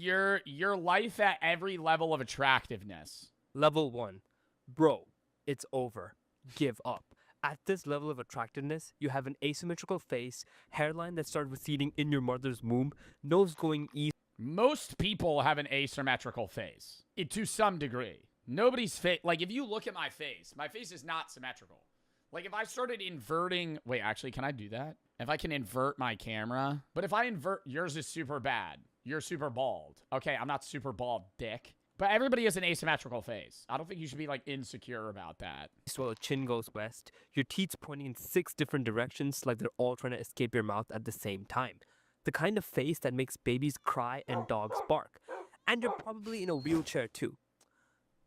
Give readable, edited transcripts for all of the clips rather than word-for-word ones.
Your life at every level of attractiveness. Level 1. Bro, it's over. Give up. At this level of attractiveness, you have an asymmetrical face, hairline that started receding in your mother's womb, nose going east. Most people have an asymmetrical face, to some degree. Nobody's face, like if you look at my face is not symmetrical. Like if I started inverting, wait, actually, can I do that? If I can invert my camera, but if I invert, yours is super bad. You're super bald. Okay, I'm not super bald, dick. But everybody has an asymmetrical face. I don't think you should be, like, insecure about that. While the chin goes west, your teeth pointing in 6 different directions like they're all trying to escape your mouth at the same time. The kind of face that makes babies cry and dogs bark. And you're probably in a wheelchair too.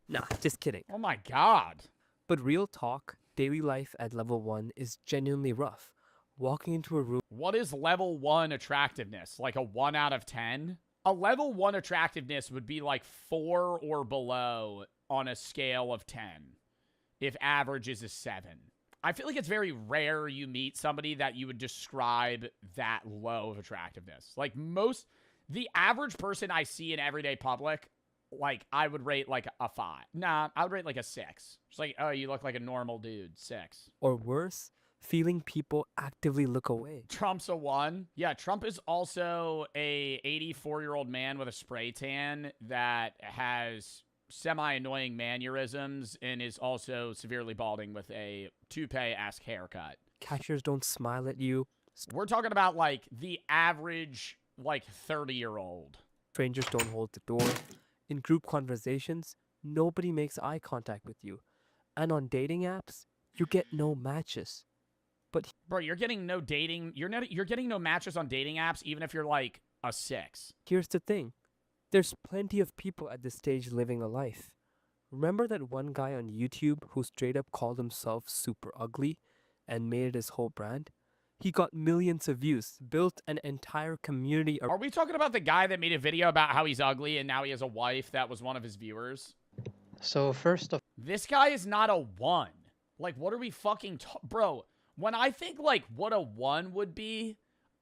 Nah, just kidding. Oh my god. But real talk, daily life at level 1 is genuinely rough. Walking into a room. What is level 1 attractiveness? Like a 1 out of 10? A level 1 attractiveness would be like 4 or below on a scale of 10. If average is a 7. I feel like it's very rare you meet somebody that you would describe that low of attractiveness. Like the average person I see in everyday public, like I would rate like a 5. Nah, I would rate like a 6. It's like, oh, you look like a normal dude. 6. Or worse, feeling people actively look away. Trump's a 1. Yeah, Trump is also a 84-year-old man with a spray tan that has semi-annoying mannerisms and is also severely balding with a toupee-esque haircut. Cashiers don't smile at you. We're talking about, like, the average, like, 30-year-old. Strangers don't hold the door. In group conversations, nobody makes eye contact with you. And on dating apps, you get no matches. But bro, you're getting no dating. You're getting no matches on dating apps, even if you're like a 6. Here's the thing. There's plenty of people at this stage living a life. Remember that one guy on YouTube who straight up called himself super ugly and made it his whole brand? He got millions of views, built an entire community. Are we talking about the guy that made a video about how he's ugly and now he has a wife that was one of his viewers? So first of this guy is not a 1. Like, what are we fucking bro? When I think, like, what a 1 would be,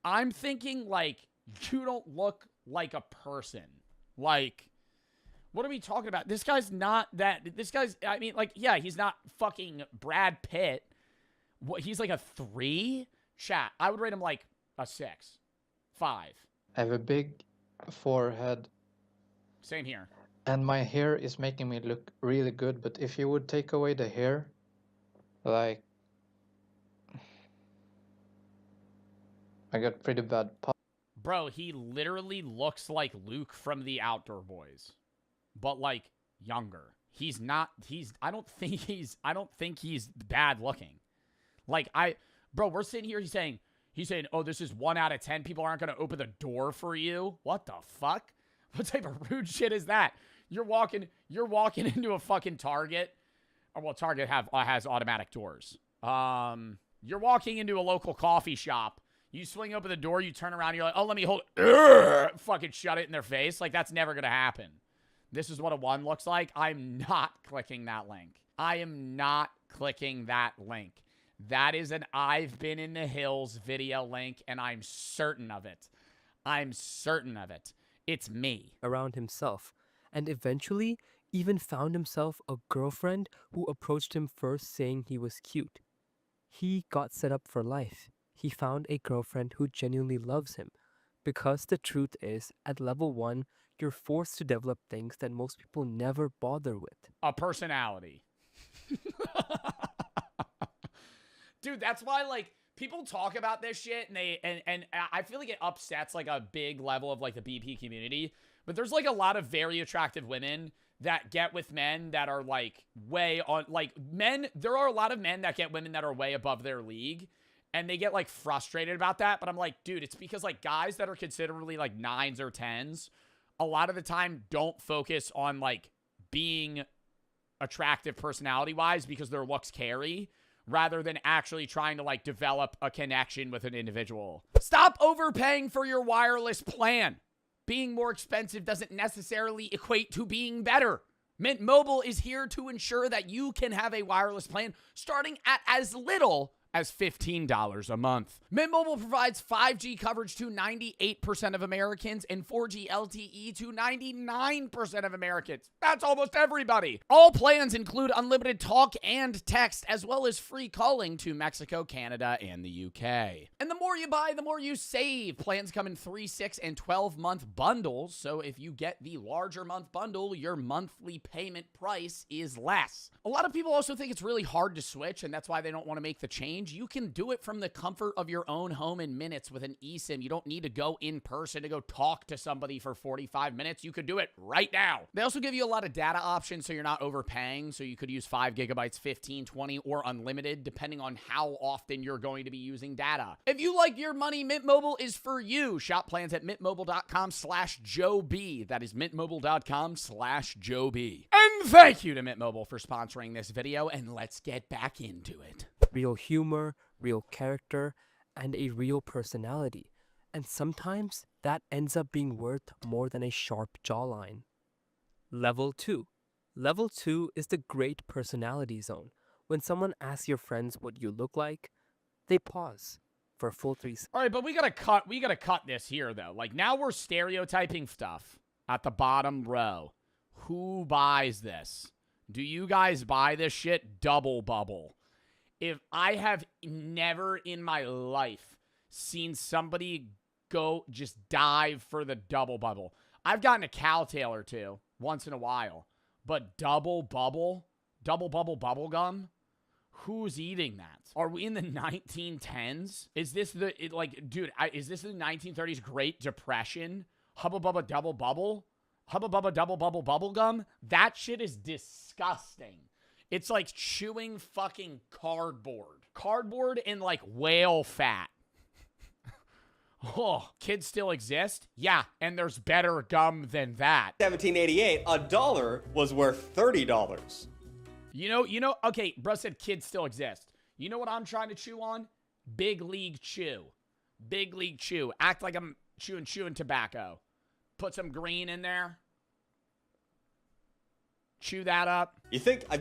I'm thinking, like, you don't look like a person. Like, what are we talking about? This guy's not that. This guy's, I mean, like, yeah, he's not fucking Brad Pitt. What, he's like a 3? Chat, I would rate him like a 6. 5. I have a big forehead. Same here. And my hair is making me look really good, but if you would take away the hair, like, I got pretty bad pop. Bro, he literally looks like Luke from the Outdoor Boys, but like younger. He's not. I don't think he's bad looking. Like bro, we're sitting here. He's saying, oh, this is 1 out of 10. People aren't gonna open the door for you. What the fuck? What type of rude shit is that? You're walking into a fucking Target. Or well, Target has automatic doors. You're walking into a local coffee shop. You swing open the door, you turn around, you're like, oh, let me hold it. Fucking shut it in their face. Like, that's never going to happen. This is what a 1 looks like. I'm not clicking that link. I am not clicking that link. That is an I've Been in the Hills video link, and I'm certain of it. I'm certain of it. It's me. Around himself. And eventually, even found himself a girlfriend who approached him first saying he was cute. He got set up for life. He found a girlfriend who genuinely loves him. Because the truth is, at level 1, you're forced to develop things that most people never bother with. A personality. Dude, that's why, like, people talk about this shit, and I feel like it upsets, like, a big level of, like, the BP community. But there's, like, a lot of very attractive women that get with men that are, like, way on, like, there are a lot of men that get women that are way above their league. And they get, like, frustrated about that. But I'm like, dude, it's because, like, guys that are considerably, like, 9s or 10s, a lot of the time don't focus on, like, being attractive personality-wise because their looks carry, rather than actually trying to, like, develop a connection with an individual. Stop overpaying for your wireless plan. Being more expensive doesn't necessarily equate to being better. Mint Mobile is here to ensure that you can have a wireless plan starting at as little as $15 a month. Mint Mobile provides 5G coverage to 98% of Americans and 4G LTE to 99% of Americans. That's almost everybody. All plans include unlimited talk and text, as well as free calling to Mexico, Canada, and the UK. And the more you buy, the more you save. Plans come in 3, 6, and 12-month bundles, so if you get the larger month bundle, your monthly payment price is less. A lot of people also think it's really hard to switch, and that's why they don't want to make the change. You can do it from the comfort of your own home in minutes with an eSIM. You don't need to go in person to go talk to somebody for 45 minutes. You could do it right now. They also give you a lot of data options so you're not overpaying. So you could use 5 gigabytes, 15, 20, or unlimited, depending on how often you're going to be using data. If you like your money, Mint Mobile is for you. Shop plans at mintmobile.com/JoeB. That is mintmobile.com/JoeB. And thank you to Mint Mobile for sponsoring this video, and let's get back into it. Real humor, real character, and a real personality. And sometimes that ends up being worth more than a sharp jawline. Level 2. Level 2 is the great personality zone. When someone asks your friends what you look like, they pause for a full 3 seconds. All right, but we gotta cut this here, though. Like, now we're stereotyping stuff at the bottom row. Who buys this? Do you guys buy this shit? Double bubble. If I have never in my life seen somebody go just dive for the double bubble. I've gotten a cowtail or two once in a while, but double bubble bubble gum? Who's eating that? Are we in the 1910s? Is this the, is this the 1930s Great Depression? Hubba Bubba Double Bubble? Hubba Bubba Double Bubble Bubble Gum? That shit is disgusting. It's like chewing fucking cardboard. Cardboard and like whale fat. Oh, kids still exist? Yeah, and there's better gum than that. 1788, $1 was worth $30. Okay, bro said kids still exist. You know what I'm trying to chew on? Big League Chew. Big League Chew. Act like I'm chewing tobacco. Put some green in there. Chew that up. You think I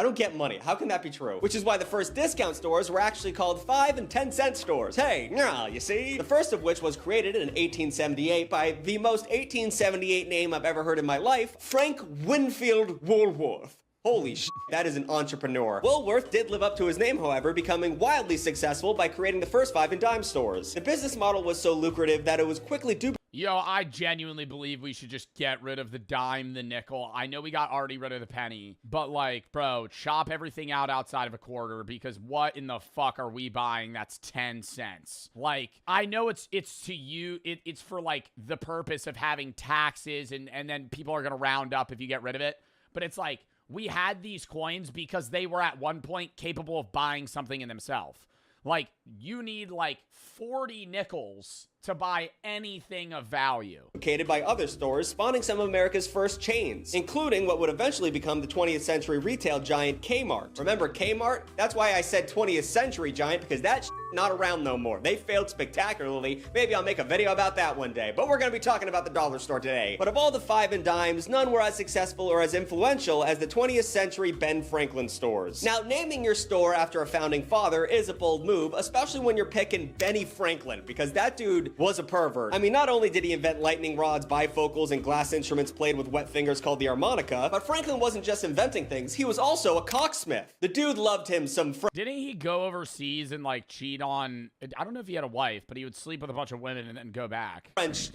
don't get money. How can that be true? Which is why the first discount stores were actually called 5 and 10 cent stores. Hey, you see? The first of which was created in 1878 by the most 1878 name I've ever heard in my life, Frank Winfield Woolworth. Holy shit, that is an entrepreneur. Woolworth did live up to his name, however, becoming wildly successful by creating the first 5 and dime stores. The business model was so lucrative that it was quickly duplicated. Yo, I genuinely believe we should just get rid of the dime, the nickel. I know we got already rid of the penny, but like, bro, chop everything out outside of a quarter, because what in the fuck are we buying that's 10 cents? Like, I know it's to you, it's for like the purpose of having taxes and then people are gonna round up if you get rid of it, but it's like, we had these coins because they were at one point capable of buying something in themselves. Like, you need like 40 nickels to buy anything of value. By other stores, spawning some of America's first chains, including what would eventually become the 20th century retail giant Kmart. Remember Kmart? That's why I said 20th century giant, because that's not around no more. They failed spectacularly. Maybe I'll make a video about that one day, but we're gonna be talking about the dollar store today. But of all the 5 and dimes, none were as successful or as influential as the 20th century Ben Franklin stores. Now, naming your store after a founding father is a bold move, especially when you're picking Benny Franklin, because that dude was a pervert. I mean, not only did he invent lightning rods, bifocals, and glass instruments played with wet fingers called the harmonica, but Franklin wasn't just inventing things, he was also a cocksmith. The dude loved him some Didn't he go overseas and like cheat on, I don't know if he had a wife, but he would sleep with a bunch of women and then go back. French.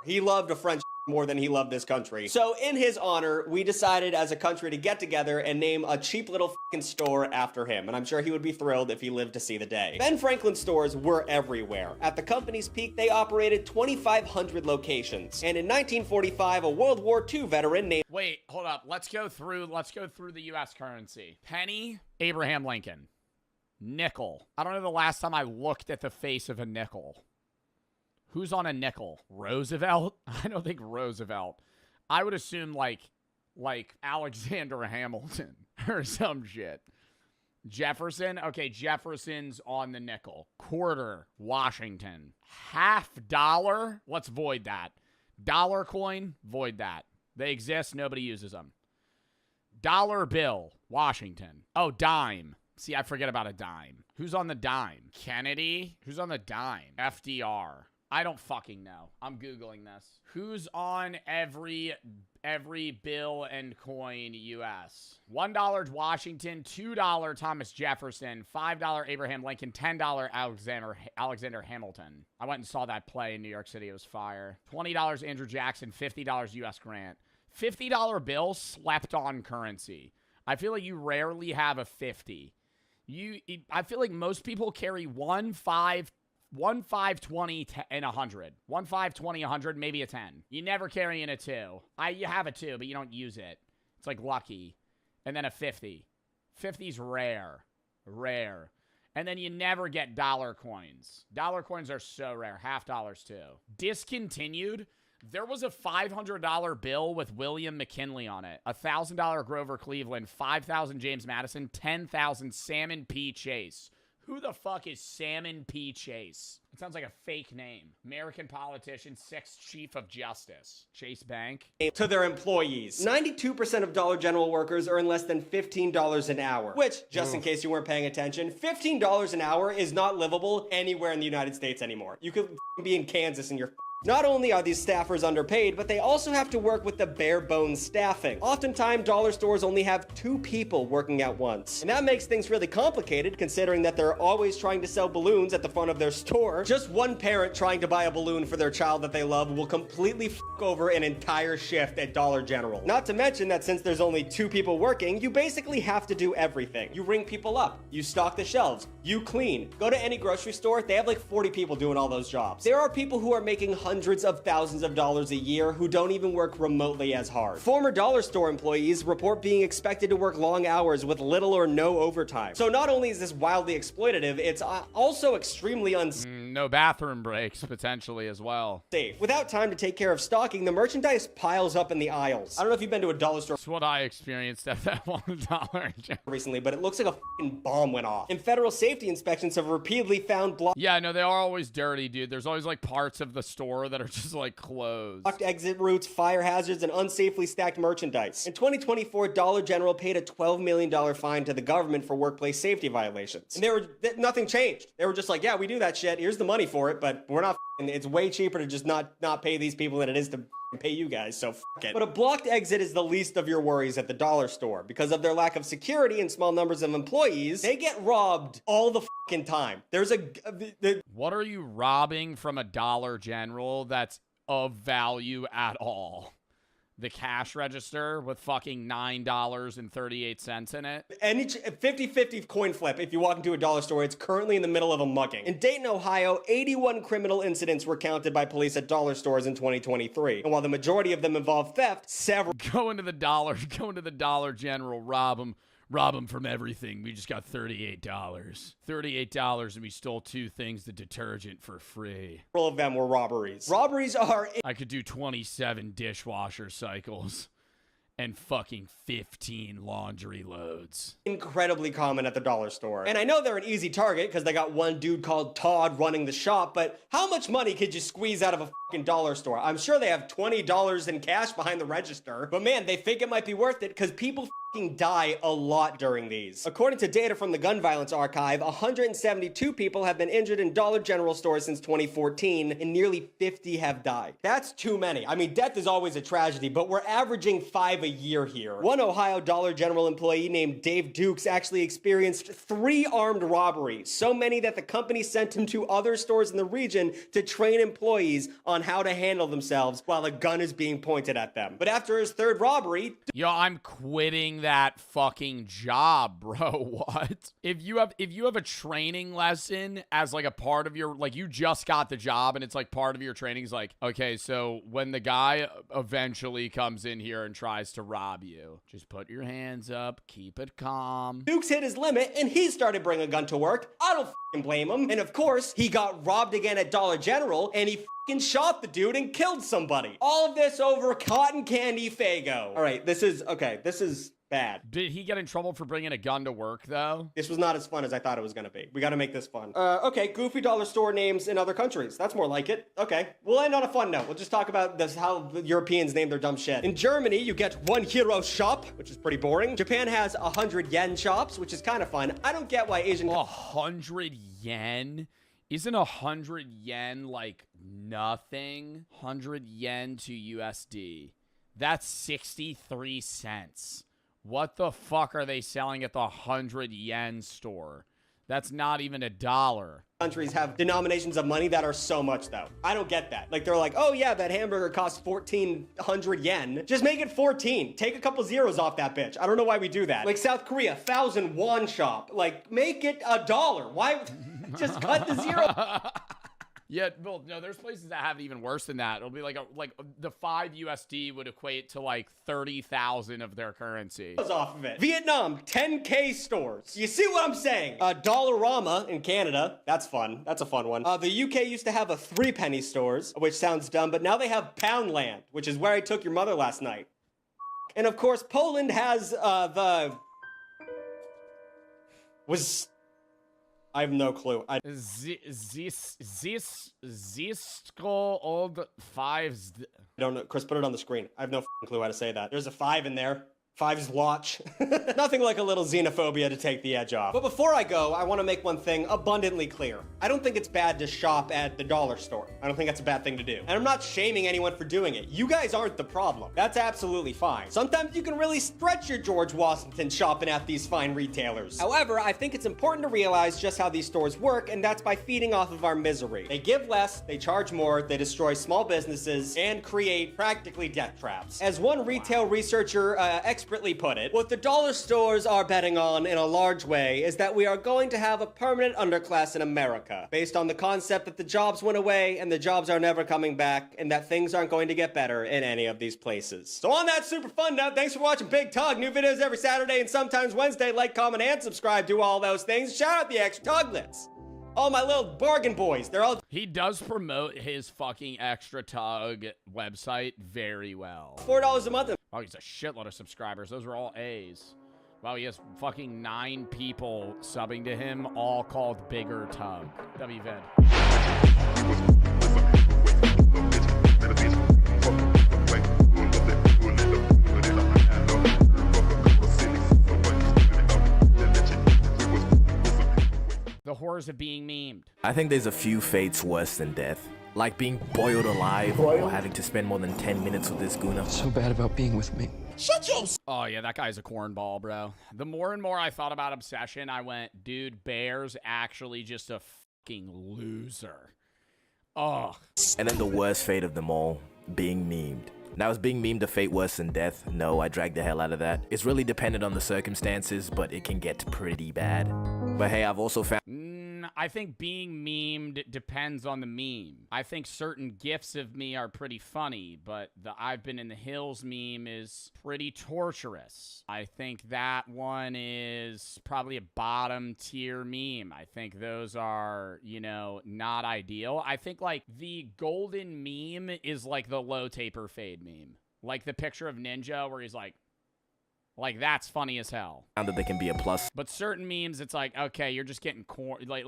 He loved a French more than he loved this country. So in his honor, we decided as a country to get together and name a cheap little fucking store after him. And I'm sure he would be thrilled if he lived to see the day. Ben Franklin stores were everywhere. At the company's peak, they operated 2,500 locations. And in 1945, a World War II veteran named... Wait, hold up. Let's go through the U.S. currency. Penny, Abraham Lincoln. Nickel. I don't know the last time I looked at the face of a nickel. Who's on a nickel? Roosevelt? I don't think Roosevelt. I would assume like Alexander Hamilton or some shit. Jefferson? Okay, Jefferson's on the nickel. Quarter, Washington. $50? Let's void that. Dollar coin? Void that. They exist, nobody uses them. Dollar bill, Washington. Oh, dime. See, I forget about a dime. Who's on the dime? Kennedy? Who's on the dime? FDR. I don't fucking know. I'm Googling this. Who's on every bill and coin U.S.? $1 Washington, $2 Thomas Jefferson, $5 Abraham Lincoln, $10 Alexander Hamilton. I went and saw that play in New York City. It was fire. $20 Andrew Jackson, $50 U.S. Grant. $50 bill slept on currency. I feel like you rarely have a 50. I feel like most people carry 1, 5, 20, and 100. 1, 5, 20, 100, maybe a 10. You never carry in a 2. You have a 2, but you don't use it. It's like lucky. And then a 50. 50's rare. Rare. And then you never get dollar coins. Dollar coins are so rare. Half dollars too. Discontinued. There was a $500 bill with William McKinley on it. $1,000 Grover Cleveland. $5,000 James Madison. $10,000 Salmon P. Chase. Who the fuck is Salmon P. Chase? It sounds like a fake name. American politician, 6th Chief of Justice. Chase Bank. To their employees. 92% of Dollar General workers earn less than $15 an hour, which, just in case you weren't paying attention, $15 an hour is not livable anywhere in the United States anymore. You could be in Kansas and you're Not only are these staffers underpaid, but they also have to work with the bare bones staffing. Oftentimes, dollar stores only have 2 people working at once. And that makes things really complicated considering that they're always trying to sell balloons at the front of their store. Just one parent trying to buy a balloon for their child that they love will completely f over an entire shift at Dollar General. Not to mention that since there's only 2 people working, you basically have to do everything. You ring people up, you stock the shelves, you clean. Go to any grocery store, they have like 40 people doing all those jobs. There are people who are making hundreds of thousands of dollars a year who don't even work remotely as hard. Former dollar store employees report being expected to work long hours with little or no overtime. So not only is this wildly exploitative, it's also extremely unsafe. No bathroom breaks, potentially, as well. Without time to take care of stocking, the merchandise piles up in the aisles. I don't know if you've been to a dollar store. That's what I experienced at that $1 recently, but it looks like a fucking bomb went off. And federal safety inspections have repeatedly found Yeah, no, they are always dirty, dude. There's always like parts of the store that are just like closed. Blocked exit routes, fire hazards, and unsafely stacked merchandise. In 2024, Dollar General paid a $12 million fine to the government for workplace safety violations. And nothing changed. They were just like, yeah, we do that shit. Here's the money for it, but we're not it's way cheaper to just not pay these people than it is to pay you guys, so fuck it. But a blocked exit is the least of your worries at the dollar store. Because of their lack of security and small numbers of employees, they get robbed all the fucking time. There's What are you robbing from a Dollar General that's of value at all? The cash register with fucking $9.38 in it. Any 50-50 coin flip if you walk into a dollar store. It's currently in the middle of a mugging. In Dayton, Ohio, 81 criminal incidents were counted by police at dollar stores in 2023. And while the majority of them involved theft, several go into the Dollar General, rob them from everything. We just got $38. $38 and we stole 2 things, the detergent for free. Several of them were robberies. Robberies are... I could do 27 dishwasher cycles and fucking 15 laundry loads. Incredibly common at the dollar store. And I know they're an easy target because they got one dude called Todd running the shop, but how much money could you squeeze out of a fucking dollar store? I'm sure they have $20 in cash behind the register, but man, they think it might be worth it because people die a lot during these. According to data from the Gun Violence Archive, 172 people have been injured in Dollar General stores since 2014, and nearly 50 have died. That's too many. I mean, death is always a tragedy, but we're averaging 5 a year here. One Ohio Dollar General employee named Dave Dukes actually experienced 3 armed robberies, so many that the company sent him to other stores in the region to train employees on how to handle themselves while a gun is being pointed at them. But after his 3rd robbery... Yo, I'm quitting that fucking job, bro. What? If you have a training lesson as like a part of your, like, you just got the job and it's like part of your training is like, okay, so when the guy eventually comes in here and tries to rob you, just put your hands up, keep it calm. Dukes hit his limit and he started bringing a gun to work. I don't blame him. And of course, he got robbed again at Dollar General and he shot the dude and killed somebody. All of this over cotton candy Faygo. All right, this is bad. Did he get in trouble for bringing a gun to work, though? This was not as fun as I thought it was gonna be. We gotta make this fun. Okay, goofy dollar store names in other countries. That's more like it. Okay, we'll end on a fun note. We'll just talk about this, how the Europeans name their dumb shit. In Germany, you get 1 euro shop, which is pretty boring. Japan has 100 yen shops, which is kind of fun. I don't get why Asian... 100 yen? Isn't 100 yen like nothing? 100 yen to USD. That's 63 cents. What the fuck are they selling at the 100 yen store? That's not even $1. Countries have denominations of money that are so much, though. I don't get that. Like, they're like, oh yeah, that hamburger costs 1,400 yen. Just make it 14. Take a couple zeros off that bitch. I don't know why we do that. Like South Korea, 1,000 won shop. Like, make it $1. Why? Just cut the zero. Yeah, well, no, there's places that have it even worse than that. It'll be like the 5 USD would equate to like 30,000 of their currency. Off of it. Vietnam, 10K stores. You see what I'm saying? Dollarama in Canada. That's fun. That's a fun one. The UK used to have a 3-penny stores, which sounds dumb, but now they have Poundland, which is where I took your mother last night. And of course, Poland has I have no clue. Zisco old fives. I don't know. Chris, put it on the screen. I have no clue how to say that. There's a 5 in there. Five's watch. Nothing like a little xenophobia to take the edge off. But before I go, I want to make one thing abundantly clear. I don't think it's bad to shop at the dollar store. I don't think that's a bad thing to do. And I'm not shaming anyone for doing it. You guys aren't the problem. That's absolutely fine. Sometimes you can really stretch your George Washington shopping at these fine retailers. However, I think it's important to realize just how these stores work, and that's by feeding off of our misery. They give less, they charge more, they destroy small businesses, and create practically death traps. As one retail researcher expertly put it, what the dollar stores are betting on in a large way is that we are going to have a permanent underclass in America, based on the concept that the jobs went away and the jobs are never coming back, and that things aren't going to get better in any of these places. So on that super fun note, thanks for watching Big Tug. New videos every Saturday and sometimes Wednesday. Like, comment, and subscribe. Do all those things. Shout out the extra Tuglets. All my little bargain boys. They're all... He does promote his fucking Extra Tug website very well. $4 a month. Oh, he's a shitload of subscribers. Those are all A's. Wow, he has fucking 9 people subbing to him, all called Bigger Tug. WVid. The horrors of being memed. I think there's a few fates worse than death. Like being boiled alive or having to spend more than 10 minutes with this Guna. So bad about being with me. Shut your... Oh, yeah, that guy's a cornball, bro. The more and more I thought about Obsession, I went, dude, Bear's actually just a fucking loser. Ugh. And then the worst fate of them all, being memed. Now, is being memed a fate worse than death? No, I dragged the hell out of that. It's really dependent on the circumstances, but it can get pretty bad. But hey, I've also found... I think being memed depends on the meme. I think certain gifs of me are pretty funny, but the I've been in the hills meme is pretty torturous. I think that one is probably a bottom tier meme. I think those are, you know, not ideal. I think like the golden meme is like the low taper fade meme. Like the picture of Ninja where he's like, that's funny as hell. Found that they can be a plus. But certain memes, it's like, okay, you're just getting corn. Like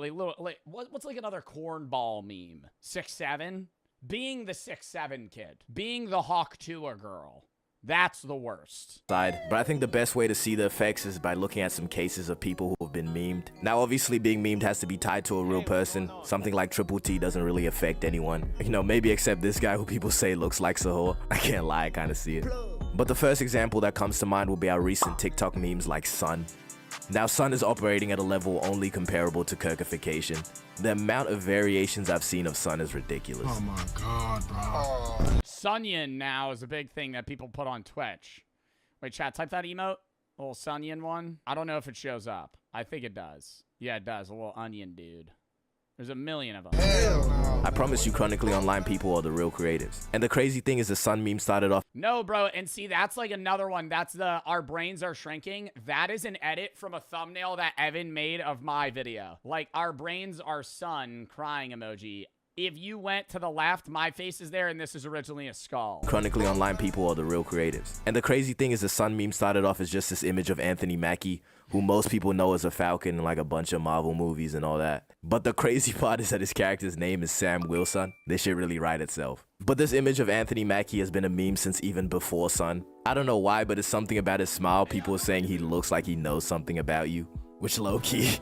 what's like another cornball meme? 6'7"? Being the 6'7" kid. Being the Hawk Tuah girl. That's the worst. But I think the best way to see the effects is by looking at some cases of people who have been memed. Now, obviously, being memed has to be tied to a real person. Something like Triple T doesn't really affect anyone. You know, maybe except this guy who people say looks like Sahur. I can't lie, I kind of see it. But the first example that comes to mind will be our recent TikTok memes like Sun. Now, Sun is operating at a level only comparable to Kirkification. The amount of variations I've seen of Sun is ridiculous. Oh my god, bro. Sunyan now is a big thing that people put on Twitch. Wait, chat, type that emote. Little Sunyan one. I don't know if it shows up. I think it does. Yeah, it does. A little onion dude. There's a million of them. Hell no. I promise you, chronically online people are the real creatives. And the crazy thing is the Sun meme started off. No, bro. And see, that's like another one. That's the our brains are shrinking. That is an edit from a thumbnail that Evan made of my video. Like, our brains are sun crying emoji. if you went to the left, my face is there, and this is originally a skull. Chronically online people are the real creatives. And the crazy thing is the Sun meme started off as just this image of Anthony Mackie, who most people know as a Falcon in like a bunch of Marvel movies and all that. But the crazy part is that his character's name is Sam Wilson. This shit really write itself. But this image of Anthony Mackie has been a meme since even before Sun. I don't know why, but it's something about his smile. People are saying he looks like he knows something about you, which low-key.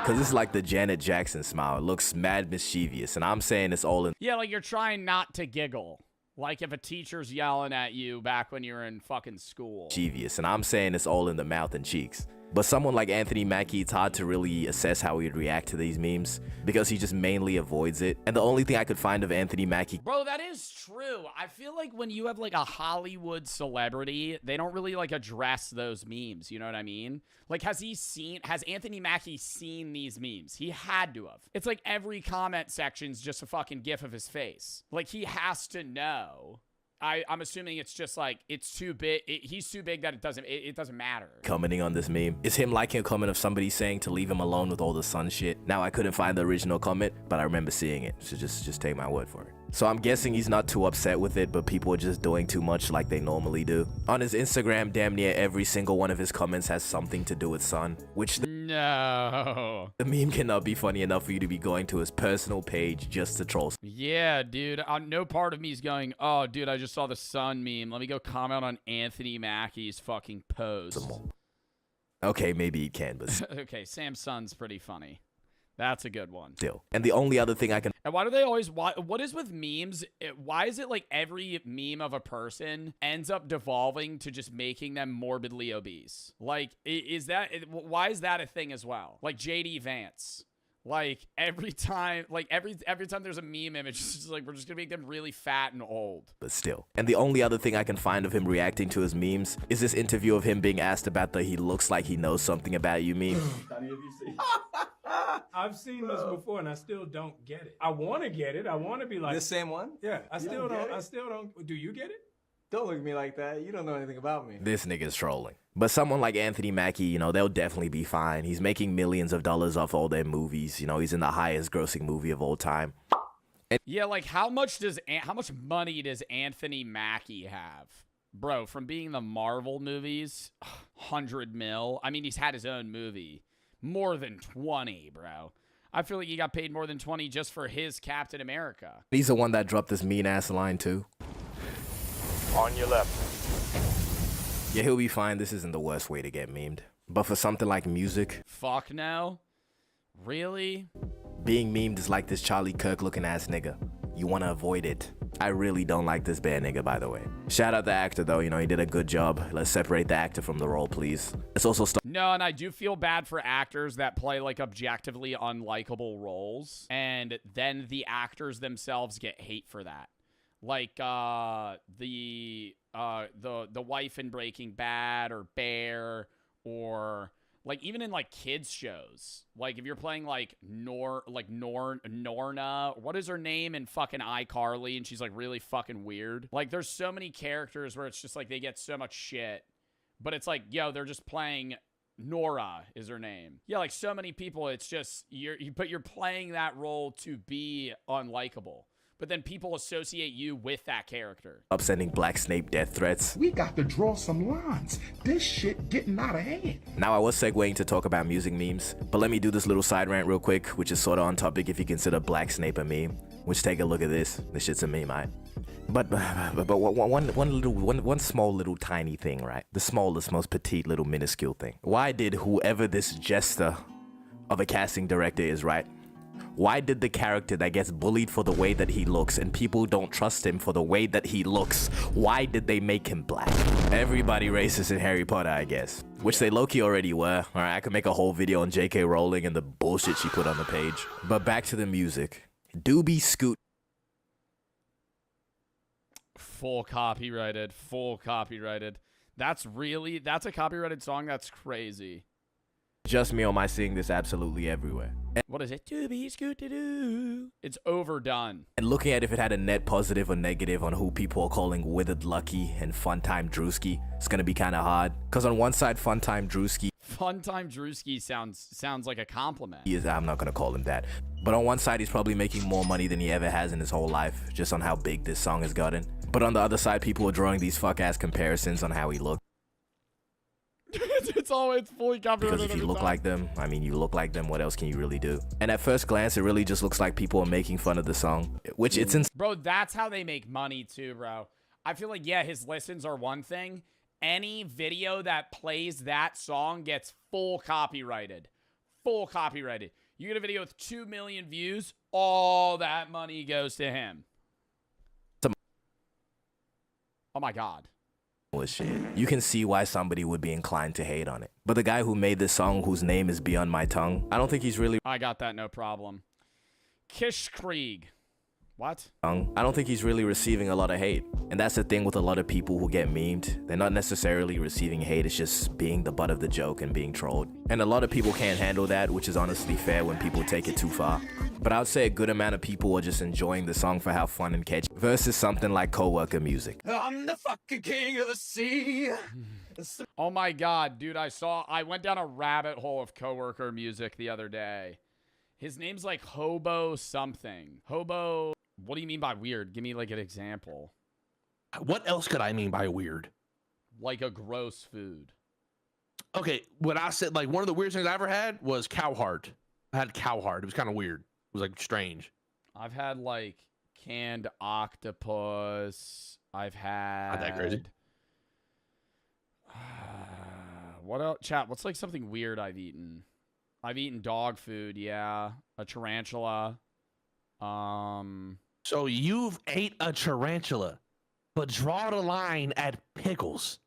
Cause it's like the Janet Jackson smile. It looks mad mischievous, and I'm saying it's all in. Yeah, like you're trying not to giggle. Like if a teacher's yelling at you back when you were in fucking school. Mischievous, and I'm saying it's all in the mouth and cheeks. But someone like Anthony Mackie, it's hard to really assess how he'd react to these memes because he just mainly avoids it. And the only thing I could find of Anthony Mackie, Bro, that is true. I feel like when you have like a Hollywood celebrity, they don't really like address those memes. You know what I mean? Like, has Anthony Mackie seen these memes? He had to have. It's like every comment section's just a fucking gif of his face. Like, he has to know. I'm assuming it's just like, it's too big. He's too big that it doesn't matter. commenting on this meme, is him liking a comment of somebody saying to leave him alone with all the Sun shit. Now, I couldn't find the original comment, but I remember seeing it, so just take my word for it. So I'm guessing he's not too upset with it, but people are just doing too much like they normally do. On his Instagram, damn near every single one of his comments has something to do with Sun, which No. the meme cannot be funny enough for you to be going to his personal page just to troll. Yeah, dude. No part of me is going, oh, dude, I just saw the Sun meme. Let me go comment on Anthony Mackie's fucking post. Okay, maybe he can, but Okay, Sam Sun's pretty funny. That's a good one. still. And the only other thing I can And why do they always, what is with memes? Why is it like every meme of a person ends up devolving to just making them morbidly obese? Like, why is that a thing as well? Like JD Vance. Like every time there's a meme image, it's just like, we're just gonna make them really fat and old. but still. And the only other thing I can find of him reacting to his memes is this interview of him being asked about the he looks like he knows something about you meme. I've seen this before and I still don't get it. I want to get it. I want to be like The same one? yeah. I still don't. Do you get it? Don't look at me like that. You don't know anything about me. This nigga's trolling. But someone like Anthony Mackie, you know, they'll definitely be fine. He's making millions of dollars off all their movies. You know, he's in the highest grossing movie of all time. Yeah, like how much money does Anthony Mackie have? Bro, from being in the Marvel movies, 100 mil. I mean, he's had his own movie. More than 20, bro. I feel like he got paid more than 20 just for his Captain America. He's the one that dropped this mean ass line too. On your left. Yeah, he'll be fine. This isn't the worst way to get memed. But for something like music, Fuck no. Really? being memed is like this Charlie Kirk looking ass nigga. You want to avoid it. I really don't like this bad nigga, by the way. Shout out the actor though, you know, he did a good job. Let's separate the actor from the role, please. It's also No, and I do feel bad for actors that play like objectively unlikable roles, and then the actors themselves get hate for that. Like the wife in Breaking Bad or Bear, or like even in like kids shows. Like if you're playing like Norna, what is her name in fucking iCarly, and she's like really fucking weird. Like there's so many characters where it's just like they get so much shit, but it's like, yo, they're just playing Nora is her name. Yeah, like so many people, it's just you're playing that role to be unlikable. But then people associate you with that character. sending Black Snape death threats. We got to draw some lines. This shit getting out of hand. Now, I was segueing to talk about music memes, but let me do this little side rant real quick, which is sort of on topic if you consider Black Snape a meme. Which, take a look at this. This shit's a meme, right? But one small little tiny thing, right? The smallest, most petite little minuscule thing. Why did whoever this jester of a casting director is, right? Why did the character that gets bullied for the way that he looks and people don't trust him for the way that he looks, why did they make him black? Everybody racist in Harry Potter, I guess. Which they low-key already were. Alright, I could make a whole video on J.K. Rowling and the bullshit she put on the page. But back to the music. Doobie Scoot. Full copyrighted. That's a copyrighted song? That's crazy. Just me, or am I seeing this absolutely everywhere? What is it? To be scooty-doo. It's overdone. And looking at if it had a net positive or negative on who people are calling Withered Lucky and Funtime Drewski, it's gonna be kind of hard. Because on one side, Funtime Drewski Funtime Drewski sounds like a compliment. I'm not gonna call him that. But on one side, he's probably making more money than he ever has in his whole life, just on how big this song has gotten. But on the other side, people are drawing these fuck-ass comparisons on how he looks. It's fully copyrighted. Because if you look like them, I mean, you look like them, what else can you really do? And at first glance, it really just looks like people are making fun of the song, which it's insane. Bro, that's how they make money too, bro. I feel like, yeah, his listens are one thing. Any video that plays that song gets full copyrighted. Full copyrighted. You get a video with 2 million views, all that money goes to him. Oh my God. Shit. You can see why somebody would be inclined to hate on it. But the guy who made this song, whose name is beyond my tongue, I don't think he's really... I got that, no problem. Kishkrieg. What? I don't think he's really receiving a lot of hate. And that's the thing with a lot of people who get memed. They're not necessarily receiving hate, it's just being the butt of the joke and being trolled. And a lot of people can't handle that, which is honestly fair when people take it too far. But I would say a good amount of people are just enjoying the song for how fun and catchy, versus something like coworker music. I'm the fucking king of the sea. Oh my God, dude, I went down a rabbit hole of coworker music the other day. His name's like Hobo something. Hobo, what do you mean by weird? Give me like an example. What else could I mean by weird? Like a gross food. Okay, when I said like one of the weirdest things I ever had was cow heart. I had cow heart. It was kind of weird. It was like strange. I've had like canned octopus. I've had... Not that crazy. What else? Chat, what's like something weird I've eaten? I've eaten dog food, yeah. A tarantula. So you've ate a tarantula, but draw the line at pickles.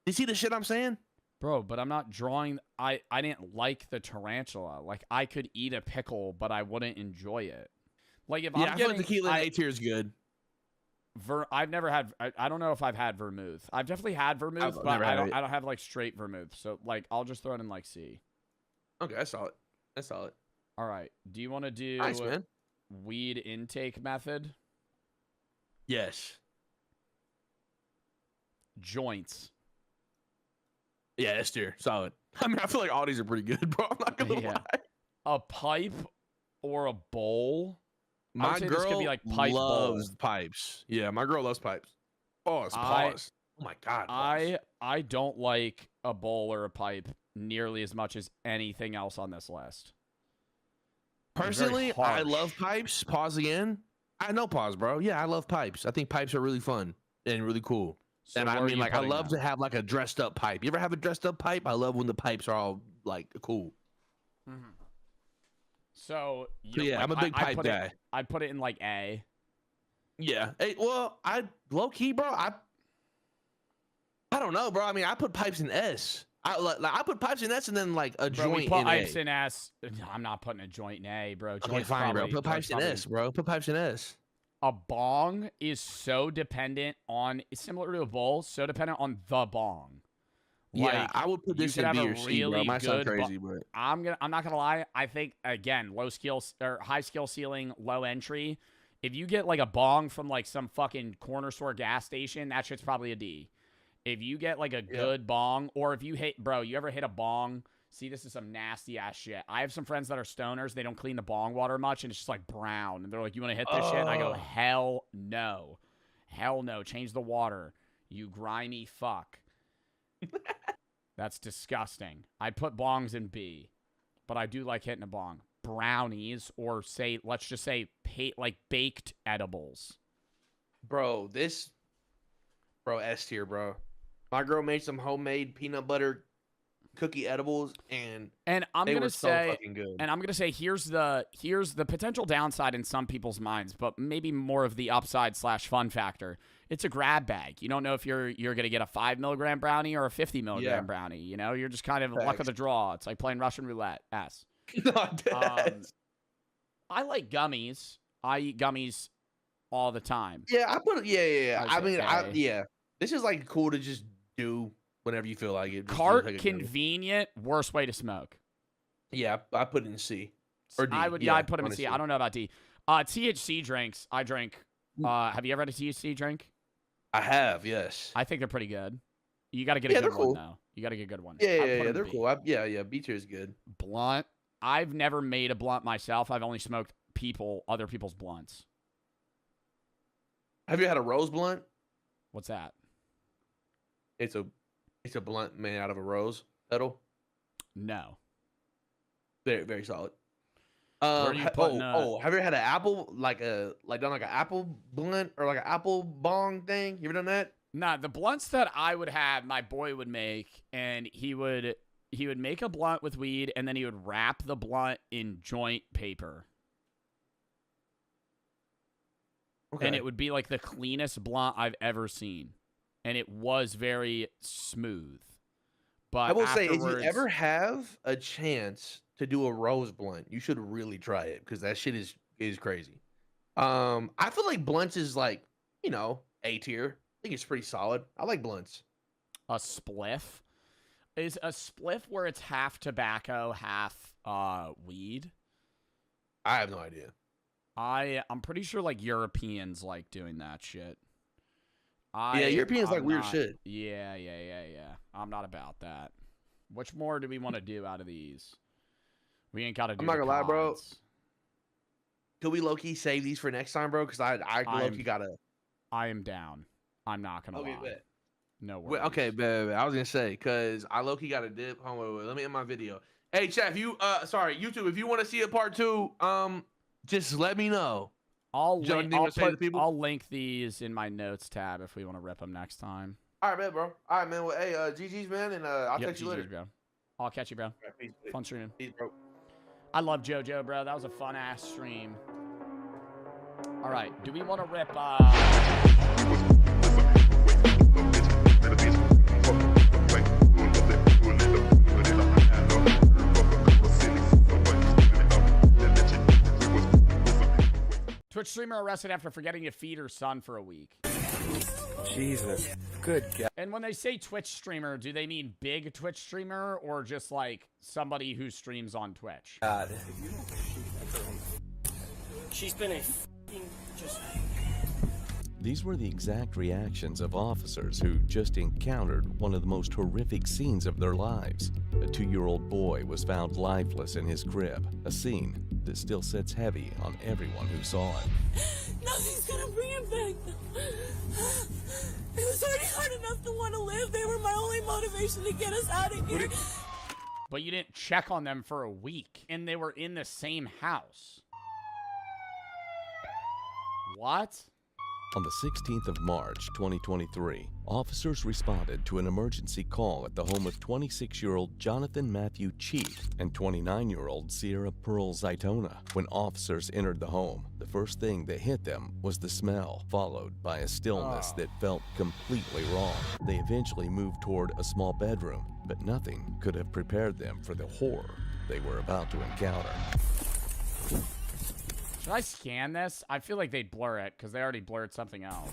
You see the shit I'm saying? Bro, but I'm not drawing... I didn't like the tarantula. Like, I could eat a pickle, but I wouldn't enjoy it. Like, if Yeah, I'm I feel getting... like tequila A tier is good. I've never had... I don't know if I've had vermouth. I've definitely had vermouth, but I don't have, like, straight vermouth. So, like, I'll just throw it in, like, C. Okay, that's solid. That's solid. All right. Do you want to do Nice, man. weed intake method? Yes. Joints. Yeah, S tier. Solid. I mean, I feel like all these are pretty good, bro. I'm not gonna lie. A pipe or a bowl? My this girl could be like pipe loves bowl. pipes. Yeah, my girl loves pipes. Pause. Pause. Oh my God. Pause. I don't like a bowl or a pipe nearly as much as anything else on this list. Personally, I love pipes. Pause again. I know pause, bro. Yeah, I love pipes. I think pipes are really fun and really cool. So and I mean, like, I love to have like a dressed up pipe. You ever have a dressed up pipe? I love when the pipes are all like cool. Mm-hmm. So yeah, like, I'm a big pipe guy. I'd put it in like A. Yeah. Hey, well, I low key, bro. I don't know, bro. I mean, I put pipes in S. I put pipes in S and then like a joint in pipes A. in S. I'm not putting a joint in A, bro. Okay, fine, bro. Put pipes in S, bro. Put pipes in S. A bong is so dependent on, it's similar to a bowl, so dependent on the bong. Yeah, I would put this in B or C, bro. Might sound crazy, but I'm not gonna lie. I think again, low skill or high skill ceiling, low entry. If you get like a bong from like some fucking corner store gas station, that shit's probably a D. If you get like a good bong, or if you you ever hit a bong? See, this is some nasty ass shit. I have some friends that are stoners. They don't clean the bong water much, and it's just like brown. And they're like, "You want to hit this shit?" And I go, "Hell no, hell no! Change the water, you grimy fuck." That's disgusting. I'd put bongs in B, but I do like hitting a bong. Brownies, or let's just say like baked edibles. Bro, S tier, bro. My girl made some homemade peanut butter cookie edibles, and I'm gonna say, so fucking good. And I'm gonna say, here's the potential downside in some people's minds, but maybe more of the upside / fun factor. It's a grab bag. You don't know if you're gonna get a 5 milligram brownie or a 50 milligram brownie. You know, you're just kind of luck of the draw. It's like playing Russian roulette. S. I like gummies. I eat gummies all the time. Yeah, I put it. Yeah. I mean, this is like cool to just do whenever you feel like it. Cart convenient. Worst way to smoke. Yeah, I put it in C. Or D. I'd put them in C. I don't know about D. THC drinks. I drink. Have you ever had a THC drink? I have, yes. I think they're pretty good. You got to get a Yeah, good they're one, cool. though. You got to get a good one. Yeah, I'd yeah, put yeah. 'em They're B. cool. Yeah. B tier is good. Blunt. I've never made a blunt myself. I've only smoked other people's blunts. Have you had a rose blunt? What's that? It's a blunt made out of a rose petal. No. Very, very solid. Where are you putting have you ever had an apple done like an apple blunt or like an apple bong thing? You ever done that? Nah, the blunts that I would have, my boy would make, and he would make a blunt with weed, and then he would wrap the blunt in joint paper. Okay. And it would be like the cleanest blunt I've ever seen. And it was very smooth. But I will say, if you afterwards- ever have a chance to do a rose blunt, you should really try it because that shit is crazy. I feel like blunts is like, A tier. I think it's pretty solid. I like blunts. a spliff. Is a spliff where it's half tobacco, half weed? I have no idea. I'm pretty sure like Europeans like doing that shit. Europeans like I'm weird not- shit. Yeah. I'm not about that. Which more do we want to do out of these? We ain't got to do I'm not the gonna lie, bro. pods. Could we low-key save these for next time, bro? Because I low-key gotta... I am down. I'm not going to Okay, lie. bet. No worries. Okay, bet. I was gonna say, because I low-key gotta dip. Hold on, wait. Let me end my video. Hey, chat, YouTube, if you want to see a part 2, just let me know. I'll Joe, link, anything you wanna say to the people? I'll link these in my notes tab if we want to rip them next time. All right, bet, bro. All right, man. Well, hey, GG's, man, and I'll text you GGs, later. bro. I'll catch you, bro. All right, peace, peace. Fun streaming. Peace, bro. I love JoJo, bro. That was a fun ass stream. All right, do we want to rip? Twitch streamer arrested after forgetting to feed her son for a week. Jesus. Good God. And when they say Twitch streamer, do they mean big Twitch streamer or just like somebody who streams on Twitch? God. She's been a just. These were the exact reactions of officers who just encountered one of the most horrific scenes of their lives. A 2-year-old boy was found lifeless in his crib, a scene that still sits heavy on everyone who saw it. Nothing's gonna bring him back. It was already hard enough to want to live. They were my only motivation to get us out of here. But you didn't check on them for a week, and they were in the same house. What? On the 16th of March, 2023, officers responded to an emergency call at the home of 26-year-old Jonathan Matthew Cheat and 29-year-old Sierra Pearl Zaitona. When officers entered the home, the first thing that hit them was the smell, followed by a stillness that felt completely wrong. They eventually moved toward a small bedroom, but nothing could have prepared them for the horror they were about to encounter. Should I scan this? I feel like they'd blur it because they already blurred something else.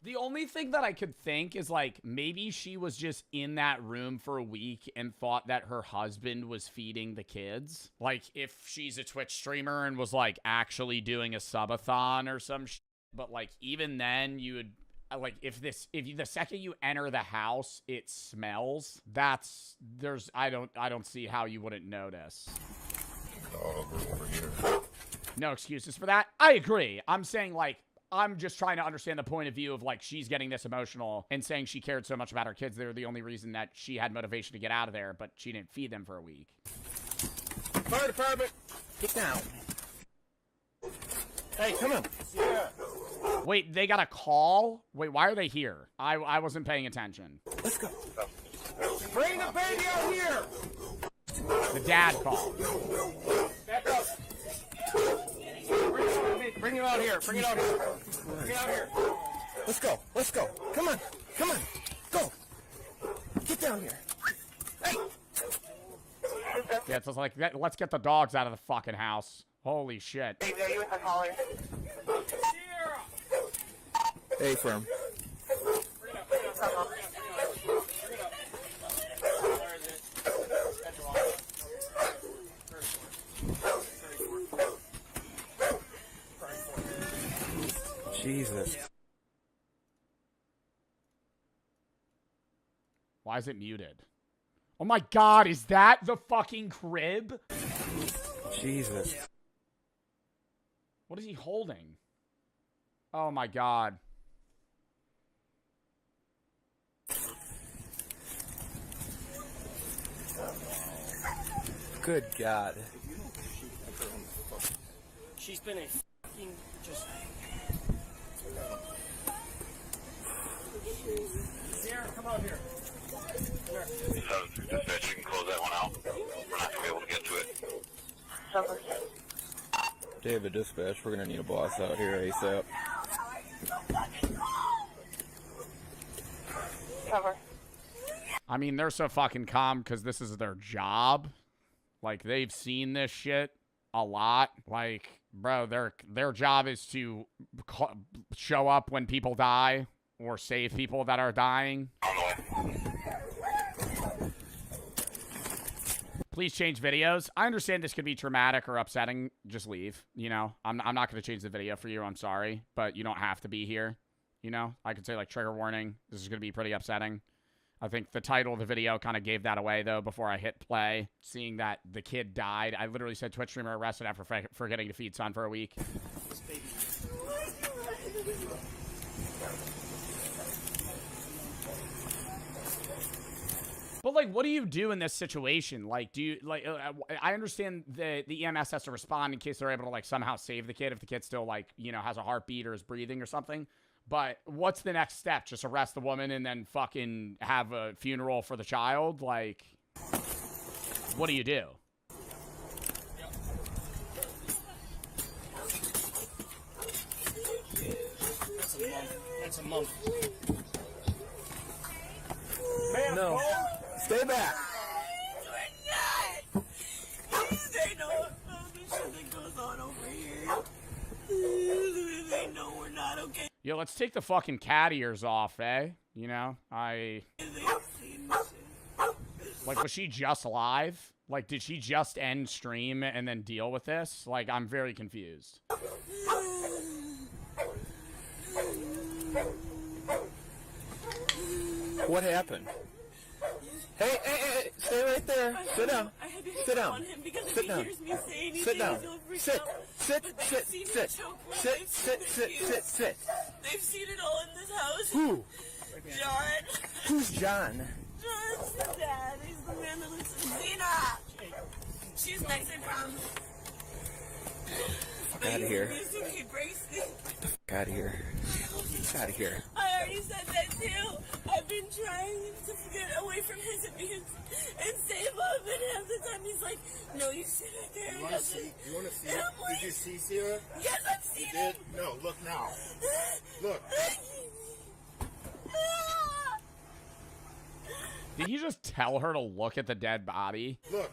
The only thing that I could think is like maybe she was just in that room for a week and thought that her husband was feeding the kids. Like if she's a Twitch streamer and was like actually doing a subathon or some shit. But like even then you would like if the second you enter the house it smells. I don't see how you wouldn't notice. No excuses for that. I agree. I'm saying, like, I'm just trying to understand the point of view of, like, she's getting this emotional and saying she cared so much about her kids. They're the only reason that she had motivation to get out of there, but she didn't feed them for a week. Fire department, get down. Hey, come on. Yeah. Wait, they got a call? Wait, why are they here? I wasn't paying attention. Let's go. Bring the baby out here. The dad called. Back up. Bring it out here. Bring it out here. Bring it out here. Let's go. Let's go. Come on. Come on. Go. Get down here. Hey. Yeah, it's like, let's get the dogs out of the fucking house. Holy shit. Hey, there you are, Holly. Hey, firm. Jesus. Why is it muted? Oh my god, is that the fucking crib? Jesus. What is he holding? Oh my god. Good God. She's been a fucking just. Sarah, come out here. Dispatch, you can close that one out. We're not gonna be able to get to it. David, dispatch, we're gonna need a boss out here ASAP. Cover. I mean, they're so fucking calm because this is their job. Like, they've seen this shit a lot. Like, bro, their job is to show up when people die or save people that are dying. Please change videos. I understand this could be traumatic or upsetting. Just leave. You know, I'm not going to change the video for you. I'm sorry, but you don't have to be here. You know, I could say like trigger warning. This is going to be pretty upsetting. I think the title of the video kind of gave that away, though, before I hit play. Seeing that the kid died. I literally said Twitch streamer arrested after forgetting to feed son for a week. But, like, what do you do in this situation? Like, do you, like, I understand the EMS has to respond in case they're able to, like, somehow save the kid if the kid still, like, you know, has a heartbeat or is breathing or something. But what's the next step? Just arrest the woman and then fucking have a funeral for the child? Like, what do you do? That's a month. Man, no. Stay back. We're not. They know the shit that goes on over here. They know we're not okay. Yo, let's take the fucking cat ears off, eh? You know, like, was she just live? Like, did she just end stream and then deal with this? Like, I'm very confused. What happened? Hey, stay right there. Sit down. Sit down. Sit down. Sit down. Sit. They've seen it all in this house. Who? John. Who's John? John's the dad. He's the man that lives in Xena. She's nice, I promise. Fuck out of here. He breaks me. Fuck out of here. Get out of here. I already said that too. I've been trying to get away from his abuse and save him, and half the time he's like, no, you sit right there. You want to see? Him? Did you see Sierra? Yes, I've seen him. No, look now. Look. Did you just tell her to look at the dead body? Look.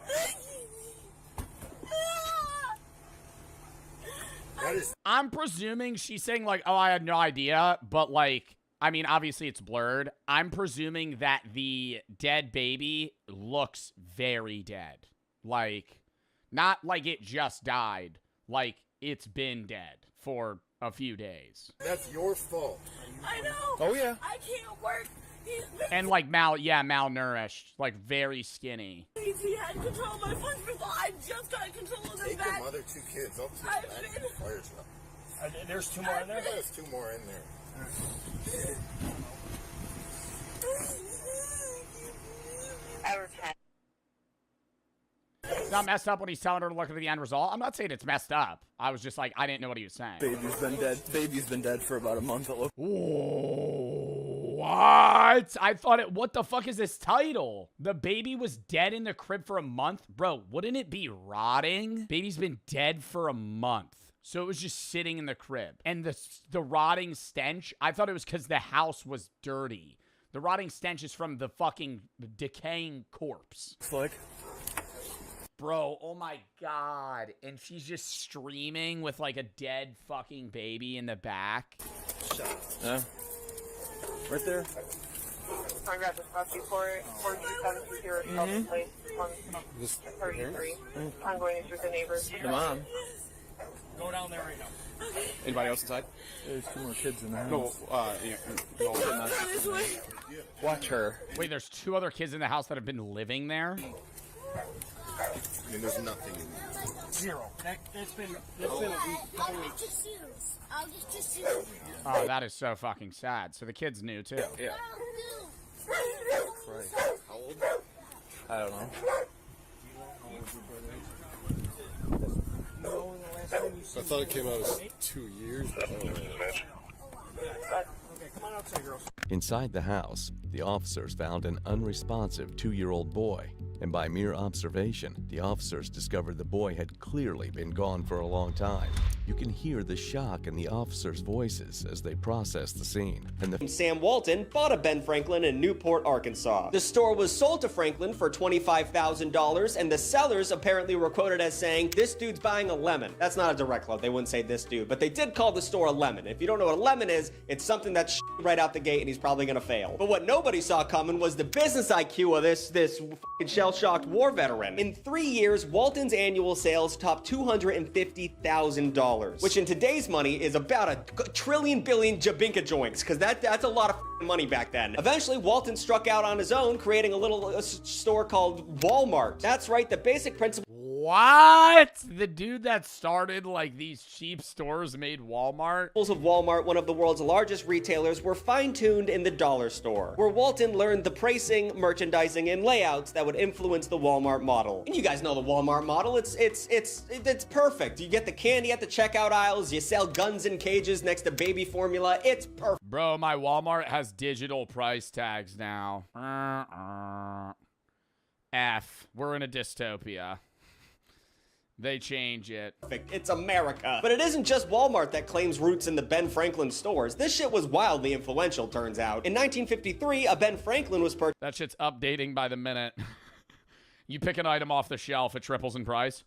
I'm presuming she's saying, like, oh, I had no idea, but, like, I mean, obviously it's blurred. I'm presuming that the dead baby looks very dead. Like, not like it just died. Like, it's been dead for a few days. That's your fault. I know. Oh, yeah. I can't work. And, like, malnourished. Like, very skinny. He had control of my funds before. I just got control of them Take back. them other two kids up to the fire truck. There's two more in there? There's two more in there. It's not messed up when he's telling her to look at the end result. I'm not saying it's messed up. I was just like, I didn't know what he was saying. Baby's been dead for about a month. It looks. What? I thought it. What the fuck is this title? The baby was dead in the crib for a month? Bro, wouldn't it be rotting? Baby's been dead for a month. So it was just sitting in the crib. And the rotting stench, I thought it was because the house was dirty. The rotting stench is from the fucking decaying corpse. It's like. Bro, oh my god. And she's just streaming with like a dead fucking baby in the back. Yeah. Right there. I got this last report. 42720 place on 33. I'm going into the neighbors. Come on. Go down there right now. Anybody else inside? There's 2 more kids in the house. No, yeah. No, On his way. watch her. Wait, there's 2 other kids in the house that have been living there? I mean, there's nothing in there. 0. That's been a week. I'll get your shoes. I'll get your shoes. Oh, that is so fucking sad. So the kids knew too. Yeah. Christ. How old? I don't know. I thought it came out as 2 years. Inside the house, the officers found an unresponsive 2-year-old boy, and by mere observation, the officers discovered the boy had clearly been gone for a long time. You can hear the shock in the officers' voices as they process the scene. And Sam Walton bought a Ben Franklin in Newport, Arkansas. The store was sold to Franklin for $25,000, and the sellers apparently were quoted as saying, "This dude's buying a lemon." That's not a direct quote. They wouldn't say this dude, but they did call the store a lemon. If you don't know what a lemon is, it's something that's right out the gate, and he's probably gonna fail. But what nobody saw coming was the business IQ of this fucking shell-shocked war veteran. In 3 years, Walton's annual sales topped $250,000. Which in today's money is about a trillion billion jabinka joints, because that's a lot of money back then. Eventually, Walton struck out on his own, creating a little store called Walmart. That's right, the basic principle. What? The dude that started like these cheap stores made Walmart? Of Walmart, one of the world's largest retailers, were fine-tuned in the dollar store, where Walton learned the pricing, merchandising, and layouts that would influence the Walmart model. And you guys know the Walmart model. It's perfect. You get the candy at the checkout aisles. You sell guns in cages next to baby formula. It's perfect. Bro, my Walmart has digital price tags now. F. We're in a dystopia. They change it. It's America. But it isn't just Walmart that claims roots in the Ben Franklin stores. This shit was wildly influential, turns out. In 1953, a Ben Franklin was purchased. That shit's updating by the minute. You pick an item off the shelf, it triples in price.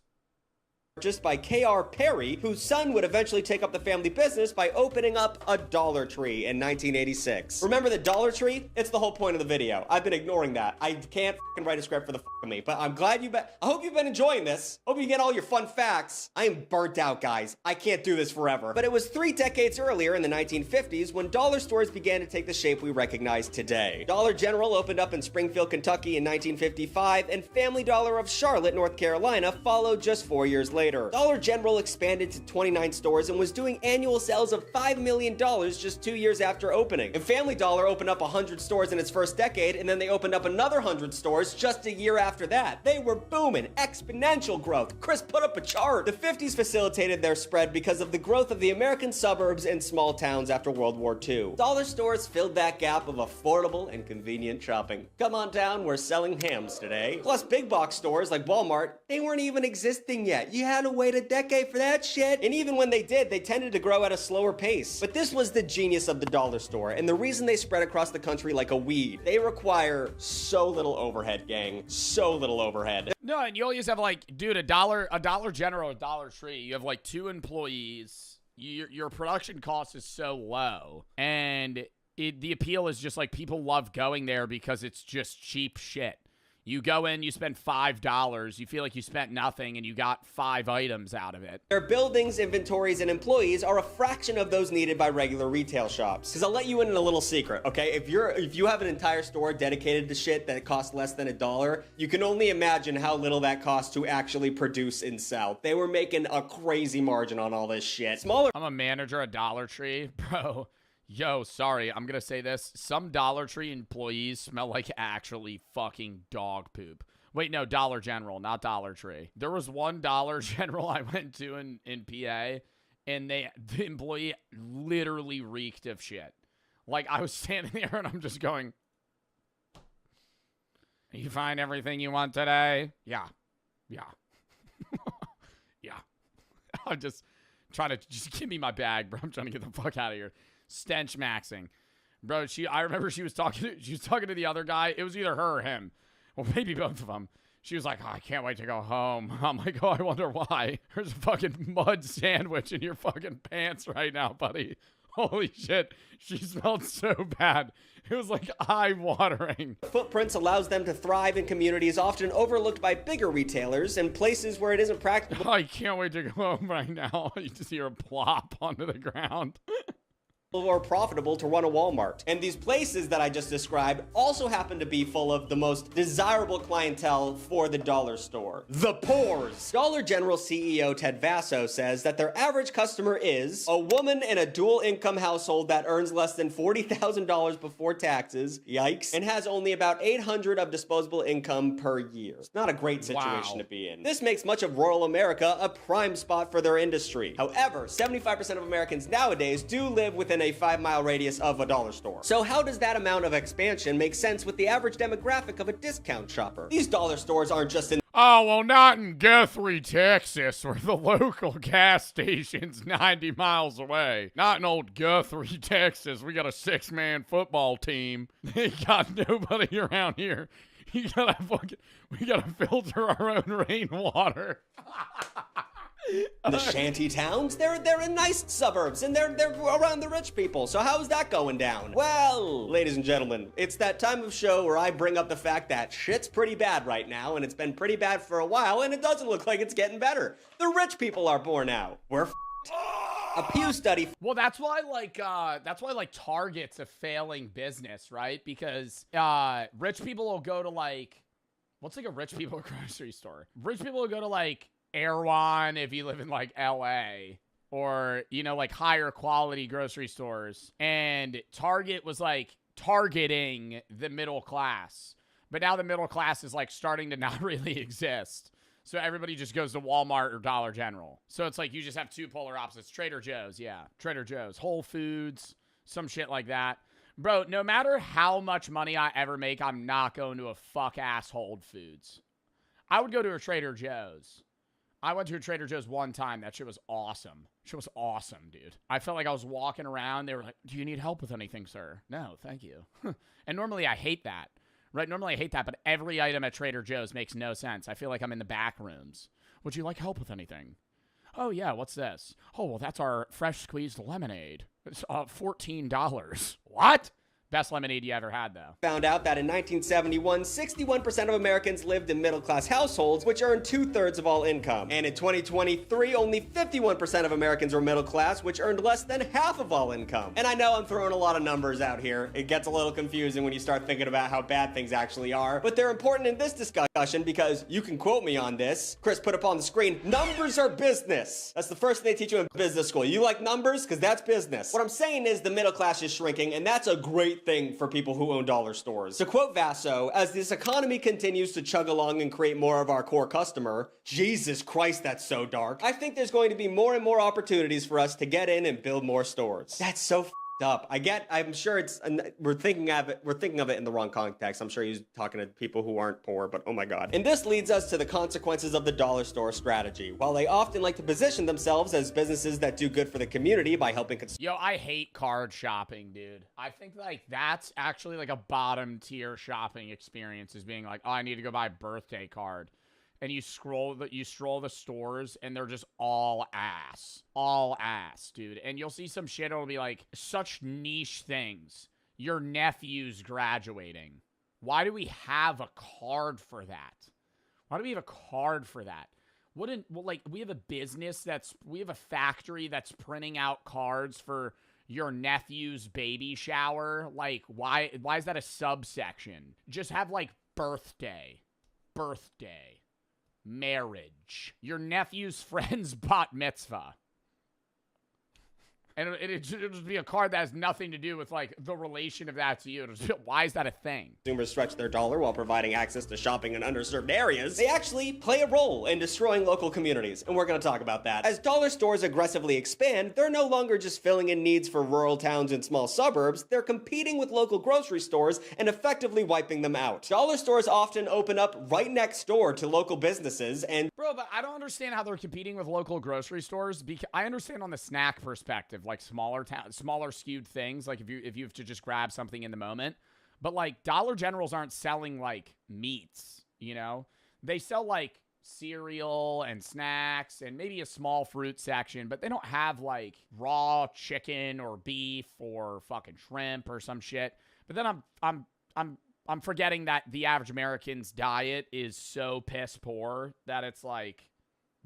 Purchased by K.R. Perry, whose son would eventually take up the family business by opening up a Dollar Tree in 1986. Remember the Dollar Tree? It's the whole point of the video. I've been ignoring that. I can't fucking write a script for the of me, but I'm glad I hope you've been enjoying this. Hope you get all your fun facts. I am burnt out, guys. I can't do this forever. But it was 3 decades earlier in the 1950s when dollar stores began to take the shape we recognize today. Dollar General opened up in Springfield, Kentucky in 1955, and Family Dollar of Charlotte, North Carolina followed just 4 years later. Dollar General expanded to 29 stores and was doing annual sales of $5 million just 2 years after opening. And Family Dollar opened up 100 stores in its first decade, and then they opened up another 100 stores just a year after that. They were booming, exponential growth. Chris put up a chart. The 50s facilitated their spread because of the growth of the American suburbs and small towns after World War II. Dollar stores filled that gap of affordable and convenient shopping. Come on down, we're selling hams today. Plus big box stores like Walmart, they weren't even existing yet. You had to wait a decade for that shit. And even when they did, they tended to grow at a slower pace. But this was the genius of the dollar store, and the reason they spread across the country like a weed. They require so little overhead, gang. So little overhead. No, and you always have like, dude, a Dollar General, a Dollar Tree. You have like 2 employees. Your production cost is so low, and the appeal is just like people love going there because it's just cheap shit. You go in, you spend $5, you feel like you spent nothing, and you got 5 items out of it. Their buildings, inventories, and employees are a fraction of those needed by regular retail shops. Because I'll let you in on a little secret, okay? If you have an entire store dedicated to shit that costs less than $1, you can only imagine how little that costs to actually produce and sell. They were making a crazy margin on all this shit. I'm a manager at Dollar Tree, bro. Yo, sorry, I'm gonna say this. Some Dollar Tree employees smell like actually fucking dog poop. Wait, no, Dollar General, not Dollar Tree. There was one Dollar General I went to in PA, and the employee literally reeked of shit. Like, I was standing there, and I'm just going, you find everything you want today? Yeah. Yeah. Yeah. I'm just trying to, just give me my bag, bro. I'm trying to get the fuck out of here. Stench maxing, bro. I remember she was talking to the other guy. It was either her or him, well, maybe both of them. She was like, oh, I can't wait to go home. I'm like, oh, I wonder why. There's a fucking mud sandwich in your fucking pants right now, buddy. Holy shit. She smelled so bad. It was like eye-watering. Footprints allows them to thrive in communities often overlooked by bigger retailers and places where it isn't practical. I can't wait to go home right now. You just hear a plop onto the ground. Or profitable to run a Walmart. And these places that I just described also happen to be full of the most desirable clientele for the dollar store. The poors. Dollar General CEO Ted Vasso says that their average customer is a woman in a dual income household that earns less than $40,000 before taxes, yikes, and has only about $800 of disposable income per year. It's not a great situation to be in. This makes much of rural America a prime spot for their industry. However, 75% of Americans nowadays do live within a 5-mile radius of a dollar store. So how does that amount of expansion make sense with the average demographic of a discount shopper? These dollar stores aren't just in Oh, well, not in Guthrie, Texas, where the local gas station's 90 miles away. Not in old Guthrie, Texas. We got a 6-man football team. They got nobody around here. We gotta filter our own rainwater. the shanty towns. They're in nice suburbs, and they're around the rich people. So how's that going down? Well, ladies and gentlemen, it's that time of show where I bring up the fact that shit's pretty bad right now, and it's been pretty bad for a while, and it doesn't look like it's getting better. The rich people are poor now. We're a Pew study. Well, that's why Target's a failing business, right? Because rich people will go to what's like a rich people grocery store? Rich people will go to Erewhon if you live in LA, or higher quality grocery stores. And Target was targeting the middle class, but now the middle class is starting to not really exist. So everybody just goes to Walmart or Dollar General. So it's you just have two polar opposites. Trader Joe's, yeah. Trader Joe's, Whole Foods, some shit like that. Bro, no matter how much money I ever make, I'm not going to a fuck-ass Whole Foods. I would go to a Trader Joe's. I went to a Trader Joe's one time. That shit was awesome. Shit was awesome, dude. I felt like I was walking around. They were like, do you need help with anything, sir? No, thank you. And normally I hate that. Right? Normally I hate that, but every item at Trader Joe's makes no sense. I feel like I'm in the back rooms. Would you like help with anything? Oh, yeah, what's this? Oh, well, that's our fresh squeezed lemonade. It's $14. What? Best lemonade you ever had, though. Found out that in 1971, 61% of Americans lived in middle-class households, which earned 2/3 of all income. And in 2023, only 51% of Americans were middle class, which earned less than half of all income. And I know I'm throwing a lot of numbers out here. It gets a little confusing when you start thinking about how bad things actually are. But they're important in this discussion because you can quote me on this. Chris put up on the screen, numbers are business. That's the first thing they teach you in business school. You like numbers? Because that's business. What I'm saying is the middle class is shrinking, and that's a great thing for people who own dollar stores. To quote Vasso, as this economy continues to chug along and create more of our core customer, Jesus Christ, that's so dark, I think there's going to be more and more opportunities for us to get in and build more stores. That's so up. I'm sure we're thinking of it in the wrong context. I'm sure he's talking to people who aren't poor, but oh my God. And this leads us to the consequences of the dollar store strategy. While they often like to position themselves as businesses that do good for the community by helping Yo, I hate card shopping, dude. I think that's actually a bottom tier shopping experience, is being oh, I need to go buy a birthday card. And you stroll the stores, and they're just all ass, dude. And you'll see some shit. It'll be such niche things. Your nephew's graduating. Why do we have a card for that? Why do we have a card for that? We have a business we have a factory that's printing out cards for your nephew's baby shower. Why is that a subsection? Just have birthday. Marriage. Your nephew's friend's bat mitzvah. And it'll just be a card that has nothing to do with the relation of that to you. Why is that a thing? Consumers stretch their dollar while providing access to shopping in underserved areas. They actually play a role in destroying local communities, and we're going to talk about that. As dollar stores aggressively expand, they're no longer just filling in needs for rural towns and small suburbs. They're competing with local grocery stores and effectively wiping them out. Dollar stores often open up right next door to local businesses, and bro, but I don't understand how they're competing with local grocery stores. Because I understand on the snack perspective, smaller skewed things, if you have to just grab something in the moment. But Dollar Generals aren't selling meats, you know? They sell cereal and snacks and maybe a small fruit section, but they don't have like raw chicken or beef or fucking shrimp or some shit. But then I'm forgetting that the average American's diet is so piss poor that it's like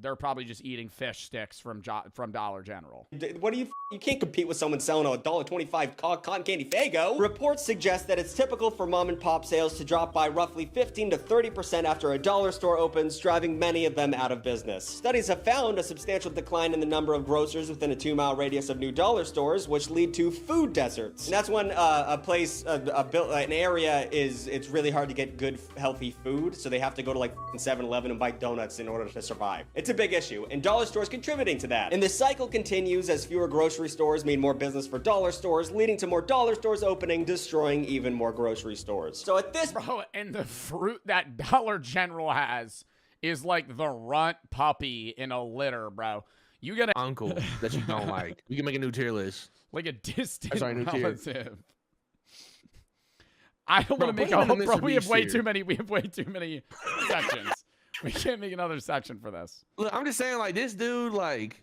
they're probably just eating fish sticks from Dollar General. What do you can't compete with someone selling a $1.25 cotton candy Faygo. Reports suggest that it's typical for mom and pop sales to drop by roughly 15 to 30% after a dollar store opens, driving many of them out of business. Studies have found a substantial decline in the number of grocers within a 2-mile radius of new dollar stores, which lead to food deserts. And that's when an area it's really hard to get good, healthy food, so they have to go to like 7-Eleven and buy donuts in order to survive. It's a big issue, and dollar stores contributing to that. And this cycle continues as fewer grocery stores mean more business for dollar stores, leading to more dollar stores opening, destroying even more grocery stores. So at this... Bro, and the fruit that Dollar General has is like the runt puppy in a litter, bro. You get an uncle that you don't like. We can make a new tier list. Like a distant new relative. I don't want to make a whole... Bro, we have way too many sections. We can't make another section for this. Look, I'm just saying, like, this dude, like,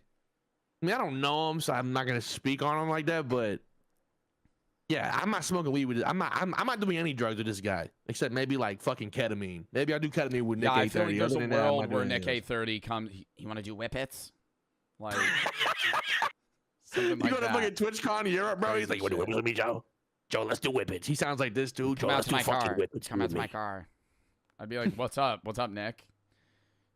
I mean, I don't know him, so I'm not gonna speak on him like that. But yeah, I'm not smoking weed with it. I'm not doing any drugs with this guy, except maybe like fucking ketamine. Maybe I do ketamine with Nick I 830. feel like there's a world where Nick this. 830 comes. You want to do whippets? Like something You like go to that. fucking TwitchCon in Europe, bro. He's like, "You want to do whippets with me, Joe? Joe, let's do whippets." He sounds like this dude. Joe, Come out let's to do my fucking car. whippets. Come out with to my me. car. I'd be like, "What's up? What's up, Nick?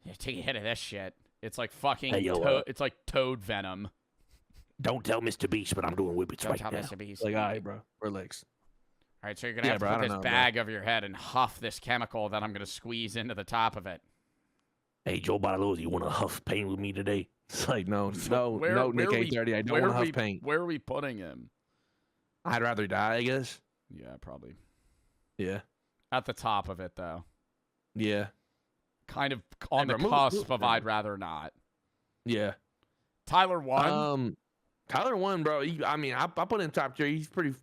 Yeah, take a hit of this shit." It's like fucking. Hey, yo, it's like toad venom. Don't tell Mr. Beast, but I'm doing whippets Don't right tell now. Mr. Beast. Like, all right, bro, relax. All right, so you're gonna Yeah, have bro, to I put don't this know, bro. bag over your head and huff this chemical that I'm gonna squeeze into the top of it. Hey, Joe Bartolozzi, you want to huff paint with me today? It's like, no, Nick where are 830. I don't where want to are huff paint. Where are we putting him? I'd rather die, I guess. Yeah, probably. Yeah. At the top of it, though. Yeah. Kind of on the bro, cusp of I'd rather not. Yeah. Tyler won. Tyler won, bro. I put him top tier. He's pretty.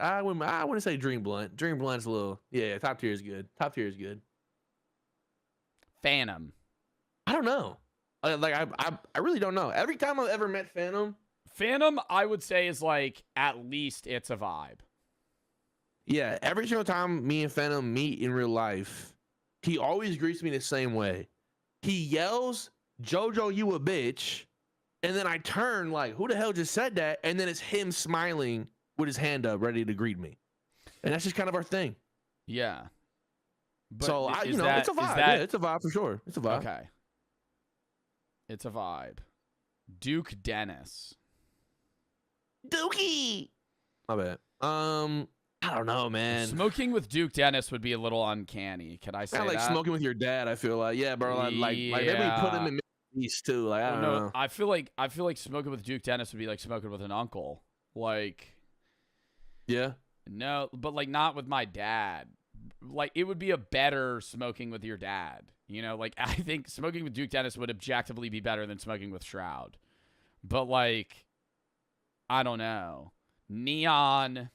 I wouldn't say Dream Blunt. Dream Blunt's a little. Yeah, top tier is good. Top tier is good. Phantom. I don't know. I really don't know. Every time I've ever met Phantom, I would say is like at least it's a vibe. Yeah, every single time me and Phantom meet in real life, he always greets me the same way. He yells, "Jojo, you a bitch," and then I turn like, "Who the hell just said that?" And then it's him smiling with his hand up, ready to greet me, and that's just kind of our thing. Yeah. But So it's a vibe. Yeah, it's a vibe for sure. It's a vibe. Okay. It's a vibe. Duke Dennis. Dookie. My bad. I don't know, man. Smoking with Duke Dennis would be a little uncanny. Could I say Kind of like that? smoking with your dad. I feel like, yeah, bro. Like maybe put him in Middle East too. Like I don't know. I feel like smoking with Duke Dennis would be like smoking with an uncle. Like, yeah. No, but like not with my dad. Like it would be a better smoking with your dad. You know, like I think smoking with Duke Dennis would objectively be better than smoking with Shroud. But like, I don't know. Neon.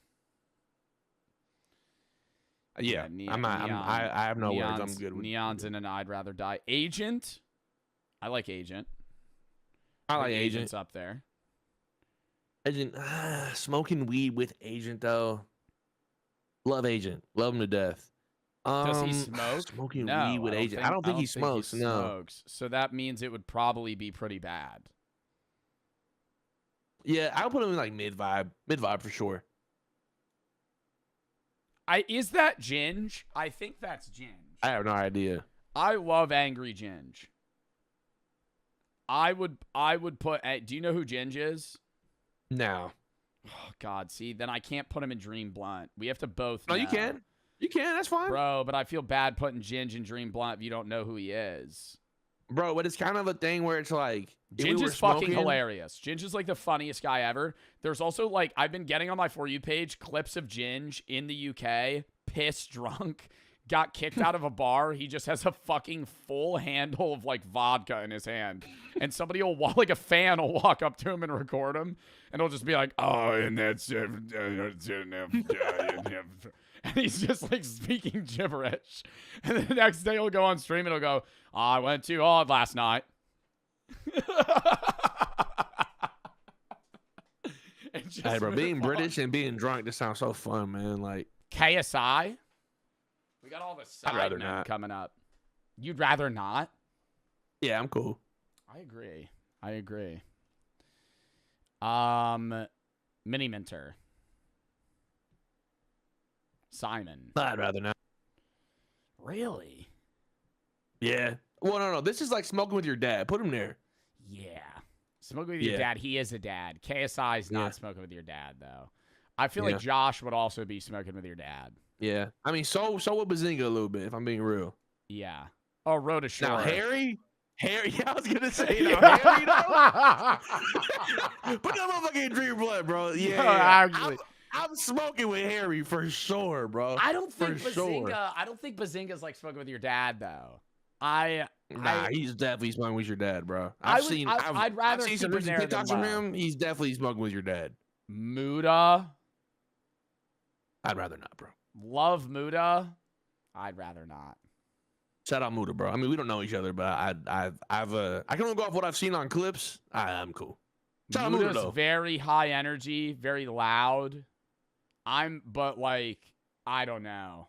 Yeah, Neon, I have no words. I'm Neon's- good with Neon's in an I'd rather die. Agent. I like Agent. I like Agent's Agent. up there. Agent, smoking weed with Agent though. Love Agent. Love him to death. Does he smoke? Smoking No, weed with Agent. I don't think he smokes. No. smokes. So that means it would probably be pretty bad. Yeah, I'll put him in like mid vibe for sure. Is that Ginge? I think that's Ginge. I have no idea. I love Angry Ginge. I would put. Do you know who Ginge is? No. Oh God, see, then I can't put him in Dream Blunt. We have to both. No, know. you can. You can. That's fine, bro. But I feel bad putting Ginge in Dream Blunt if you don't know who he is. Bro, but it's kind of a thing where it's like Ginge is fucking hilarious. Ginge is like the funniest guy ever. There's also like I've been getting on my For You page clips of Ginge in the UK, pissed drunk, got kicked out of a bar, he just has a fucking full handle of like vodka in his hand, and somebody will walk, like a fan will walk up to him and record him, and he'll just be like, "Oh, and that's and he's just like speaking gibberish, and the next day he'll go on stream and he'll go, oh, "I went too hard last night." Hey, bro, being British and being drunk just sounds so fun, man. Like KSI. We got all the I'd rather side men not. coming up. You'd rather not? Yeah, I'm cool. I agree. Mini Minter. Simon. I'd rather not. Really? Yeah. Well, no. This is like smoking with your dad. Put him there. Yeah. Smoking with your dad. He is a dad. KSI is not smoking with your dad, though. I feel like Josh would also be smoking with your dad. Yeah. I mean, so would Bazinga a little bit, if I'm being real. Yeah. Oh, Road Ashore. Now, Harry, yeah, I was going to say, Harry, though. Put that motherfucking Dream Blood, bro. Yeah. No, actually. I'm smoking with Harry for sure, bro. I don't think for Bazinga. sure. I don't think Bazinga's like smoking with your dad, though. He's definitely smoking with your dad, bro. I'd I've rather seen keep some him recent there than TikToks from low. him. He's definitely smoking with your dad. Muda. I'd rather not, bro. Love Muda. I'd rather not. Shout out Muda, bro. I mean, we don't know each other, but I can only go off what I've seen on clips. I'm cool. Shout out Muda, Muda's though. very high energy, very loud. But like, I don't know.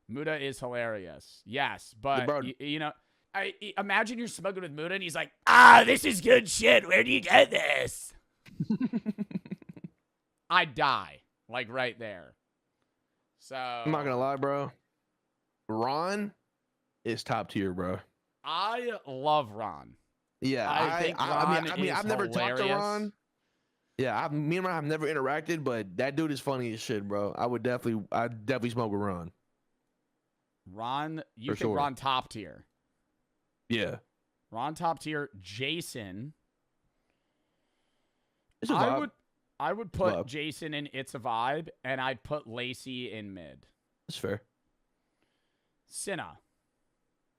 Muda is hilarious. Yes, but you know, I imagine you're smoking with Muda and he's like, this is good shit. Where do you get this? I'd die, like right there. So I'm not gonna lie, bro. Ron is top tier, bro. I love Ron. Yeah, I think Ron I mean, is I've never talked to hilarious. Ron. Yeah, me and Ron have never interacted, but that dude is funny as shit, bro. I'd definitely smoke with Ron. Ron, you For think sure. Ron top tier? Yeah, Ron top tier. Jason. it's a vibe. I would put Vibe. Jason in It's a Vibe, and I'd put Lacey in mid. That's fair. Cinna.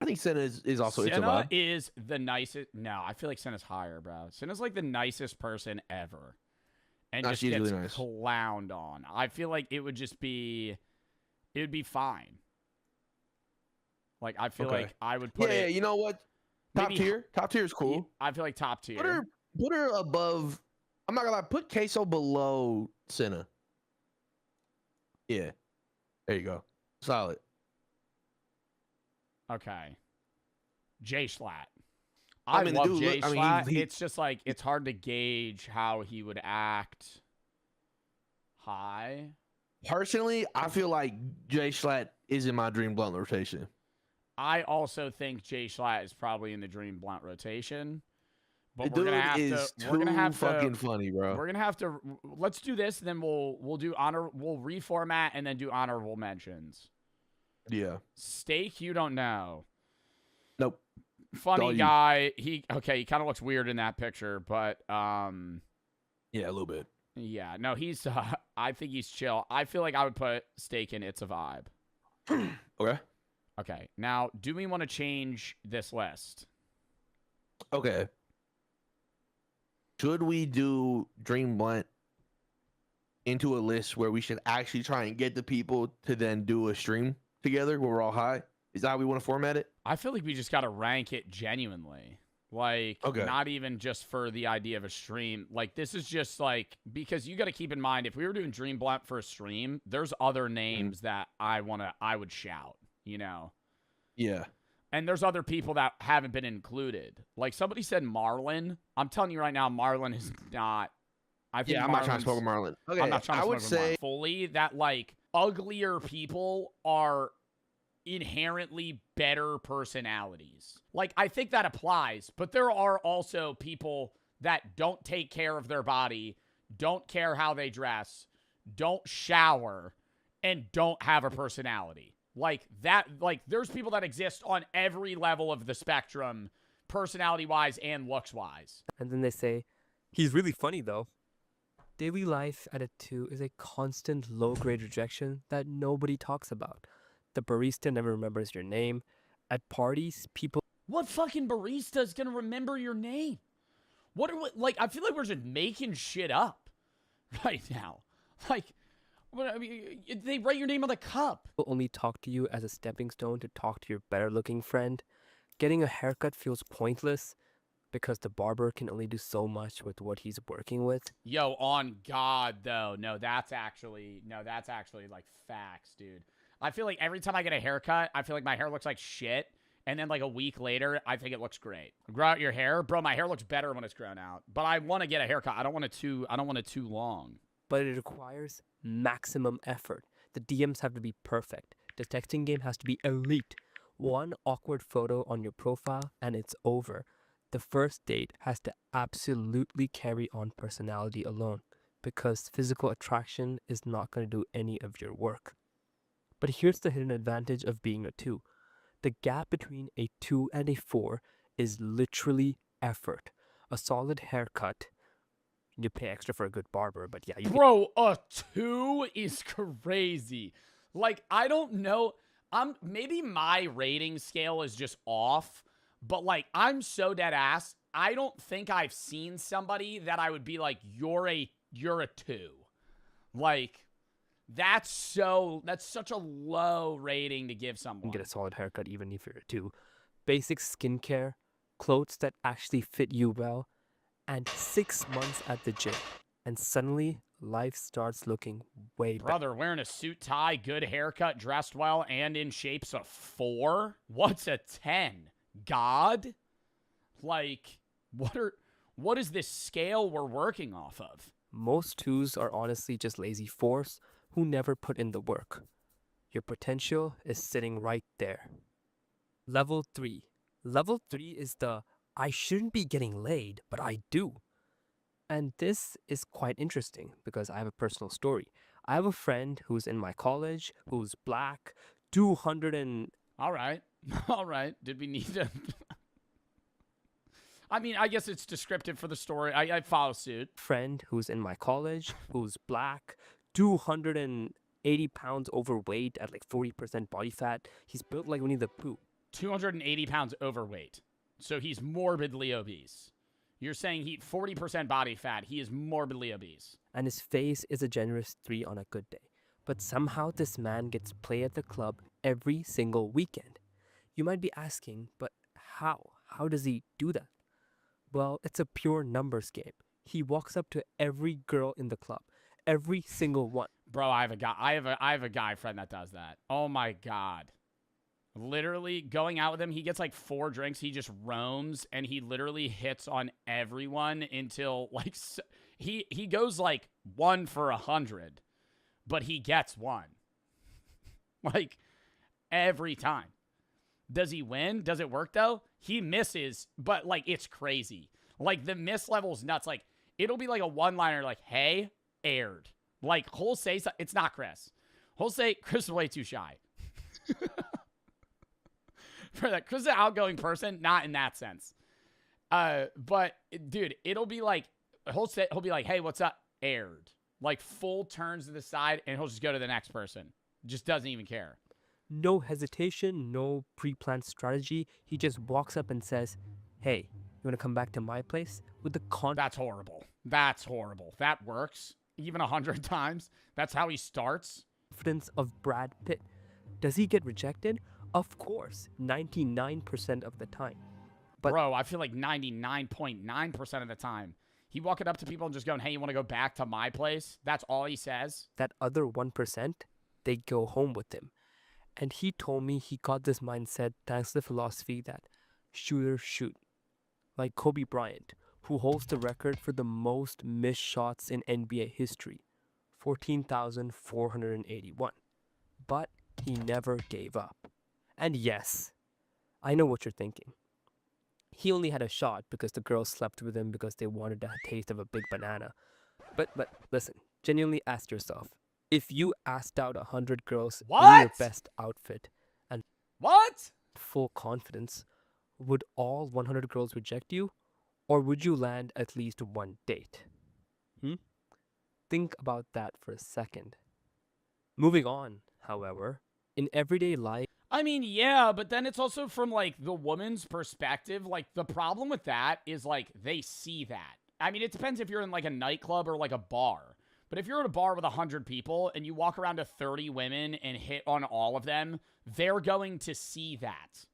I think Senna is also it's a Cinna vibe. is the nicest. No, I feel like Cinna's higher, bro. Cinna's like the nicest person ever. And No, just she's gets really nice. clowned on. I feel like it would be fine. Like, I feel like I would put Yeah, it. you know what? Top maybe- tier. Top tier is cool. I feel like top tier. Put her above. I'm not gonna lie. Put Queso below Senna. Yeah, there you go. Solid. Okay. J Schlatt. I I mean, the love dude J look- I mean, Schlatt. he- It's just like it's hard to gauge how he would act high. Personally, I feel like Jay Schlatt is in my Dream Blunt rotation. I also think J Schlatt is probably in the Dream Blunt rotation. But The we're gonna dude have is to. We're gonna too have fucking to. funny, bro. We're gonna have to. Let's do this, then we'll do honor. We'll reformat and then do honorable mentions. Yeah. Steak, you don't know. Nope. Funny All you. guy. He kind of looks weird in that picture, but Yeah, a little bit. yeah, no, he's. I think he's chill. I feel like I would put Steak in It's a Vibe. Okay. Okay, now do we want to change this list? Okay. Should we do Dream Blunt into a list where we should actually try and get the people to then do a stream together where we're all high? Is that how we want to format it? I feel like we just got to rank it genuinely. Like, Okay. not even just for the idea of a stream. Like, this is just like, because you got to keep in mind, if we were doing Dream Blunt for a stream, there's other names that I would shout, you know? Yeah. And there's other people that haven't been included. Like, somebody said Marlon. I'm telling you right now, Marlon is not. I think Yeah, I'm not trying Marlon's- to smoke with Marlon. Okay, I'm not trying to I would smoke with Marlon say fully that, like, uglier people are inherently better personalities. Like, I think that applies, but there are also people that don't take care of their body, don't care how they dress, don't shower, and don't have a personality. Like that, like there's people that exist on every level of the spectrum, personality-wise and looks-wise. And then they say, he's really funny though. Daily life at a 2 is a constant low-grade rejection that nobody talks about. The barista never remembers your name. At parties, people... What fucking barista is gonna remember your name? What are we, like? I feel like we're just making shit up right now. Like, I mean, they write your name on the cup. People only talk to you as a stepping stone to talk to your better-looking friend. Getting a haircut feels pointless because the barber can only do so much with what he's working with. Yo, on God, though. No, that's actually like facts, dude. I feel like every time I get a haircut, I feel like my hair looks like shit. And then like a week later, I think it looks great. Grow out your hair? Bro, my hair looks better when it's grown out. But I want to get a haircut. I don't want it too long. But it requires maximum effort. The DMs have to be perfect. The texting game has to be elite. One awkward photo on your profile and it's over. The first date has to absolutely carry on personality alone, because physical attraction is not going to do any of your work. But here's the hidden advantage of being a 2. The gap between a 2 and a 4 is literally effort. A solid haircut. You pay extra for a good barber, but yeah. Bro, a 2 is crazy. Like, I don't know. Maybe my rating scale is just off, but like, I'm so dead ass. I don't think I've seen somebody that I would be like, you're a 2. Like, that's such a low rating to give someone. You can get a solid haircut even if you're a 2. Basic skincare, clothes that actually fit you well, and 6 months at the gym. And suddenly, life starts looking way better. Brother, wearing a suit, tie, good haircut, dressed well, and in shape's a 4? What's a 10? God? Like, what is this scale we're working off of? Most 2s are honestly just lazy 4s who never put in the work. Your potential is sitting right there. Level 3. Level 3 is the I shouldn't be getting laid, but I do. And this is quite interesting because I have a personal story. I have a friend who's in my college, who's black, 200 and... All right. Did we need to... I mean, I guess it's descriptive for the story. I follow suit. Friend who's in my college, who's black, 280 pounds overweight at like 40% body fat. He's built like Winnie the Pooh. 280 pounds overweight. So he's morbidly obese. You're saying 40% body fat. He is morbidly obese. And his face is a generous 3 on a good day. But somehow this man gets play at the club every single weekend. You might be asking, but how? How does he do that? Well, it's a pure numbers game. He walks up to every girl in the club. Every single one. Bro, I have a guy friend that does that. Oh my God. Literally going out with him, he gets like 4 drinks. He just roams and he literally hits on everyone until like he goes like 1 for 100, but he gets 1. Like every time. Does he win? Does it work though? He misses, but like it's crazy. Like the miss level's nuts. Like it'll be like a one-liner like, hey, aired. Like he'll say it's not Chris. He'll say Chris is way too shy. For that, Chris is an outgoing person, not in that sense. But dude, it'll be like he'll be like, hey, what's up? Aired. Like full turns to the side and he'll just go to the next person. Just doesn't even care. No hesitation, no pre-planned strategy. He just walks up and says, hey, you want to come back to my place? With the That's horrible. That's horrible. That works. Even 100 times. That's how he starts. Confidence of Brad Pitt. Does he get rejected? Of course, 99% of the time. But bro, I feel like 99.9% of the time. He walking up to people and just going, hey, you want to go back to my place? That's all he says. That other 1%, they go home with him. And he told me he got this mindset thanks to the philosophy that shooters shoot. Like Kobe Bryant, who holds the record for the most missed shots in NBA history, 14,481. But he never gave up. And yes, I know what you're thinking. He only had a shot because the girls slept with him because they wanted a taste of a big banana. But listen, genuinely ask yourself, if you asked out 100 girls in your best outfit and full confidence, would all 100 girls reject you? Or would you land at least one date? Think about that for a second. Moving on, however, In everyday life, I mean, yeah, but then it's also from, like, the woman's perspective. Like, the problem with that is, like, they see that. I mean, it depends if you're in, like, a nightclub or, like, a bar. But if you're at a bar with 100 people and you walk around to 30 women and hit on all of them, they're going to see that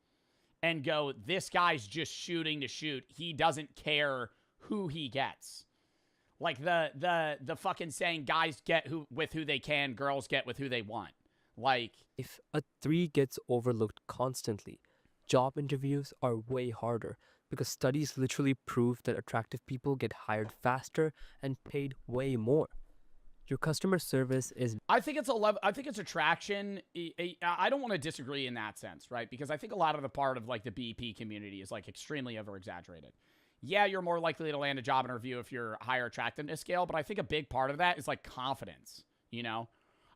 and go, this guy's just shooting to shoot. He doesn't care who he gets. Like the fucking saying, guys get with who they can, girls get with who they want. Like, if a 3 gets overlooked constantly, job interviews are way harder because studies literally prove that attractive people get hired faster and paid way more. Your customer service is... I think it's attraction. I don't want to disagree in that sense, right? Because I think a lot of the part of, like, the BP community is, like, extremely over-exaggerated. Yeah, you're more likely to land a job interview if you're higher attractiveness scale, but I think a big part of that is, like, confidence, you know?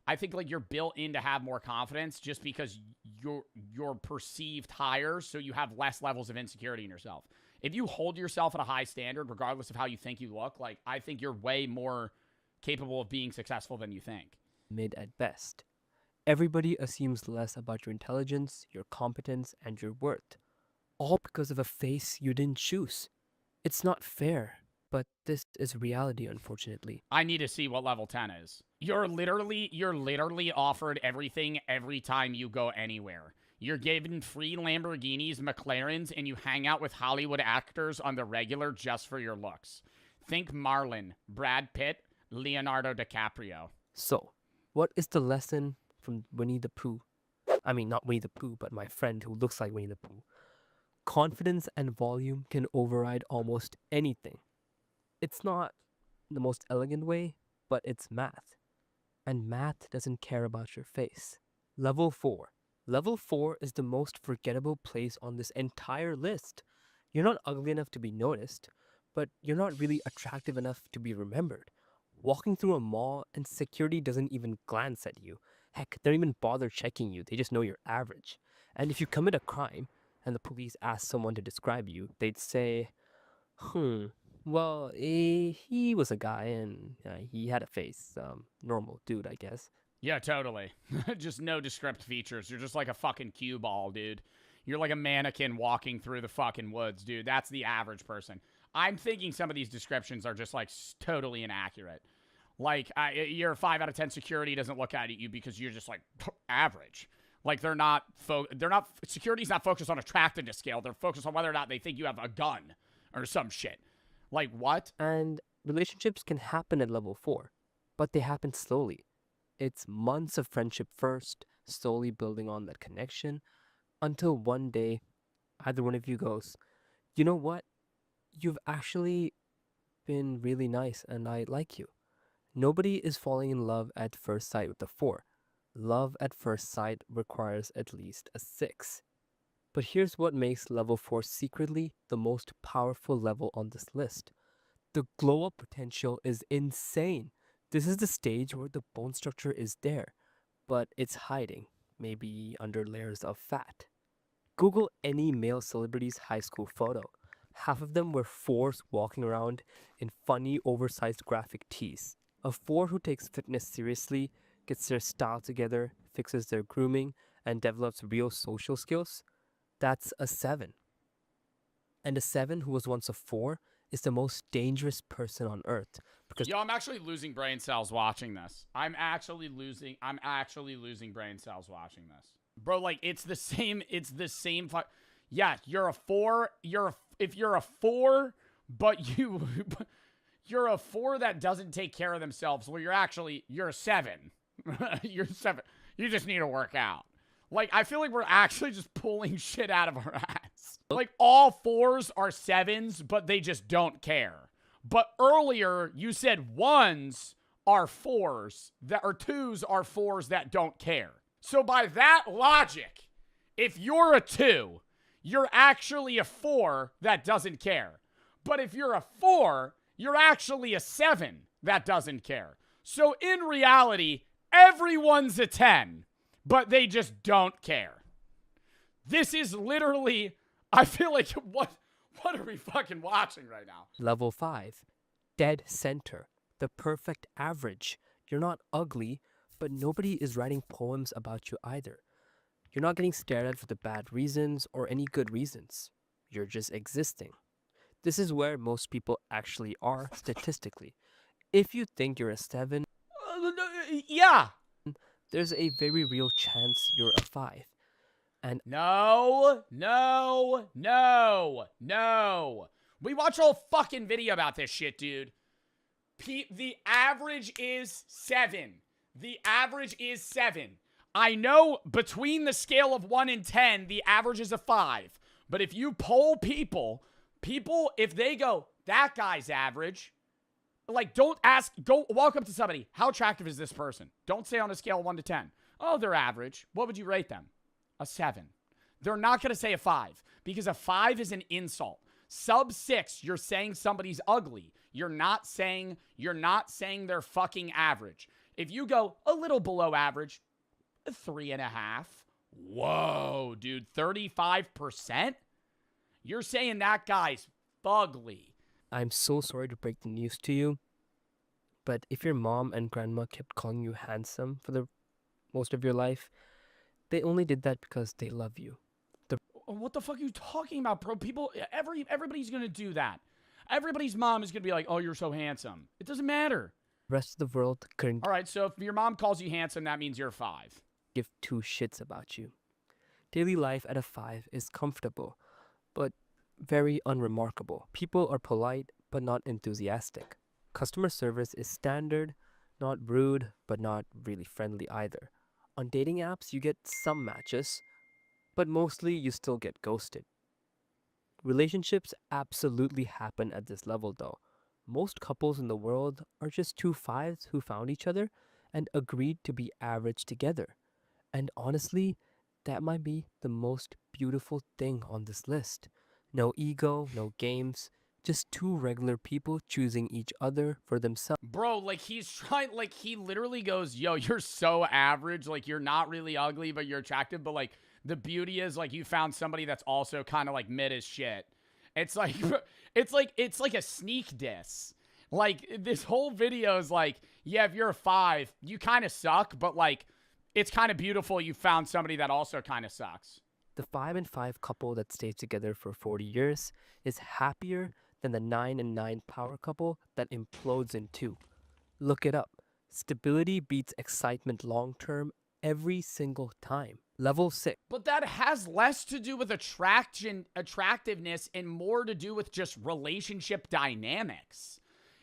I think, like, you're built in to have more confidence just because you're perceived higher, so you have less levels of insecurity in yourself. If you hold yourself at a high standard, regardless of how you think you look, like, I think you're way more capable of being successful than you think. Mid at best. Everybody assumes less about your intelligence, your competence, and your worth. All because of a face you didn't choose. It's not fair, but this is reality, unfortunately. I need to see what level 10 is. You're literally offered everything every time you go anywhere. You're given free Lamborghinis, McLarens, and you hang out with Hollywood actors on the regular just for your looks. Think Marlon, Brad Pitt, Leonardo DiCaprio. So, what is the lesson from Winnie the Pooh? I mean, not Winnie the Pooh, but my friend who looks like Winnie the Pooh. Confidence and volume can override almost anything. It's not the most elegant way, but it's math. And math doesn't care about your face. Level 4. Level 4 is the most forgettable place on this entire list. You're not ugly enough to be noticed, but you're not really attractive enough to be remembered. Walking through a mall and security doesn't even glance at you. Heck, they don't even bother checking you. They just know you're average. And if you commit a crime and the police ask someone to describe you, they'd say, well, he was a guy and he had a face. Normal dude, I guess. Yeah, totally. Just no descript features. You're just like a fucking cue ball, dude. You're like a mannequin walking through the fucking woods, dude. That's the average person. I'm thinking some of these descriptions are just, like, totally inaccurate. Like, your 5 out of 10 security doesn't look at you because you're just, like, average. Like, security's not focused on attractiveness scale. They're focused on whether or not they think you have a gun or some shit. Like, what? And relationships can happen at level 4, but they happen slowly. It's months of friendship first, slowly building on that connection, until one day, either one of you goes, you know what? You've actually been really nice and I like you. Nobody is falling in love at first sight with a 4. Love at first sight requires at least a 6. But here's what makes level 4 secretly the most powerful level on this list. The glow up potential is insane. This is the stage where the bone structure is there, but it's hiding, maybe under layers of fat. Google any male celebrity's high school photo. Half of them were 4s walking around in funny, oversized graphic tees. A 4 who takes fitness seriously, gets their style together, fixes their grooming, and develops real social skills, that's a 7. And a 7 who was once a 4 is the most dangerous person on earth. Because Yo, I'm actually losing brain cells watching this. I'm actually losing brain cells watching this. Bro, like, it's the same yeah, you're a 4, if you're a 4, but you're a 4 that doesn't take care of themselves, well, you're a 7. You're 7. You just need to work out. Like, I feel like we're actually just pulling shit out of our ass. Like, all 4s are 7s, but they just don't care. But earlier, you said 1s are 4s, or 2s are 4s that don't care. So by that logic, if you're a 2, you're actually a 4 that doesn't care. But if you're a 4, you're actually a 7 that doesn't care. So in reality, everyone's a 10, but they just don't care. This is literally, I feel like, what are we fucking watching right now? Level 5, dead center, the perfect average. You're not ugly, but nobody is writing poems about you either. You're not getting stared at for the bad reasons or any good reasons. You're just existing. This is where most people actually are statistically. If you think you're a 7, Yeah. there's a very real chance you're a 5. And no. We watched a whole fucking video about this shit, dude. The average is 7. The average is 7. I know between the scale of 1 and 10, the average is a 5. But if you poll people, if they go, that guy's average, like, don't ask, go walk up to somebody, how attractive is this person? Don't say on a scale of 1 to 10. Oh, they're average. What would you rate them? A 7. They're not going to say a 5 because a 5 is an insult. Sub 6, you're saying somebody's ugly. You're not saying they're fucking average. If you go a little below average, 3.5. Whoa, dude, 35%? You're saying that guy's fugly. I'm so sorry to break the news to you, but if your mom and grandma kept calling you handsome for the most of your life, they only did that because they love you. What the fuck are you talking about, bro? Everybody's gonna do that. Everybody's mom is gonna be like, oh, you're so handsome. It doesn't matter. The rest of the world couldn't All right, so if your mom calls you handsome, that means you're a 5. give 2 shits about you. Daily life at a 5 is comfortable, but very unremarkable. People are polite, but not enthusiastic. Customer service is standard, not rude, but not really friendly either. On dating apps, you get some matches, but mostly you still get ghosted. Relationships absolutely happen at this level though. Most couples in the world are just 2 5s who found each other and agreed to be average together. And honestly, that might be the most beautiful thing on this list. No ego, no games, just 2 regular people choosing each other for themselves. Bro, like he's trying, like he literally goes, yo, you're so average. Like you're not really ugly, but you're attractive. But like the beauty is like you found somebody that's also kind of like mid as shit. It's like, it's like a sneak diss. Like this whole video is like, yeah, if you're a 5, you kind of suck, but like it's kind of beautiful you found somebody that also kind of sucks. The 5 and 5 couple that stays together for 40 years is happier than the 9 and 9 power couple that implodes in 2. Look it up. Stability beats excitement long term every single time. Level 6. But that has less to do with attractiveness and more to do with just relationship dynamics.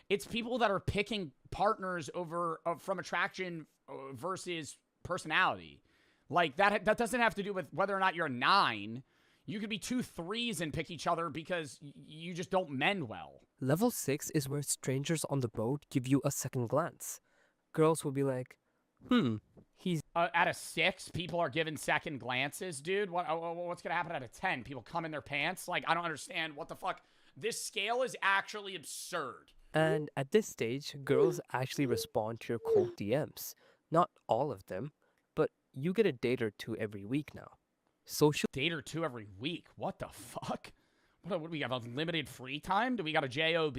It's people that are picking partners over from attraction versus personality. Like that doesn't have to do with whether or not you're a 9. You could be 2 3s and pick each other because you just don't mend well. Level 6 is where strangers on the road give you a second glance. Girls will be like, he's... At a 6, people are given second glances, dude. What's going to happen at a 10? People come in their pants? Like, I don't understand. What the fuck? This scale is actually absurd. And at this stage, girls actually respond to your cold DMs. Not all of them, but you get a date or 2 every week now. Social date or 2 every week? What the fuck? What do we have, unlimited free time? Do we got a JOB?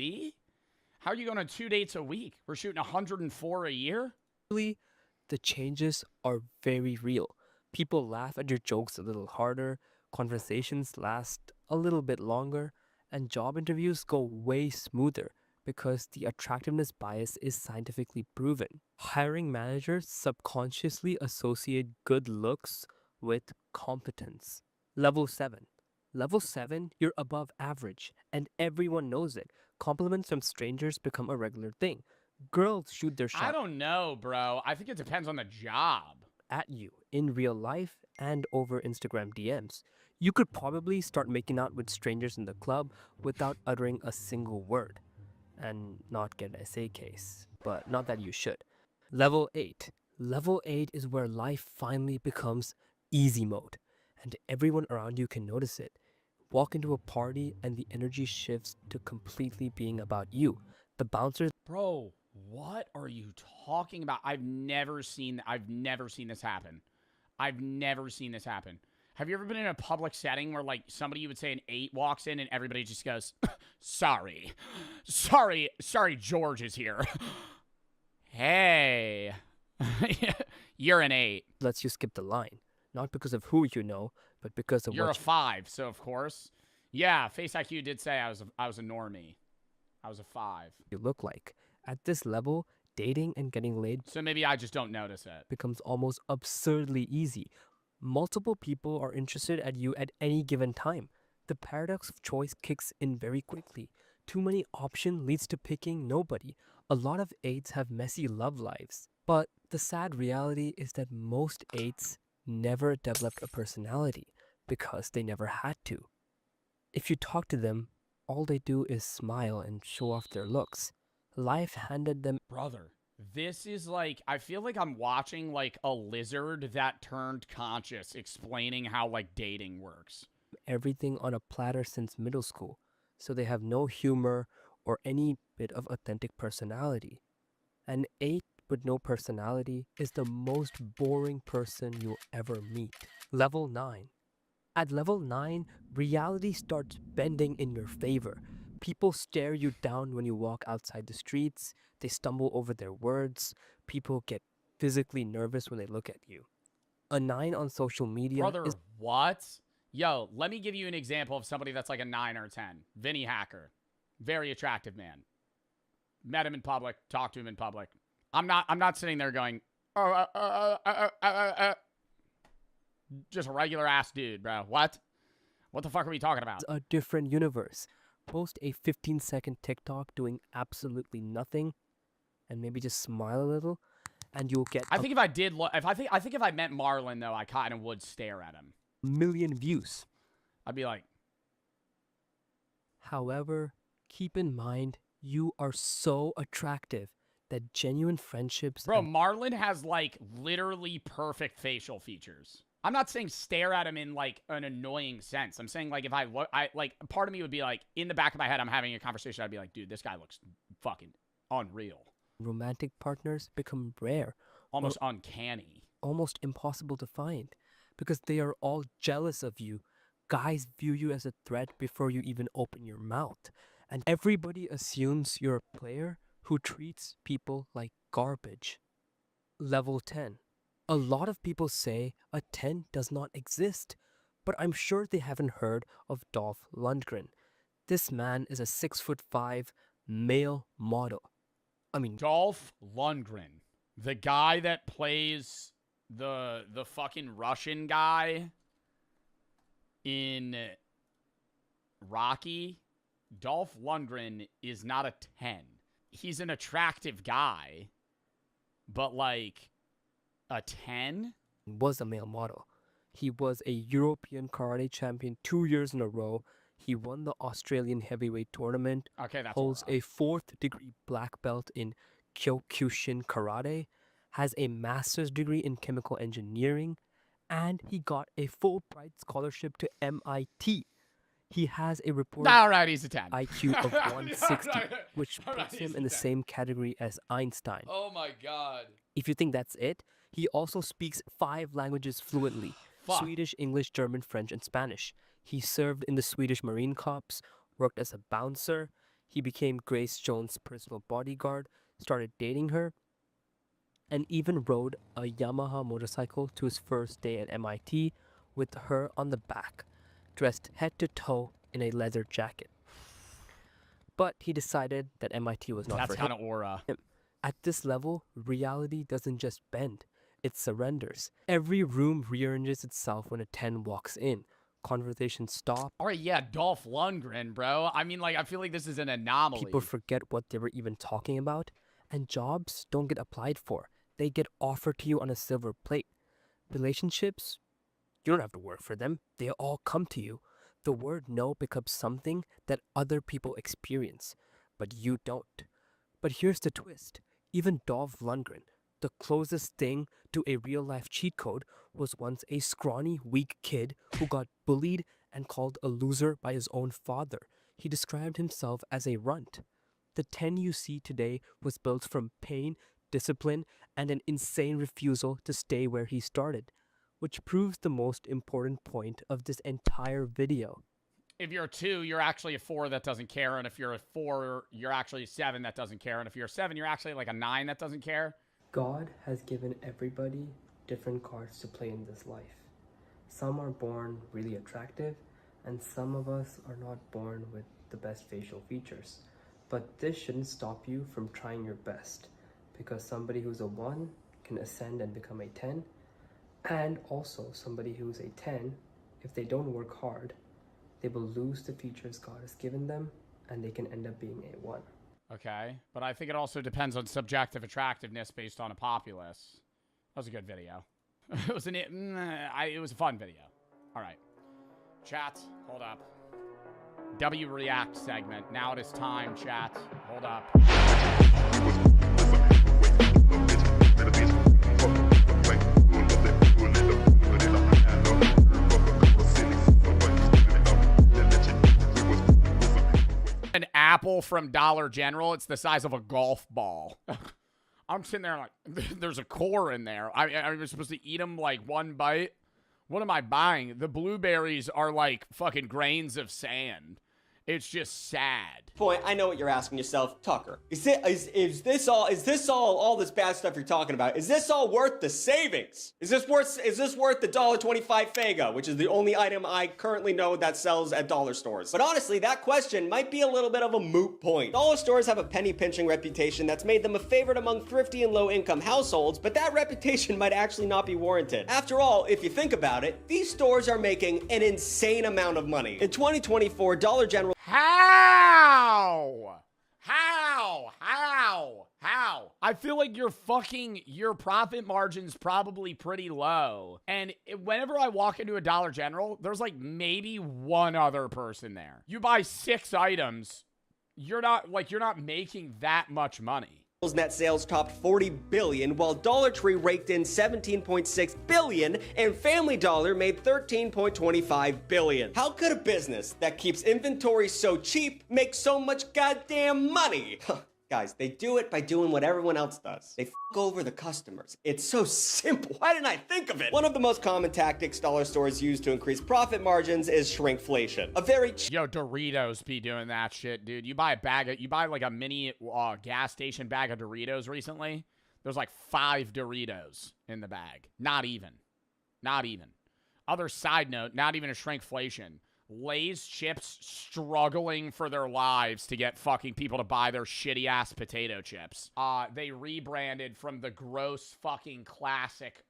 How are you going on 2 dates a week? We're shooting 104 a year? The changes are very real. People laugh at your jokes a little harder, conversations last a little bit longer, and job interviews go way smoother because the attractiveness bias is scientifically proven. Hiring managers subconsciously associate good looks with competence. Level 7. Level 7, you're above average, and everyone knows it. Compliments from strangers become a regular thing. Girls shoot their shot. I don't know, bro. I think it depends on the job. At you in real life and over Instagram DMs. You could probably start making out with strangers in the club without uttering a single word and not get an essay case, but not that you should. Level 8. Level 8 is where life finally becomes easy mode, and everyone around you can notice it. Walk into a party and the energy shifts to completely being about you. The bouncers... Bro, what are you talking about? I've never seen this happen. I've never seen this happen. Have you ever been in a public setting where like somebody you would say an 8 walks in and everybody just goes, sorry, George is here. Hey, you're an 8. Lets you skip the line. Not because of who you know, but because of You're a what 5, so of course. Yeah, Face IQ did say I was a normie. I was a 5. you look like. At this level, dating and getting laid So maybe I just don't notice it. becomes almost absurdly easy. Multiple people are interested at you at any given time. The paradox of choice kicks in very quickly. Too many options leads to picking nobody. A lot of 8s have messy love lives. But the sad reality is that most 8s never developed a personality because they never had to. If you talk to them, all they do is smile and show off their looks. Life handed them Brother, this is like, I feel like I'm watching like a lizard that turned conscious explaining how like dating works. everything on a platter since middle school, so they have no humor or any bit of authentic personality. An 8 with no personality is the most boring person you'll ever meet. Level 9. At level 9, reality starts bending in your favor. People stare you down when you walk outside the streets, they stumble over their words, people get physically nervous when they look at you. A 9 on social media Brother, is what? Yo, let me give you an example of somebody that's like a 9 or 10. Vinny Hacker. Very attractive man. Met him in public, talked to him in public. I'm not sitting there going, just a regular ass dude, bro. What? What the fuck are we talking about? a different universe. Post a 15-second TikTok doing absolutely nothing and maybe just smile a little and you'll get I think if I did I think if I met Marlon though, I kind of would stare at him. a million views. I'd be like, However, keep in mind you are so attractive that genuine friendships bro, and Marlon has like literally perfect facial features. I'm not saying stare at him in like an annoying sense. I'm saying like if I look, I like part of me would be like in the back of my head, I'm having a conversation. I'd be like, dude, this guy looks fucking unreal, romantic partners become rare, almost uncanny, almost impossible to find because they are all jealous of you. Guys view you as a threat before you even open your mouth. And everybody assumes you're a player who treats people like garbage. Level 10. A lot of people say a 10 does not exist, but I'm sure they haven't heard of Dolph Lundgren. This man is a 6'5" male model. I mean, Dolph Lundgren, the guy that plays the fucking Russian guy in Rocky. Dolph Lundgren is not a 10. He's an attractive guy, but like a 10? Was a male model. He was a European karate champion 2 years in a row. He won the Australian heavyweight tournament. Okay, that's holds a 4th degree black belt in Kyokushin karate, has a master's degree in chemical engineering, and he got a Fulbright scholarship to MIT. He has a reported All right, he's a 10. IQ of 160, which All right, puts him he's in a the 10. same category as Einstein. Oh my god. If you think that's it, he also speaks 5 languages fluently: Fuck. Swedish, English, German, French, and Spanish. He served in the Swedish Marine Corps, worked as a bouncer. He became Grace Jones' personal bodyguard, started dating her, and even rode a Yamaha motorcycle to his first day at MIT with her on the back, dressed head to toe in a leather jacket. But he decided that MIT was not That's for kind him. of aura. At this level, reality doesn't just bend, it surrenders. Every room rearranges itself when a 10 walks in. Conversations stop. All right, yeah, Dolph Lundgren, bro. I mean, like, I feel like this is an anomaly. People forget what they were even talking about, and jobs don't get applied for. They get offered to you on a silver plate. Relationships, you don't have to work for them. They all come to you. The word no becomes something that other people experience, but you don't. But here's the twist. Even Dolph Lundgren, the closest thing to a real-life cheat code, was once a scrawny, weak kid who got bullied and called a loser by his own father. He described himself as a runt. The 10 you see today was built from pain, discipline, and an insane refusal to stay where he started, which proves the most important point of this entire video. If you're a 2, you're actually a 4 that doesn't care. And if you're a 4, you're actually a 7 that doesn't care. And if you're a 7, you're actually like a 9 that doesn't care. God has given everybody different cards to play in this life. Some are born really attractive, and some of us are not born with the best facial features. But this shouldn't stop you from trying your best, because somebody who's a 1 can ascend and become a 10, and also somebody who's a 10, if they don't work hard, they will lose the features God has given them, and they can end up being a 1. Okay, but I think it also depends on subjective attractiveness based on a populace. That was a good video. It was it was a fun video. All right, chat, hold up. W React segment. Now it is time, chat. Hold up. An apple from Dollar General. It's the size of a golf ball. I'm sitting there like, there's a core in there. I'm supposed to eat them like one bite. What am I buying? The blueberries are like fucking grains of sand. It's just sad. Point, I know what you're asking yourself, Tucker. Is this all this bad stuff you're talking about? Is this all worth the savings? Is this worth the $1.25 Fago, which is the only item I currently know that sells at dollar stores? But honestly, that question might be a little bit of a moot point. Dollar stores have a penny pinching reputation that's made them a favorite among thrifty and low income households, but that reputation might actually not be warranted. After all, if you think about it, these stores are making an insane amount of money. In 2024, Dollar General How? I feel like your profit margin's probably pretty low. And whenever I walk into a Dollar General, there's like maybe one other person there. You buy 6 items, you're not making that much money. Net sales topped 40 billion, while Dollar Tree raked in 17.6 billion, and Family Dollar made 13.25 billion. How could a business that keeps inventory so cheap make so much goddamn money? Guys, they do it by doing what everyone else does. They f over the customers. It's so simple. Why didn't I think of it? One of the most common tactics dollar stores use to increase profit margins is shrinkflation. A very Yo, Doritos be doing that shit, dude. You buy like a mini gas station bag of Doritos recently. There's like 5 Doritos in the bag. Not even. Other side note, not even a shrinkflation. Lay's chips struggling for their lives to get fucking people to buy their shitty ass potato chips. They rebranded from the gross fucking classic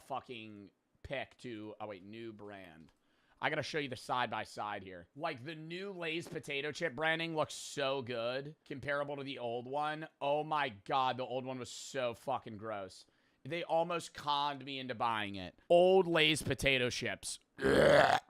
fucking pick to new brand. I gotta show you the side by side here. Like the new Lay's potato chip branding looks so good, comparable to the old one. Oh my god, the old one was so fucking gross. They almost conned me into buying it. Old Lay's potato chips. They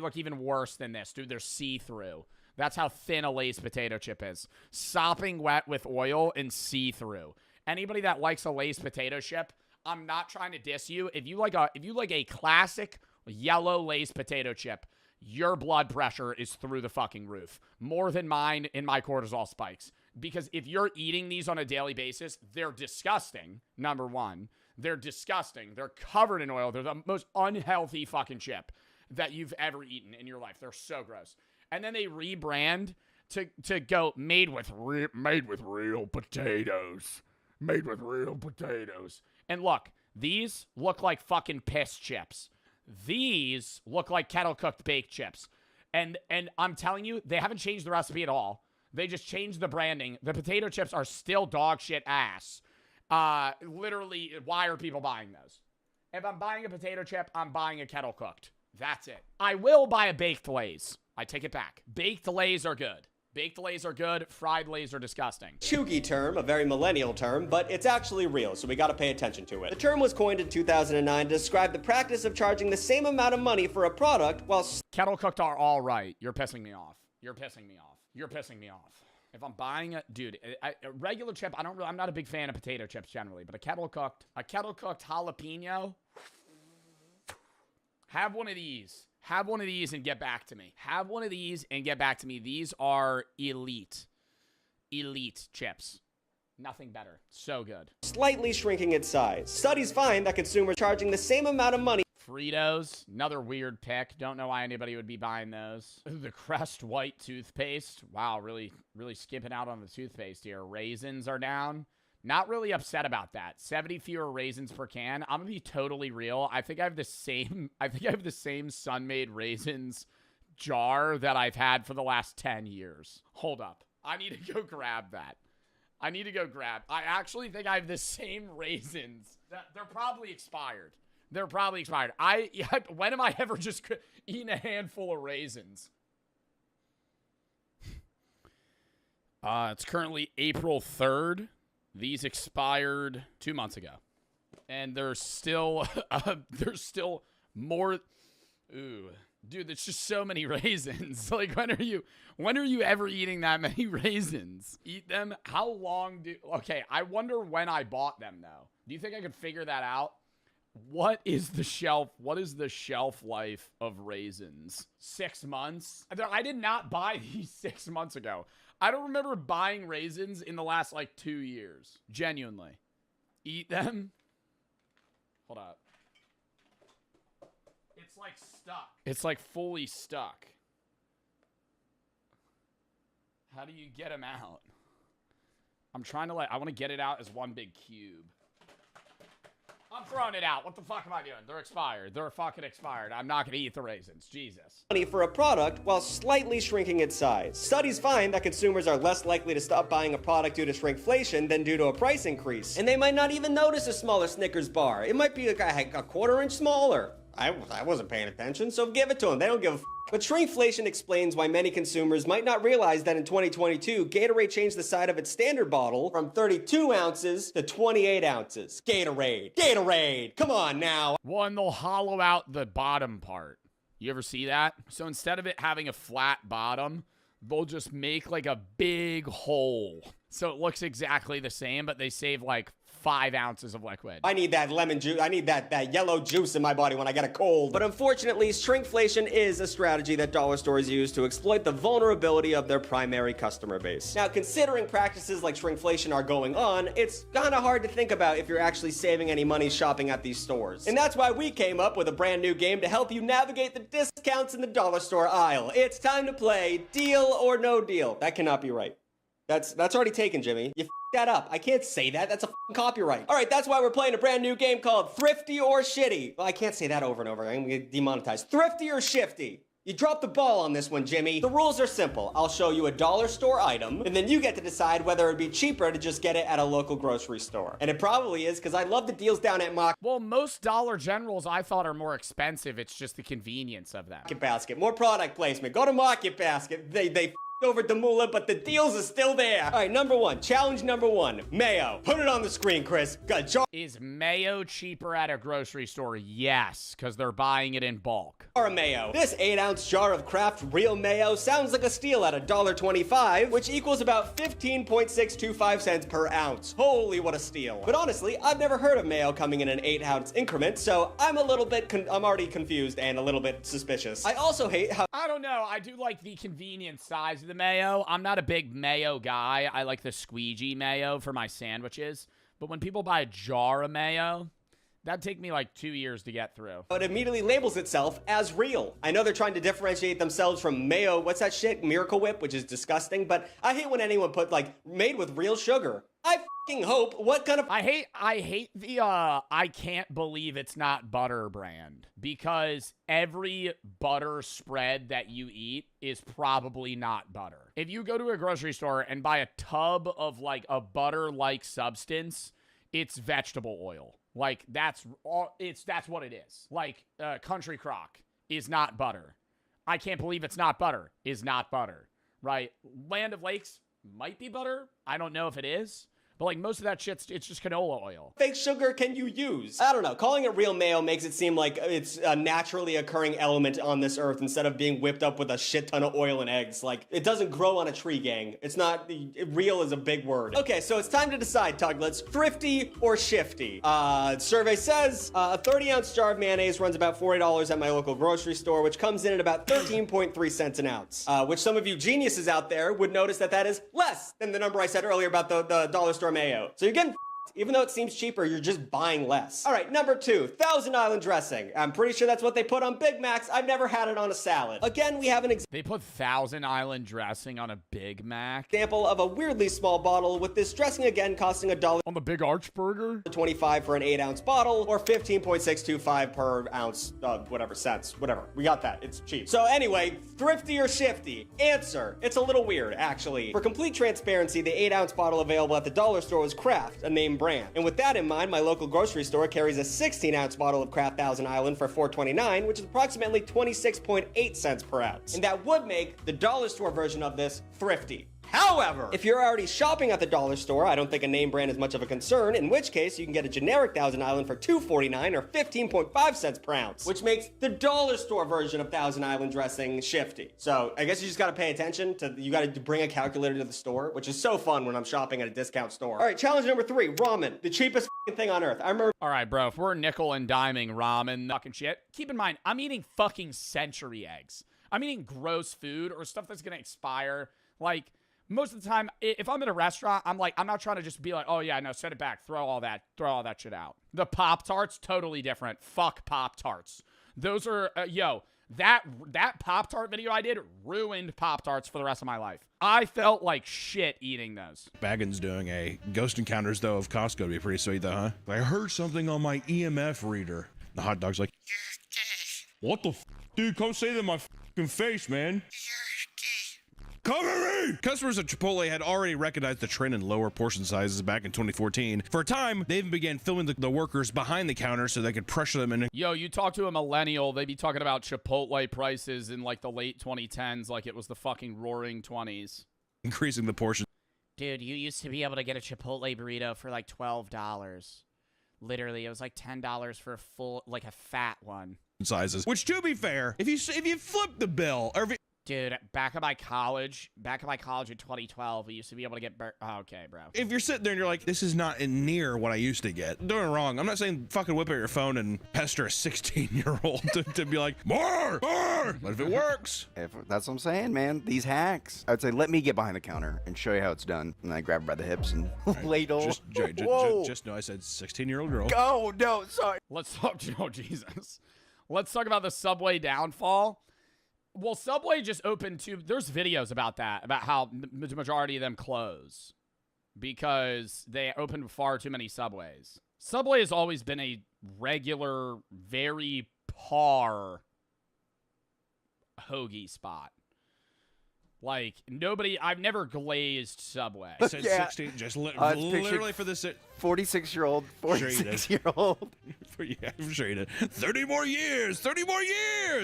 look even worse than this, dude. They're see-through. That's how thin a Lay's potato chip is. Sopping wet with oil and see-through. Anybody that likes a Lay's potato chip, I'm not trying to diss you. If you like a classic yellow Lay's potato chip, your blood pressure is through the fucking roof. More than mine in my cortisol spikes. Because if you're eating these on a daily basis, they're disgusting, number one. They're disgusting. They're covered in oil. They're the most unhealthy fucking chip that you've ever eaten in your life. They're so gross. And then they rebrand to go made with real potatoes. Made with real potatoes. And look, these look like fucking piss chips. These look like kettle-cooked baked chips. And I'm telling you, they haven't changed the recipe at all. They just changed the branding. The potato chips are still dog shit ass. Literally, why are people buying those? If I'm buying a potato chip, I'm buying a kettle cooked. That's it. I will buy a baked Lay's. I take it back. Baked Lay's are good. Baked Lay's are good. Fried Lay's are disgusting. Chuggy term, a very millennial term, but it's actually real, so we gotta pay attention to it. The term was coined in 2009 to describe the practice of charging the same amount of money for a product while... Kettle cooked are all right. You're pissing me off. You're pissing me off. If I'm buying a regular chip, I'm not a big fan of potato chips generally, but a kettle cooked jalapeno. Have one of these. Have one of these and get back to me. These are elite chips. Nothing better. So good. Slightly shrinking its size. Studies find that consumers charging the same amount of money. Fritos, another weird pick. Don't know why anybody would be buying those. The Crest White toothpaste. Wow, really skipping out on the toothpaste here. Raisins are down. Not really upset about that. 70 fewer raisins per can. I'm gonna be totally real. I think I have the same Sun-Made raisins jar that I've had for the last 10 years. Hold up. I need to go grab that. I actually think I have the same raisins. They're probably expired. When am I ever just eating a handful of raisins? It's currently April 3rd. These expired 2 months ago. And there's still more. Ooh, dude, there's just so many raisins. Like, when are you ever eating that many raisins? Eat them? How long okay, I wonder when I bought them though. Do you think I could figure that out? What is the shelf life of raisins? 6 months? I did not buy these 6 months ago. I don't remember buying raisins in the last, 2 years. Genuinely. Eat them? Hold up. It's, stuck. It's, fully stuck. How do you get them out? I'm trying to, I want to get it out as one big cube. I'm throwing it out. What the fuck am I doing? They're expired. They're fucking expired. I'm not going to eat the raisins. Jesus. Money for a product while slightly shrinking its size. Studies find that consumers are less likely to stop buying a product due to shrinkflation than due to a price increase. And they might not even notice a smaller Snickers bar. It might be a quarter inch smaller. I wasn't paying attention, so give it to them. They don't give a f. But shrinkflation explains why many consumers might not realize that in 2022, Gatorade changed the size of its standard bottle from 32 ounces to 28 ounces. Gatorade, come on now. One, they'll hollow out the bottom part. You ever see that? So instead of it having a flat bottom, they'll just make a big hole. So it looks exactly the same, but they save 5 ounces of liquid. I need that lemon juice. I need that yellow juice in my body when I get a cold. But unfortunately, shrinkflation is a strategy that dollar stores use to exploit the vulnerability of their primary customer base. Now, considering practices like shrinkflation are going on, it's kind of hard to think about if you're actually saving any money shopping at these stores. And that's why we came up with a brand new game to help you navigate the discounts in the dollar store aisle. It's time to play Deal or No Deal. That cannot be right. That's already taken, Jimmy. You that up. I can't say that. That's a copyright. All right, that's why we're playing a brand new game called Thrifty or Shitty. Well, I can't say that over and over. I'm gonna get demonetized. Thrifty or Shifty. You dropped the ball on this one, Jimmy. The rules are simple. I'll show you a dollar store item, and then you get to decide whether it'd be cheaper to just get it at a local grocery store. And it probably is, because I love the deals down at Market Well, most Dollar Generals I thought are more expensive. It's just the convenience of them. Basket. More product placement. Go to Market Basket. They over Damula, but the deals are still there. All right, challenge number one, mayo. Put it on the screen, Chris. Is mayo cheaper at a grocery store? Yes, because they're buying it in bulk. Jar of mayo. This 8-ounce jar of Kraft Real Mayo sounds like a steal at $1.25, which equals about 15.625 cents per ounce. Holy, what a steal. But honestly, I've never heard of mayo coming in an 8-ounce increment, so I'm already confused and a little bit suspicious. I also hate how I don't know. I do like the convenient size of the mayo. I'm not a big mayo guy. I like the squeegee mayo for my sandwiches. But when people buy a jar of mayo, that'd take me 2 years to get through. It immediately labels itself as real. I know they're trying to differentiate themselves from mayo. What's that shit? Miracle Whip, which is disgusting. But I hate when anyone put made with real sugar. I fucking hope. What kind of I hate the I can't believe it's not butter brand, because every butter spread that you eat is probably not butter. If you go to a grocery store and buy a tub of a butter-like substance, it's vegetable oil. That's what it is. Country Crock is not butter. I can't believe it's not butter is not butter, right? Land of Lakes might be butter. I don't know if it is. But most of that shit's, it's just canola oil. Fake sugar can you use? I don't know. Calling it real mayo makes it seem like it's a naturally occurring element on this earth instead of being whipped up with a shit ton of oil and eggs. It doesn't grow on a tree, gang. It's not, real is a big word. Okay, so it's time to decide, Tuglets. Thrifty or shifty? Survey says a 30-ounce jar of mayonnaise runs about $40 at my local grocery store, which comes in at about 13.3 cents an ounce. Which some of you geniuses out there would notice that is less than the number I said earlier about the dollar store mayo. So you're getting Even though it seems cheaper, you're just buying less. All right, number 2, Thousand Island dressing. I'm pretty sure that's what they put on Big Macs. I've never had it on a salad. Again, we have an They put Thousand Island dressing on a Big Mac. example of a weirdly small bottle, with this dressing again costing $1 On the Big Arch Burger? 25 for an 8-ounce bottle, or 15.625 per ounce, whatever cents, whatever. We got that. It's cheap. So anyway, thrifty or shifty? Answer: it's a little weird, actually. For complete transparency, the 8-ounce bottle available at the dollar store was Kraft, a name brand. And with that in mind, my local grocery store carries a 16-ounce bottle of Kraft Thousand Island for $4.29, which is approximately 26.8 cents per ounce. And that would make the dollar store version of this thrifty. However, if you're already shopping at the dollar store, I don't think a name brand is much of a concern, in which case you can get a generic Thousand Island for $2.49 or 15.5 cents per ounce, which makes the dollar store version of Thousand Island dressing shifty. So I guess you just gotta pay attention to, you gotta bring a calculator to the store, which is so fun when I'm shopping at a discount store. All right, challenge number 3, ramen, the cheapest thing on earth. I remember. All right, bro, if we're nickel and diming ramen fucking shit, keep in mind, I'm eating fucking century eggs. I'm eating gross food or stuff that's gonna expire. Like, most of the time, if I'm at a restaurant, I'm not trying to just be like, oh yeah, no, set it back, throw all that shit out. The Pop-Tarts, totally different. Fuck Pop-Tarts. Those are, that Pop-Tart video I did ruined Pop-Tarts for the rest of my life. I felt like shit eating those. Baggins doing a Ghost Encounters, though, of Costco would be pretty sweet, though, huh? I heard something on my EMF reader. The hot dog's like, what the f? Dude, come say that in my f***ing face, man. Cover me! Customers at Chipotle had already recognized the trend in lower portion sizes back in 2014. For a time, they even began filming the workers behind the counter so they could pressure them into. Yo, you talk to a millennial, they'd be talking about Chipotle prices in like the late 2010s like it was the fucking roaring 20s. Increasing the portion. Dude, you used to be able to get a Chipotle burrito for like $12. Literally, it was like $10 for a full, like a fat one. Sizes. Which, to be fair, if you flip the bill, or if dude, back in my college in 2012, we used to be able to get okay, bro. If you're sitting there and you're like, this is not near what I used to get, doing it wrong. I'm not saying fucking whip out your phone and pester a 16-year-old to be like, more! But if it works. That's what I'm saying, man. These hacks. I'd say, let me get behind the counter and show you how it's done. And I grab her by the hips and ladle. Just know I said 16-year-old girl. Oh, no, sorry. Let's talk, Jesus. Let's talk about the Subway downfall. Well, Subway just opened there's videos about that, about how the majority of them close because they opened far too many Subways. Subway has always been a regular, very par hoagie spot. Like, I've never glazed Subway. I said 16, just literally for this. 46-year-old. Yeah, I'm sure you did. 30 more years,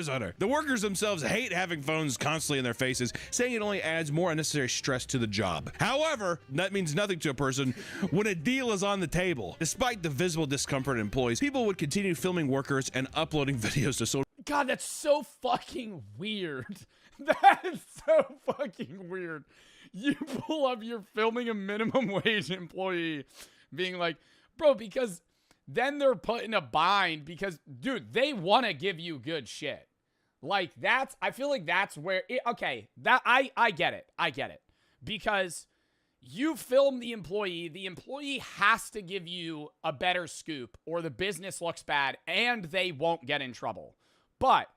Hunter. The workers themselves hate having phones constantly in their faces, saying it only adds more unnecessary stress to the job. However, that means nothing to a person when a deal is on the table. Despite the visible discomfort in employees, people would continue filming workers and uploading videos to social. God, that's so fucking weird. That is so fucking weird. You pull up, you're filming a minimum wage employee being like, bro, because then they're put in a bind because, dude, they want to give you good shit. Like, I feel like that's where, I get it. Because you film the employee has to give you a better scoop or the business looks bad and they won't get in trouble. But,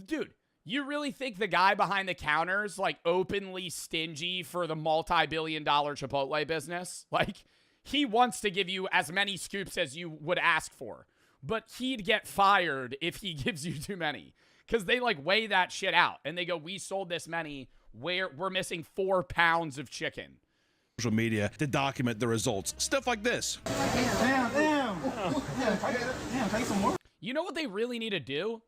dude, you really think the guy behind the counter is like openly stingy for the multi-billion-dollar Chipotle business? Like, he wants to give you as many scoops as you would ask for, but he'd get fired if he gives you too many because they like weigh that shit out and they go, we sold this many, we're missing 4 pounds of chicken. Social media to document the results. Stuff like this. Damn. Take some more. You know what they really need to do?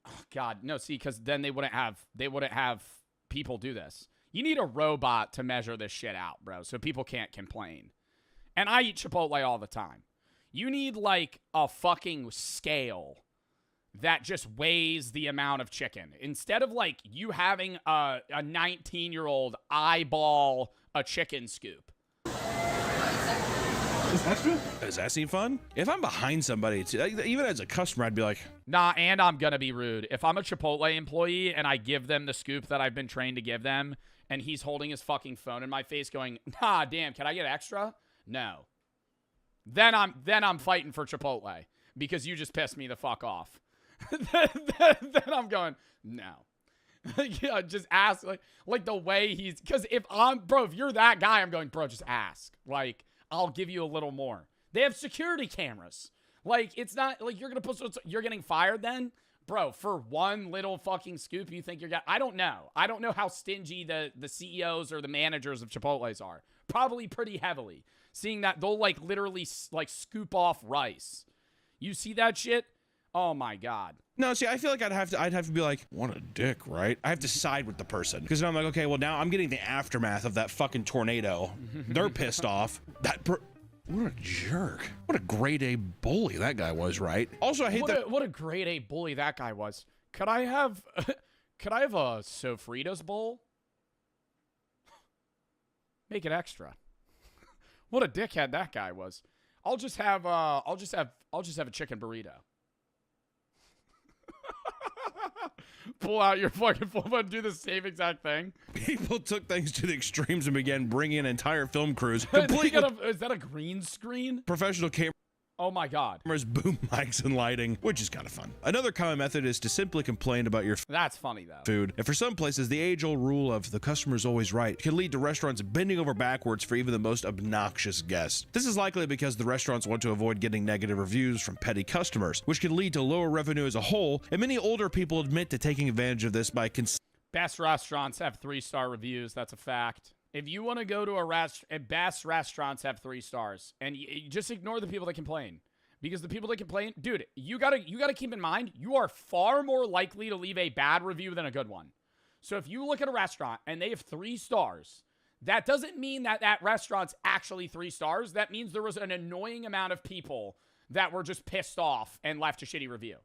Oh, God, no, see, because then they wouldn't have people do this. You need a robot to measure this shit out, bro, so people can't complain. And I eat Chipotle all the time. You need, like, a fucking scale that just weighs the amount of chicken. Instead of, like, you having a 19-year-old eyeball a chicken scoop. Does that seem fun? If I'm behind somebody, even as a customer, I'd be like, nah, and I'm gonna be rude. If I'm a Chipotle employee and I give them the scoop that I've been trained to give them, and he's holding his fucking phone in my face going, nah, damn, can I get extra? No. then I'm fighting for Chipotle because you just pissed me the fuck off. then I'm going, no. Yeah, just ask, like the way he's, because if you're that guy, I'm going, bro, just ask. Like, I'll give you a little more. They have security cameras. Like, it's not like you're getting fired then, bro, for one little fucking scoop. You think I don't know. I don't know how stingy the CEOs or the managers of Chipotle's are. Probably pretty heavily. Seeing that they'll like literally like scoop off rice. You see that shit? Oh my God. No, see, I feel like I'd have to be like, what a dick, right? I have to side with the person because I'm like, okay, well now I'm getting the aftermath of that fucking tornado. They're pissed off. What a jerk. What a grade A bully that guy was, right? Also, I hate what a grade A bully that guy was. Could I have a Sofritas bowl? Make it extra. What a dickhead that guy was. I'll just have a chicken burrito. Pull out your fucking phone and do the same exact thing. People took things to the extremes and began bringing in entire film crews. Is that a green screen? Professional cameras. Oh my God. Boom mics, and lighting, which is kind of fun. Another common method is to simply complain about your That's funny though. food. And for some places, the age-old rule of the customer's always right can lead to restaurants bending over backwards for even the most obnoxious guests. This is likely because the restaurants want to avoid getting negative reviews from petty customers, which can lead to lower revenue as a whole, and many older people admit to taking advantage of this by Best restaurants have 3-star reviews. That's a fact. If you want to go to a restaurant, best restaurants have 3 stars, and you just ignore the people that complain, because the people that complain, dude, you gotta keep in mind, you are far more likely to leave a bad review than a good one. So if you look at a restaurant and they have 3 stars, that doesn't mean that that restaurant's actually 3 stars. That means there was an annoying amount of people that were just pissed off and left a shitty review.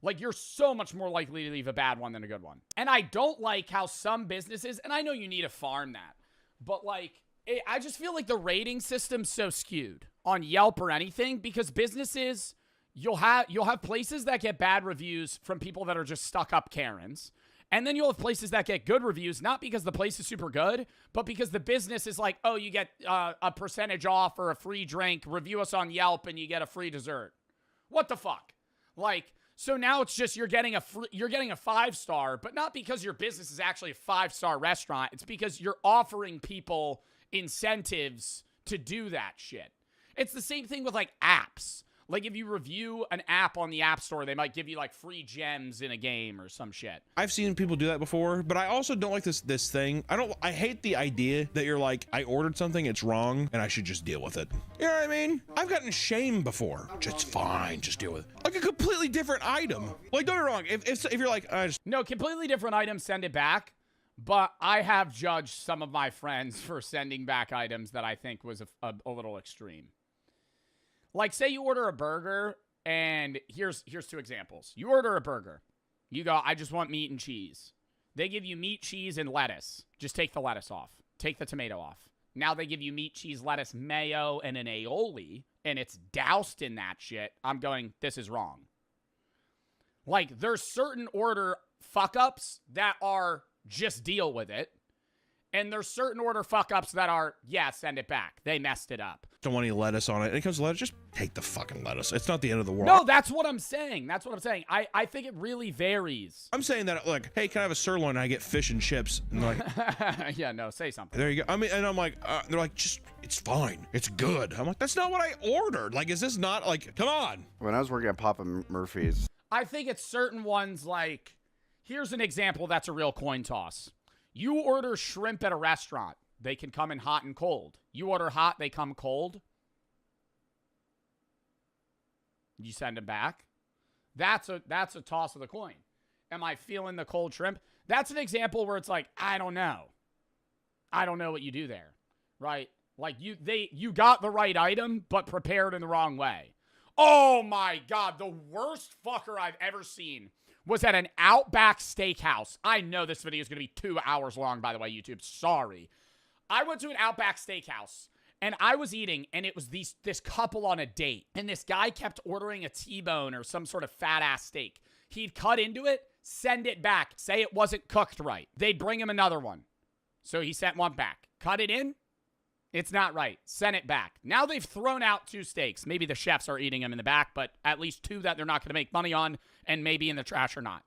Like, you're so much more likely to leave a bad one than a good one. And I don't like how some businesses, and I know you need to farm that, but like, I just feel like the rating system's so skewed on Yelp or anything, because businesses, you'll have places that get bad reviews from people that are just stuck up Karens. And then you'll have places that get good reviews, not because the place is super good, but because the business is like, oh, you get a percentage off or a free drink, review us on Yelp and you get a free dessert. What the fuck? Like, so now it's just you're getting a 5-star, but not because your business is actually a 5-star restaurant. It's because you're offering people incentives to do that shit. It's the same thing with like apps. Like, if you review an app on the App Store, they might give you like free gems in a game or some shit. I've seen people do that before, but I also don't like this thing. I hate the idea that you're like, I ordered something, it's wrong, and I should just deal with it. You know what I mean? I've gotten shamed before. It's fine, just deal with it. Like a completely different item. Like, don't get me wrong. If you're like, no, completely different item, send it back. But I have judged some of my friends for sending back items that I think was a little extreme. Like, say you order a burger, and here's 2 examples. You order a burger. You go, I just want meat and cheese. They give you meat, cheese, and lettuce. Just take the lettuce off. Take the tomato off. Now they give you meat, cheese, lettuce, mayo, and an aioli, and it's doused in that shit. I'm going, this is wrong. Like, there's certain order fuck-ups that are just deal with it. And there's certain order fuck-ups that are, yeah, send it back. They messed it up. don't want any lettuce on it. And it comes to lettuce, just take the fucking lettuce. It's not the end of the world. No, that's what I'm saying. That's what I'm saying. I think it really varies. I'm saying that, like, hey, can I have a sirloin? And I get fish and chips. And they're like, yeah, no, say something. There you go. I mean, and I'm like, they're like, just, it's fine. It's good. I'm like, that's not what I ordered. Like, is this not, like, come on. When I was working at Papa Murphy's. I think it's certain ones, like, here's an example that's a real coin toss. You order shrimp at a restaurant. They can come in hot and cold. You order hot, they come cold. You send them back. That's a toss of the coin. Am I feeling the cold shrimp? That's an example where it's like, I don't know. I don't know what you do there, right? Like, you got the right item, but prepared in the wrong way. Oh my God, the worst fucker I've ever seen was at an Outback Steakhouse. I know this video is going to be 2 hours long, by the way, YouTube. Sorry. I went to an Outback Steakhouse, and I was eating, and it was this couple on a date. And this guy kept ordering a T-bone or some sort of fat-ass steak. He'd cut into it, send it back, say it wasn't cooked right. They'd bring him another one. So he sent one back. Cut it in, It's not right. Send it back. Now they've thrown out 2 steaks. Maybe the chefs are eating them in the back, but at least 2 that they're not going to make money on, and maybe in the trash or not.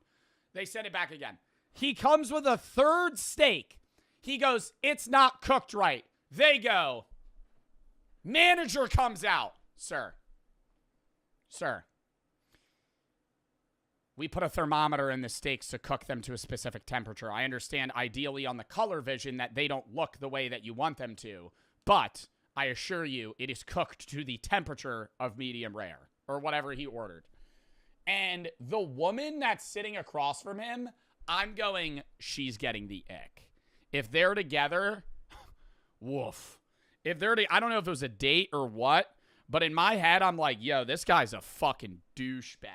They send it back again. He comes with a 3rd steak. He goes, it's not cooked right. They go. Manager comes out. Sir. We put a thermometer in the steaks to cook them to a specific temperature. I understand ideally on the color vision that they don't look the way that you want them to, but I assure you it is cooked to the temperature of medium rare or whatever he ordered. And the woman that's sitting across from him, I'm going, she's getting the ick. If they're together, woof. If they're I don't know if it was a date or what, but in my head, I'm like, yo, this guy's a fucking douchebag.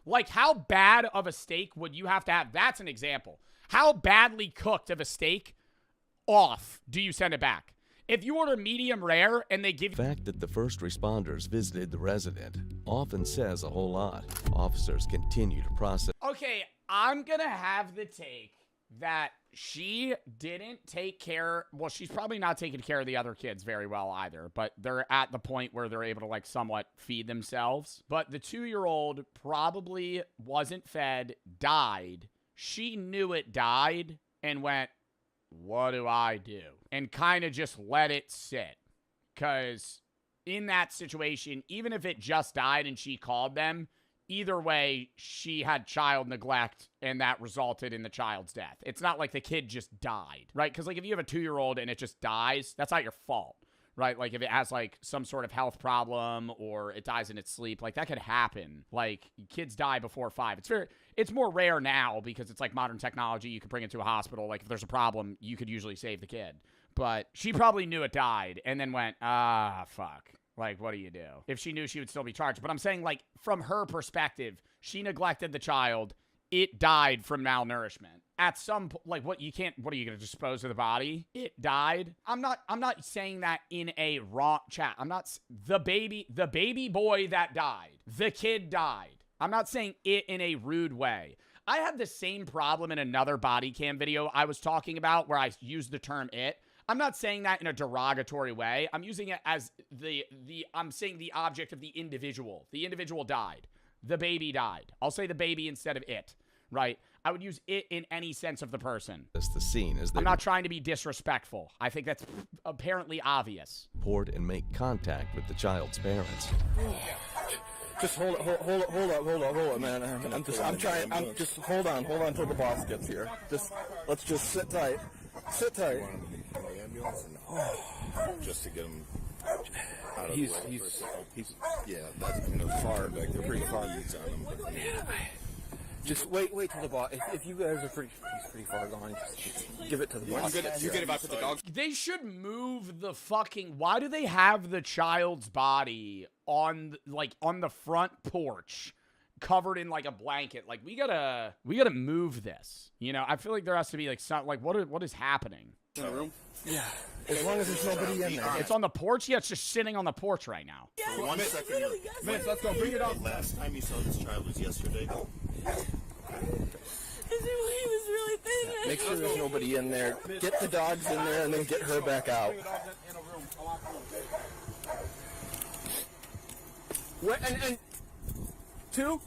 Like, how bad of a steak would you have to have? That's an example. How badly cooked of a steak off do you send it back? If you order medium rare and they give... The fact that the first responders visited the resident often says a whole lot. Officers continue to process... Okay, I'm going to have the take that she didn't take care... Well, she's probably not taking care of the other kids very well either, but they're at the point where they're able to, like, somewhat feed themselves. But the 2-year-old probably wasn't fed, died. She knew it died and went, what do I do? And kind of just let it sit. Because in that situation, even if it just died and she called them, either way, she had child neglect, and that resulted in the child's death. It's not like the kid just died, right? Because, like, if you have a 2-year-old and it just dies, that's not your fault, right? Like, if it has, like, some sort of health problem or it dies in its sleep, like, that could happen. Like, kids die before 5. It's more rare now because it's, like, modern technology. You can bring it to a hospital. Like, if there's a problem, you could usually save the kid. But she probably knew it died and then went, fuck. Like, what do you do? If she knew, she would still be charged. But I'm saying, like, from her perspective, she neglected the child. It died from malnourishment. At some point, like, what are you going to dispose of the body? It died. I'm not saying that in a wrong chat. The baby boy that died. The kid died. I'm not saying it in a rude way. I had the same problem in another body cam video I was talking about where I used the term it. I'm not saying that in a derogatory way. I'm using it as I'm saying the object of the individual. The individual died. The baby died. I'll say the baby instead of it, right? I would use it in any sense of the person. That's the scene as they I'm not trying to be disrespectful. I think that's apparently obvious. report and make contact with the child's parents. Just hold up, man. Hold on till the boss gets here. Let's just sit tight. Sit tight. Just to get him out of the way. He's that's far, like they're pretty far leads on him. Just wait till the boss. If you guys are pretty far gone, just give it to the boss. You get if I put the dog. They should move the fucking. Why do they have the child's body on the front porch, covered in like a blanket? Like we gotta move this. You know, I feel like there has to be like some like what is happening? In the room? Yeah. As long as there's nobody in there. It's on the porch. Yeah, it's just sitting on the porch right now. Yeah, for 1 second. Minutes, let's go. Bring it up. Last time you saw this child was yesterday. He was really thin. Make sure there's nobody in there. Get the dogs in there and then get her back out. What? And 2?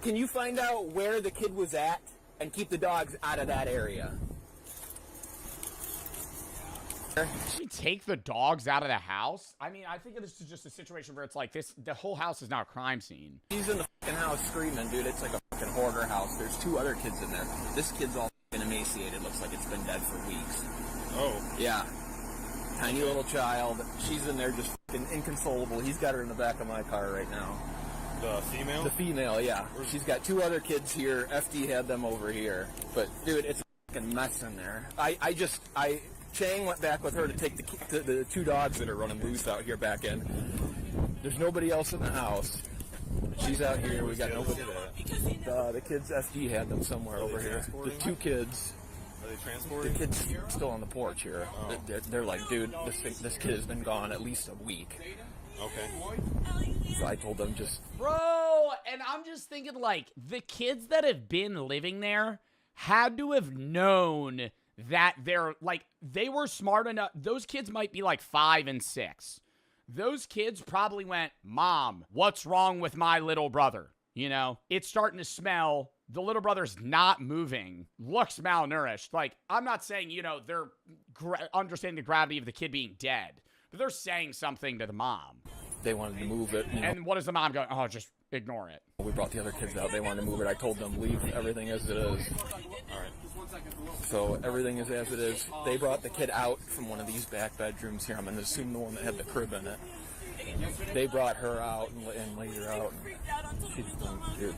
Can you find out where the kid was at and keep the dogs out of that area? Should we take the dogs out of the house? I mean, I think this is just a situation where it's like this. The whole house is now a crime scene. He's in the fucking house screaming, dude. It's like a fucking hoarder house. There's 2 other kids in there. This kid's all fucking emaciated. Looks like it's been dead for weeks. Oh. Yeah. Tiny little child. She's in there just fucking inconsolable. He's got her in the back of my car right now. The female? The female, yeah. She's got 2 other kids here. FD had them over here. But, dude, it's a fucking mess in there. Chang went back with her to take the 2 dogs that are running loose out here back in. There's nobody else in the house. She's out here. We got nobody there. The kids, FD had them somewhere over here. The 2 kids. Are they transported? The kid's still on the porch here. Oh. They're like, dude, this kid has been gone at least a week. Okay. So I told them just... Bro, and I'm just thinking, like, the kids that have been living there had to have known that they're like, they were smart enough. Those kids might be like 5 and 6. Those kids probably went, Mom, what's wrong with my little brother? You know, it's starting to smell. The little brother's not moving, looks malnourished. Like, I'm not saying, you know, they're understanding the gravity of the kid being dead, but they're saying something to the mom. They wanted to move it. You know. And what does the mom go? Oh, just ignore it. We brought the other kids out. They wanted to move it. I told them, leave everything as it is. All right. So everything is as it is. They brought the kid out from one of these back bedrooms here. I'm going to assume the one that had the crib in it. They brought her out and laid her out. And she's done, dude.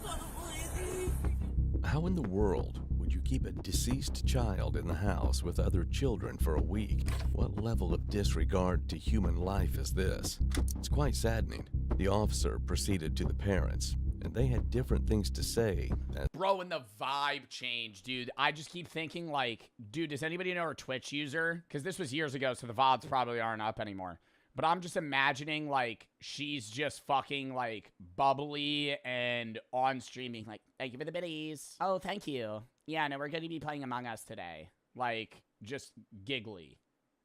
How in the world would you keep a deceased child in the house with other children for a week? What level of disregard to human life is this? It's quite saddening. The officer proceeded to the parents, and they had different things to say. Bro, and the vibe changed, dude. I just keep thinking, like, dude, does anybody know her Twitch user? Because this was years ago, so the VODs probably aren't up anymore. But I'm just imagining, like, she's just fucking, like, bubbly and on streaming, like, thank you for the biddies. Oh, thank you. Yeah, no, we're going to be playing Among Us today. Like, just giggly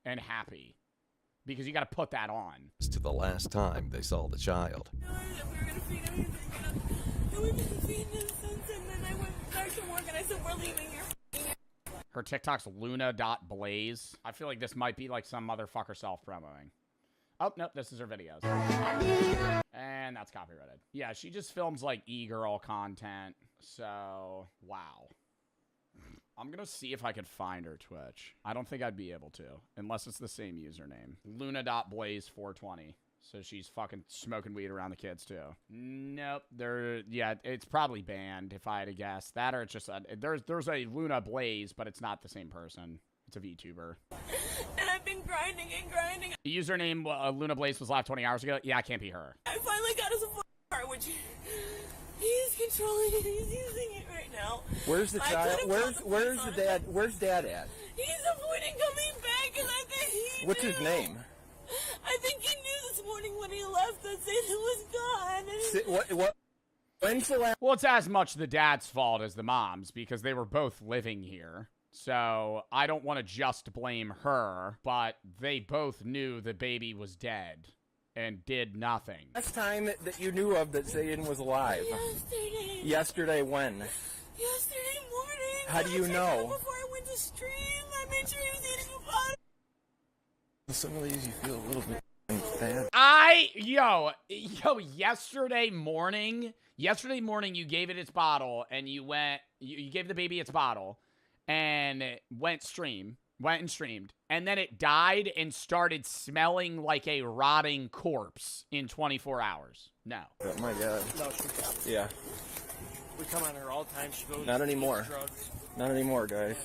and happy. Because you got to put that on. To the last time they saw the child. Her TikTok's luna.blaze. I feel like this might be, like, some motherfucker self-promoting. Oh, nope, this is her videos. And that's copyrighted. Yeah, she just films, like, e-girl content. So, wow. I'm gonna see if I could find her Twitch. I don't think I'd be able to, unless it's the same username. Luna.blaze420. So she's fucking smoking weed around the kids, too. Nope. Yeah, it's probably banned, if I had to guess. That or it's just, there's a Luna Blaze, but it's not the same person. It's a VTuber. And I've been grinding and grinding. The username Luna Blaze was live 20 hours ago. Yeah, it can't be her. I finally got us a car, which he's controlling it. He's using it right now. Where's the child? Where's the dad? Where's Dad at? He's avoiding coming back, and I think he What's his name? I think he knew this morning when he left that Satan was gone. What? When's the last? Well, it's as much the dad's fault as the mom's because they were both living here. So I don't want to just blame her, but they both knew the baby was dead and did nothing. Last time that you knew of that Satan was alive? Yesterday. Yesterday when? Yesterday morning. How do you know? Before I went to stream, I made sure he was eating a pot. Some of these you feel a little bit bad. Yo, yesterday morning you gave it its bottle and you gave the baby its bottle and went and streamed. And then it died and started smelling like a rotting corpse in 24 hours. No. Oh my God. No, she's out. Yeah. We come on her all the time. She goes. Not anymore. Drugs. Not anymore, guys.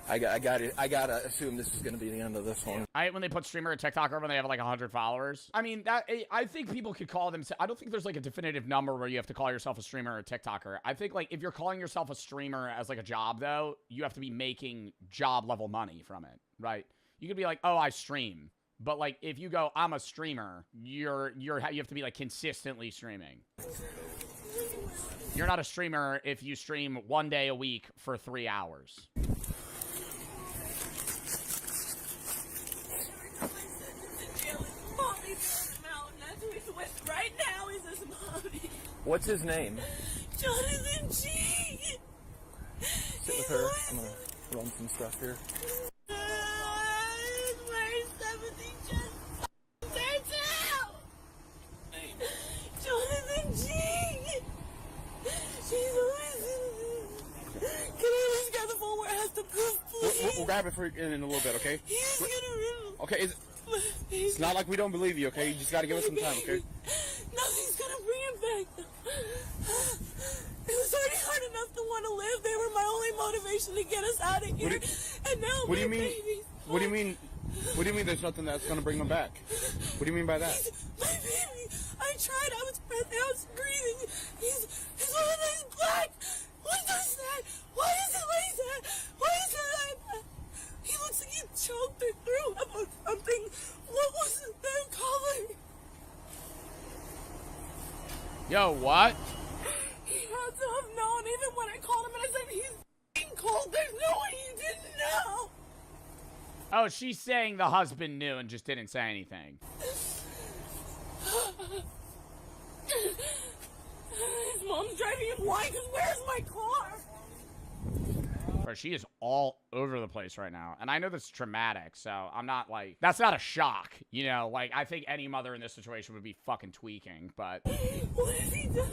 I gotta assume this is gonna be the end of this one. I hate when they put streamer or TikToker when they have like 100 followers. I mean, I think people could call them. I don't think there's like a definitive number where you have to call yourself a streamer or a TikToker. I think like if you're calling yourself a streamer as like a job though, you have to be making job level money from it, right? You could be like, oh, I stream, but like if you go, I'm a streamer, you have to be like consistently streaming. You're not a streamer if you stream 1 day a week for 3 hours. Right now is this mommy. What's his name? Jonathan G. Sit with her. I'm gonna run some stuff here. Jonathan G. She's always. Can I just grab the phone where it has the proof, please? We'll grab it for in a little bit, okay? He's gonna rip. Okay, it's not like we don't believe you, okay? You just gotta give us some time, okay? Nothing's gonna bring him back. It was already hard enough to want to live. They were my only motivation to get us out of here. And now what do you mean? Babies. What do you mean? What do you mean? There's nothing that's gonna bring him back? What do you mean by that? My baby. I tried. I was breathing. He's one of those black. What does that? Why is it like that? Why is it like that? He looks like he choked it through about something. What was that color? Yo, what? He had to have known even when I called him and I said he's cold. There's no way he didn't know. Oh, she's saying the husband knew and just didn't say anything. His mom's driving him blind because where's my car? Bro, she is all over the place right now. And I know this is traumatic, so I'm not like... That's not a shock, you know? Like, I think any mother in this situation would be fucking tweaking, but... What has he done?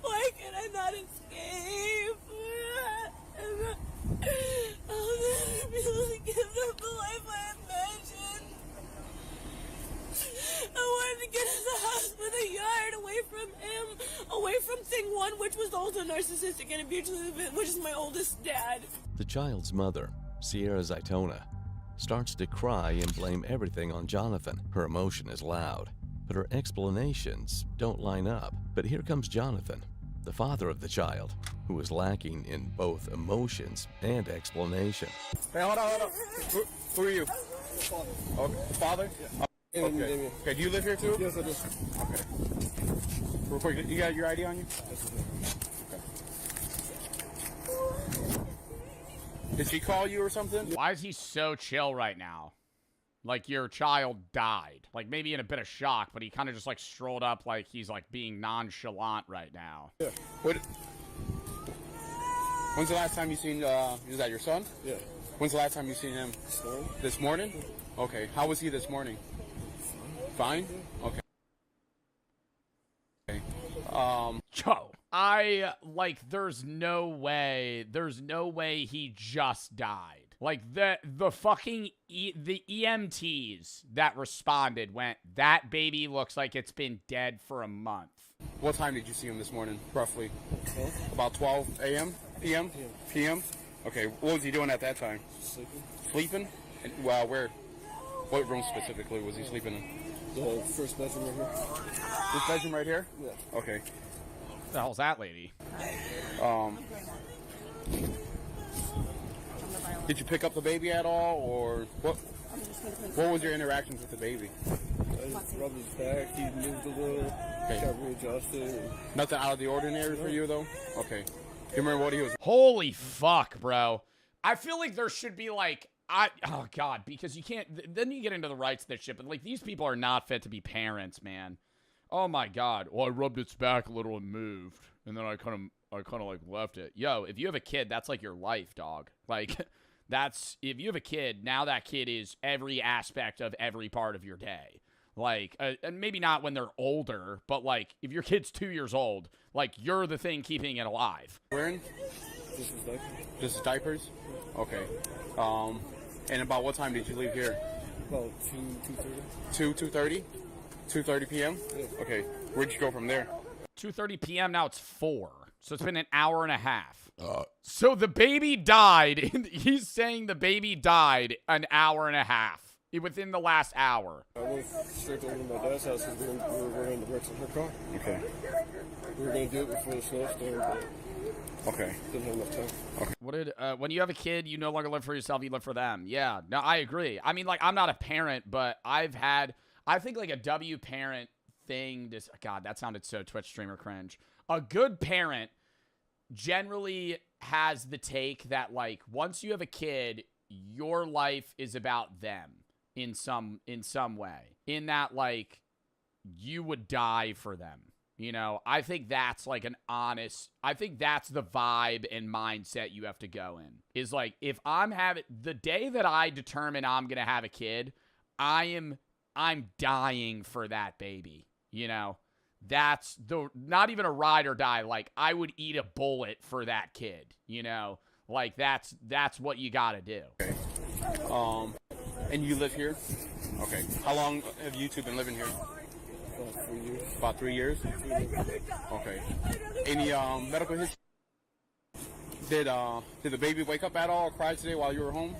Why can I not escape? I'll never be able to give up the life I imagined. I wanted to get in the house with a yard away from him, away from thing one, which was also narcissistic and abusive, which is my oldest dad. The child's mother, Sierra Zaitona, starts to cry and blame everything on Jonathan. Her emotion is loud, but her explanations don't line up. But here comes Jonathan, the father of the child, who is lacking in both emotions and explanation. Hey, hold on. Who are you? Okay, father? Yeah. Okay. Okay, do you live here too? Yes, I do. Okay. Real quick, you got your ID on you? Yes, I do. Okay. Did she call you or something? Why is he so chill right now? Like your child died. Like maybe in a bit of shock, but he kind of just like strolled up like he's like being nonchalant right now. Yeah. When's the last time you seen, is that your son? Yeah. When's the last time you seen him? This morning? Okay. How was he this morning? Fine? Okay. Joe, there's no way he just died. Like, the fucking, the EMTs that responded went, that baby looks like it's been dead for a month. What time did you see him this morning, roughly? About 12 a.m.? p.m.? p.m.? Okay, what was he doing at that time? Sleeping. Sleeping? And, well, where? What room specifically was he sleeping in? The first bedroom right here. This bedroom right here? Yeah. Okay. What the hell's that lady? Did you pick up the baby at all, or what? What was your interactions with the baby? I just rubbed his back. He moved a little. Okay. Got readjusted. Nothing out of the ordinary for you, though? Okay. You remember what he was? Holy fuck, bro. I feel like there should be like, oh God, because you can't, then you get into the rights of this shit, but like these people are not fit to be parents, man. Oh my God. Well, I rubbed its back a little and moved, and then I kind of like left it. Yo, if you have a kid, that's like your life, dog. Like, that's, if you have a kid, now that kid is every aspect of every part of your day. Like, and maybe not when they're older, but like, if your kid's 2 years old, like, you're the thing keeping it alive. Wearing? Just his diapers. Just his diapers? Okay. And about what time did you leave here? About 2:30. 2:30? 2:30 p.m.? Yeah. Okay. Where'd you go from there? 2:30 p.m. Now it's 4. So it's been an hour and a half. So the baby died. He's saying the baby died an hour and a half within the last hour. I went straight over to my dad's house because we were wearing the brakes on her car. Okay. We were going to do it before the snowstorm, but okay. Didn't have enough time. Okay. What did, when you have a kid, you no longer live for yourself, you live for them. Yeah, no, I agree. I mean, like, I'm not a parent, but I think like a W parent thing, God, that sounded so Twitch streamer cringe. A good parent generally has the take that, like, once you have a kid, your life is about them in some way. In that, like, you would die for them. You know, I think that's like I think that's the vibe and mindset you have to go in. Is like, if I'm having, the day that I determine I'm going to have a kid, I'm dying for that baby. You know, that's not even a ride or die. Like, I would eat a bullet for that kid, you know, like that's what you got to do. Okay. And you live here? Okay. How long have you two been living here? About 3 years. About 3 years? Okay. Any medical history? Did the baby wake up at all or cry today while you were home?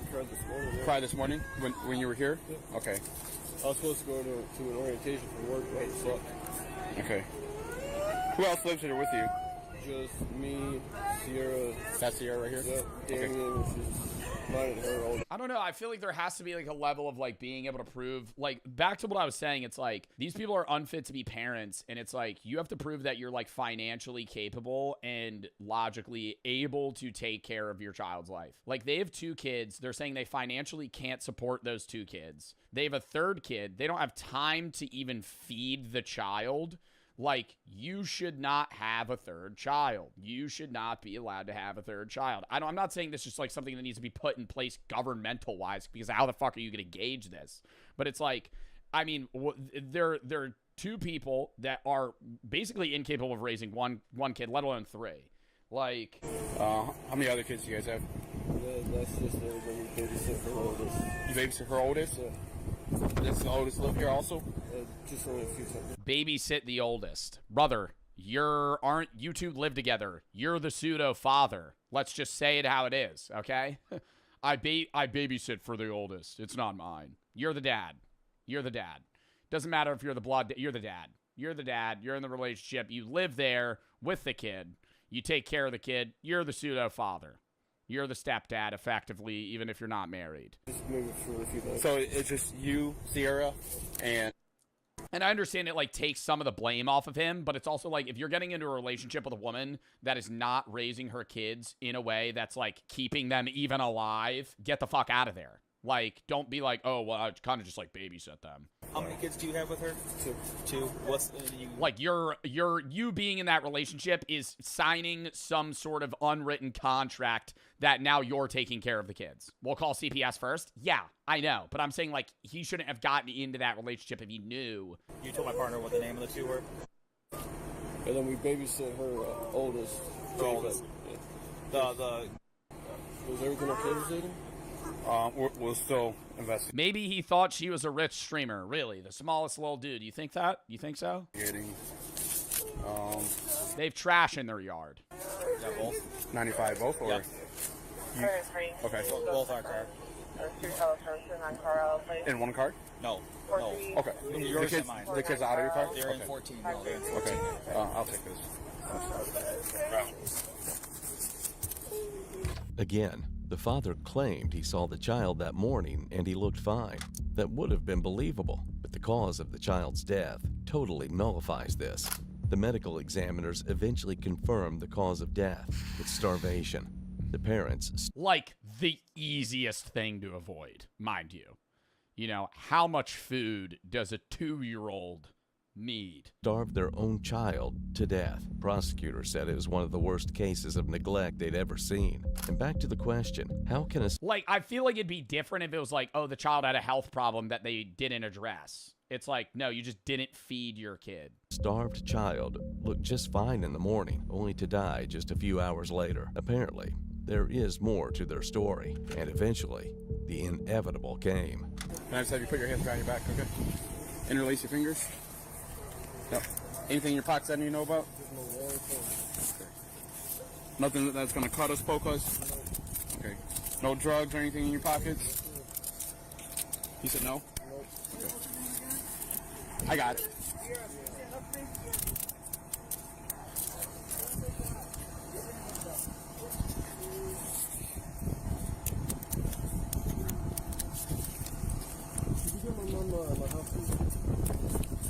We cried this morning. Yeah. Cried this morning when you were here? Yeah. Okay. I was supposed to go to an orientation for work, but I slept. Okay. Who else lives here with you? Just me, Sierra. That's Sierra right here? Yeah, Damien, okay. which is Mine and her old. I don't know. I feel like there has to be like a level of like being able to prove, like, back to what I was saying. It's like these people are unfit to be parents, and it's like you have to prove that you're like financially capable and logically able to take care of your child's life. Like, they have 2 kids. They're saying they financially can't support those 2 kids. They have a 3rd kid. They don't have time to even feed the child. Like, you should not have a 3rd child. You should not be allowed to have a 3rd child. I'm not saying this is just like something that needs to be put in place governmental wise, because how the fuck are you going to gauge this? But it's like, I mean, there are 2 people that are basically incapable of raising one kid, let alone 3. Like, how many other kids do you guys have? That's just the babysit for her oldest. You babysit her oldest? Yeah. Does the oldest live here also? Just only a few times. babysit the oldest. Brother, aren't you 2 live together? You're the pseudo father. Let's just say it how it is, okay? I babysit for the oldest. It's not mine. You're the dad. You're the dad. Doesn't matter if you're the blood. You're the dad. You're the dad. You're in the relationship. You live there with the kid. You take care of the kid. You're the pseudo father. You're the stepdad, effectively, even if you're not married. Just maybe for a few days. So it's just you, Sierra, and I understand it, like, takes some of the blame off of him, but it's also, like, if you're getting into a relationship with a woman that is not raising her kids in a way that's, like, keeping them even alive, get the fuck out of there. Like, don't be like, oh, well, I kind of just, like, babysit them. How many kids do you have with her? Two. What's you? Like, you being in that relationship is signing some sort of unwritten contract that now you're taking care of the kids. We'll call CPS first. Yeah, I know. But I'm saying, like, he shouldn't have gotten into that relationship if he knew. You told my partner what the name of the 2 were? And then we babysit her oldest. The oldest. Yeah. Was everything okay with Zayden? we'll still investigate. Maybe he thought she was a rich streamer. Really, the smallest little dude. You think that? You think so? They have trash in their yard. Yeah, both. 95 both, or? Yep. Okay. Both our car. In one car? No. Okay. Yours and mine. The kids out of your car? They're in 14. No, they're in 14. Okay. I'll take this. Again, the father claimed he saw the child that morning and he looked fine. That would have been believable, but the cause of the child's death totally nullifies this. The medical examiners eventually confirmed the cause of death. It's starvation. The parents... Like, the easiest thing to avoid, mind you. You know, how much food does a 2-year-old need? Starved their own child to death. Prosecutors said it was one of the worst cases of neglect they'd ever seen. And back to the question, how can a... Like, I feel like it'd be different if it was like, oh, the child had a health problem that they didn't address. It's like, no, you just didn't feed your kid. Starved child looked just fine in the morning, only to die just a few hours later. Apparently, there is more to their story, and eventually, the inevitable came. Can I just have you put your hands behind your back, okay? Interlace your fingers. Yep. Anything in your pockets that you know about? Okay. Nothing that's gonna cut us, poke us? Okay. No drugs or anything in your pockets? He said no? Okay. I got it.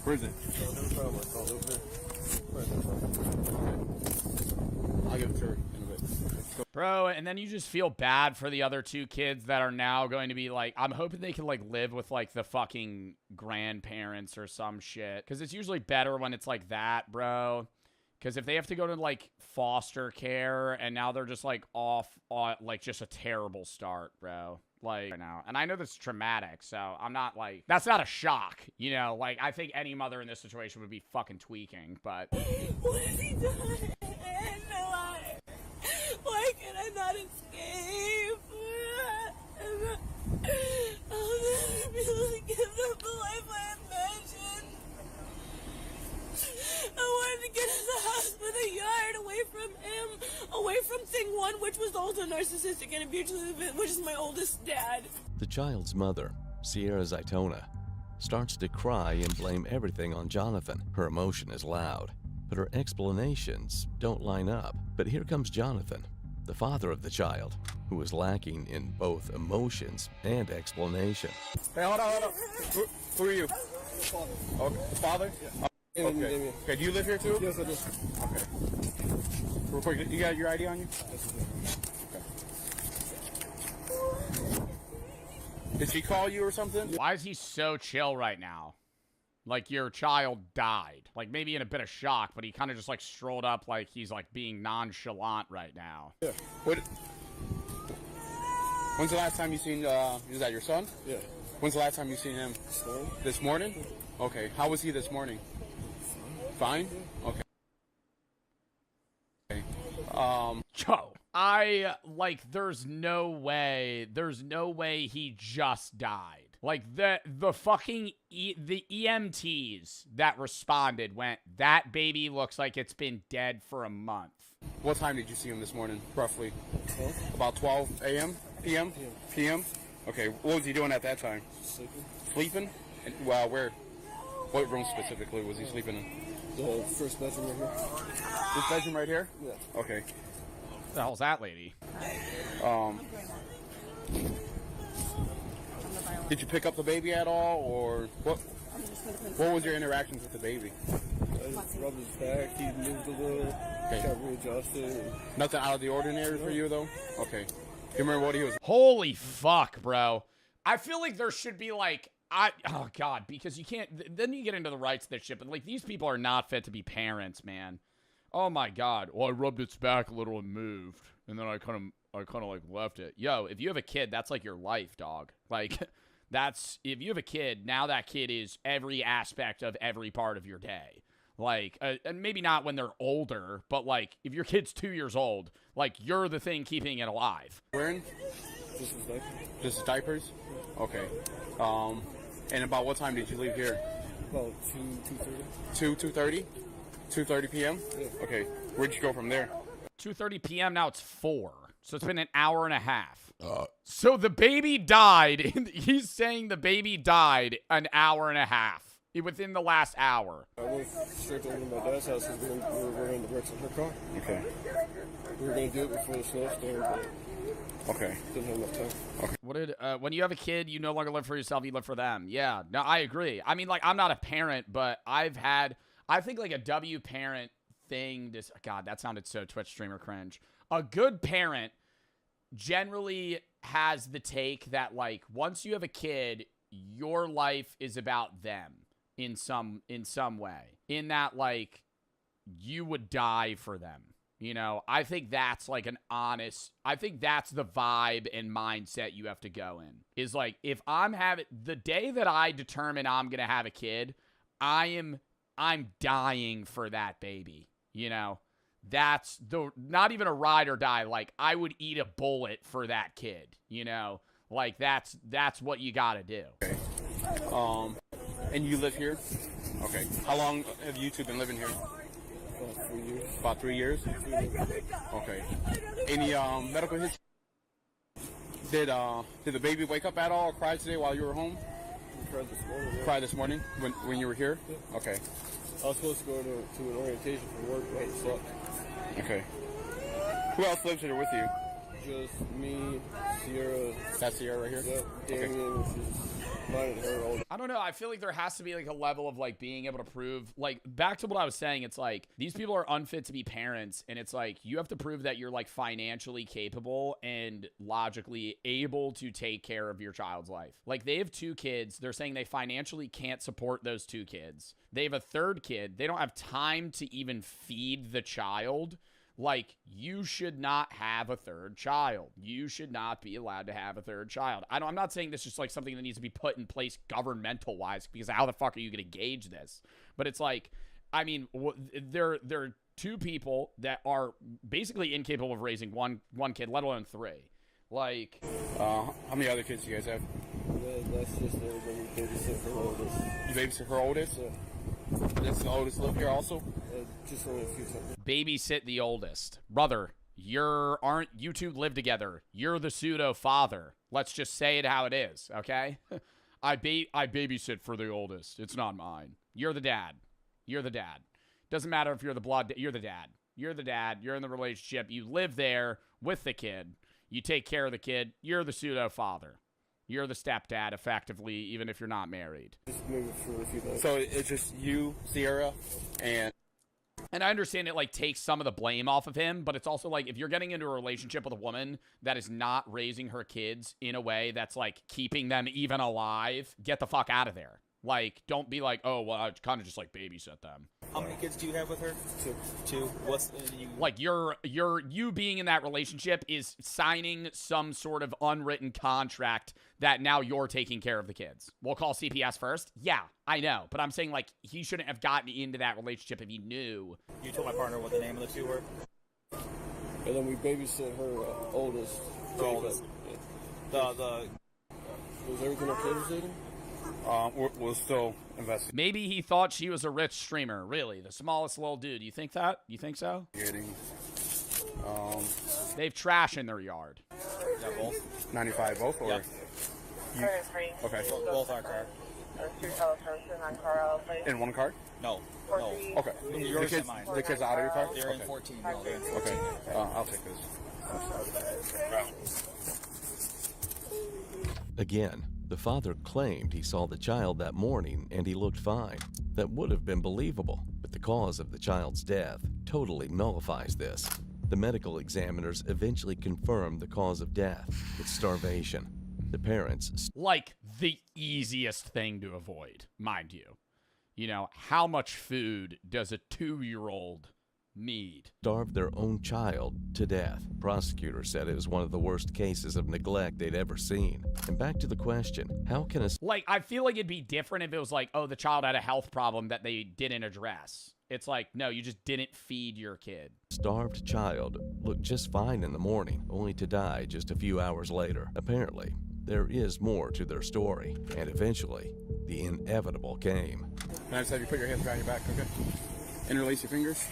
Where is it? I'll give it to her in a bit. Bro, and then you just feel bad for the other 2 kids that are now going to be like, I'm hoping they can like live with like the fucking grandparents or some shit. Because it's usually better when it's like that, bro. Because if they have to go to like foster care and now they're just like off on like just a terrible start, bro. Like, right now. And I know this is traumatic, so I'm not like, that's not a shock, you know? Like, I think any mother in this situation would be fucking tweaking, but. What has he done? Why can I not escape? I'll never be able to give up the life I imagined. I wanted to get us a house with a yard away from him, away from thing 1, which was also narcissistic and abusive, which is my oldest dad. The child's mother, Sierra Zaitona, starts to cry and blame everything on Jonathan. Her emotion is loud, but her explanations don't line up. But here comes Jonathan, the father of the child. who was lacking in both emotions and explanation. Hey, hold on. Who are you? Okay, the father? Yeah. Okay. Okay, do you live here too? Yes, I do. Okay. Real quick, you got your ID on you? Okay. Did she call you or something? Why is he so chill right now? Like your child died. Like maybe in a bit of shock, but he kind of just like strolled up like he's like being nonchalant right now. Yeah. When's the last time you seen, is that your son? Yeah. When's the last time you seen him? This morning? Okay. How was he this morning? Fine? Okay. Joe, there's no way he just died. Like, the fucking, the EMTs that responded went, that baby looks like it's been dead for a month. What time did you see him this morning, roughly? About 12 a.m.? p.m.? Yeah. p.m.? Okay, what was he doing at that time? Sleeping. Sleeping? And, well, where? What room specifically was he sleeping in? The first bedroom right here. This bedroom right here? Yeah. Okay. What the hell's that lady? Did you pick up the baby at all, or what? What was your interactions with the baby? I just rubbed his back. He moved a little. Okay. Got readjusted. Nothing out of the ordinary for you, though? Okay. You remember what he was? Holy fuck, bro. I feel like there should be like, oh God, because you can't, then you get into the rights of this shit, but like these people are not fit to be parents, man. Oh my God. Well, I rubbed its back a little and moved, and then I kind of like left it. Yo, if you have a kid, that's like your life, dog. Like, if you have a kid, now that kid is every aspect of every part of your day. Like, and maybe not when they're older, but like, if your kid's 2 years old, like, you're the thing keeping it alive. Wearing? Just his diapers. Just his diapers? Okay. And about what time did you leave here? About 2:30. 2:30? 2:30 p.m.? Yeah. Okay. Where'd you go from there? 2:30 p.m. Now it's 4. So it's been an hour and a half. So the baby died. He's saying the baby died an hour and a half within the last hour. I went straight over to my dad's house because we were wearing the bricks in her car. Okay. We were going to do it before the snowstorm, but okay. Didn't have enough time. Okay. What did when you have a kid, you no longer live for yourself, you live for them. Yeah. No, I agree. I mean, like, I'm not a parent, but I think like a W parent thing, God, that sounded so Twitch streamer cringe. A good parent generally has the take that, like, once you have a kid, your life is about them in some way. In that, like, you would die for them. You know, I think that's like I think that's the vibe and mindset you have to go in. Is like, if the day that I determine I'm going to have a kid, I'm dying for that baby. You know, that's not even a ride or die. Like, I would eat a bullet for that kid, you know, like that's what you got to do. Okay. And you live here? Okay. How long have you two been living here? About 3 years. About 3 years? Okay. Any medical history? Did the baby wake up at all or cry today while you were home? He cried this morning. Yeah. Cried this morning when you were here? Yeah. Okay. I was supposed to go to an orientation for work, but it sucked. Okay. Who else lives here with you? Just me, Sierra. That's Sierra right here? Yeah, Damien, which is mine and her old. I don't know. I feel like there has to be like a level of like being able to prove, like, back to what I was saying. It's like these people are unfit to be parents, and it's like you have to prove that you're like financially capable and logically able to take care of your child's life. Like, they have 2 kids. They're saying they financially can't support those 2 kids. They have a 3rd kid. They don't have time to even feed the child. Like, you should not have a 3rd child. You should not be allowed to have a 3rd child. I'm not saying this is just like something that needs to be put in place governmental wise, because how the fuck are you going to gauge this? But it's like, I mean, there are 2 people that are basically incapable of raising one kid, let alone 3. Like, how many other kids do you guys have? That's just the babysit for her oldest. You babysit her oldest? Yeah. That's the oldest live here also? Just only a few times. Babysit the oldest. Brother, you 2 live together. You're the pseudo father. Let's just say it how it is, okay? I babysit for the oldest. It's not mine. You're the dad. You're the dad. Doesn't matter if you're the blood. You're the dad. You're the dad. You're in the relationship. You live there with the kid. You take care of the kid. You're the pseudo father. You're the stepdad, effectively, even if you're not married. Just move it for a few days. So it's just you, Sierra, and I understand it, like, takes some of the blame off of him, but it's also, like, if you're getting into a relationship with a woman that is not raising her kids in a way that's, like, keeping them even alive, get the fuck out of there. Like, don't be like, oh, well, I kind of just, like, babysit them. How many kids do you have with her? Two. What's you? Like, you being in that relationship is signing some sort of unwritten contract that now you're taking care of the kids. We'll call CPS first. Yeah, I know. But I'm saying, like, he shouldn't have gotten into that relationship if he knew. You told my partner what the name of the two were? And then we babysit her oldest. The oldest. The Was everything okay with Zayden? we'll still investigate. Maybe he thought she was a rich streamer. Really, the smallest little dude. You think that? You think so? They have trash in their yard. Yeah, both. 95 both, or? Yep. Okay. Both our car. In one car? No. Okay. Yours and mine. The kids out of your car? They're in 14. No, they're in 14. Okay. I'll take this. Again, the father claimed he saw the child that morning and he looked fine. That would have been believable, but the cause of the child's death totally nullifies this. The medical examiners eventually confirmed the cause of death. It's starvation. The parents... Like, the easiest thing to avoid, mind you. You know, how much food does a 2-year-old need? Starved their own child to death. Prosecutors said it was one of the worst cases of neglect they'd ever seen. And back to the question, how can a... Like, I feel like it'd be different if it was like, oh, the child had a health problem that they didn't address. It's like, no, you just didn't feed your kid. Starved child looked just fine in the morning, only to die just a few hours later. Apparently, there is more to their story, and eventually, the inevitable came. Can I just have you put your hands behind your back, okay? Interlace your fingers.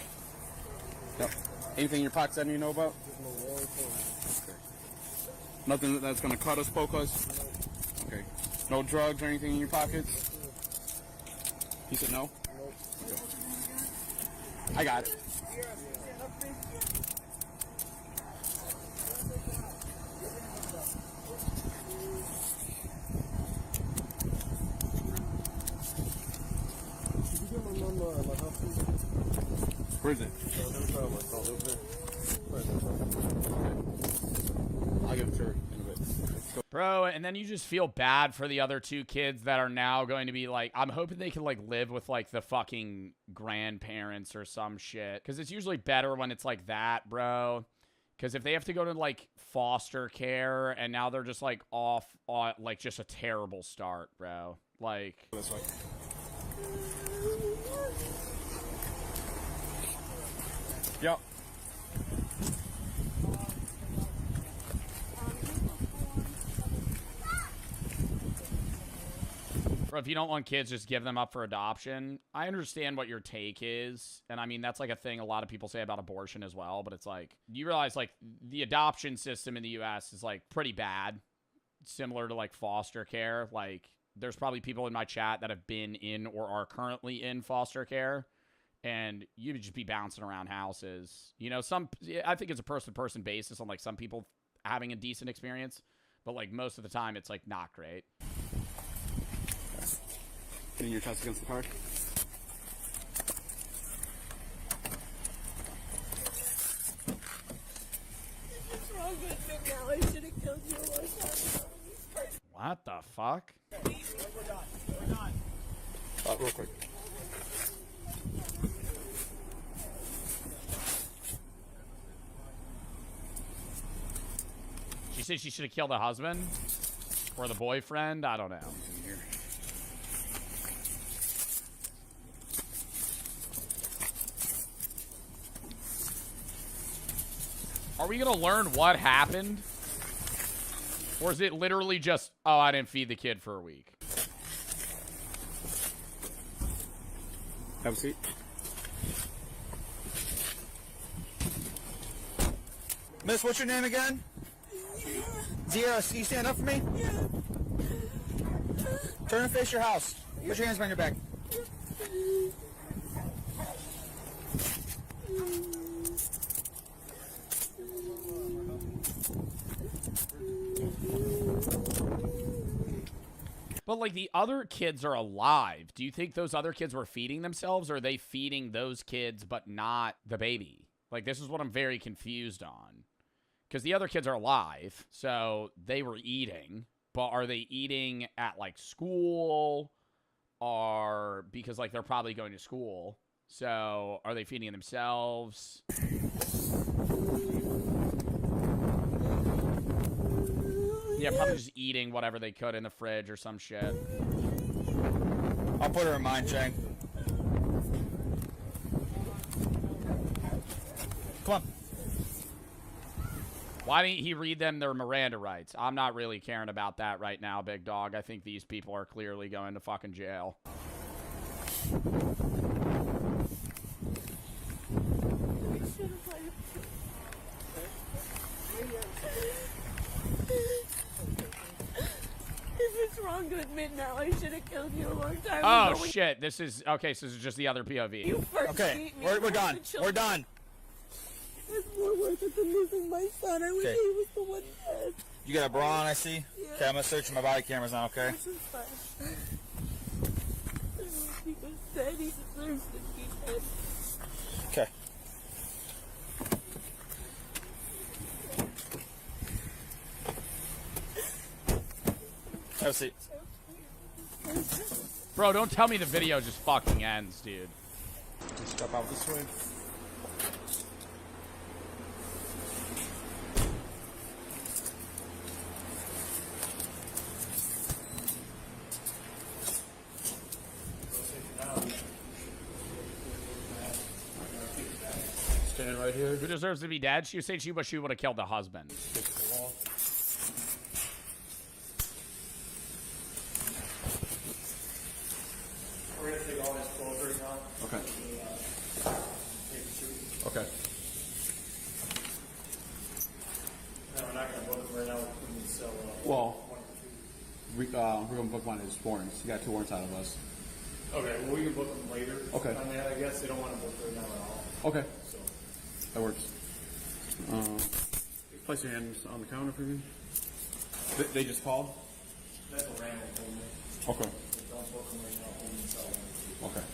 No. Anything in your pockets that you know about? Okay. Nothing that's gonna cut us, poke us? Okay. No drugs or anything in your pockets? He said no? Okay. I got it. Where is it? I'll give it to her in a bit. Bro, and then you just feel bad for the other 2 kids that are now going to be like, I'm hoping they can like live with like the fucking grandparents or some shit. Because it's usually better when it's like that, bro. Because if they have to go to like foster care and now they're just like off on like just a terrible start, bro. Like... This way. Yep. Bro, if you don't want kids, just give them up for adoption. I understand what your take is. And I mean, that's like a thing a lot of people say about abortion as well. But it's like, you realize like the adoption system in the US is like pretty bad. Similar to like foster care. Like there's probably people in my chat that have been in or are currently in foster care. And you would just be bouncing around houses. You know, I think it's a person-to-person basis on, like, some people having a decent experience. But, like, most of the time, it's, like, not great. Getting your chest against the car. What's wrong with me now? I should have killed you a long time ago. What the fuck? We're done. Real quick. She said she should have killed the husband? Or the boyfriend? I don't know. Are we gonna learn what happened? Or is it literally just, oh, I didn't feed the kid for a week? Have a seat. Miss, what's your name again? Zia, you stand up for me? Yeah. Turn and face your house. Put your hands behind your back. But, like, the other kids are alive. Do you think those other kids were feeding themselves, or are they feeding those kids but not the baby? Like, this is what I'm very confused on. Because the other kids are alive, so they were eating. But are they eating at, like, school? Or because, like, they're probably going to school. So are they feeding themselves? Yeah, probably just eating whatever they could in the fridge or some shit. I'll put her in mind, Chang. Come on. Why didn't he read them their Miranda rights? I'm not really caring about that right now, big dog. I think these people are clearly going to fucking jail. If it's wrong to admit now, I should have killed you a long time Oh, ago. shit. This is... Okay, so this is just the other POV. You first Okay, beat me we're in front done. of the children. We're done. It's more worth it than losing my son. I wish Okay. he was the one dead. You got a bra on, I see? Yeah. Okay, I'm gonna search my body cameras now, okay? This is fine. He was dead. He deserves to be dead. Okay. Have a seat. Bro, don't tell me the video just fucking ends, dude. Step out this way. Stand right here. Who deserves to be dead? She was saying she wish she would have killed the husband. We're gonna take all his clothes right now. Okay. Take the suit. Okay. No, we're not gonna book him right now. We're putting him in cell. Well, we're gonna book one of his warrants. You got 2 warrants out of us. Okay, well, we can book him later. Okay. I mean, I guess they don't want to book right now at all. Okay. So, That works. Place your hands on the counter for me. They just called? that's what Randall told me. Okay. Don't book him right now. Put him in cell. Okay.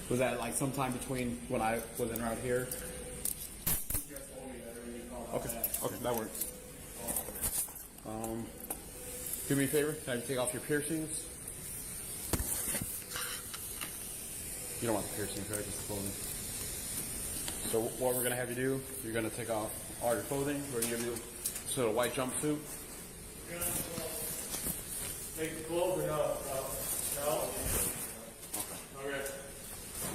Was that like sometime between when I was en route here? You just told me that already. Called Okay. back. Okay, that works. Do me a favor. Can I take off your piercings? You don't want the piercings, right? Just the clothing. So what we're gonna have you do? You're gonna take off all your clothing. We're gonna give you a white jumpsuit. Take the clothes or no? No? Okay.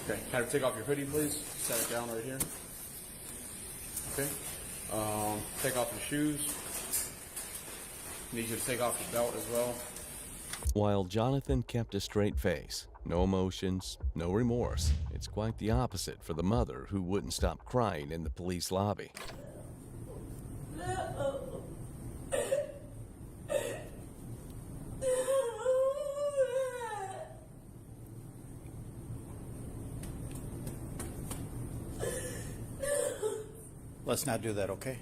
Okay. Can I take off your hoodie, please? Set it down right here. Okay. Take off your shoes. Need you to take off your belt as well. While Jonathan kept a straight face, no emotions, no remorse, it's quite the opposite for the mother who wouldn't stop crying in the police lobby. Let's not do that, okay?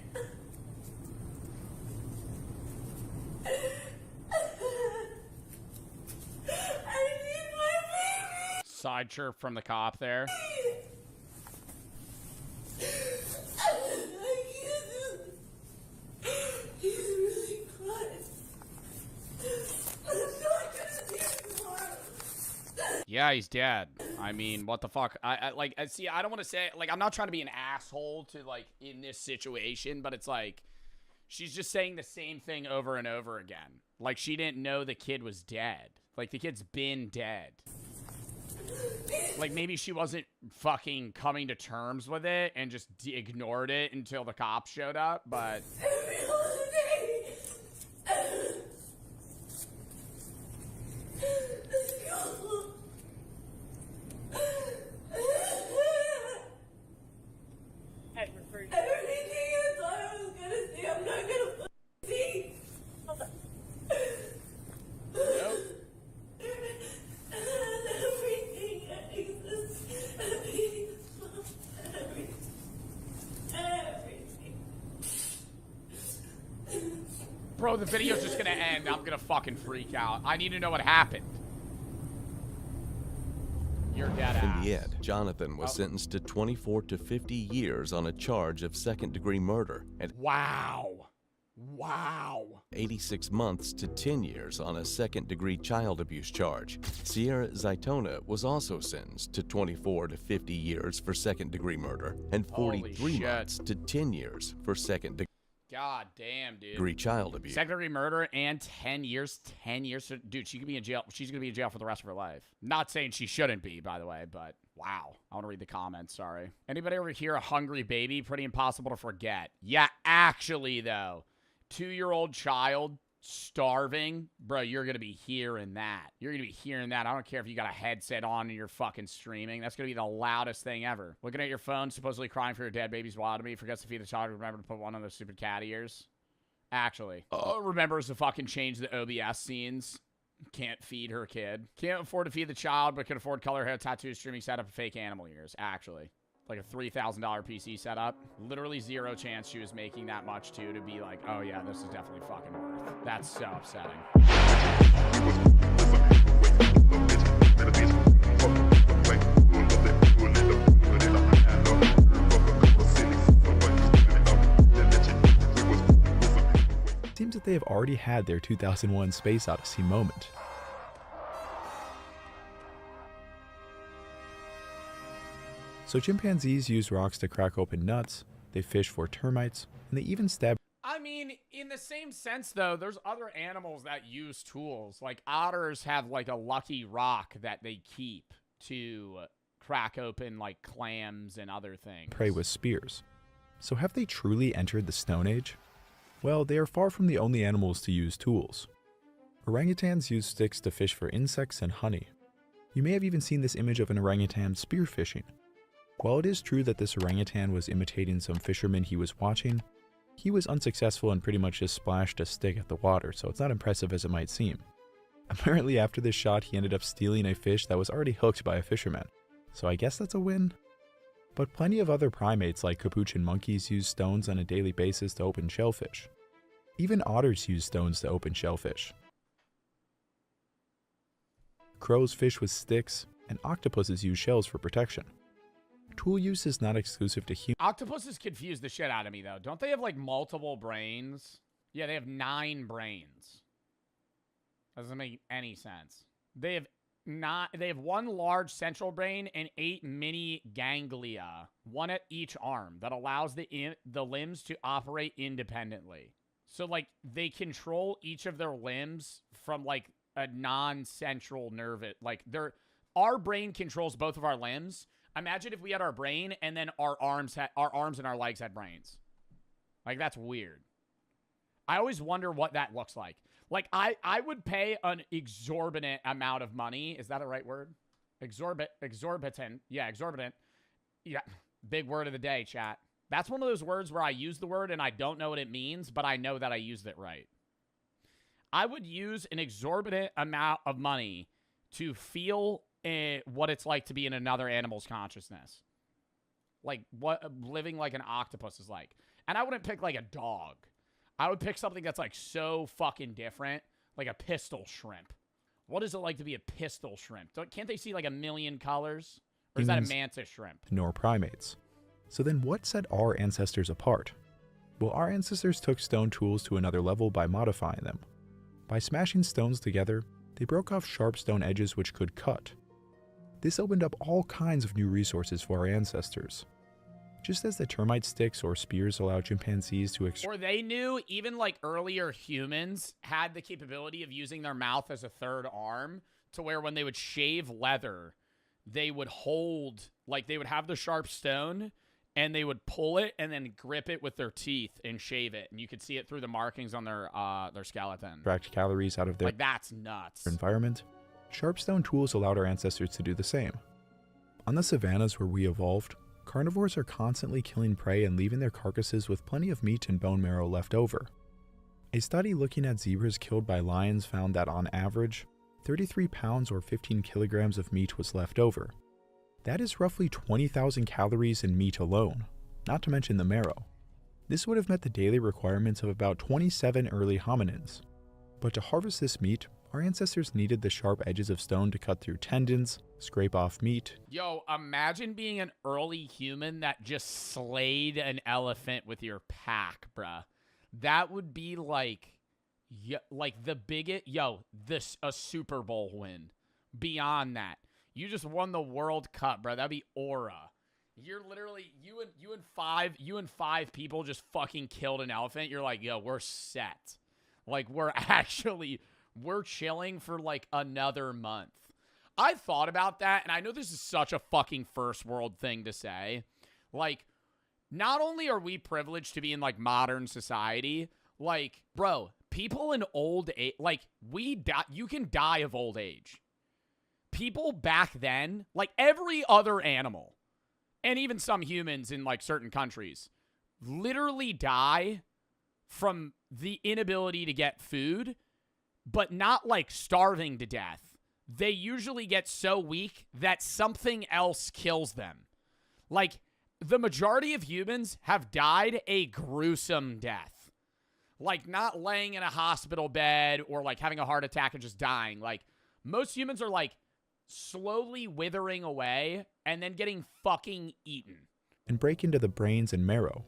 Side chirp from the cop there. He's really crying. Yeah, he's dead. I mean, what the fuck? I see, I don't want to say, like, I'm not trying to be an asshole to, like, in this situation, but it's like, she's just saying the same thing over and over again. Like, she didn't know the kid was dead. Like, the kid's been dead. Like, maybe she wasn't fucking coming to terms with it and just ignored it until the cops showed up, but... Everything I thought I was gonna see, I'm not gonna see. Nope. Everything exists. Everything. Bro, the video's just gonna end. I'm gonna fucking freak out. I need to know what happened. You're dead ass. In the end, Jonathan was sentenced to 24 to 50 years on a charge of second-degree murder and Wow. Wow. 86 months to 10 years on a second-degree child abuse charge. Sierra Zaitona was also sentenced to 24 to 50 years for second-degree murder and 43 months to 10 years for second-degree God damn, dude. child abuse. Second-degree murder and 10 years. 10 years. Dude, she could be in jail. She's going to be in jail for the rest of her life. Not saying she shouldn't be, by the way, but wow. I want to read the comments. Sorry. Anybody over here a hungry baby? Pretty impossible to forget. Yeah, actually, though. 2-year-old child starving. Bro, you're going to be hearing that. You're going to be hearing that. I don't care if you got a headset on and you're fucking streaming. That's going to be the loudest thing ever. Looking at your phone, supposedly crying for your dead baby's wild to me. Forgets to feed the child. Remember to put one of those stupid cat ears. Actually. Remembers to fucking change the OBS scenes. Can't feed her kid. Can't afford to feed the child, but can afford color hair, tattoos, streaming setup, and fake animal ears. Actually. Like a $3,000 PC setup. Literally zero chance she was making that much, too, to be like, oh, yeah, this is definitely fucking worth. That's so upsetting. Seems that they have already had their 2001 Space Odyssey moment. So chimpanzees use rocks to crack open nuts, they fish for termites, and they even stab. I mean, in the same sense, though, there's other animals that use tools. Like otters have like a lucky rock that they keep to crack open like clams and other things. Prey with spears. So have they truly entered the Stone Age? Well, they are far from the only animals to use tools. Orangutans use sticks to fish for insects and honey. You may have even seen this image of an orangutan spearfishing. While it is true that this orangutan was imitating some fisherman he was watching, he was unsuccessful and pretty much just splashed a stick at the water, so it's not impressive as it might seem. Apparently after this shot he ended up stealing a fish that was already hooked by a fisherman, so I guess that's a win? But plenty of other primates like capuchin monkeys use stones on a daily basis to open shellfish. Even otters use stones to open shellfish. Crows fish with sticks, and octopuses use shells for protection. Tool use is not exclusive to humans. Octopuses confuse the shit out of me, though. Don't they have, like, multiple brains? Yeah, they have 9 brains. Doesn't make any sense. They have 1 large central brain and 8 mini ganglia, 1 at each arm, that allows the limbs to operate independently. So, like, they control each of their limbs from, like, a non-central nerve. Like, our brain controls both of our limbs. Imagine if we had our brain and then our arms and our legs had brains. Like, that's weird. I always wonder what that looks like. Like, I would pay an exorbitant amount of money. Is that a right word? Exorbitant. Yeah, exorbitant. Yeah, big word of the day, chat. That's one of those words where I use the word and I don't know what it means, but I know that I used it right. I would use an exorbitant amount of money to feel what it's like to be in another animal's consciousness. Like what living like an octopus is like. And I wouldn't pick like a dog. I would pick something that's like so fucking different, like a pistol shrimp. What is it like to be a pistol shrimp? Can't they see like a million colors? Or is that a mantis shrimp? Nor primates. So then what set our ancestors apart? Well, our ancestors took stone tools to another level by modifying them. By smashing stones together, they broke off sharp stone edges which could cut. This opened up all kinds of new resources for our ancestors. Just as the termite sticks or spears allowed chimpanzees to Or they knew even like earlier humans had the capability of using their mouth as a third arm, to where when they would shave leather, they would hold, like they would have the sharp stone and they would pull it and then grip it with their teeth and shave it. And you could see it through the markings on their skeleton. extract calories out of their Like, that's nuts. environment. Sharp stone tools allowed our ancestors to do the same. On the savannas where we evolved, carnivores are constantly killing prey and leaving their carcasses with plenty of meat and bone marrow left over. A study looking at zebras killed by lions found that on average, 33 pounds or 15 kilograms of meat was left over. That is roughly 20,000 calories in meat alone, not to mention the marrow. This would have met the daily requirements of about 27 early hominins. But to harvest this meat, our ancestors needed the sharp edges of stone to cut through tendons, scrape off meat. Yo, imagine being an early human that just slayed an elephant with your pack, bruh. That would be like the biggest, a Super Bowl win. Beyond that, you just won the World Cup, bruh. That'd be aura. You're literally, you and five people just fucking killed an elephant. You're like, yo, we're set. Like, we're chilling for like another month. I thought about that, and I know this is such a fucking first world thing to say. Like, not only are we privileged to be in like modern society, like, bro, people in old age, like, you can die of old age. People back then, like every other animal, and even some humans in like certain countries, literally die from the inability to get food, but not like starving to death. They usually get so weak that something else kills them. Like, the majority of humans have died a gruesome death. Like, not laying in a hospital bed or like having a heart attack and just dying. Like, most humans are like slowly withering away and then getting fucking eaten. And break into the brains and marrow.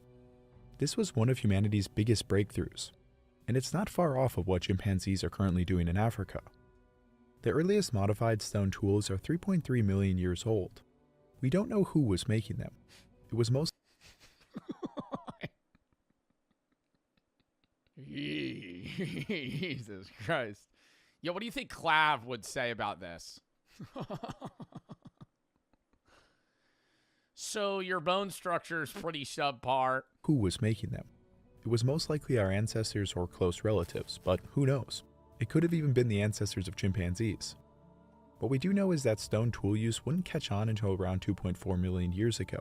This was one of humanity's biggest breakthroughs, and it's not far off of what chimpanzees are currently doing in Africa. The earliest modified stone tools are 3.3 million years old. We don't know who was making them. It was most Jesus Christ. Yo, what do you think Clav would say about this? So your bone structure is pretty subpar. Who was making them? It was most likely our ancestors or close relatives, but who knows? It could have even been the ancestors of chimpanzees. What we do know is that stone tool use wouldn't catch on until around 2.4 million years ago,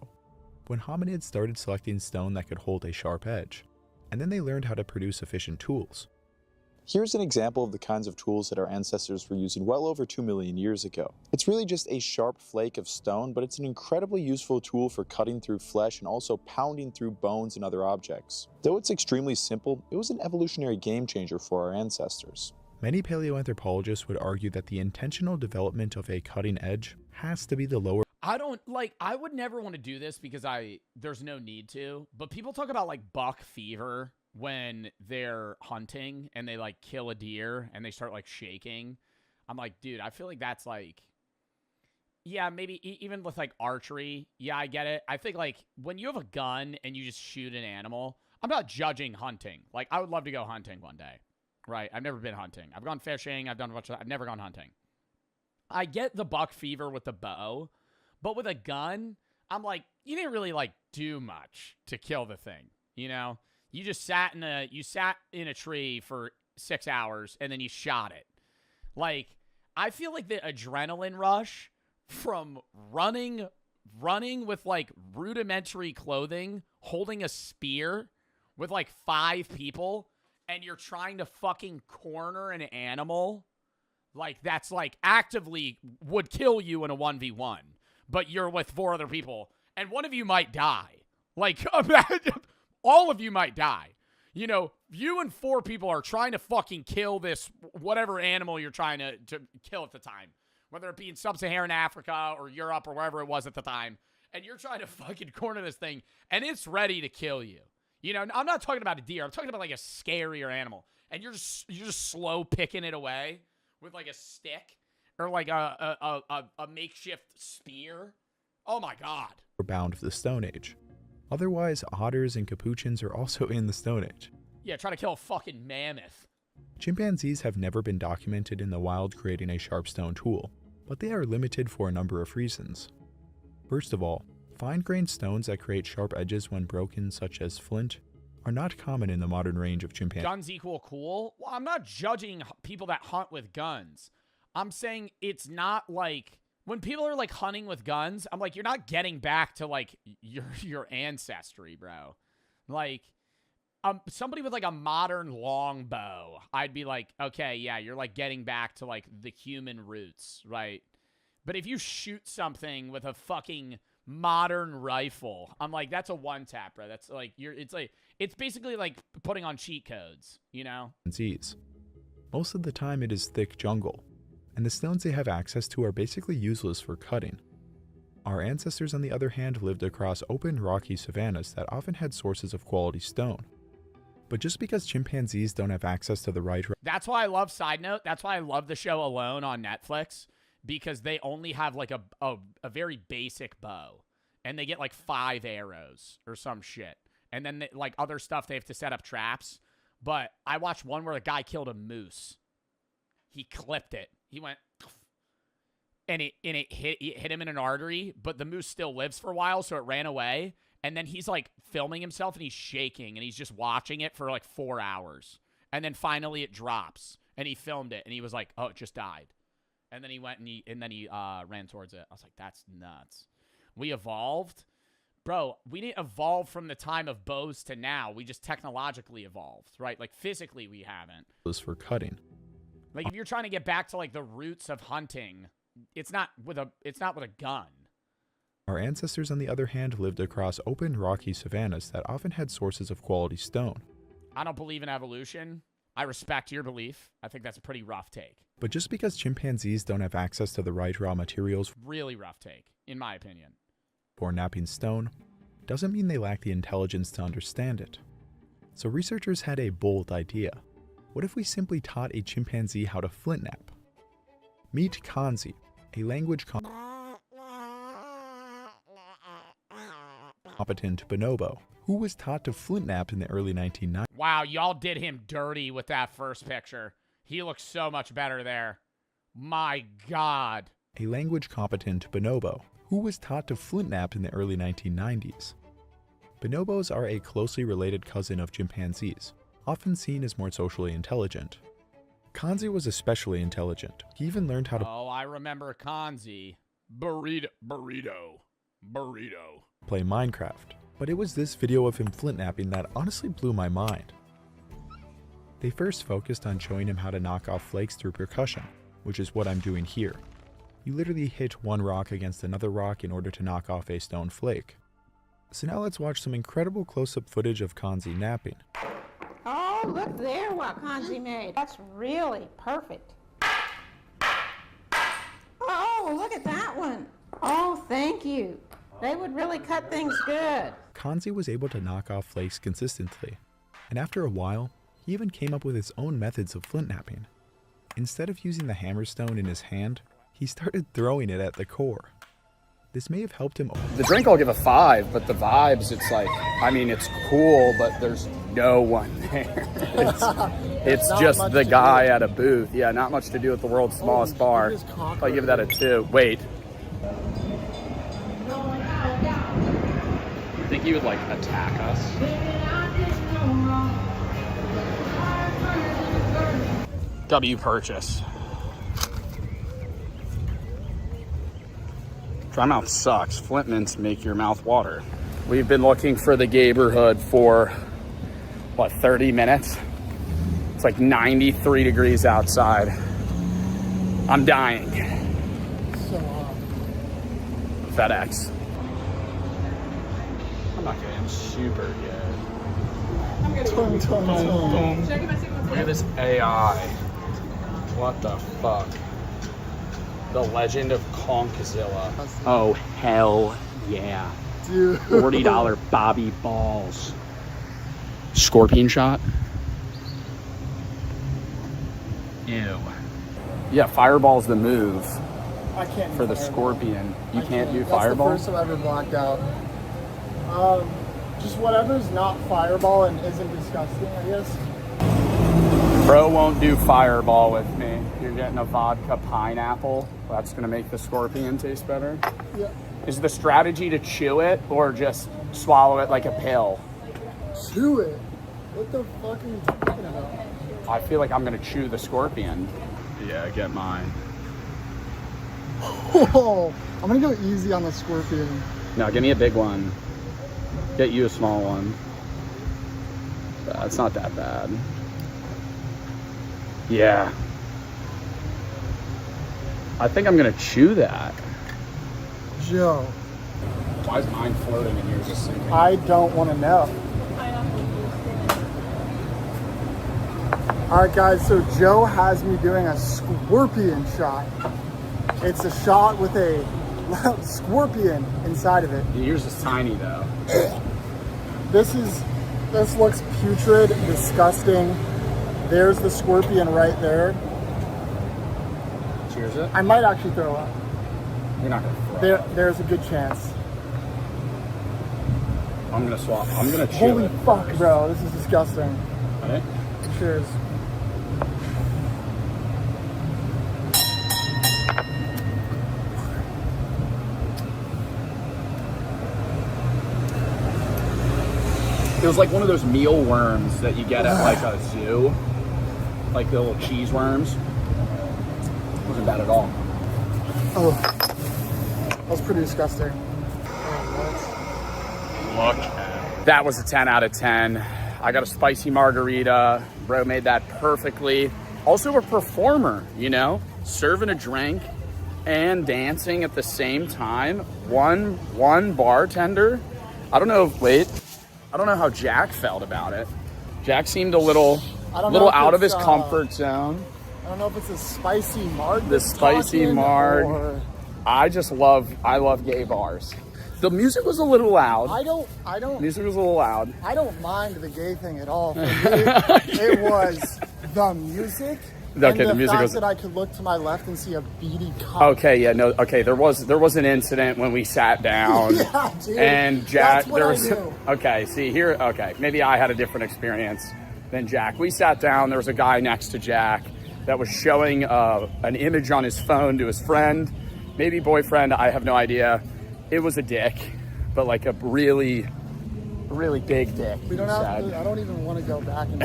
when hominids started selecting stone that could hold a sharp edge, and then they learned how to produce efficient tools. Here's an example of the kinds of tools that our ancestors were using well over 2 million years ago. It's really just a sharp flake of stone, but it's an incredibly useful tool for cutting through flesh and also pounding through bones and other objects. Though it's extremely simple, it was an evolutionary game changer for our ancestors. Many paleoanthropologists would argue that the intentional development of a cutting edge has to be the lower. I would never want to do this because there's no need to, but people talk about like buck fever when they're hunting and they like kill a deer and they start like shaking. I'm like, dude, I feel like that's like, yeah, maybe even with like archery. Yeah, I get it. I think like when you have a gun and you just shoot an animal, I'm not judging hunting. Like, I would love to go hunting one day, right? I've never been hunting. I've gone fishing. I've done a bunch of that. I've never gone hunting. I get the buck fever with the bow, but with a gun, I'm like, you didn't really like do much to kill the thing, you know? You just sat in a tree for 6 hours and then you shot it. Like, I feel like the adrenaline rush from running with like rudimentary clothing, holding a spear with like 5 people, and you're trying to fucking corner an animal, like that's like actively would kill you in a 1v1, but you're with 4 other people and one of you might die. Like, imagine. All of you might die. You know, you and 4 people are trying to fucking kill this whatever animal you're trying to kill at the time. Whether it be in sub-Saharan Africa or Europe or wherever it was at the time. And you're trying to fucking corner this thing and it's ready to kill you. You know, I'm not talking about a deer. I'm talking about like a scarier animal. And you're just slow picking it away with like a stick or like a makeshift spear. Oh my God. Bound of the Stone Age. Otherwise, otters and capuchins are also in the Stone Age. Yeah, try to kill a fucking mammoth. Chimpanzees have never been documented in the wild creating a sharp stone tool, but they are limited for a number of reasons. First of all, fine-grained stones that create sharp edges when broken, such as flint, are not common in the modern range of chimpanzees. Guns equal cool? Well, I'm not judging people that hunt with guns. I'm saying it's not like... When people are like hunting with guns, I'm like, you're not getting back to like your ancestry, bro. Like, somebody with like a modern longbow, I'd be like, okay, yeah, you're like getting back to like the human roots, right? But if you shoot something with a fucking modern rifle. I'm like, that's a one tap, bro. That's like it's basically like putting on cheat codes, you know? Most of the time it is thick jungle, and the stones they have access to are basically useless for cutting. Our ancestors, on the other hand, lived across open, rocky savannas that often had sources of quality stone. But just because chimpanzees don't have access to the right... That's why I love, side note, that's why I love the show Alone on Netflix, because they only have like a very basic bow, and they get like 5 arrows or some shit. And then like other stuff, they have to set up traps. But I watched one where a guy killed a moose. He clipped it. He went... And it hit him in an artery, but the moose still lives for a while, so it ran away. And then he's like filming himself, and he's shaking, and he's just watching it for like 4 hours. And then finally it drops, and he filmed it, and he was like, "Oh, it just died." And then he went and he ran towards it. I was like, "That's nuts." We evolved, bro. We didn't evolve from the time of bows to now. We just technologically evolved, right? Like physically, we haven't. For cutting. Like if you're trying to get back to like the roots of hunting. It's not with a gun. Our ancestors, on the other hand, lived across open, rocky savannas that often had sources of quality stone. I don't believe in evolution. I respect your belief. I think that's a pretty rough take. But just because chimpanzees don't have access to the right raw materials, really rough take, in my opinion, for napping stone, doesn't mean they lack the intelligence to understand it. So researchers had a bold idea. What if we simply taught a chimpanzee how to flint nap? Meet Kanzi, a language competent bonobo, who was taught to flint nap in the early 1990s. Wow, y'all did him dirty with that first picture. He looks so much better there. My God. A language competent bonobo, who was taught to flint nap in the early 1990s. Bonobos are a closely related cousin of chimpanzees, often seen as more socially intelligent. Kanzi was especially intelligent. He even learned how to... Oh, I remember Kanzi. Burrito. play Minecraft. But it was this video of him flint napping that honestly blew my mind. They first focused on showing him how to knock off flakes through percussion, which is what I'm doing here. You literally hit one rock against another rock in order to knock off a stone flake. So now let's watch some incredible close-up footage of Kanzi napping. Oh, look there what Kanzi made. That's really perfect. Oh, look at that one. Oh, thank you. They would really cut things good. Kanzi was able to knock off flakes consistently, and after a while, he even came up with his own methods of flint napping. Instead of using the hammerstone in his hand, he started throwing it at the core. This may have helped him. The drink I'll give a 5, but the vibes, it's like, I mean, it's cool, but there's no one there. It's just the guy at a booth. Yeah, not much to do with the world's smallest bar. I'll give that a 2. Wait. You think he would, like, attack us? W purchase. Dry mouth sucks. Flint mints make your mouth water. We've been looking for the neighborhood for, what, 30 minutes? It's like 93 degrees outside. I'm dying. So hot. FedEx. I'm not getting super good. I'm gonna Look at this AI. What the fuck? The Legend of Conkzilla. Oh, hell yeah. Dude. $40 Bobby Balls. Scorpion shot? Ew. Yeah, fireball's the move. I can't for the scorpion. You can't do fireball? That's the first I've ever blacked out. Just whatever's not fireball and isn't disgusting, I guess. Bro won't do fireball with me. You're getting a vodka pineapple. That's gonna make the scorpion taste better. Yeah. Is the strategy to chew it or just swallow it like a pill? Chew it? What the fuck are you talking about? I feel like I'm gonna chew the scorpion. Yeah, get mine. Oh, I'm gonna go easy on the scorpion. No, give me a big one. Get you a small one. It's not that bad. Yeah. I think I'm gonna chew that. Joe, Why is mine floating and yours just sinking? I don't want to know. All right, guys, so Joe has me doing a scorpion shot. It's a shot with a scorpion inside of it. Yours is tiny though. This looks putrid, disgusting. There's the scorpion right there. Cheers it. I might actually throw up. You're not gonna throw up. There's a good chance. I'm gonna swap. I'm gonna chew Holy it. fuck, bro, this is disgusting. Right? Cheers. It was like one of those mealworms that you get at like a zoo, like the little cheese worms. Wasn't bad at all. Oh, that was pretty disgusting. Look, that was a 10 out of 10. I got a spicy margarita. Bro made that perfectly. Also a performer, you know, serving a drink and dancing at the same time. One bartender. I don't know how Jack felt about it. Jack seemed a little out of his comfort zone. I don't know if it's a spicy marg. The spicy marg. I love gay bars. The music was a little loud. Music was a little loud. I don't mind the gay thing at all. For me, it was the music. Okay, and the music fact was. that I could look to my left and see a beady cop. Okay, yeah, no, okay. There was an incident when we sat down. Yeah, dude. And Jack, That's what there I was. knew. Okay, see here. Okay, maybe I had a different experience than Jack. We sat down. There was a guy next to Jack that was showing an image on his phone to his friend, maybe boyfriend. I have no idea. It was a dick, but like a really, really big dick. We don't he have said. to, I don't even want to go back and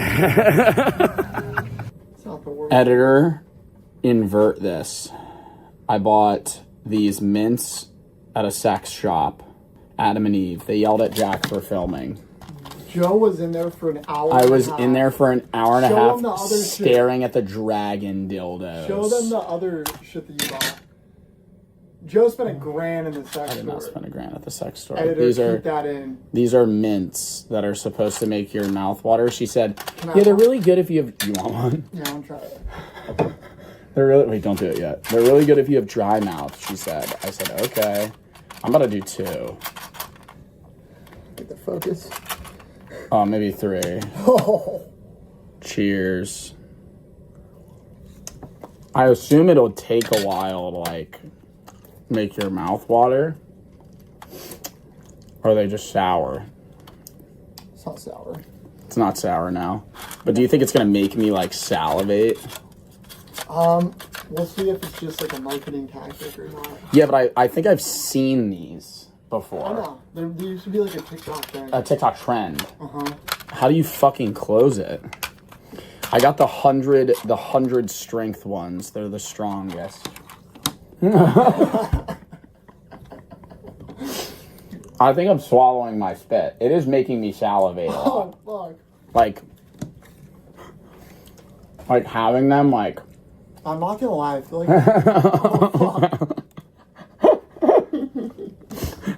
It's not the word. Editor, invert this. I bought these mints at a sex shop. Adam and Eve. They yelled at Jack for filming. Joe was in there for an hour. I was in there for an hour and a Show them the half other staring at the dragon dildos. Show them the other shit that you bought. Joe spent $1,000 in the sex store. I did not spend $1,000 at the sex store. Editor, keep that in. These are mints that are supposed to make your mouth water. She said, Can I yeah, they're have really good if you have... You want one? Yeah, I'm trying it. They're really... Wait, don't do it yet. They're really good if you have dry mouth, she said. I said, okay. I'm about to do 2. Get the focus. Oh, maybe 3. Oh. Cheers. I assume it'll take a while to, like, make your mouth water. Or are they just sour? It's not sour. It's not sour now. But do you think it's going to make me, like, salivate? We'll see if it's just like a marketing tactic or not. Yeah, but I think I've seen these before. I know. There used to be like a TikTok thing. A TikTok trend. Uh-huh. How do you fucking close it? I got the 100 strength ones. They're the strongest. I think I'm swallowing my spit. It is making me salivate a lot. Oh, fuck. Like having them, like... I'm not gonna lie, I feel like...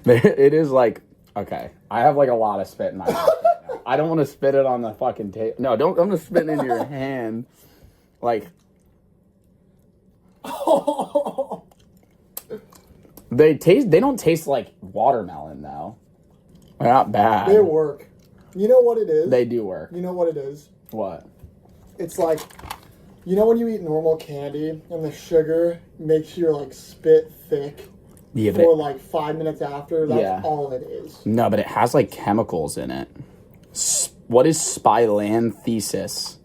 It is like... Okay, I have like a lot of spit in my mouth right now. I don't want to spit it on the fucking table. No, don't. I'm gonna spit it into your hand. Like... They don't taste like watermelon though. They're not bad. They work. You know what it is? They do work. You know what it is? What? It's like, you know when you eat normal candy and the sugar makes your like spit thick Yeah, but for like 5 minutes after? That's Yeah. all it is. No, but it has like chemicals in it. What is spilanthesis?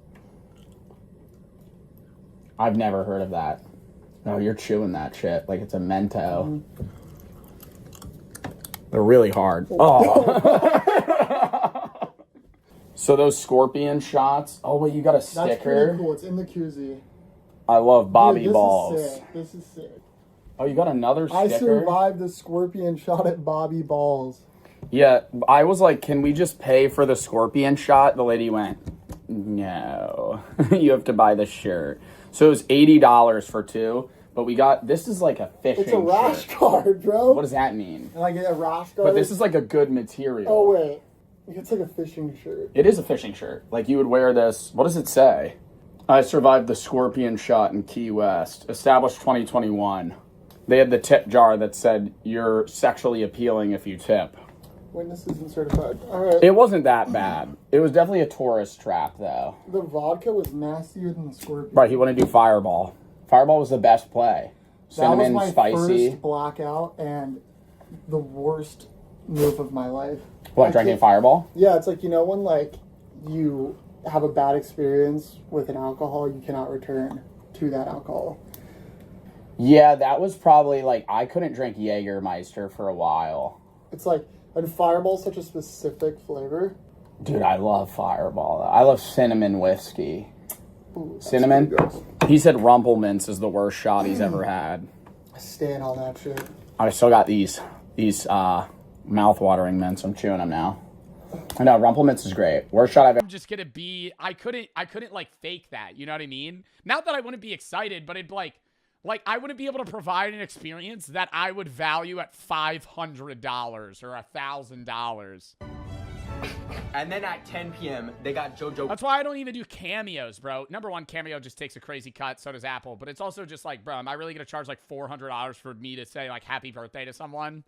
I've never heard of that. No, you're chewing that shit like it's a Mento. They're really hard. Oh. So those scorpion shots. Oh wait, you got a That's pretty sticker. cool. It's in the koozie. I love Bobby Dude, balls. Is sick. This is sick. Oh, you got another I sticker? survived the scorpion shot at Bobby Balls. Yeah, I was like, can we just pay for the scorpion shot? The lady went, no, you have to buy the shirt. So it was $80 for 2, But we got, this is like a fishing It's a rash shirt. guard, bro. What does that mean? Like a rash guard. But this is like a good material. Oh, wait. It's like a fishing shirt. It is a fishing shirt. Like you would wear this. What does it say? I survived the scorpion shot in Key West. Established 2021. They had the tip jar that said, you're sexually appealing if you tip. Witness isn't certified. All right. It wasn't that bad. It was definitely a tourist trap, though. The vodka was nastier than the scorpion. Right, he wanted to do Fireball. Fireball was the best play. Cinnamon, that was my spicy. first blackout and the worst move of my life. What, drinking Fireball? Yeah, it's like, you know when like you have a bad experience with an alcohol, you cannot return to that alcohol. Yeah, that was probably like, I couldn't drink Jägermeister for a while. It's like, and Fireball's such a specific flavor. Dude, I love Fireball. I love cinnamon whiskey. Ooh, Cinnamon? He said Rumplemints is the worst shot he's ever had. I stand on that shit. I still got these mouth-watering mints. I'm chewing them now. I know, Rumplemints is great. Worst shot I've ever... I'm just gonna be, I couldn't like fake that, you know what I mean? Not that I wouldn't be excited, but it'd like I wouldn't be able to provide an experience that I would value at $500 or $1,000. And then at 10 p.m., they got JoJo. That's why I don't even do cameos, bro. Number one, Cameo just takes a crazy cut. So does Apple. But it's also just like, bro, am I really going to charge like $400 for me to say like happy birthday to someone?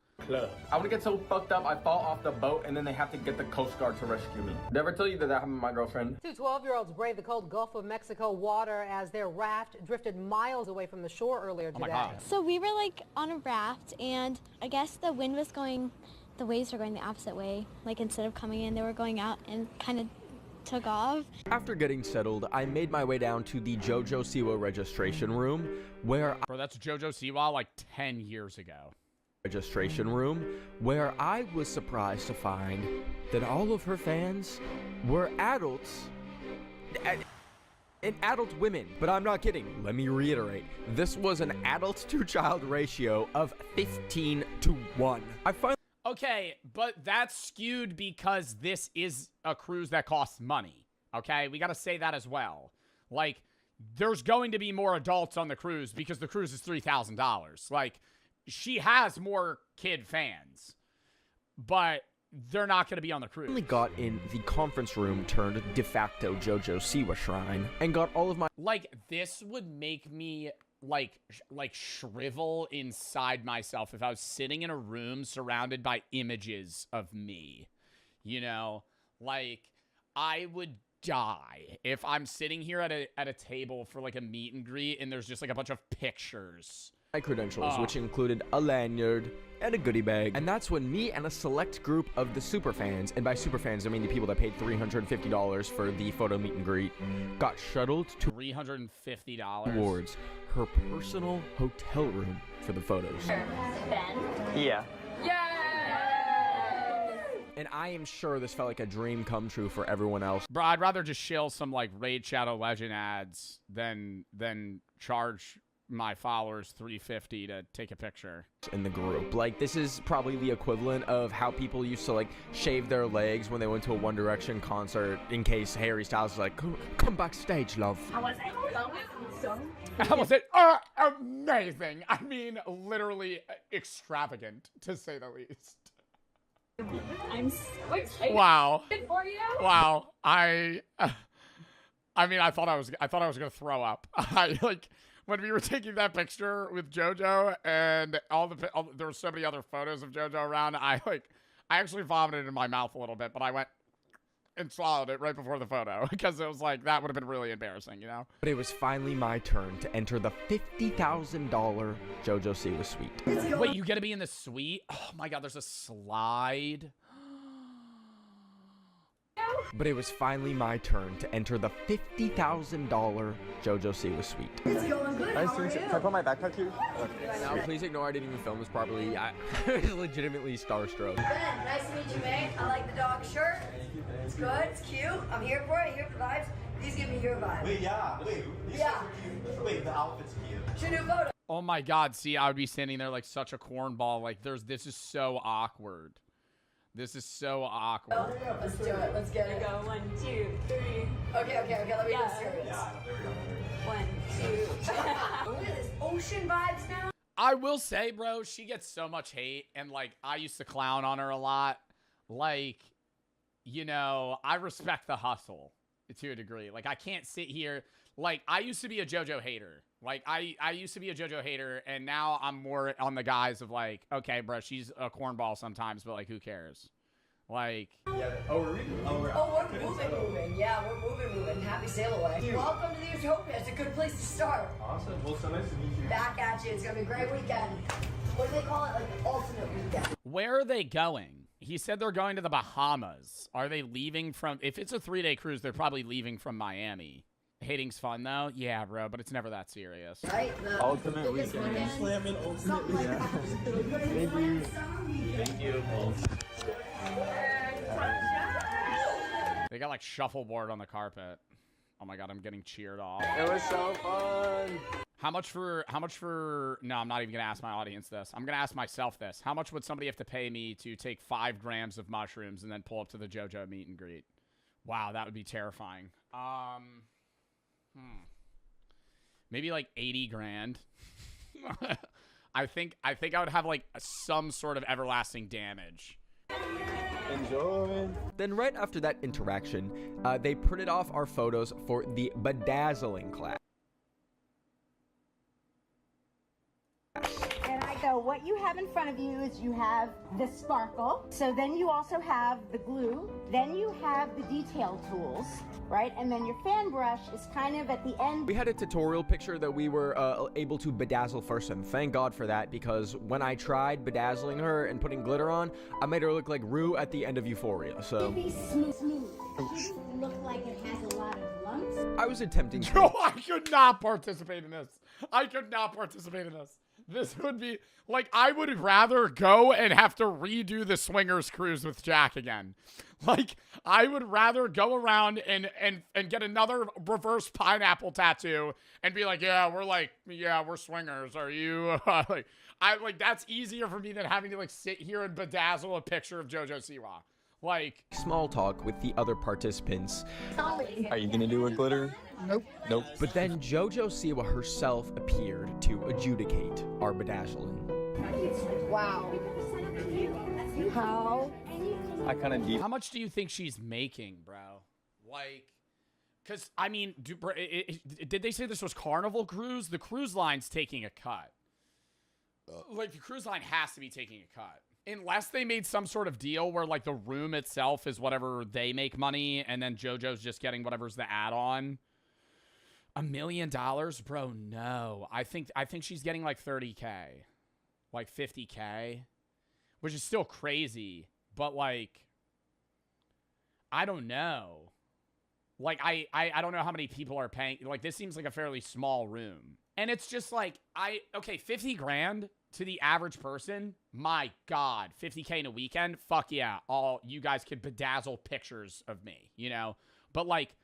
I would get so fucked up, I fall off the boat, and then they have to get the Coast Guard to rescue me. Did I ever tell you that happened to my girlfriend? Two 12-year-olds braved the cold Gulf of Mexico water as their raft drifted miles away from the shore earlier today. Oh my God. So we were like on a raft, and I guess the wind was going, the waves were going the opposite way. Like instead of coming in, they were going out and kind of took off. After getting settled, I made my way down to the JoJo Siwa registration room, where Bro, that's JoJo Siwa like 10 years ago. Where I was surprised to find that all of her fans were adults and adult women. But I'm not kidding. Let me reiterate. This was an adult-to-child ratio of 15-1. Okay, but that's skewed because this is a cruise that costs money. Okay, we got to say that as well. Like, there's going to be more adults on the cruise because the cruise is $3,000. Like, she has more kid fans, but they're not going to be on the cruise. I only got in the conference room turned de facto JoJo Siwa shrine and got all of my... Like, this would make me, like shrivel inside myself if I was sitting in a room surrounded by images of me. You know? Like, I would die if I'm sitting here at a table for, like, a meet and greet and there's just, like, a bunch of pictures. My credentials, which included a lanyard and a goodie bag. And that's when me and a select group of the superfans, and by superfans I mean the people that paid $350 for the photo meet and greet, got shuttled to $350 towards her personal hotel room for the photos. Ben? Yeah. And I am sure this felt like a dream come true for everyone else. Bro, I'd rather just shill some, like, Raid Shadow Legend ads than charge my followers $350 to take a picture in the group. Like, this is probably the equivalent of how people used to, like, shave their legs when they went to a One Direction concert in case Harry Styles was like, come backstage, love. How was it? How was it? Amazing. I mean, literally extravagant, to say the least. I'm so excited. Wow. For you. Wow. I mean, I thought I was gonna throw up. When we were taking that picture with JoJo and there were so many other photos of JoJo around, I actually vomited in my mouth a little bit, but I went and swallowed it right before the photo because it was like, that would have been really embarrassing, you know? But it was finally my turn to enter the $50,000 JoJo Siwa suite. Wait, you get to be in the suite? Oh my God, there's a slide. But it was finally my turn to enter the $50,000 JoJo Siwa suite. It's going good. Nice to meet you. Can I put my backpack here? Okay. Now, please ignore I didn't even film this properly. I was legitimately starstruck. Ben, nice to meet you, mate. I like the dog shirt. It's good. It's cute. I'm here for it. Here for vibes. These give me your vibe. Wait, yeah. Wait. These Yeah. are cute. Wait, the outfit's cute. Should do a photo. Oh my God, see, I would be standing there like such a cornball. Like, this is so awkward. This is so awkward. Let's do it. Let's get it. Go 1, 2, 3. Okay. Let me get serious. Yeah, there we go. 1, 2. Look at this ocean vibes now. I will say, bro, she gets so much hate, and, like, I used to clown on her a lot. Like, you know, I respect the hustle to a degree. Like, I can't sit here. Like, I used to be a JoJo hater. Like, I used to be a JoJo hater, and now I'm more on the guise of, like, okay, bro, she's a cornball sometimes, but, like, who cares? Like... Yeah. Oh, we're moving. We're moving. Yeah, we're moving. Happy sail away. Welcome to the Utopia. It's a good place to start. Awesome. Well, so nice to meet you. Back at you. It's going to be a great weekend. What do they call it? Like the ultimate weekend. Where are they going? He said they're going to the Bahamas. Are they leaving from... If it's a 3-day cruise, they're probably leaving from Miami. Hating's fun, though? Yeah, bro, but it's never that serious. Right? Ultimate weekend. Slamming ultimate weekend. Thank you. Thank you. They got, like, shuffleboard on the carpet. Oh, my God, I'm getting cheered off. It was so fun. How much for... No, I'm not even going to ask my audience this. I'm going to ask myself this. How much would somebody have to pay me to take 5 grams of mushrooms and then pull up to the JoJo meet and greet? Wow, that would be terrifying. Maybe like 80 grand. I think I would have like some sort of everlasting damage. Enjoy. Then right after that interaction, they printed off our photos for the bedazzling class. And I go, what you have in front of you is you have the sparkle. So then you also have the glue. Then you have the detail tools, right? And then your fan brush is kind of at the end. We had a tutorial picture that we were able to bedazzle first, and thank God for that, because when I tried bedazzling her and putting glitter on, I made her look like Rue at the end of Euphoria, so... Be smooth. Look like it has a lot of lumps. I was attempting to... Bro, I could not participate in this. This would be, like, I would rather go and have to redo the swingers cruise with Jack again. Like, I would rather go around and get another reverse pineapple tattoo and be like, we're swingers. Are you, like, that's easier for me than having to, like, sit here and bedazzle a picture of JoJo Siwa. Like, small talk with the other participants. Are you gonna do a glitter? Nope. But then JoJo Siwa herself appeared to adjudicate our bedazzling. Wow. How? How much do you think she's making, bro? Like, because, I mean, did they say this was Carnival Cruise? The cruise line's taking a cut. Like, the cruise line has to be taking a cut. Unless they made some sort of deal where, like, the room itself is whatever they make money, and then JoJo's just getting whatever's the add-on. $1 million? Bro, no. I think she's getting, like, 30K. Like, 50K. Which is still crazy. But, like, I don't know. Like, I don't know how many people are paying. Like, this seems like a fairly small room. And it's just, like, okay, 50 grand to the average person, my God, 50K in a weekend, fuck yeah, all you guys could bedazzle pictures of me, you know? But, like,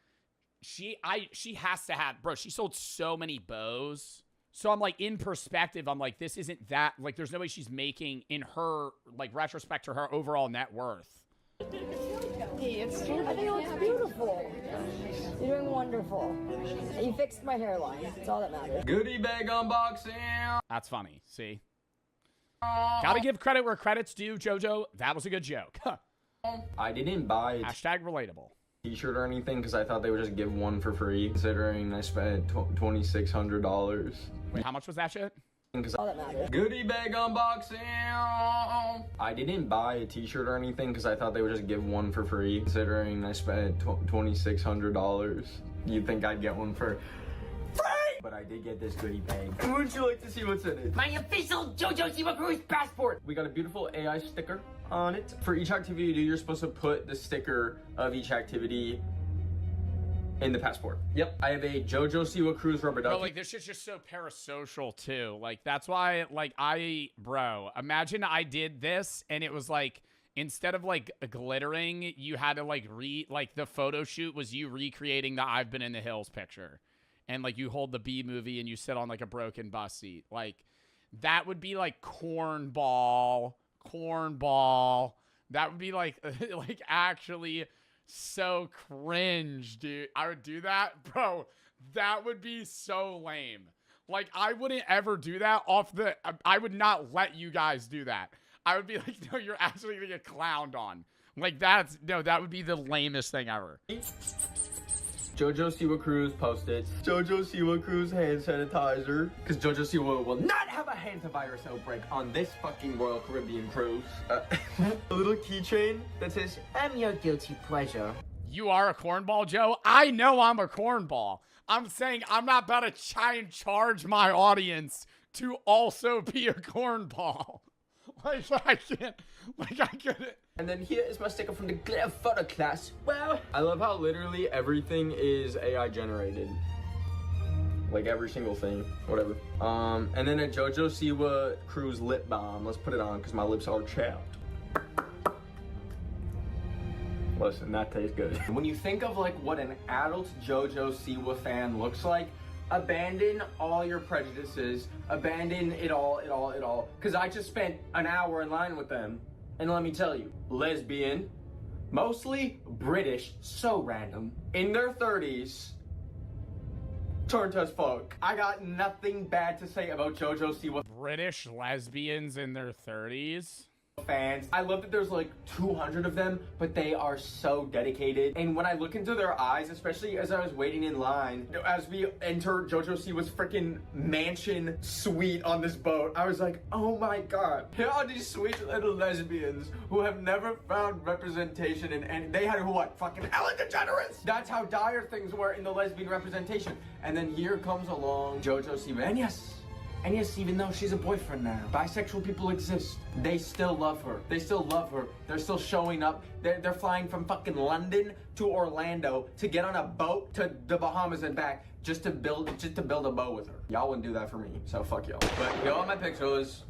she has to have, bro, she sold so many bows. So I'm like, in perspective, I'm like, this isn't that, like, there's no way she's making in her, like, retrospect to her overall net worth. It's beautiful. You're doing wonderful. You fixed my hairline. That's all that matters. Goodie bag unboxing. That's funny. See? Gotta give credit where credit's due, JoJo. That was a good joke. I didn't buy a Hashtag relatable. t-shirt or anything because I thought they would just give one for free, considering I spent $2,600. Wait, how much was that shit? All that matters. Goodie bag unboxing. I didn't buy a t-shirt or anything because I thought they would just give one for free, considering I spent $2,600. You'd think I'd get one for free, but I did get this goodie bag. Would you like to see what's in it? My official JoJo Siwa Cruise passport. We got a beautiful AI sticker on it. For each activity you do, you're supposed to put the sticker of each activity in the passport. Yep. I have a JoJo Siwa Cruise rubber ducky. Bro, like, this shit's just so parasocial, too. Like, that's why, like, bro, imagine I did this, and it was, like, instead of, like, glittering, you had to, like, the photo shoot was you recreating the I've Been in the Hills picture. And, like, you hold the B movie, and you sit on, like, a broken bus seat. Like, that would be, like, cornball. That would be like, like actually so cringe, dude. I would do that, bro. That would be so lame. Like, I wouldn't ever do that off the, I would not let you guys do that. I would be like, no, you're actually gonna get clowned on. Like, that's, no, that would be the lamest thing ever. JoJo Siwa Cruz posted JoJo Siwa Cruz hand sanitizer. Because JoJo Siwa will not have a hantavirus outbreak on this fucking Royal Caribbean cruise. A little keychain that says, I'm your guilty pleasure. You are a cornball, Joe? I know I'm a cornball. I'm saying I'm not about to try and charge my audience to also be a cornball. Like, I can't, like, I couldn't. And then here is my sticker from the glitter photo class. Well, I love how literally everything is AI generated. Like every single thing, whatever. And then a JoJo Siwa Cruz lip balm. Let's put it on because my lips are chapped. Listen, that tastes good. When you think of like what an adult JoJo Siwa fan looks like, abandon all your prejudices, abandon it all. Cause I just spent an hour in line with them. And let me tell you, lesbian, mostly British, so random, in their 30s, turned as fuck. I got nothing bad to say about JoJo Siwa. British lesbians in their 30s? Fans. I love that there's like 200 of them, but they are so dedicated. And when I look into their eyes, especially as I was waiting in line, as we enter JoJo Siwa's freaking mansion suite on this boat, I was like, oh my god, here are these sweet little lesbians who have never found representation in any, they had what, fucking Ellen DeGeneres? That's how dire things were in the lesbian representation. And then here comes along JoJo Siwa, and yes, even though she's a boyfriend now, bisexual people exist. They still love her. They still love her. They're still showing up. They're flying from fucking London to Orlando to get on a boat to the Bahamas and back just to build a boat with her. Y'all wouldn't do that for me, so fuck y'all. But here are my pictures.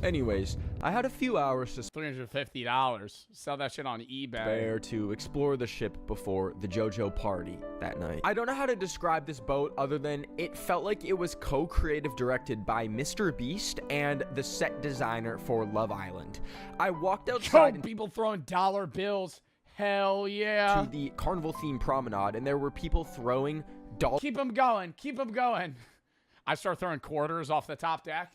Anyways, I had a few hours to $350. Sell that shit on eBay. spare to explore the ship before the JoJo party that night. I don't know how to describe this boat other than it felt like it was co-creative directed by Mr. Beast and the set designer for Love Island. I walked outside and people throwing dollar bills. Hell yeah. To the carnival themed promenade, and there were people throwing dollars. Keep them going. Keep them going. I start throwing quarters off the top deck.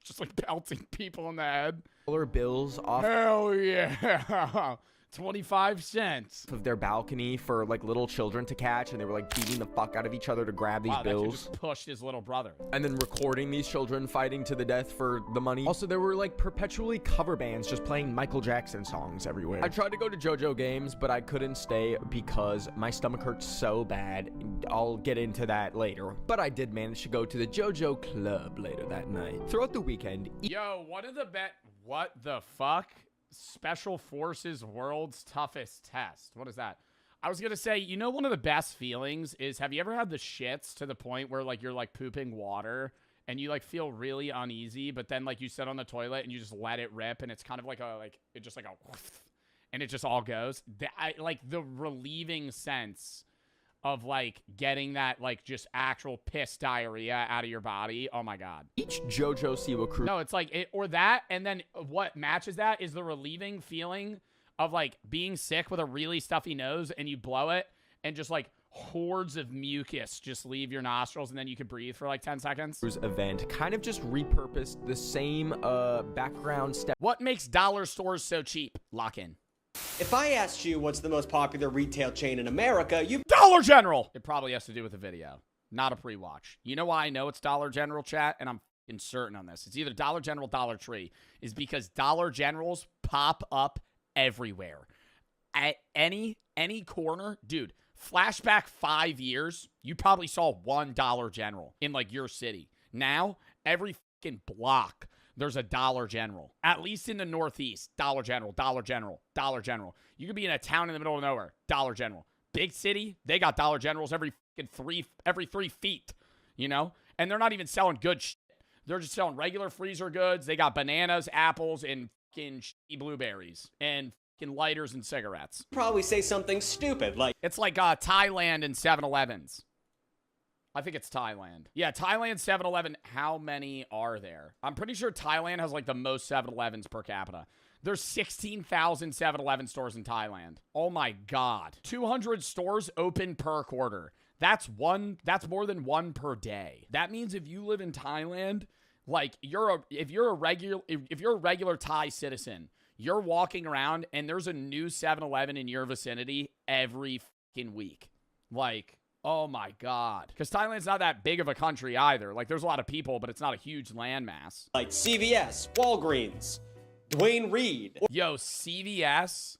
Just like pelting people in the head. Dollar bills off. Hell yeah. 25 cents. Of their balcony for like little children to catch, and they were like beating the fuck out of each other to grab these bills. That just pushed his little brother. And then recording these children fighting to the death for the money. Also, there were like perpetually cover bands just playing Michael Jackson songs everywhere. I tried to go to JoJo games, but I couldn't stay because my stomach hurt so bad. I'll get into that later. But I did manage to go to the JoJo Club later that night. Throughout the weekend. Yo, what the fuck? Special Forces World's Toughest Test. What is that? I was gonna say, you know, one of the best feelings is, have you ever had the shits to the point where like you're like pooping water and you like feel really uneasy, but then like you sit on the toilet and you just let it rip and it's kind of like it just like a and it just all goes. Like the relieving sense of like getting that like just actual piss diarrhea out of your body. Oh my god. Each JoJo Siwa crew. No, it's like it or that, and then what matches that is the relieving feeling of like being sick with a really stuffy nose and you blow it and just like hordes of mucus just leave your nostrils and then you can breathe for like 10 seconds. Event kind of just repurposed the same background step. What makes dollar stores so cheap? Lock in. If I asked you what's the most popular retail chain in America, you Dollar General! It probably has to do with the video, not a pre-watch. You know why I know it's Dollar General, chat? And I'm f***ing certain on this. It's either Dollar General, Dollar Tree. Is because Dollar Generals pop up everywhere. At any corner, dude, flashback 5 years, you probably saw one Dollar General in like your city. Now, every fucking block, there's a Dollar General. At least in the Northeast, Dollar General, Dollar General, Dollar General. You could be in a town in the middle of nowhere, Dollar General. Big city, they got Dollar Generals every 3 feet, you know? And they're not even selling good shit. They're just selling regular freezer goods. They got bananas, apples, and fucking blueberries. And fucking lighters and cigarettes. Probably say something stupid like, it's like Thailand and 7-Elevens. I think it's Thailand. Yeah, Thailand 7-Eleven. How many are there? I'm pretty sure Thailand has like the most 7-Elevens per capita. There's 16,000 7-Eleven stores in Thailand. Oh my God. 200 stores open per quarter. That's more than one per day. That means if you live in Thailand, like if you're a regular Thai citizen, you're walking around and there's a new 7-Eleven in your vicinity every fucking week. Like, oh my God. Because Thailand's not that big of a country either. Like, there's a lot of people, but it's not a huge landmass. Like CVS, Walgreens, Dwayne Reed. Yo, CVS?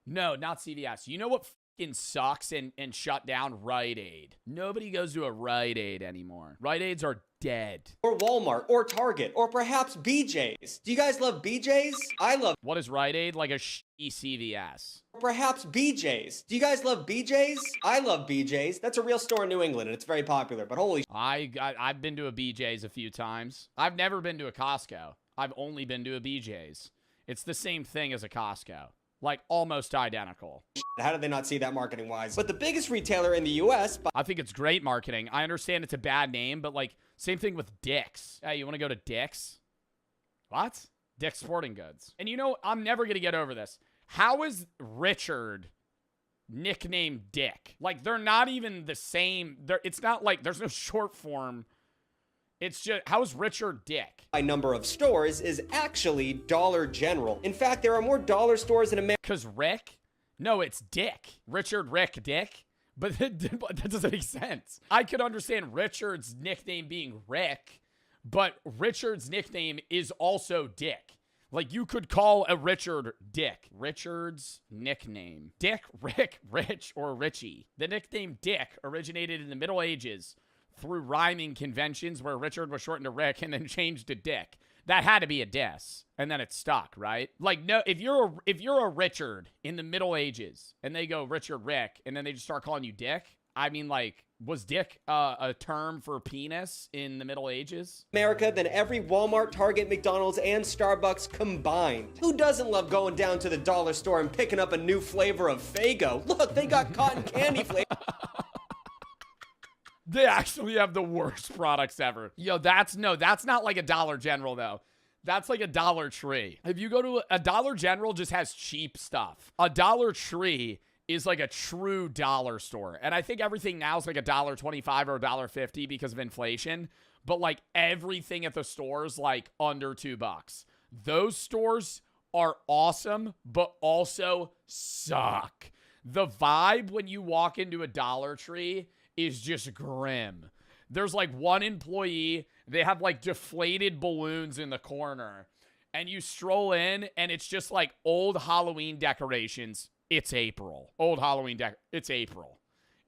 No, not CVS. You know what fucking sucks and shut down? Rite Aid. Nobody goes to a Rite Aid anymore. Rite Aids are dead. Or Walmart, or Target, or perhaps BJ's. Do you guys love BJ's? I love. What is Rite Aid? Like a shitty CVS. Perhaps BJ's. Do you guys love BJ's? I love BJ's. That's a real store in New England, and it's very popular, but holy I've been to a BJ's a few times. I've never been to a Costco. I've only been to a BJ's. It's the same thing as a Costco. Like, almost identical. How did they not see that marketing-wise? But the biggest retailer in the U.S. I think it's great marketing. I understand it's a bad name, but, like, same thing with Dick's. Hey, you want to go to Dick's? What? Dick's Sporting Goods. And you know, I'm never going to get over this. How is Richard nicknamed Dick? Like, they're not even the same. It's not like there's no short form. It's just, how's Richard Dick? By number of stores is actually Dollar General. In fact, there are more dollar stores in America. Because Rick? No, it's Dick. Richard, Rick, Dick. But that doesn't make sense. I could understand Richard's nickname being Rick, but Richard's nickname is also Dick. Like, you could call a Richard Dick. Richard's nickname. Dick, Rick, Rich, or Richie. The nickname Dick originated in the Middle Ages through rhyming conventions where Richard was shortened to Rick and then changed to Dick. That had to be a diss, and then it stuck, right? Like, no, if you're a Richard in the Middle Ages and they go Richard Rick and then they just start calling you Dick, I mean, like, was Dick a term for penis in the Middle Ages? America than every Walmart, Target, McDonald's, and Starbucks combined. Who doesn't love going down to the dollar store and picking up a new flavor of Faygo? Look, they got cotton candy flavor. They actually have the worst products ever. Yo, that's not like a Dollar General, though. That's like a Dollar Tree. If you go to a Dollar General, just has cheap stuff. A Dollar Tree is like a true dollar store. And I think everything now is like $1.25 or $1.50 because of inflation. But like everything at the store is like under $2. Those stores are awesome, but also suck. The vibe when you walk into a Dollar Tree is just grim. There's like one employee, they have like deflated balloons in the corner, and you stroll in and it's just like old Halloween decorations. It's April. Old Halloween it's April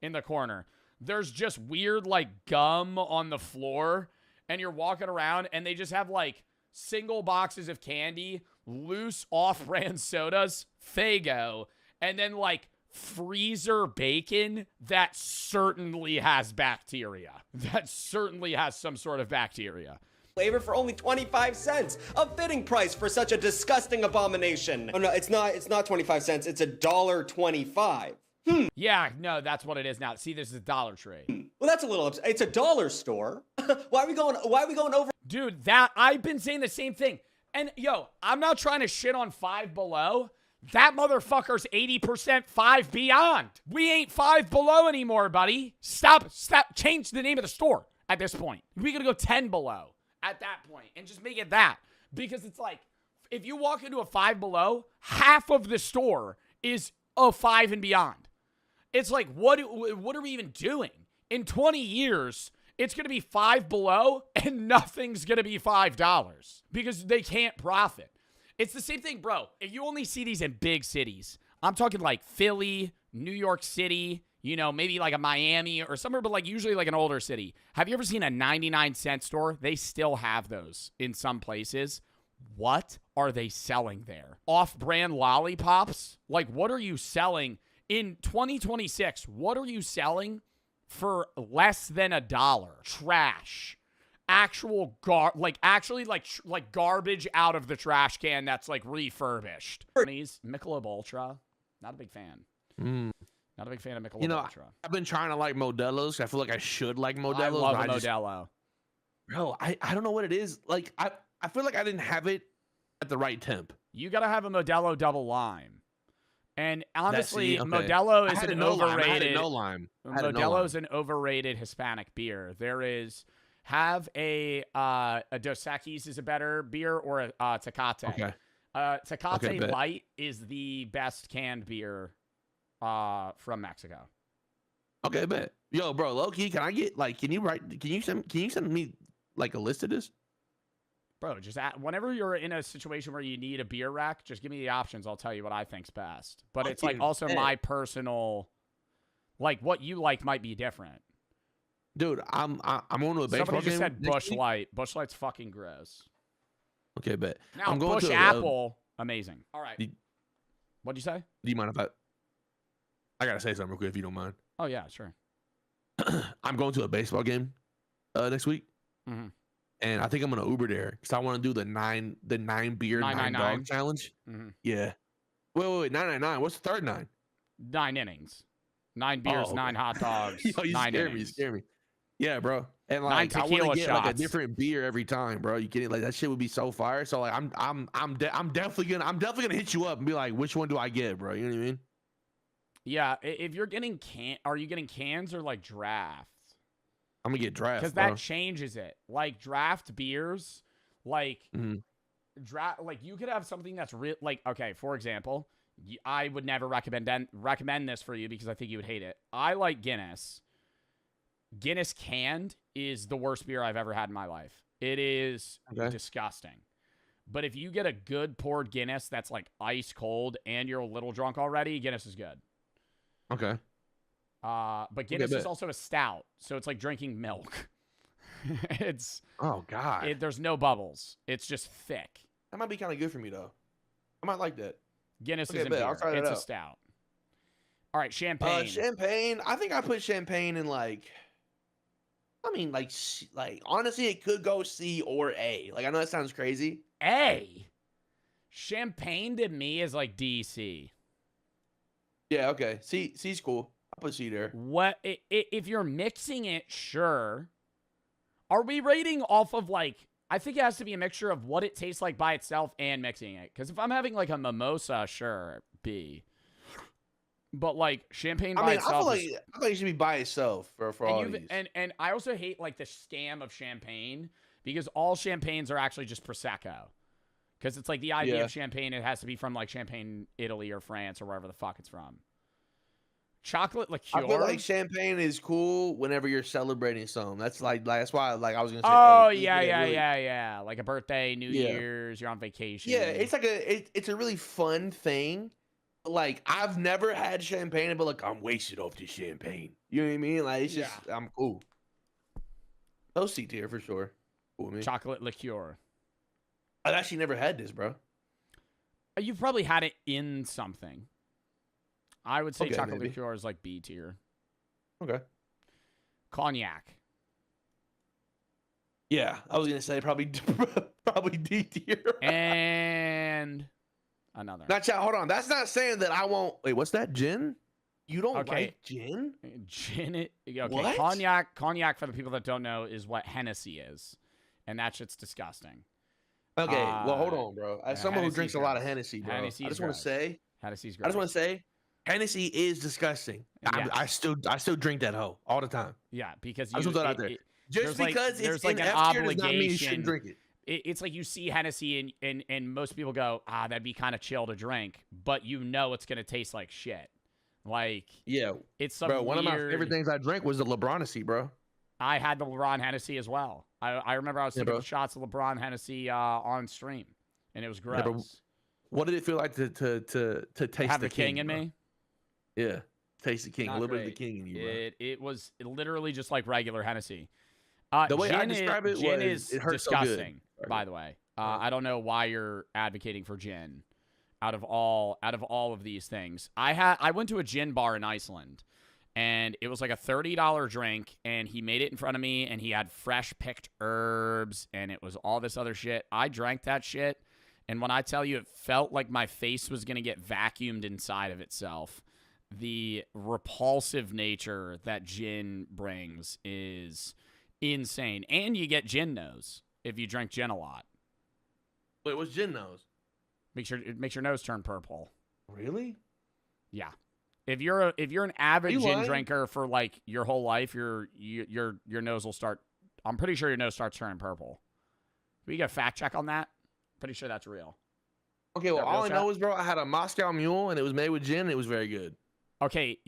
in the corner. There's just weird like gum on the floor, and you're walking around and they just have like single boxes of candy, loose off-brand sodas, Faygo, and then like freezer bacon that certainly has bacteria. That certainly has some sort of bacteria. Flavor for only 25 cents. A fitting price for such a disgusting abomination. Oh no, it's not 25 cents. It's $1.25. Yeah, no, that's what it is now. See, this is Dollar Tree. Well, that's a little it's a dollar store. Why are we going over? Dude, that I've been saying the same thing. And yo, I'm not trying to shit on Five Below. That motherfucker's 80% Five Beyond. We ain't Five Below anymore, buddy. Stop. Change the name of the store at this point. We gotta go 10 Below at that point and just make it that. Because it's like, if you walk into a Five Below, half of the store is a Five and Beyond. It's like, what are we even doing? In 20 years, it's gonna be Five Below and nothing's gonna be $5 because they can't profit. It's the same thing, bro. If you only see these in big cities, I'm talking like Philly, New York City, you know, maybe like a Miami or somewhere, but like usually like an older city. Have you ever seen a 99-cent store? They still have those in some places. What are they selling there? Off-brand lollipops? Like, what are you selling in 2026? What are you selling for less than $1? Trash. actual actually like garbage out of the trash can that's like refurbished. Michelob Ultra, not a big fan. Not a big fan of Michelob Ultra. I've been trying to like Modelo's. I feel like I should like Modelo's. I love a Modelo. Bro, I don't know what it is. Like I feel like I didn't have it at the right temp. You gotta have a Modelo double lime. And honestly, okay. Modelo is an overrated. I had no lime. Modelo is an overrated Hispanic beer. Have a Dos Equis is a better beer, or a Tecate. Okay. Tecate Light is the best canned beer from Mexico. Okay, bet. Yo, bro, low key, can I get like? Can you send me like a list of this? Bro, just whenever you're in a situation where you need a beer rack, just give me the options. I'll tell you what I think's best. But it's like also my personal, like what you like might be different. Dude, I'm going to a baseball Somebody just game said Bush Light. Bush Light's fucking gross. Okay, bet. Now I'm going Bush to Apple, amazing. All right. What'd you say? Do you mind if I gotta say something real quick if you don't mind? Oh yeah, sure. I'm going to a baseball game next week. Mm-hmm. And I think I'm gonna Uber there because I want to do the nine beer, nine dog challenge. Mm-hmm. Yeah. Wait, 999. What's the third 9? 9 innings. 9 beers, okay. 9 hot dogs. Yo, you 9 innings. You scare me. Yeah, bro. And 9 like I tequila want to get like a shots. different beer every time, bro. You get it? Like that shit would be so fire. So like I'm definitely gonna hit you up and be like, which one do I get, bro? You know what I mean? Yeah. If you're getting are you getting cans or like draft? I'm gonna get draft because that changes it. Like draft beers, like draft, like you could have something that's real. Like okay, for example, I would never recommend this for you because I think you would hate it. I like Guinness. Guinness canned is the worst beer I've ever had in my life. It is disgusting. But if you get a good poured Guinness that's like ice cold and you're a little drunk already, Guinness is good. Okay. But Guinness is also a stout, so it's like drinking milk. It's oh god. There's no bubbles. It's just thick. That might be kind of good for me though. I might like that. Guinness isn't beer. It's a stout. All right, champagne. Champagne. I think I put champagne in like. I mean, like honestly, it could go C or A. Like I know that sounds crazy. A. Champagne to me is like DC. Yeah. Okay. C's cool. I'll put C there. What if you're mixing it? Sure. Are we rating off of like? I think it has to be a mixture of what it tastes like by itself and mixing it. Because if I'm having like a mimosa, sure, B. But like champagne by itself, I feel like it should be by itself for all of these. And I also hate like the scam of champagne because all champagnes are actually just prosecco. Because it's like the idea of champagne, it has to be from like Champagne, Italy or France or wherever the fuck it's from. Chocolate liqueur. I feel like champagne is cool whenever you're celebrating something. That's that's why I was gonna say. Oh yeah. Like a birthday, New Year's, you're on vacation. Yeah, it's like it's a really fun thing. Like I've never had champagne, but like I'm wasted off this champagne. You know what I mean? Like it's just I'm cool. No C tier for sure. Cool with me. Chocolate liqueur. I've actually never had this, bro. You've probably had it in something. I would say chocolate liqueur is like B tier. Okay. Cognac. Yeah, I was gonna say probably D tier. And another. Now, chat, hold on. That's not saying that I won't. Wait, what's that? Gin? You don't like gin? Gin. Okay. What? Cognac. For the people that don't know, is what Hennessy is, and that shit's disgusting. Okay. Well, hold on, bro. As someone who drinks a lot of Hennessy, bro, Hennessy I just want to say, Hennessy's gross. I just want to say, Hennessy is disgusting. Yes. I still drink that hoe all the time. Yeah, because I just want that out there. Just because it's like an obligation, does not mean you shouldn't drink it. It's like you see Hennessy and most people go, that'd be kind of chill to drink, but you know it's gonna taste like shit. Like it's some bro. One of my favorite things I drank was the LeBronacy, bro. I had the LeBron Hennessy as well. I remember I was taking shots of LeBron Hennessy on stream, and it was gross. Yeah, what did it feel like to taste have the king in bro? me? Yeah, taste the king. Not a little great. bit of the king in you, bro. It was literally just like regular Hennessy. The way I describe it gin was is it hurt disgusting. So good. By the way, I don't know why you're advocating for gin. Out of all of these things, I went to a gin bar in Iceland, And it was like a $30 drink, and he made it in front of me, and he had fresh picked herbs, and it was all this other shit. I drank that shit, and when I tell you it felt like my face was going to get vacuumed inside of itself, the repulsive nature that gin brings is insane. And you get gin nose if you drink gin a lot. Wait, what's gin nose? It makes your nose turn purple. Really? Yeah. If you're an avid gin lying? drinker for like your whole life, your nose will start. I'm pretty sure your nose starts turning purple. We get a fact check on that. Pretty sure that's real. Okay, well, all I know is, bro, I had a Moscow Mule, and it was made with gin, and it was very good. Okay,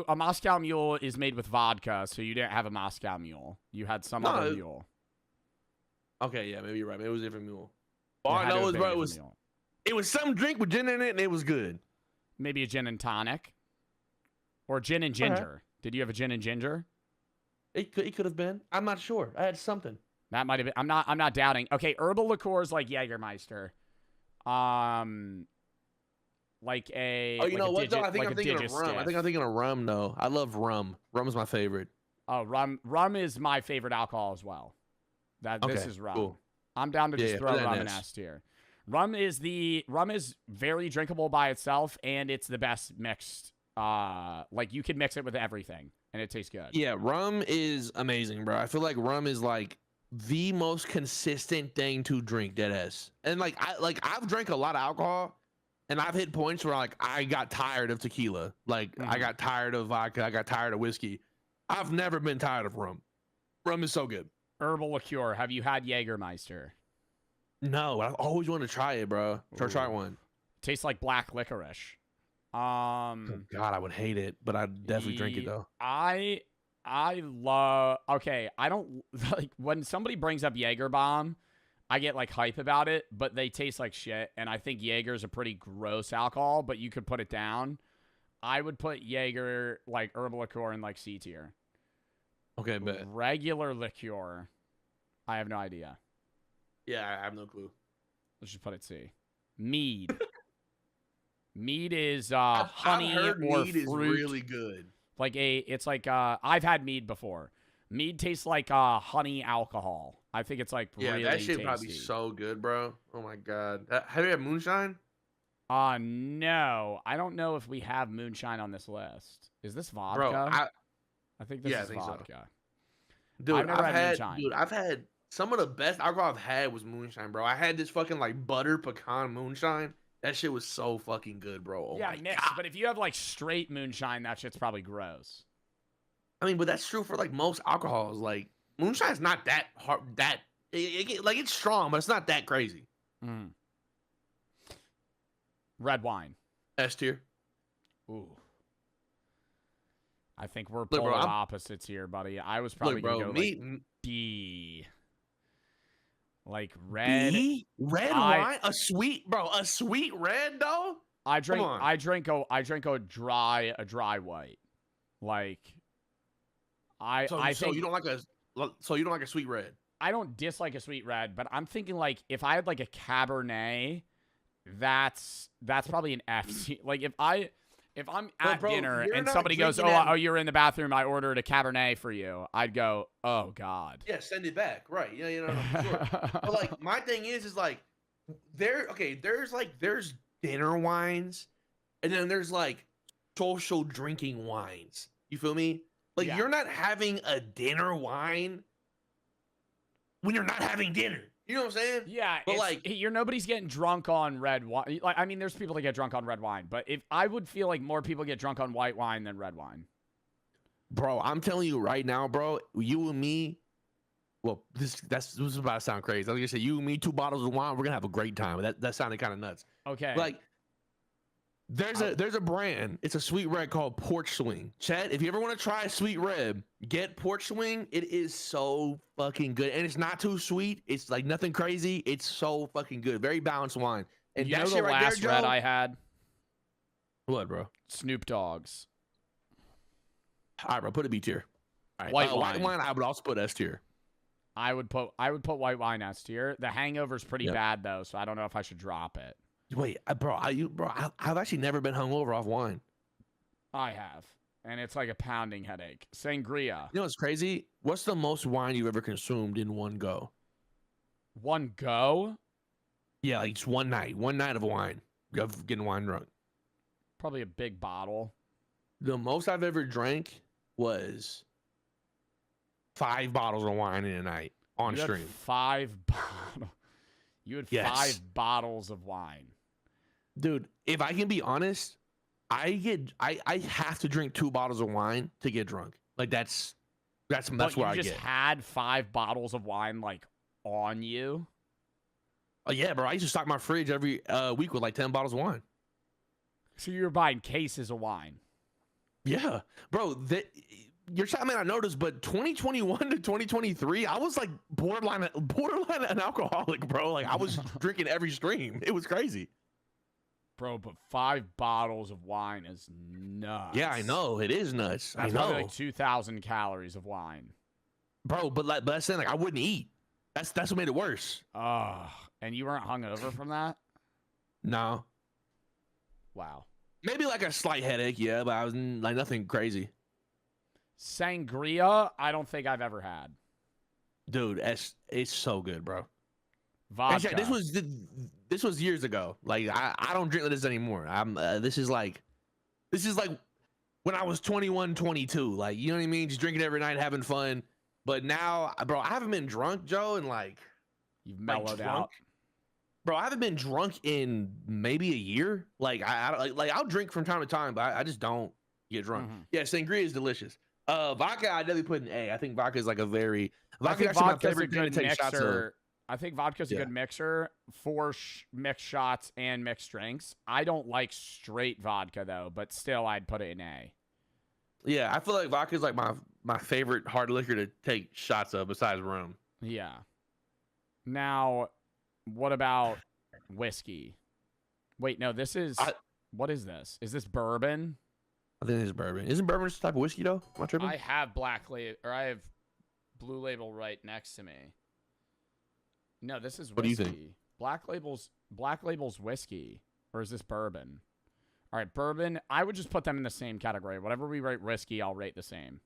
a Moscow Mule is made with vodka, so you didn't have a Moscow Mule. You had some other mule. Okay, yeah, maybe you're right. Maybe it was a different mule. All I know is, bro, it was some drink with gin in it, and it was good. Maybe a gin and tonic. Or gin and ginger. Did you have a gin and ginger? It could have been. I'm not sure. I had something. That might have been. I'm not doubting. Okay, herbal liqueurs like Jägermeister. Like a. Oh, you know what? Though? I think like I'm thinking of rum. I think I'm thinking of rum. Though I love rum. Rum is my favorite. Oh, rum is my favorite alcohol as well. This is rum. Cool. I'm down to just throw rum in S tier. Rum is very drinkable by itself, and it's the best mixed. Like you can mix it with everything and it tastes good. Yeah, rum is amazing, bro. I feel like rum is like the most consistent thing to drink, deadass. And I've drank a lot of alcohol, and I've hit points where like I got tired of tequila, I got tired of vodka, I got tired of whiskey. I've never been tired of rum. Rum is so good. Herbal liqueur. Have you had Jägermeister? No, I've always wanted to try it, bro. Try one. Tastes like black licorice. Oh God, I would hate it, but I'd definitely drink it though. I love. Okay, I don't like when somebody brings up Jaeger Bomb. I get like hype about it, but they taste like shit, and I think Jaeger's a pretty gross alcohol. But you could put it down. I would put Jaeger like herbal liqueur in like C tier. Okay, but regular liqueur, I have no idea. Yeah, I have no clue. Let's just put it C. Mead. Mead is honey I've heard or mead fruit. Is really good. It's like I've had mead before. Mead tastes like honey alcohol. I think it's like really that shit tasty. probably so good, bro. Oh my God. Have you had moonshine? No. I don't know if we have moonshine on this list. Is this vodka? Bro, I think this is vodka. So. Dude, I've had some of the best alcohol I've had was moonshine, bro. I had this fucking like butter pecan moonshine. That shit was so fucking good, bro. Oh yeah, mixed. But if you have like straight moonshine, that shit's probably gross. I mean, but that's true for like most alcohols. Like moonshine's not that hard. Like it's strong, but it's not that crazy. Mm. Red wine. S tier. Ooh. I think we're polar opposites here, buddy. I was probably gonna go like D. Like red. Red wine? A sweet red though? I drink a dry white. Like I think you don't like a sweet red. I don't dislike a sweet red, but I'm thinking like if I had like a Cabernet, that's probably an F. Like if I'm at dinner and somebody goes, "Oh, you're in the bathroom. I ordered a Cabernet for you." I'd go, "Oh God." Yeah, send it back. Right? Yeah, you know, for sure. But like, my thing is like, there's dinner wines, and then there's like social drinking wines. You feel me? Like you're not having a dinner wine when you're not having dinner. You know what I'm saying? Yeah, but like nobody's getting drunk on red wine. Like I mean, there's people that get drunk on red wine, but if I would feel like more people get drunk on white wine than red wine. Bro, I'm telling you right now, bro. You and me. Well, this is about to sound crazy. I was gonna say you and me, 2 bottles of wine. We're gonna have a great time. That sounded kind of nuts. Okay. Like there's a brand. It's a sweet red called Porch Swing. Chad, if you ever want to try a sweet red, get Porch Swing. It is so fucking good, and it's not too sweet. It's like nothing crazy. It's so fucking good. Very balanced wine. And you that know shit the right last there, red Joe, I had? What, bro? Snoop Dogg's. All right, bro. Put a B tier. All right. White wine. I would also put S tier. I would put white wine S tier. The hangover's pretty bad though, so I don't know if I should drop it. Wait, bro, I've actually never been hungover off wine. I have, and it's like a pounding headache. Sangria. You know what's crazy? What's the most wine you've ever consumed in one go? One go? Yeah, like just one night of wine, of getting wine drunk. Probably a big bottle. The most I've ever drank was 5 bottles of wine in a night on You had stream. 5 bottles. You had Yes. 5 bottles of wine. Dude, if I can be honest, I have to drink 2 bottles of wine to get drunk. Like that's But where you I just get. had 5 bottles of wine like on you. Oh yeah, bro. I used to stock my fridge every week with like 10 bottles of wine. So you were buying cases of wine. Yeah, bro. You're trying to notice, but 2021 to 2023, I was like borderline an alcoholic, bro. Like I was drinking every stream. It was crazy. Bro, but 5 bottles of wine is nuts. Yeah, I know. It is nuts. That's I know. probably like 2,000 calories of wine. Bro, but that's saying like I wouldn't eat. That's what made it worse. And you weren't hungover from that? No. Wow. Maybe like a slight headache, yeah, but I was like nothing crazy. Sangria, I don't think I've ever had. Dude, it's so good, bro. Vodka. Actually, this was years ago. Like I don't drink this anymore. This is like when I was 21, 22. Like, you know what I mean? Just drinking every night, having fun. But now, bro, I haven't been drunk, Joe, and like you've mellowed out. Bro, I haven't been drunk in maybe a year. Like I'll drink from time to time, but I just don't get drunk. Yeah, sangria is delicious. Vodka, I definitely put an A. I think vodka is like a very vodka actually my favorite thing to take shots of. I think vodka's a good mixer for mixed shots and mixed drinks. I don't like straight vodka though, but still I'd put it in A. Yeah, I feel like vodka is like my favorite hard liquor to take shots of besides rum. Yeah. Now, what about whiskey? Wait, no, this is what is this? Is this bourbon? I think this is bourbon. Isn't bourbon just a type of whiskey though? Am I tripping? I have I have Blue Label right next to me. No, this is whiskey. What do you think? Black Label's whiskey, or is this bourbon? All right, bourbon. I would just put them in the same category. Whatever we rate whiskey, I'll rate the same.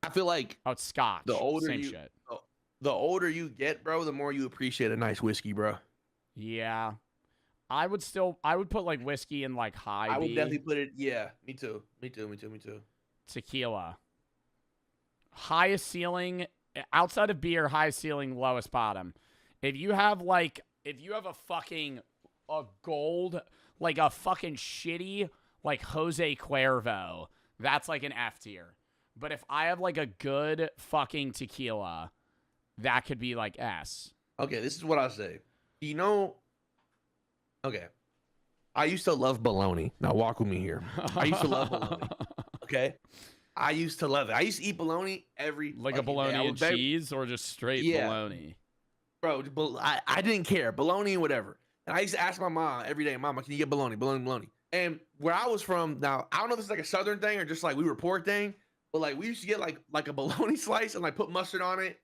I feel like it's Scotch. The older same you, shit. The older you get, bro, the more you appreciate a nice whiskey, bro. Yeah, I would put like whiskey in like high. I would B. definitely put it. Yeah, me too. Tequila. Highest ceiling outside of beer. Highest ceiling, lowest bottom. If you have a fucking gold, like a fucking shitty like Jose Cuervo, that's like an F tier. But if I have like a good fucking tequila, that could be like S. Okay, this is what I say. You know, okay. I used to love bologna. Now walk with me here. I used to love bologna. Okay. I used to love it. I used to eat bologna every like a bologna and cheese or just straight bologna. Bro, I didn't care. Bologna and whatever. And I used to ask my mom every day, Mama, can you get bologna? Bologna. And where I was from, now I don't know if it's like a southern thing or just like we were poor thing, but like we used to get like a bologna slice and like put mustard on it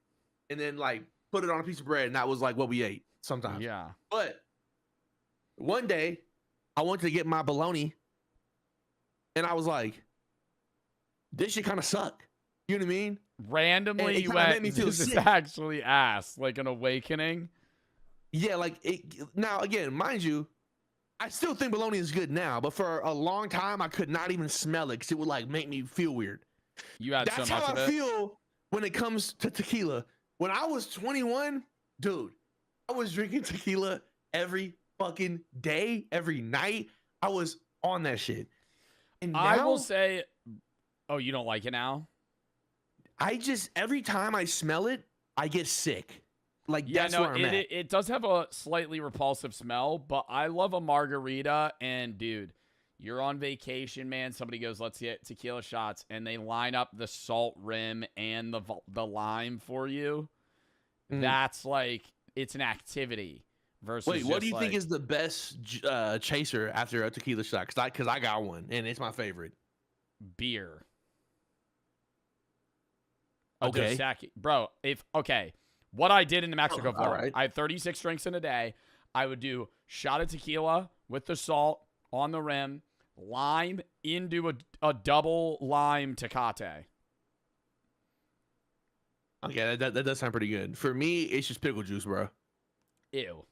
and then like put it on a piece of bread, and that was like what we ate sometimes. Yeah. But one day I wanted to get my bologna and I was like, this shit kind of suck. You know what I mean? Randomly, you went, this is actually ass, like an awakening. Yeah, like now again, mind you, I still think bologna is good now, but for a long time I could not even smell it because it would like make me feel weird. You had That's so much how of I it. feel when it comes to tequila. When I was 21, dude, I was drinking tequila every fucking day, every night. I was on that shit. And now, I will say, oh, you don't like it now? Every time I smell it, I get sick. Like, yeah, that's no, where I'm at. It does have a slightly repulsive smell, but I love a margarita. And dude, you're on vacation, man. Somebody goes, let's get tequila shots, and they line up the salt rim and the lime for you. That's like, it's an activity. Versus Wait, what do you like, think is the best chaser after a tequila shot? Because I got one, and it's my favorite. Beer. Okay. Bro, what I did in the Mexico vlog, right. I had 36 drinks in a day. I would do shot of tequila with the salt on the rim, Lime into a double lime Tecate. Okay, that does sound pretty good. For me, it's just pickle juice, bro. Ew.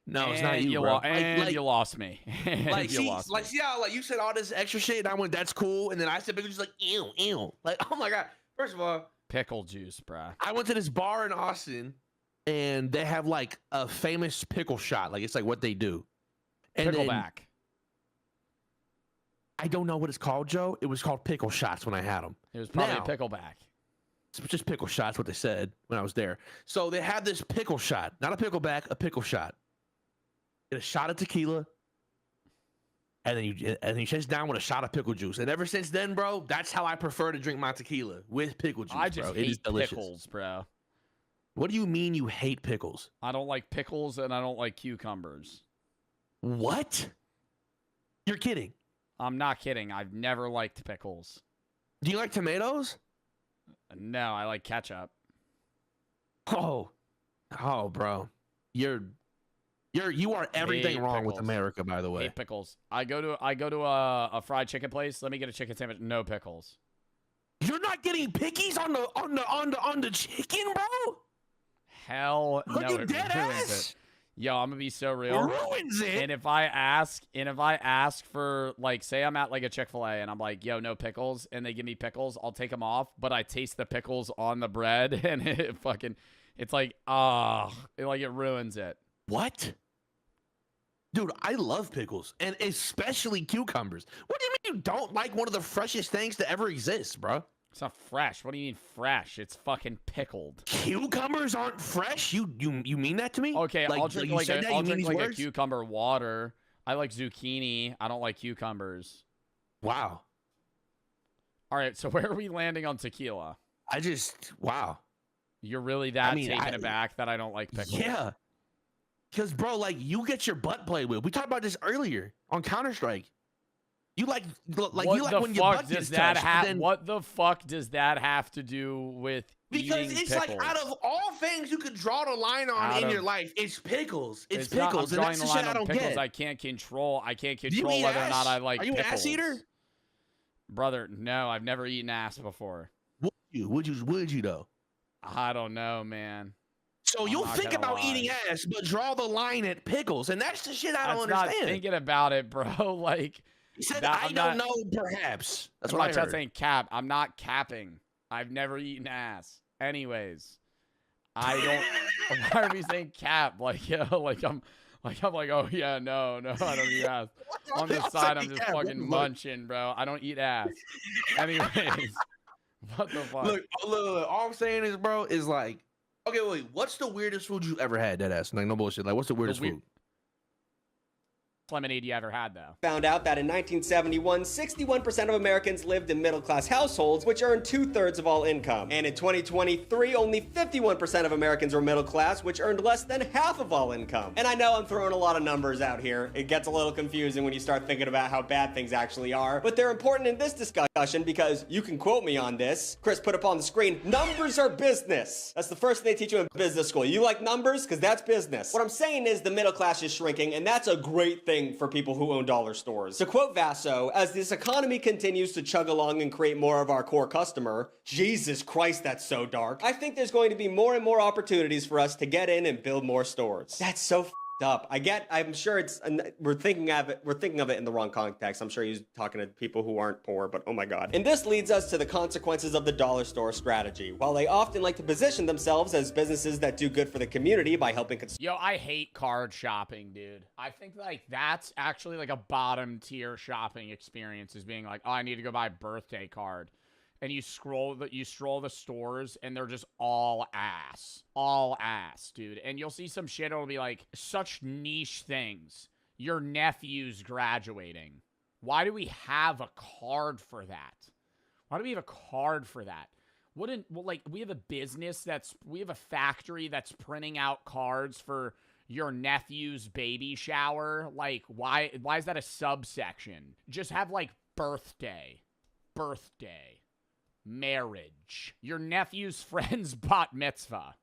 No, it's not you, bro. You lost me. See how like you said all this extra shit, and I went, that's cool, and then I said pickle juice, like ew. Like, oh my god. First of all, pickle juice, bro. I went to this bar in Austin, and they have like a famous pickle shot. Like it's like what they do. And Pickleback. I don't know what it's called, Joe. It was called pickle shots when I had them. It was probably a pickleback. It's just pickle shots, what they said when I was there. So they have this pickle shot, not a pickleback, a pickle shot. Get a shot of tequila, and then you chase down with a shot of pickle juice. And ever since then, bro, that's how I prefer to drink my tequila, with pickle juice. I just bro. hate It is delicious. pickles, bro. What do you mean you hate pickles? I don't like pickles and I don't like cucumbers. What? You're kidding. I'm not kidding. I've never liked pickles. Do you like tomatoes? No, I like ketchup. Oh, bro, you are everything wrong with America. By the way, hate pickles. I go to a fried chicken place. Let me get a chicken sandwich. No pickles. You're not getting pickies on the chicken, bro. Hell Are no, you it dead ruins ass? it. Yo, I'm gonna be so real. It ruins it. And if I ask for, like, say I'm at like a Chick-fil-A and I'm like, yo, no pickles, and they give me pickles, I'll take them off, but I taste the pickles on the bread, and it's like, it ruins it. What? Dude, I love pickles, and especially cucumbers. What do you mean you don't like one of the freshest things to ever exist, bro? It's not fresh. What do you mean fresh? It's fucking pickled. Cucumbers aren't fresh? You mean that to me? Okay, like, I'll drink you said that, you mean these a words? cucumber water. I like zucchini. I don't like cucumbers. Wow. All right, so where are we landing on tequila? Wow. You're really that taken aback that I don't like pickles? Yeah. Because, bro, like, you get your butt played with. We talked about this earlier on Counter-Strike. You like when your butt gets touched. What the fuck does that have to do with because eating it's pickles? like, out of all things you could draw the line on in your life, it's pickles. It's pickles. I'm and that's the shit I don't pickles. get. I can't control Do whether you eat or not I like Are you pickles. an ass eater? Brother, no, I've never eaten ass before. Would you though? I don't know, man. So you'll think about eating ass, but draw the line at pickles, and that's the shit I don't understand. Not thinking about it, bro. Like, you said, I don't know, perhaps. That's what I heard. Saying cap. I'm not capping. I've never eaten ass. Anyways, I don't. Why are we saying cap? Like, yeah, I'm like, oh yeah, no, I don't eat ass. On the side, I'm just fucking munching, bro. I don't eat ass. Anyways, what the fuck? Look, all I'm saying is, bro, is like, okay, wait, what's the weirdest food you ever had, deadass? Like, no bullshit. Like, what's the weirdest food? Lemonade you ever had, though? Found out that in 1971, 61% of Americans lived in middle-class households, which earned 2/3 of all income. And in 2023, only 51% of Americans were middle class, which earned less than half of all income. And I know I'm throwing a lot of numbers out here. It gets a little confusing when you start thinking about how bad things actually are, but they're important in this discussion because you can quote me on this. Chris put up on the screen, numbers are business. That's the first thing they teach you in business school. You like numbers? Because that's business. What I'm saying is the middle class is shrinking, and that's a great thing for people who own dollar stores. To quote Vasso, as this economy continues to chug along and create more of our core customer, Jesus Christ, that's so dark, I think there's going to be more and more opportunities for us to get in and build more stores. That's so up. I'm sure we're thinking of it in the wrong context. I'm sure he's talking to people who aren't poor, but oh my god. And this leads us to the consequences of the dollar store strategy. While they often like to position themselves as businesses that do good for the community by helping Yo, I hate card shopping, dude. I think like that's actually like a bottom tier shopping experience, is being like, oh, I need to go buy a birthday card. And you stroll the stores, and they're just all ass, dude. And you'll see some shit. It'll be like such niche things. Your nephew's graduating. Why do we have a card for that? Why do we have a card for that? We have a business we have a factory that's printing out cards for your nephew's baby shower. Like, why is that a subsection? Just have like birthday. Marriage. Your nephew's friend's bat mitzvah.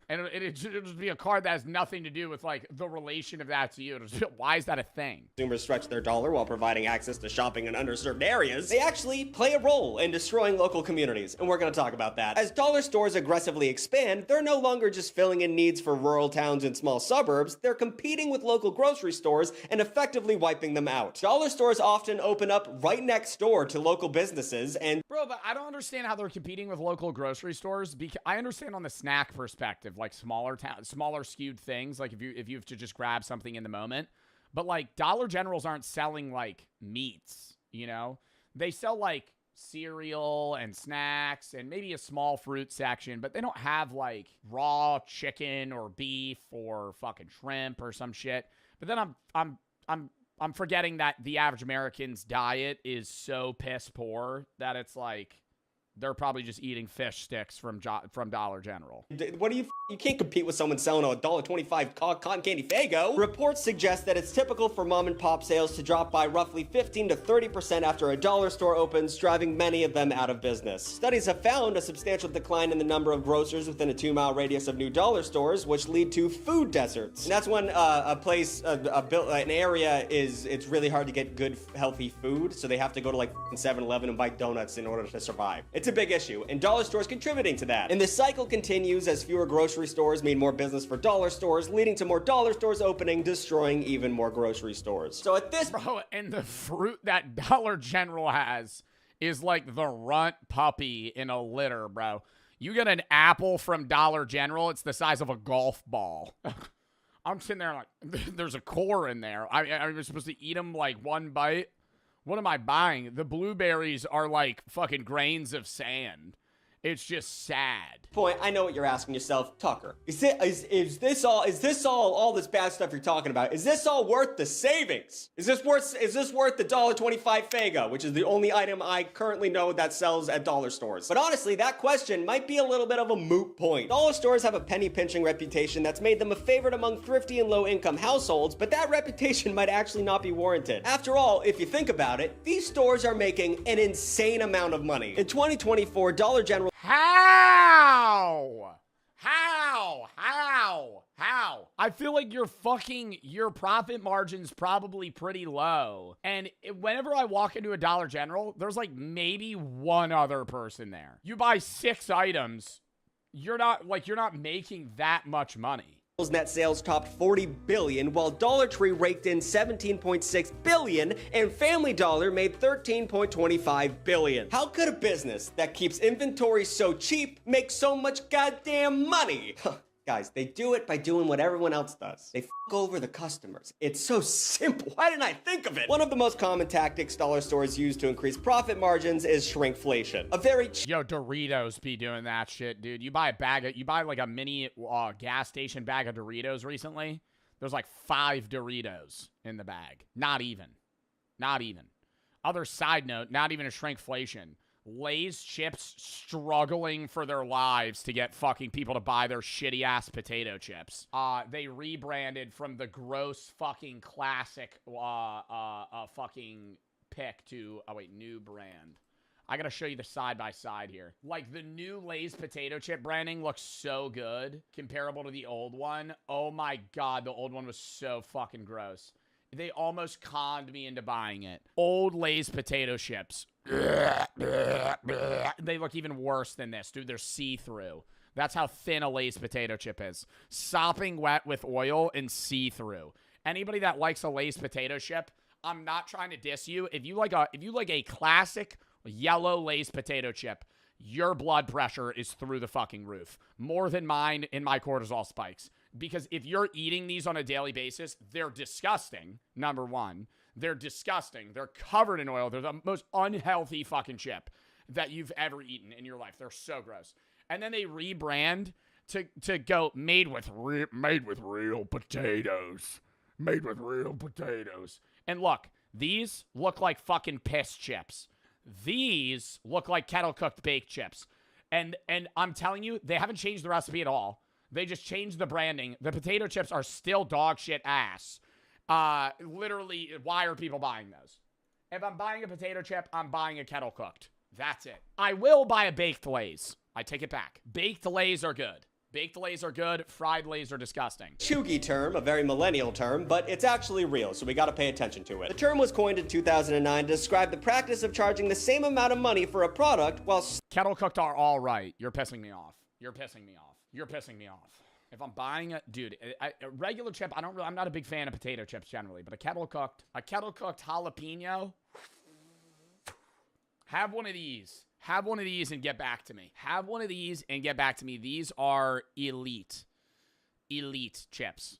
And it'll just be a card that has nothing to do with, like, the relation of that to you. It'll just be, why is that a thing? Consumers stretch their dollar while providing access to shopping in underserved areas. They actually play a role in destroying local communities, and we're going to talk about that. As dollar stores aggressively expand, they're no longer just filling in needs for rural towns and small suburbs, they're competing with local grocery stores and effectively wiping them out. Dollar stores often open up right next door to local businesses, and Bro, but I don't understand how they're competing with local grocery stores. Because I understand on the snack perspective, like smaller skewed things, like if you have to just grab something in the moment. But like Dollar Generals aren't selling like meats, you know? They sell like cereal and snacks and maybe a small fruit section, but they don't have like raw chicken or beef or fucking shrimp or some shit. But then I'm forgetting that the average American's diet is so piss poor that it's like they're probably just eating fish sticks from Dollar General. what do you can't compete with someone selling a $1.25 cotton candy Faygo. Reports suggest that it's typical for mom and pop sales to drop by roughly 15 to 30% after a dollar store opens, driving many of them out of business. Studies have found a substantial decline in the number of grocers within a 2-mile radius of new dollar stores, which lead to food deserts. And that's when an area it's really hard to get good, healthy food, so they have to go to like 7-Eleven and buy donuts in order to survive. It's a big issue, and dollar stores contributing to that. And this cycle continues as fewer grocery stores mean more business for dollar stores, leading to more dollar stores opening, destroying even more grocery stores. So at this... Bro, and the fruit that Dollar General has is like the runt puppy in a litter, bro. You get an apple from Dollar General, it's the size of a golf ball. I'm sitting there like, there's a core in there. I'm supposed to eat them like one bite. What am I buying? The blueberries are like fucking grains of sand. It's just sad. Point, I know what you're asking yourself, Tucker. Is this all this bad stuff you're talking about? Is this all worth the savings? Is this worth the $1.25 Faygo, which is the only item I currently know that sells at dollar stores? But honestly, that question might be a little bit of a moot point. Dollar stores have a penny pinching reputation that's made them a favorite among thrifty and low income households, but that reputation might actually not be warranted. After all, if you think about it, these stores are making an insane amount of money. In 2024, Dollar General... How? I feel like your profit margin's probably pretty low. And whenever I walk into a Dollar General, there's like maybe one other person there. You buy 6 items, you're not making that much money. Net sales topped $40 billion, while Dollar Tree raked in $17.6 billion, and Family Dollar made $13.25 billion. How could a business that keeps inventory so cheap make so much goddamn money? Guys, they do it by doing what everyone else does. They fuck over the customers. It's so simple. Why didn't I think of it? One of the most common tactics dollar stores use to increase profit margins is shrinkflation. Yo, Doritos be doing that shit, dude. You buy like a mini gas station bag of Doritos recently. There's like 5 Doritos in the bag. Not even. Other side note, not even a shrinkflation. Lay's chips struggling for their lives to get fucking people to buy their shitty ass potato chips. They rebranded from the gross fucking classic fucking pick to new brand. I gotta show you the side by side here. Like the new Lay's potato chip branding looks so good, comparable to the old one. Oh my god, the old one was so fucking gross. They almost conned me into buying it. Old Lay's potato chips. They look even worse than this, dude. They're see-through. That's how thin a Lay's potato chip is. Sopping wet with oil and see-through. Anybody that likes a Lay's potato chip, I'm not trying to diss you. If you like a classic yellow Lay's potato chip, your blood pressure is through the fucking roof. More than mine in my cortisol spikes. Because if you're eating these on a daily basis, they're disgusting, number one. They're disgusting. They're covered in oil. They're the most unhealthy fucking chip that you've ever eaten in your life. They're so gross. And then they rebrand to go made with real potatoes. Made with real potatoes. And look, these look like fucking piss chips. These look like kettle-cooked baked chips. And I'm telling you, they haven't changed the recipe at all. They just changed the branding. The potato chips are still dog shit ass. Literally, why are people buying those? If I'm buying a potato chip, I'm buying a kettle cooked. That's it. I will buy a baked Lay's. I take it back. Baked Lay's are good. Baked lays are good. Fried lays are disgusting. Chuggy term, a very millennial term, but it's actually real, so we gotta pay attention to it. The term was coined in 2009 to describe the practice of charging the same amount of money for a product while kettle cooked are all right. You're pissing me off. You're pissing me off. You're pissing me off. If I'm buying a dude, a regular chip, I'm not a big fan of potato chips generally, but a kettle cooked jalapeno. Have one of these. Have one of these and get back to me. Have one of these and get back to me. These are elite. Elite chips.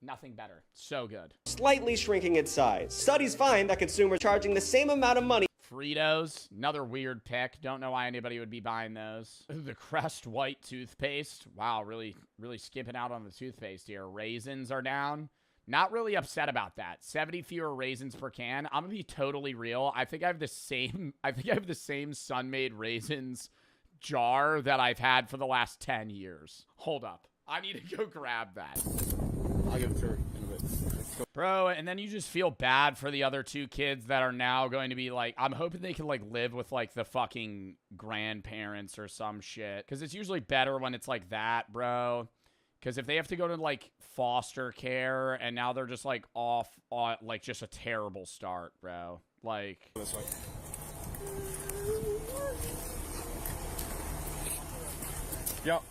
Nothing better. So good. Slightly shrinking its size. Studies find that consumers charging the same amount of money. Fritos, another weird pick. Don't know why anybody would be buying those. The Crest White toothpaste. Wow, really skipping out on the toothpaste here. Raisins are down. Not really upset about that. 70 fewer raisins per can. I'm gonna be totally real. I think I have the same Sun-Maid raisins jar that I've had for the last 10 years. Hold up. I need to go grab that. I'll give it to her in a bit. Bro, and then you just feel bad for the other two kids that are now going to be like, I'm hoping they can like live with like the fucking grandparents or some shit. Because it's usually better when it's like that, bro. Because if they have to go to, like, foster care, and now they're just, like, off on, like, just a terrible start, bro. Like... This way. Yep.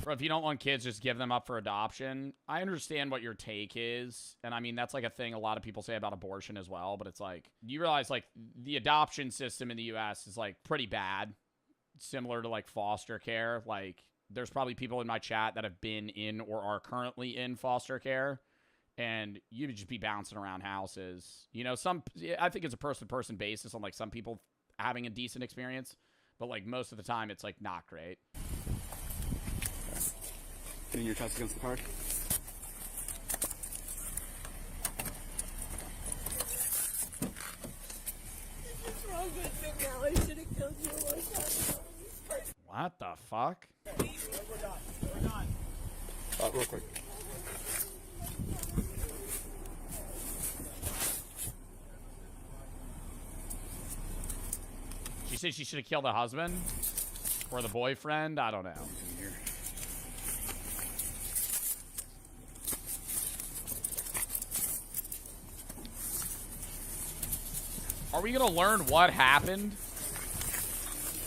Bro, if you don't want kids, just give them up for adoption. I understand what your take is. And I mean, that's like a thing a lot of people say about abortion as well. But it's like, you realize like the adoption system in the US is like pretty bad. Similar to like foster care. Like there's probably people in my chat that have been in or are currently in foster care. And you would just be bouncing around houses. You know, I think it's a person-to-person basis on like some people having a decent experience. But like most of the time, it's like not great. Getting your chest against the card. What's wrong with me now? I should have killed you a long time ago. What the fuck? We're done. Real quick. She said she should have killed the husband? Or the boyfriend? I don't know. Are we gonna learn what happened?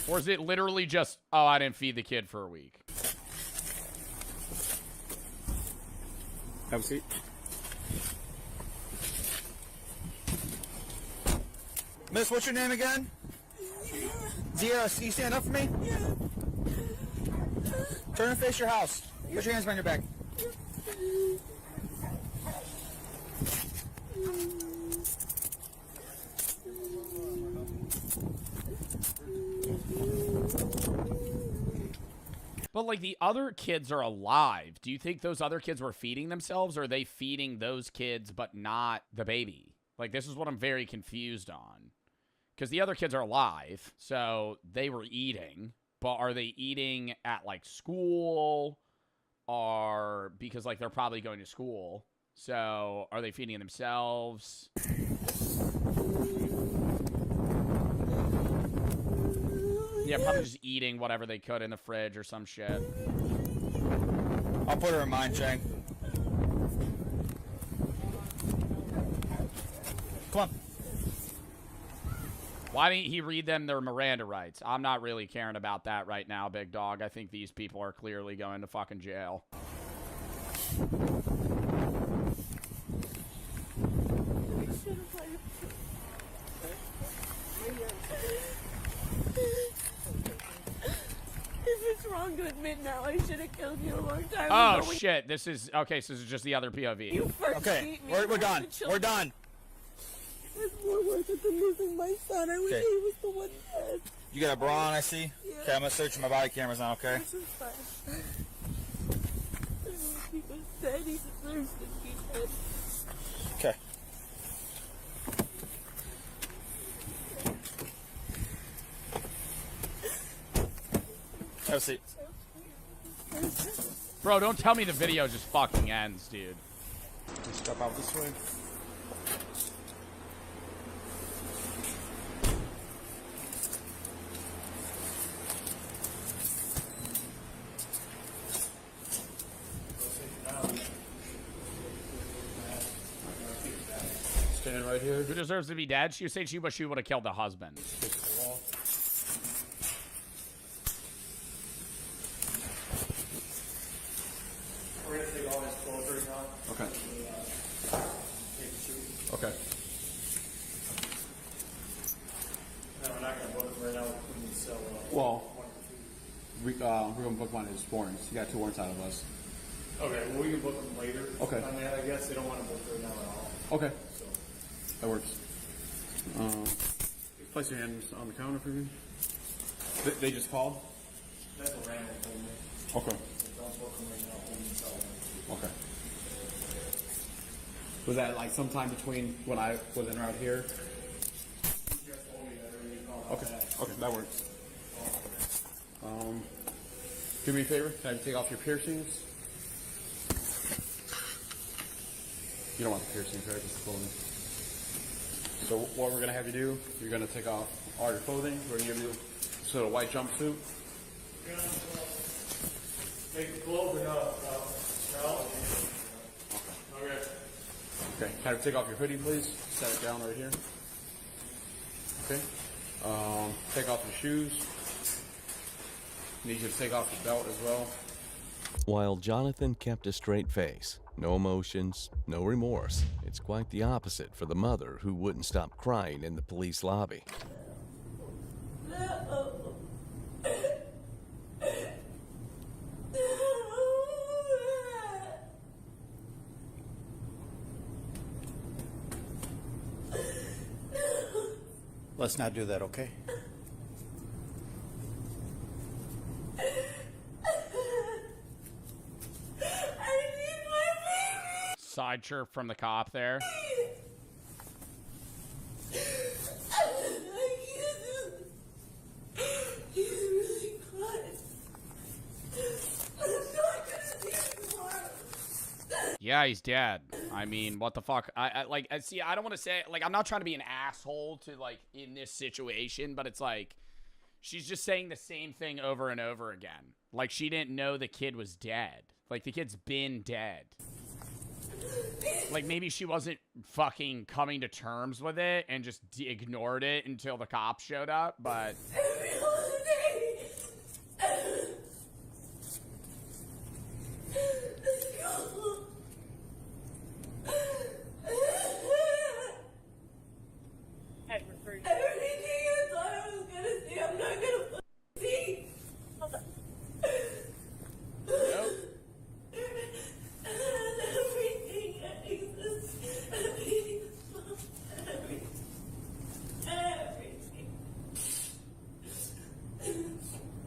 Or is it literally just, oh, I didn't feed the kid for a week? Have a seat. Miss, what's your name again? Zero, you stand up for me? Yeah. Turn and face your house. Put your hands behind your back. But, like, the other kids are alive. Do you think those other kids were feeding themselves, or are they feeding those kids but not the baby? Like, this is what I'm very confused on. Because the other kids are alive, so they were eating. But are they eating at, like, school? Or because, like, they're probably going to school. So are they feeding themselves? Yeah, probably just eating whatever they could in the fridge or some shit. I'll put her in mine, Shane. Come on. Why didn't he read them their Miranda rights? I'm not really caring about that right now, big dog. I think these people are clearly going to fucking jail. It's wrong to admit now. I should have killed you a long time Oh, ago. shit. This is... Okay, so this is just the other POV. You first Okay, beat me. we're done. We're done. It's more worth it than losing my son. I wish Okay. he was the one dead. You got a bra on, I see? Yeah. Okay, I'm gonna search my body cameras now, okay? This is fine. He was dead. He deserves to be dead. Okay. Have a seat. Bro, don't tell me the video just fucking ends, dude. Step out this way. right here. Who deserves to be dead? She was saying she would have killed the husband. We're gonna take all his clothes right now. Okay. Take the shoot. Okay. No, we're not gonna book him right now. We need to sell Well, one or two. we're gonna book one of his warrants. You got 2 warrants out of us. Okay, well, we can book them later. Okay. I mean, I guess they don't want to book right now at all. Okay. So, That works. Place your hands on the counter for me. They just called? that's what Randall told me. Okay. So don't book them right now. We need to sell them. Okay. Was that like sometime between when I was en route here? You just told me that already. Called Okay. back. Okay, that works. Do me a favor. Can I have you take off your piercings? You don't want the piercings, right? Just the clothing. So what we're gonna have you do? You're gonna take off all your clothing. We're gonna give you this little white jumpsuit. Make the clothes or no? No? Okay. Okay. Can I have you take off your hoodie, please? Set it down right here. Okay. Take off your shoes. Need you to take off your belt as well. While Jonathan kept a straight face, no emotions, no remorse, it's quite the opposite for the mother who wouldn't stop crying in the police lobby. Let's not do that, okay? Side chirp from the cop there. Yeah, he's dead. I mean, what the fuck? I see, I don't want to say, like, I'm not trying to be an asshole to, like, in this situation, but it's like, she's just saying the same thing over and over again. Like, she didn't know the kid was dead. Like, the kid's been dead. Like, maybe she wasn't fucking coming to terms with it and just ignored it until the cops showed up, but...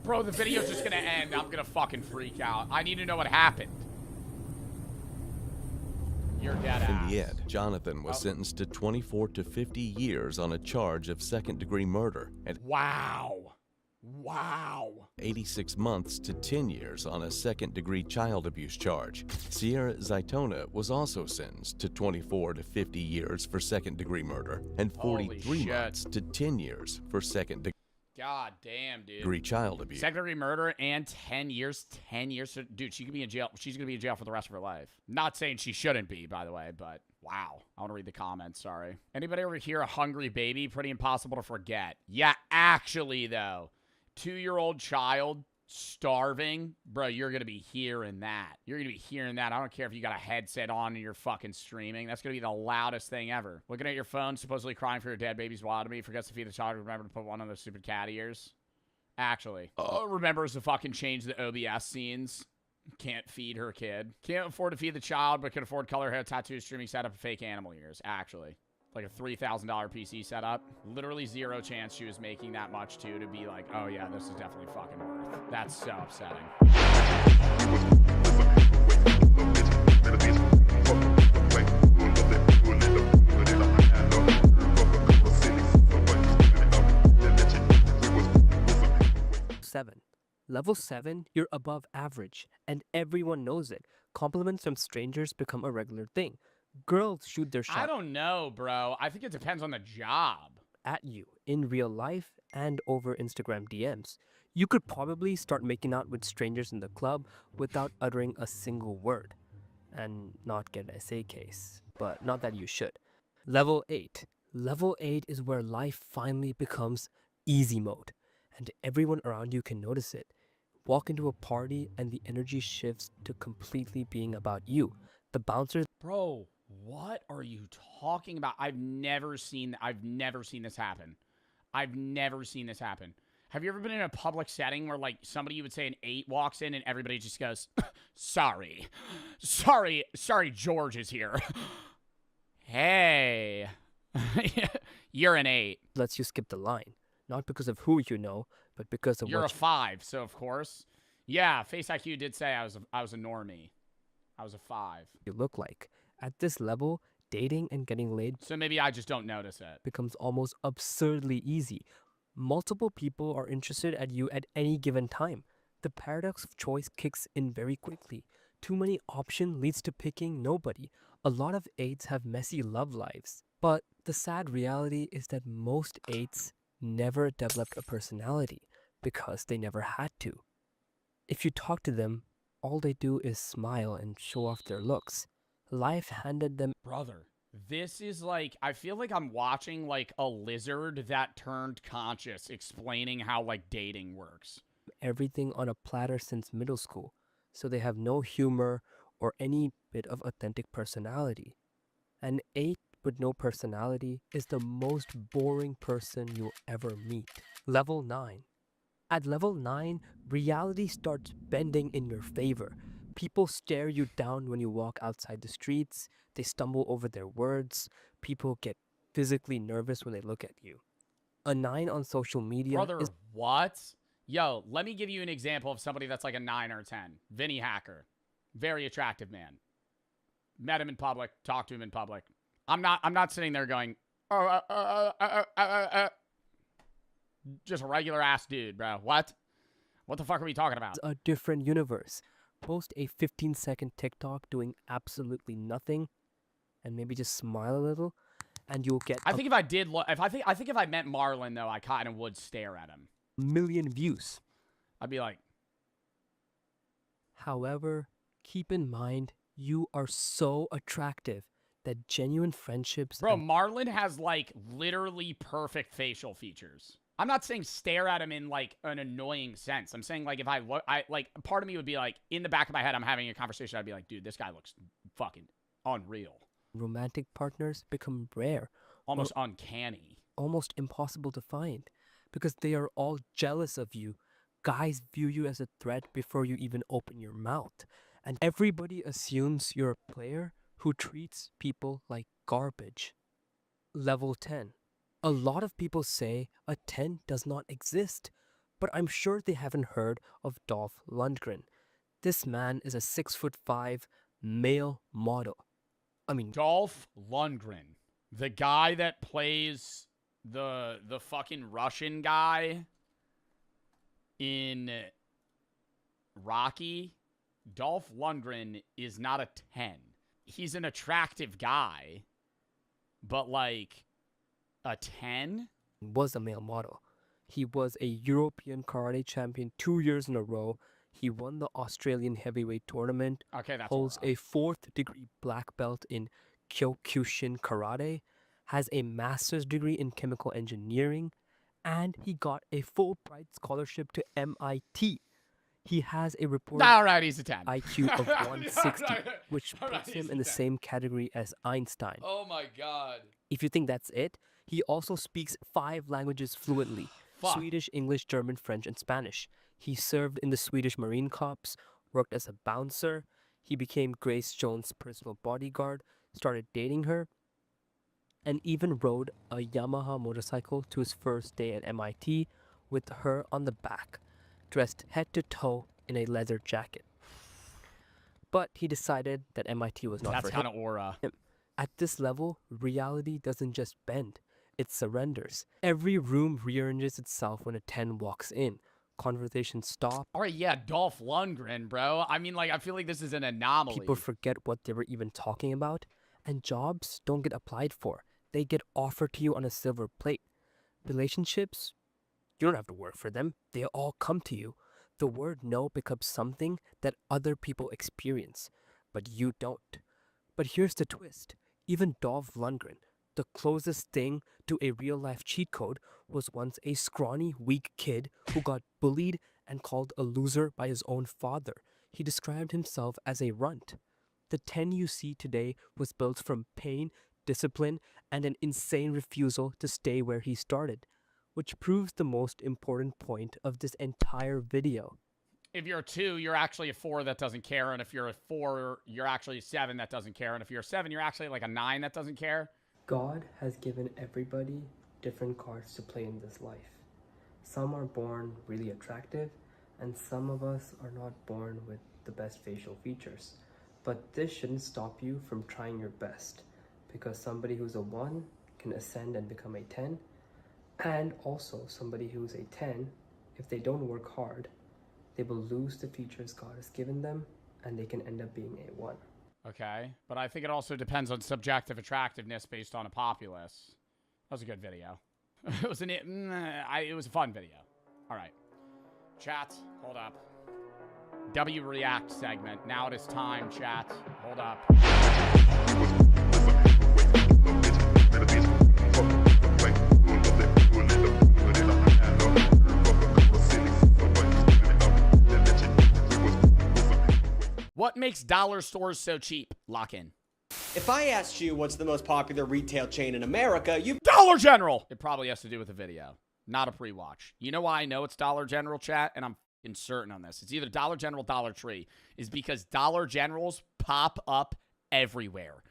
Bro, the video's just gonna end. I'm gonna fucking freak out. I need to know what happened. You're dead ass. In the end, Jonathan was sentenced to 24 to 50 years on a charge of second-degree murder and wow. Wow. 86 months to 10 years on a second-degree child abuse charge. Sierra Zaitona was also sentenced to 24 to 50 years for second-degree murder and 43 months to 10 years for second-degree God damn, dude. child abuse. Second-degree murder and 10 years. 10 years. Dude, she could be in jail. She's going to be in jail for the rest of her life. Not saying she shouldn't be, by the way, but wow. I want to read the comments. Sorry. Anybody over here a hungry baby? Pretty impossible to forget. Yeah, actually, though. 2-year-old child starving. Bro, you're going to be hearing that. You're going to be hearing that. I don't care if you got a headset on and you're fucking streaming. That's going to be the loudest thing ever. Looking at your phone, supposedly crying for your dead baby's wild to me. Forgets to feed the child. Remember to put one of those stupid cat ears. Actually. Remembers to fucking change the OBS scenes. Can't feed her kid. Can't afford to feed the child, but can afford color hair, tattoos, streaming setup, and fake animal ears. Actually. Like a $3,000 PC setup. Literally zero chance she was making that much, too, to be like, oh, yeah, this is definitely fucking worth. That's so upsetting. Level 7, you're above average, and everyone knows it. Compliments from strangers become a regular thing. Girls shoot their shot. I don't know, bro. I think it depends on the job. At you in real life and over Instagram DMs. You could probably start making out with strangers in the club without uttering a single word and not get an SA case. But not that you should. Level 8. Level 8 is where life finally becomes easy mode, and everyone around you can notice it. Walk into a party and the energy shifts to completely being about you. The bouncer. Bro, what are you talking about? I've never seen this happen. I've never seen this happen. Have you ever been in a public setting where like somebody you would say an 8 walks in and everybody just goes, sorry, George is here. Hey, you're an 8. Lets you skip the line, not because of who you know, but because of You're what a 5, so of course. Yeah, Face IQ did say I was a normie. I was a 5. you look like. At this level, dating and getting laid So maybe I just don't notice it. becomes almost absurdly easy. Multiple people are interested at you at any given time. The paradox of choice kicks in very quickly. Too many options leads to picking nobody. A lot of 8s have messy love lives. But the sad reality is that most 8s never developed a personality because they never had to. If you talk to them, all they do is smile and show off their looks. Life handed them Brother, this is like, I feel like I'm watching like a lizard that turned conscious explaining how like dating works. everything on a platter since middle school, so they have no humor or any bit of authentic personality. An 8 with no personality is the most boring person you'll ever meet. Level 9. At level 9, reality starts bending in your favor. People stare you down when you walk outside the streets. They stumble over their words. People get physically nervous when they look at you. A 9 on social media Brother, is what? Yo, let me give you an example of somebody that's like a 9 or a 10. Vinny Hacker. Very attractive man. Met him in public, talked to him in public. I'm not sitting there going, just a regular ass dude, bro. What? What the fuck are we talking about? a different universe. Post a 15-second TikTok doing absolutely nothing and maybe just smile a little and you'll get I think if I did look, I think if I met Marlon though, I kind of would stare at him. a million views. I'd be like, However, keep in mind you are so attractive that genuine friendships bro, and Marlon has like literally perfect facial features. I'm not saying stare at him in like an annoying sense. I'm saying like if I look, I like part of me would be like in the back of my head, I'm having a conversation. I'd be like, dude, this guy looks fucking unreal, romantic partners become rare, almost uncanny, almost impossible to find because they are all jealous of you. Guys view you as a threat before you even open your mouth. And everybody assumes you're a player who treats people like garbage. Level 10. A lot of people say a 10 does not exist, but I'm sure they haven't heard of Dolph Lundgren. This man is a 6'5" male model. I mean, Dolph Lundgren, the guy that plays the fucking Russian guy in Rocky. Dolph Lundgren is not a 10. He's an attractive guy, but like a 10? Was a male model. He was a European karate champion 2 years in a row. He won the Australian heavyweight tournament. Okay, that's holds a 4th degree black belt in Kyokushin karate, has a master's degree in chemical engineering, and he got a Fulbright scholarship to MIT. He has a reported All right, he's a 10. IQ of 160, which All right, puts him he's in a the 10. same category as Einstein. Oh my god. If you think that's it, he also speaks 5 languages fluently: Fuck. Swedish, English, German, French, and Spanish. He served in the Swedish Marine Corps, worked as a bouncer. He became Grace Jones' personal bodyguard, started dating her, and even rode a Yamaha motorcycle to his first day at MIT with her on the back, dressed head to toe in a leather jacket. But he decided that MIT was not That's for him. kind of aura. At this level, reality doesn't just bend, it surrenders. Every room rearranges itself when a 10 walks in. Conversations stop. All right, yeah, Dolph Lundgren, bro. I mean, like, I feel like this is an anomaly. People forget what they were even talking about, and jobs don't get applied for. They get offered to you on a silver plate. Relationships, you don't have to work for them. They all come to you. The word no becomes something that other people experience, but you don't. But here's the twist. Even Dolph Lundgren, The closest thing to a real-life cheat code was once a scrawny, weak kid who got bullied and called a loser by his own father. He described himself as a runt. The 10 you see today was built from pain, discipline, and an insane refusal to stay where he started, which proves the most important point of this entire video. If you're a 2, you're actually a 4 that doesn't care. And if you're a 4, you're actually a 7 that doesn't care. And if you're a 7, you're actually like a 9 that doesn't care. God has given everybody different cards to play in this life. Some are born really attractive, and some of us are not born with the best facial features. But this shouldn't stop you from trying your best, because somebody who's a 1 can ascend and become a 10, and also somebody who's a 10, if they don't work hard, they will lose the features God has given them, and they can end up being a 1. Okay, but I think it also depends on subjective attractiveness based on a populace. That was a good video. It was it was a fun video. All right, chat, hold up. W React segment. Now it is time, chat. Hold up. What makes dollar stores so cheap? Lock in. If I asked you what's the most popular retail chain in America, you Dollar General! It probably has to do with the video, not a pre-watch. You know why I know it's Dollar General, chat? And I'm certain on this. It's either Dollar General, Dollar Tree. Is because Dollar Generals pop up everywhere.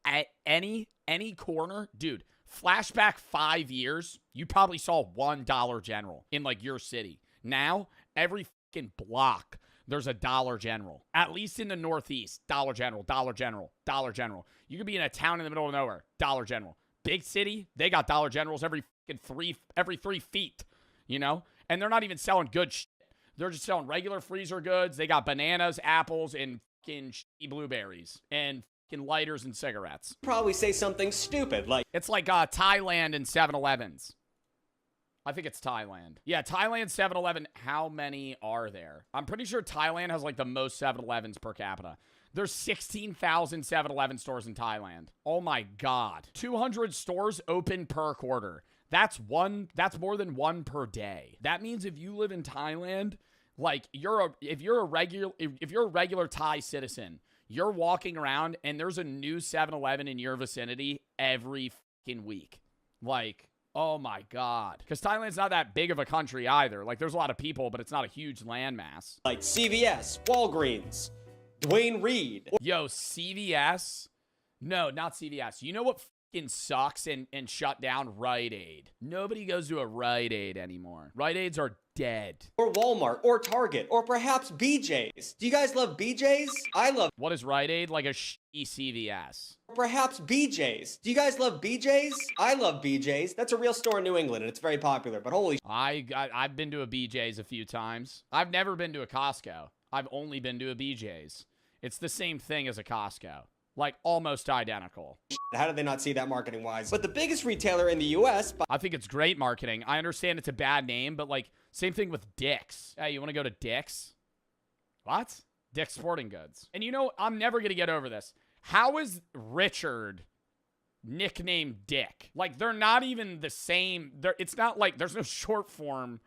At any corner, dude, flashback 5 years, you probably saw one Dollar General in like your city. Now, every fucking block, there's a Dollar General. At least in the Northeast, Dollar General, Dollar General, Dollar General. You could be in a town in the middle of nowhere, Dollar General. Big city, they got Dollar Generals every 3 feet, you know? And they're not even selling good shit. They're just selling regular freezer goods. They got bananas, apples, and fucking blueberries, and fucking lighters and cigarettes. probably say something stupid like, It's like Thailand and 7-Elevens. I think it's Thailand. Yeah, Thailand 7-Eleven. How many are there? I'm pretty sure Thailand has like the most 7-Elevens per capita. There's 16,000 7-Eleven stores in Thailand. Oh my God. 200 stores open per quarter. That's more than one per day. That means if you live in Thailand, like if you're a regular Thai citizen, you're walking around and there's a new 7-Eleven in your vicinity every fucking week. Like, oh my God. Because Thailand's not that big of a country either. Like, there's a lot of people, but it's not a huge landmass. like CVS, Walgreens, Dwayne Reed. Yo, CVS? No, not CVS. You know what fucking sucks and shut down? Rite Aid. Nobody goes to a Rite Aid anymore. Rite Aids are dead. Or Walmart, or Target, or perhaps BJ's. Do you guys love BJ's? I love. What is Rite Aid? Like a shitty CVS. Or perhaps BJ's. Do you guys love BJ's? I love BJ's. That's a real store in New England, and it's very popular, but holy I've been to a BJ's a few times. I've never been to a Costco. I've only been to a BJ's. It's the same thing as a Costco. Like, almost identical. How did they not see that marketing-wise? But the biggest retailer in the U.S. I think it's great marketing. I understand it's a bad name, but, like, same thing with Dick's. Hey, you want to go to Dick's? What? Dick's Sporting Goods. And you know, I'm never going to get over this. How is Richard nicknamed Dick? Like, they're not even the same. It's not like there's no short form.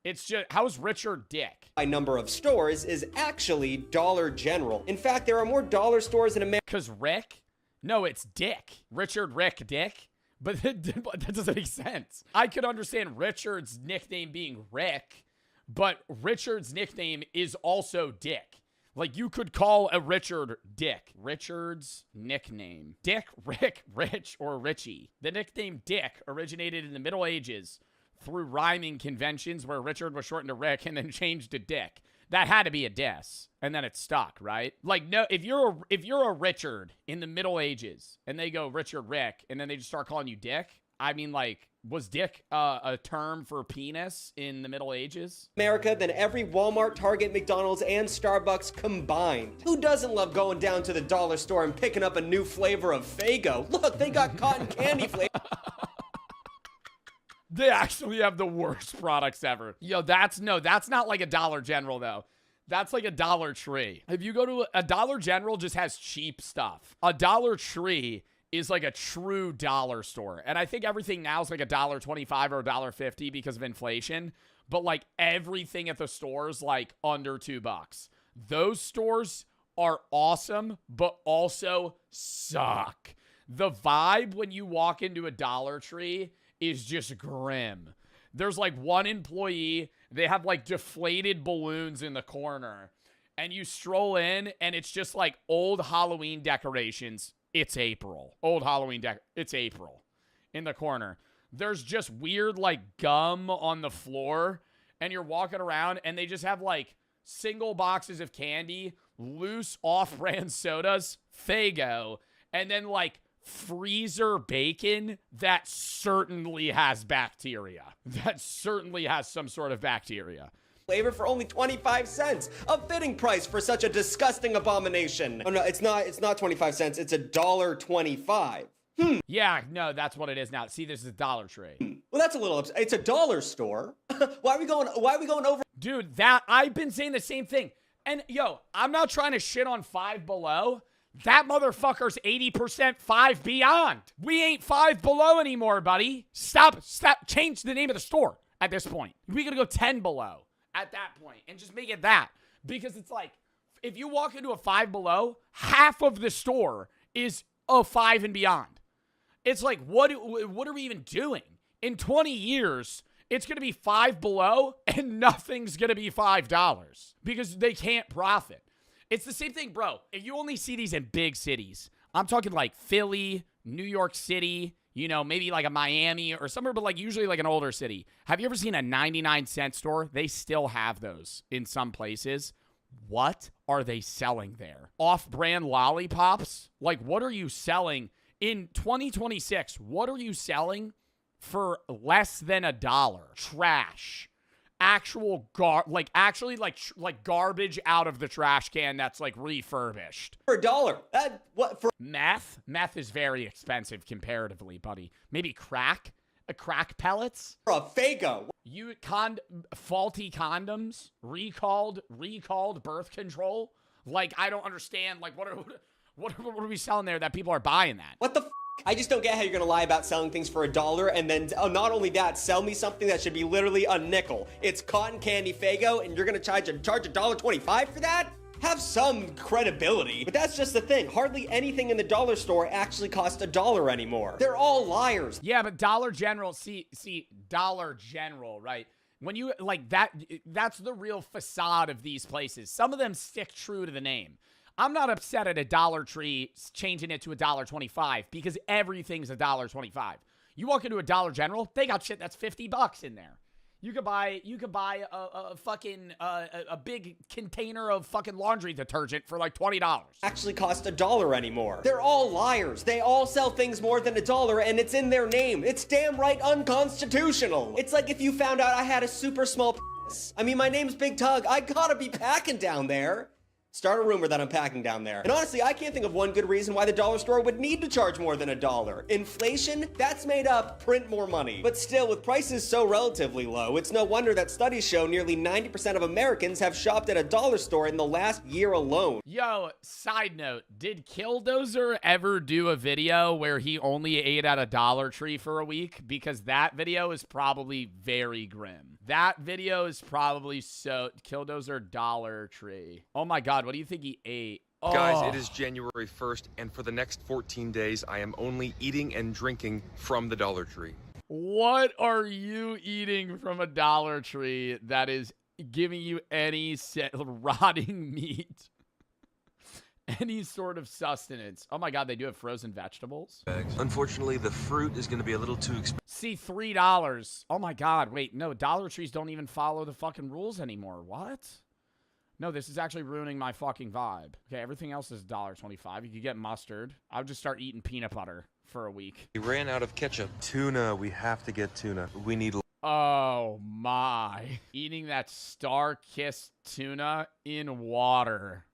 It's just, how's Richard Dick? By number of stores is actually Dollar General. In fact, there are more dollar stores in America. Because Rick? No, it's Dick. Richard Rick Dick? But that doesn't make sense. I could understand Richard's nickname being Rick, but Richard's nickname is also Dick. Like, you could call a Richard Dick. Richard's nickname. Dick, Rick, Rich, or Richie. The nickname Dick originated in the Middle Ages through rhyming conventions where Richard was shortened to Rick and then changed to Dick. That had to be a diss, and then it stuck, right? Like, no, if you're a Richard in the Middle Ages and they go Richard Rick and then they just start calling you Dick, I mean, like, was Dick a term for penis in the Middle Ages? America than every Walmart, Target, McDonald's, and Starbucks combined. Who doesn't love going down to the dollar store and picking up a new flavor of Faygo? Look, they got cotton candy flavor. They actually have the worst products ever. Yo, that's not like a Dollar General, though. That's like a Dollar Tree. If you go to a Dollar General, just has cheap stuff. A Dollar Tree is like a true dollar store. And I think everything now is like $1.25 or $1.50 because of inflation. But like everything at the stores like under $2. Those stores are awesome, but also suck. The vibe when you walk into a Dollar Tree is just grim. There's like one employee, they have like deflated balloons in the corner. And you stroll in and it's just like old Halloween decorations. It's April. Old Halloween it's April in the corner. There's just weird like gum on the floor and you're walking around and they just have like single boxes of candy, loose off-brand sodas, Faygo, and then like freezer bacon that certainly has bacteria. That certainly has some sort of bacteria. Flavor for only 25 cents. A fitting price for such a disgusting abomination. Oh no, it's not 25 cents. It's $1.25. Yeah, no, that's what it is now. See, this is a Dollar Tree. Well, that's a little it's a dollar store. Why are we going over? Dude, that I've been saying the same thing. And yo, I'm not trying to shit on Five Below. That motherfucker's 80% Five Beyond. We ain't Five Below anymore, buddy. Stop, change the name of the store at this point. We gotta go 10 Below at that point and just make it that. Because it's like, if you walk into a Five Below, half of the store is a Five and Beyond. It's like, what are we even doing? In 20 years, it's going to be Five Below and nothing's going to be $5 because they can't profit. It's the same thing, bro. If you only see these in big cities, I'm talking like Philly, New York City, you know, maybe like a Miami or somewhere, but like usually like an older city. Have you ever seen a 99-cent store? They still have those in some places. What are they selling there? Off-brand lollipops? Like, what are you selling in 2026? What are you selling for less than $1? Trash. Actual like garbage out of the trash can that's like refurbished. For $1. What for? Meth? Meth is very expensive comparatively, buddy. Maybe crack? Crack pellets? For a Faygo. Faulty condoms? Recalled birth control? Like, I don't understand. Like, what are we selling there that people are buying that? What the I just don't get how you're gonna lie about selling things for $1 and then not only that, sell me something that should be literally a nickel. It's cotton candy Faygo and you're gonna charge $1.25 for that? Have some credibility. But that's just the thing. Hardly anything in the dollar store actually costs $1 anymore. They're all liars. Yeah, but Dollar General, see, Dollar General, right? When you, like, that's the real facade of these places. Some of them stick true to the name. I'm not upset at a Dollar Tree changing it to $1.25 because everything's $1.25. You walk into a Dollar General, they got shit that's $50 in there. You could buy a fucking a big container of fucking laundry detergent for like $20. Actually cost $1 anymore. They're all liars. They all sell things more than $1 and it's in their name. It's damn right unconstitutional. It's like if you found out I had a super small penis. I mean, my name's Big Tug. I gotta be packing down there. Start a rumor that I'm packing down there. And honestly, I can't think of one good reason why the dollar store would need to charge more than $1. Inflation? That's made up, print more money. But still, with prices so relatively low, it's no wonder that studies show nearly 90% of Americans have shopped at a dollar store in the last year alone. Yo, side note, did Killdozer ever do a video where he only ate at a Dollar Tree for a week? Because that video is probably very grim. That video is probably so... Killdozer Dollar Tree. Oh my god, what do you think he ate? Oh. Guys, it is January 1st, and for the next 14 days, I am only eating and drinking from the Dollar Tree. What are you eating from a Dollar Tree that is giving you any rotting meat? Any sort of sustenance. Oh my god, they do have frozen vegetables. Unfortunately, the fruit is going to be a little too expensive. See, $3. Oh my god, wait, no, Dollar Trees don't even follow the fucking rules anymore. What? No, this is actually ruining my fucking vibe. Okay, everything else is $1.25. You could get mustard. I would just start eating peanut butter for a week. We ran out of ketchup. Tuna, we have to get tuna. We need... Oh my. Eating that star-kissed tuna in water.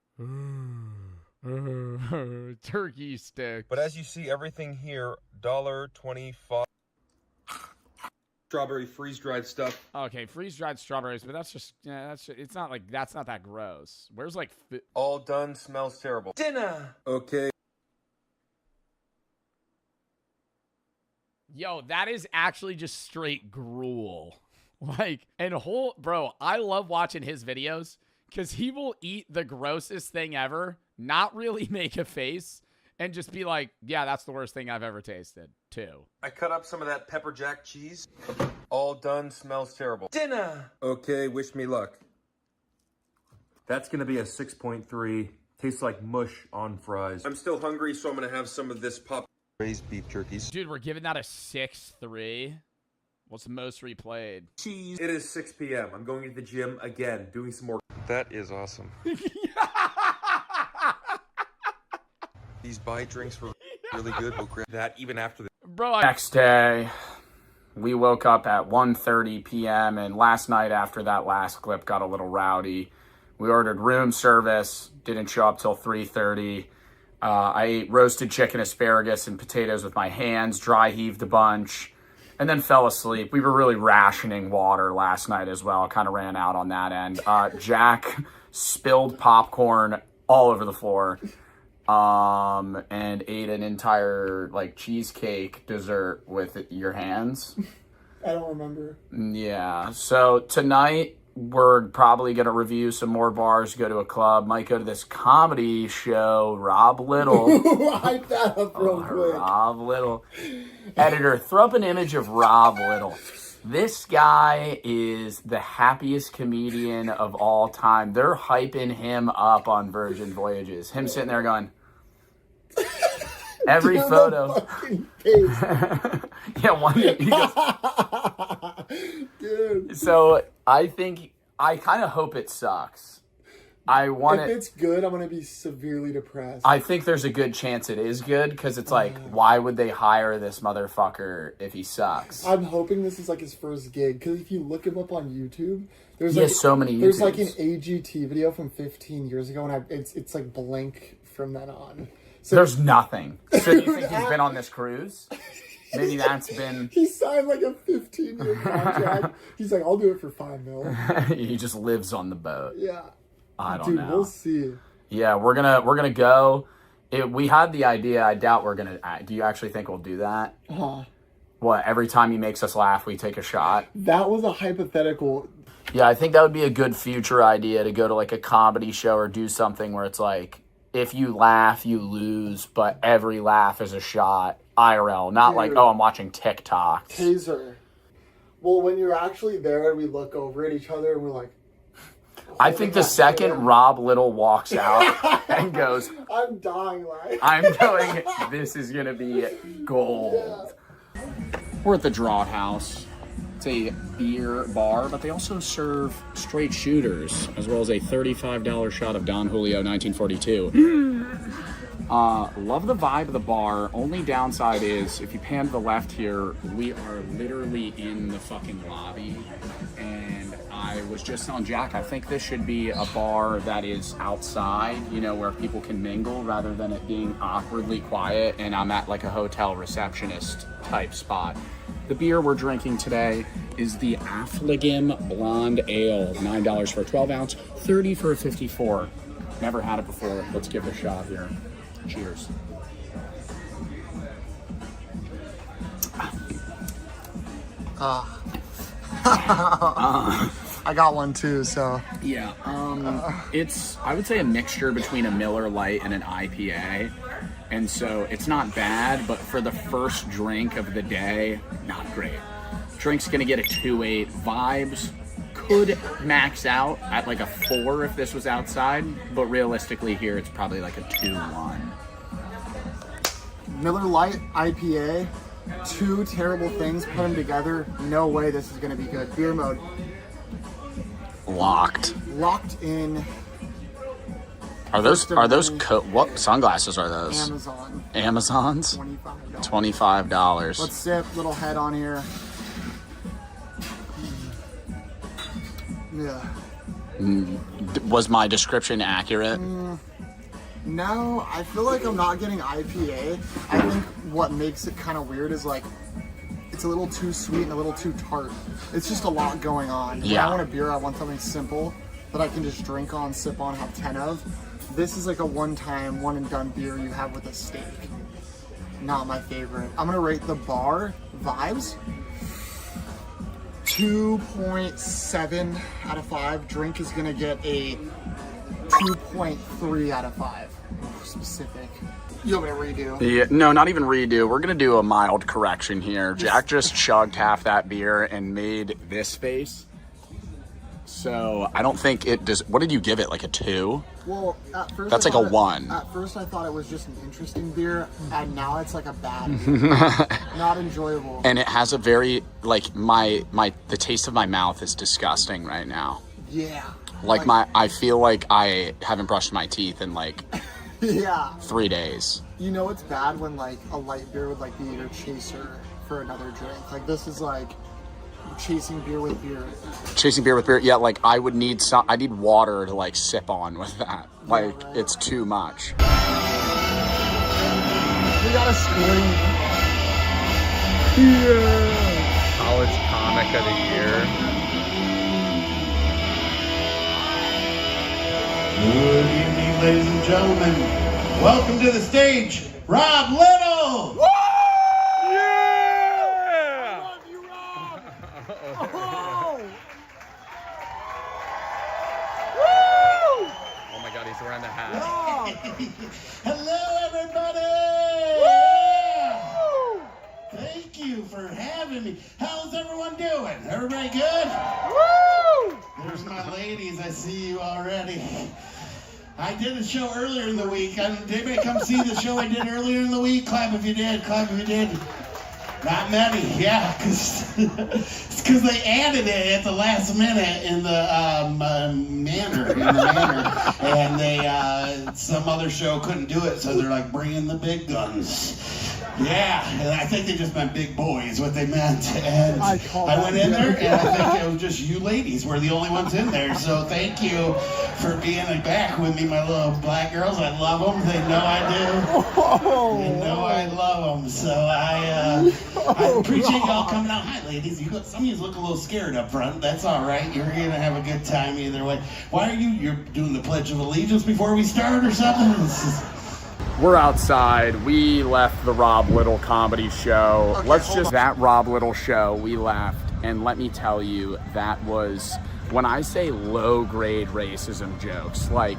Turkey stick. But as you see, everything here, $1.25. Strawberry freeze-dried stuff. Okay, freeze-dried strawberries, but that's just, it's not like, that's not that gross. Where's like... All done, smells terrible. Dinner! Okay. Yo, that is actually just straight gruel. Like, bro, I love watching his videos because he will eat the grossest thing ever, not really make a face, and just be like, yeah, that's the worst thing I've ever tasted, too. I cut up some of that pepper jack cheese. All done, smells terrible. Dinner! Okay, wish me luck. That's gonna be a 6.3. Tastes like mush on fries. I'm still hungry, so I'm gonna have some of this pop raised beef jerkies. Dude, we're giving that a 6.3. What's the most replayed? Cheese. It is 6 p.m. I'm going to the gym again, doing some more. That is awesome. These buy drinks were really good. We'll grab that even after the... Bro, Next day, we woke up at 1:30 p.m. and last night after that last clip got a little rowdy. We ordered room service, didn't show up till 3:30. I ate roasted chicken, asparagus, and potatoes with my hands, dry heaved a bunch, and then fell asleep. We were really rationing water last night as well. Kind of ran out on that end. Jack spilled popcorn all over the floor and ate an entire like cheesecake dessert with your hands. I don't remember. Yeah. So tonight we're probably going to review some more bars, go to a club, might go to this comedy show, Rob Little. Hype that up real quick. Rob Little. Editor, throw up an image of Rob Little. This guy is the happiest comedian of all time. They're hyping him up on Virgin Voyages. Him sitting there going, every photo. Yeah, one day he goes, dude. So I think, I kind of hope it sucks. If it's good, I'm going to be severely depressed. I think there's a good chance it is good because it's like, why would they hire this motherfucker if he sucks? I'm hoping this is like his first gig because if you look him up on YouTube, he has so many YouTubes. There's like an AGT video from 15 years ago, and it's like blank from then on. So there's nothing. So you think he's been on this cruise? Maybe that's been... He signed like a 15-year contract. He's like, I'll do it for $5 million. He just lives on the boat. Yeah. I don't know. Dude, we'll see. Yeah, we're gonna go. We had the idea. I doubt we're gonna. Do you actually think we'll do that? What? Every time he makes us laugh, we take a shot. That was a hypothetical. Yeah, I think that would be a good future idea to go to like a comedy show or do something where it's like, if you laugh, you lose, but every laugh is a shot. IRL, not Dude. like, oh, I'm watching TikTok. Taser. Well, when you're actually there and we look over at each other and we're like, I think the second Rob Little walks out and goes, I'm dying laughing. I'm going, this is going to be gold. Yeah. We're at the Draught House. It's a beer bar, but they also serve straight shooters, as well as a $35 shot of Don Julio 1942. Love the vibe of the bar. Only downside is, if you pan to the left here, we are literally in the fucking lobby. And I was just telling Jack, I think this should be a bar that is outside, you know, where people can mingle rather than it being awkwardly quiet. And I'm at like a hotel receptionist type spot. The beer we're drinking today is the Affligem Blonde Ale. $9 for a 12 ounce, $30 for a 54. Never had it before. Let's give it a shot here. Cheers. I got one too, so. Yeah, it's, I would say, a mixture between a Miller Lite and an IPA. And so it's not bad, but for the first drink of the day, not great. Drink's gonna get a 2.8. Vibes could max out at like a 4 if this was outside, but realistically here it's probably like a 2.1. Miller Lite IPA, two terrible things, put them together, no way this is going to be good. Beer mode. Locked in. Are those what sunglasses are those? Amazon. Amazons? $25. Let's sip, little head on here. Yeah. Was my description accurate? No, I feel like I'm not getting IPA. I think what makes it kind of weird is like it's a little too sweet and a little too tart. It's just a lot going on. Yeah. When I want a beer, I want something simple that I can just drink on, sip on, have 10 of. This is like a one-time, one-and-done beer you have with a steak. not my favorite. I'm gonna rate the bar vibes 2.7 out of 5. Drink is gonna get a 2.3 out of 5. Specific. You want me to redo? Yeah, no, not even redo. We're gonna do a mild correction here. Jack just chugged half that beer and made this face. So I don't think it does. What did you give it? Like a 2? Well, at first that's like a 1. At first I thought it was just an interesting beer, and now it's like a bad beer. Not enjoyable. And it has a very, like, the taste of my mouth is disgusting right now. Yeah. Like I feel like I haven't brushed my teeth in like yeah 3 days. You know it's bad when like a light beer would like be your chaser for another drink. Like this is like chasing beer with beer. Chasing beer with beer. Yeah, like I need water to like sip on with that. Like yeah, right. It's too much. We got a scream. Yeah. College comic of the year. Good evening, ladies and gentlemen. Welcome to the stage, Rob Little. Woo! Yeah! I love you, Rob. Oh. Woo! Oh my God, he's wearing the hat. Hello, everybody. Woo! Thank you for having me. How's everyone doing? Everybody good? Woo! There's my ladies. I see you already. I did a show earlier in the week. Did anybody come see the show I did earlier in the week? Clap if you did. Clap if you did. Not many, yeah, because they added it at the last minute in the manor, and they some other show couldn't do it, so they're like bringing the big guns. Yeah, and I think they just meant big boys, what they meant. And I went in there, and I think it was just you ladies were the only ones in there. So thank you for being back with me, my little black girls. I love them. They know I do. They know I love them. So I appreciate y'all coming out. Hi, ladies. Some of you look a little scared up front. That's all right. You're gonna have a good time either way. Why are you're doing the Pledge of Allegiance before we start or something? We're outside. We left the Rob Little comedy show. Okay, that Rob Little show, we left. And let me tell you, that was, when I say low grade racism jokes, like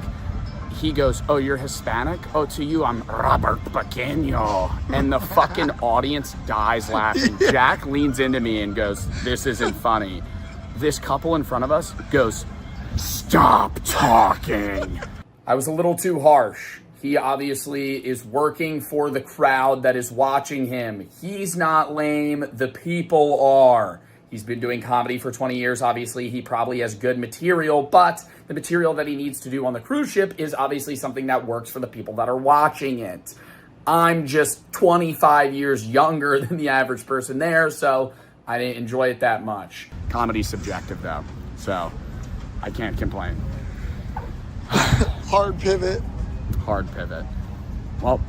he goes, oh, you're Hispanic? Oh, to you, I'm Robert Pequeño. And the fucking audience dies laughing. Jack leans into me and goes, this isn't funny. This couple in front of us goes, stop talking. I was a little too harsh. He obviously is working for the crowd that is watching him. He's not lame, the people are. He's been doing comedy for 20 years. Obviously, he probably has good material, but the material that he needs to do on the cruise ship is obviously something that works for the people that are watching it. I'm just 25 years younger than the average person there, so I didn't enjoy it that much. Comedy's subjective, though, so I can't complain. Hard pivot. Hard pivot. Well,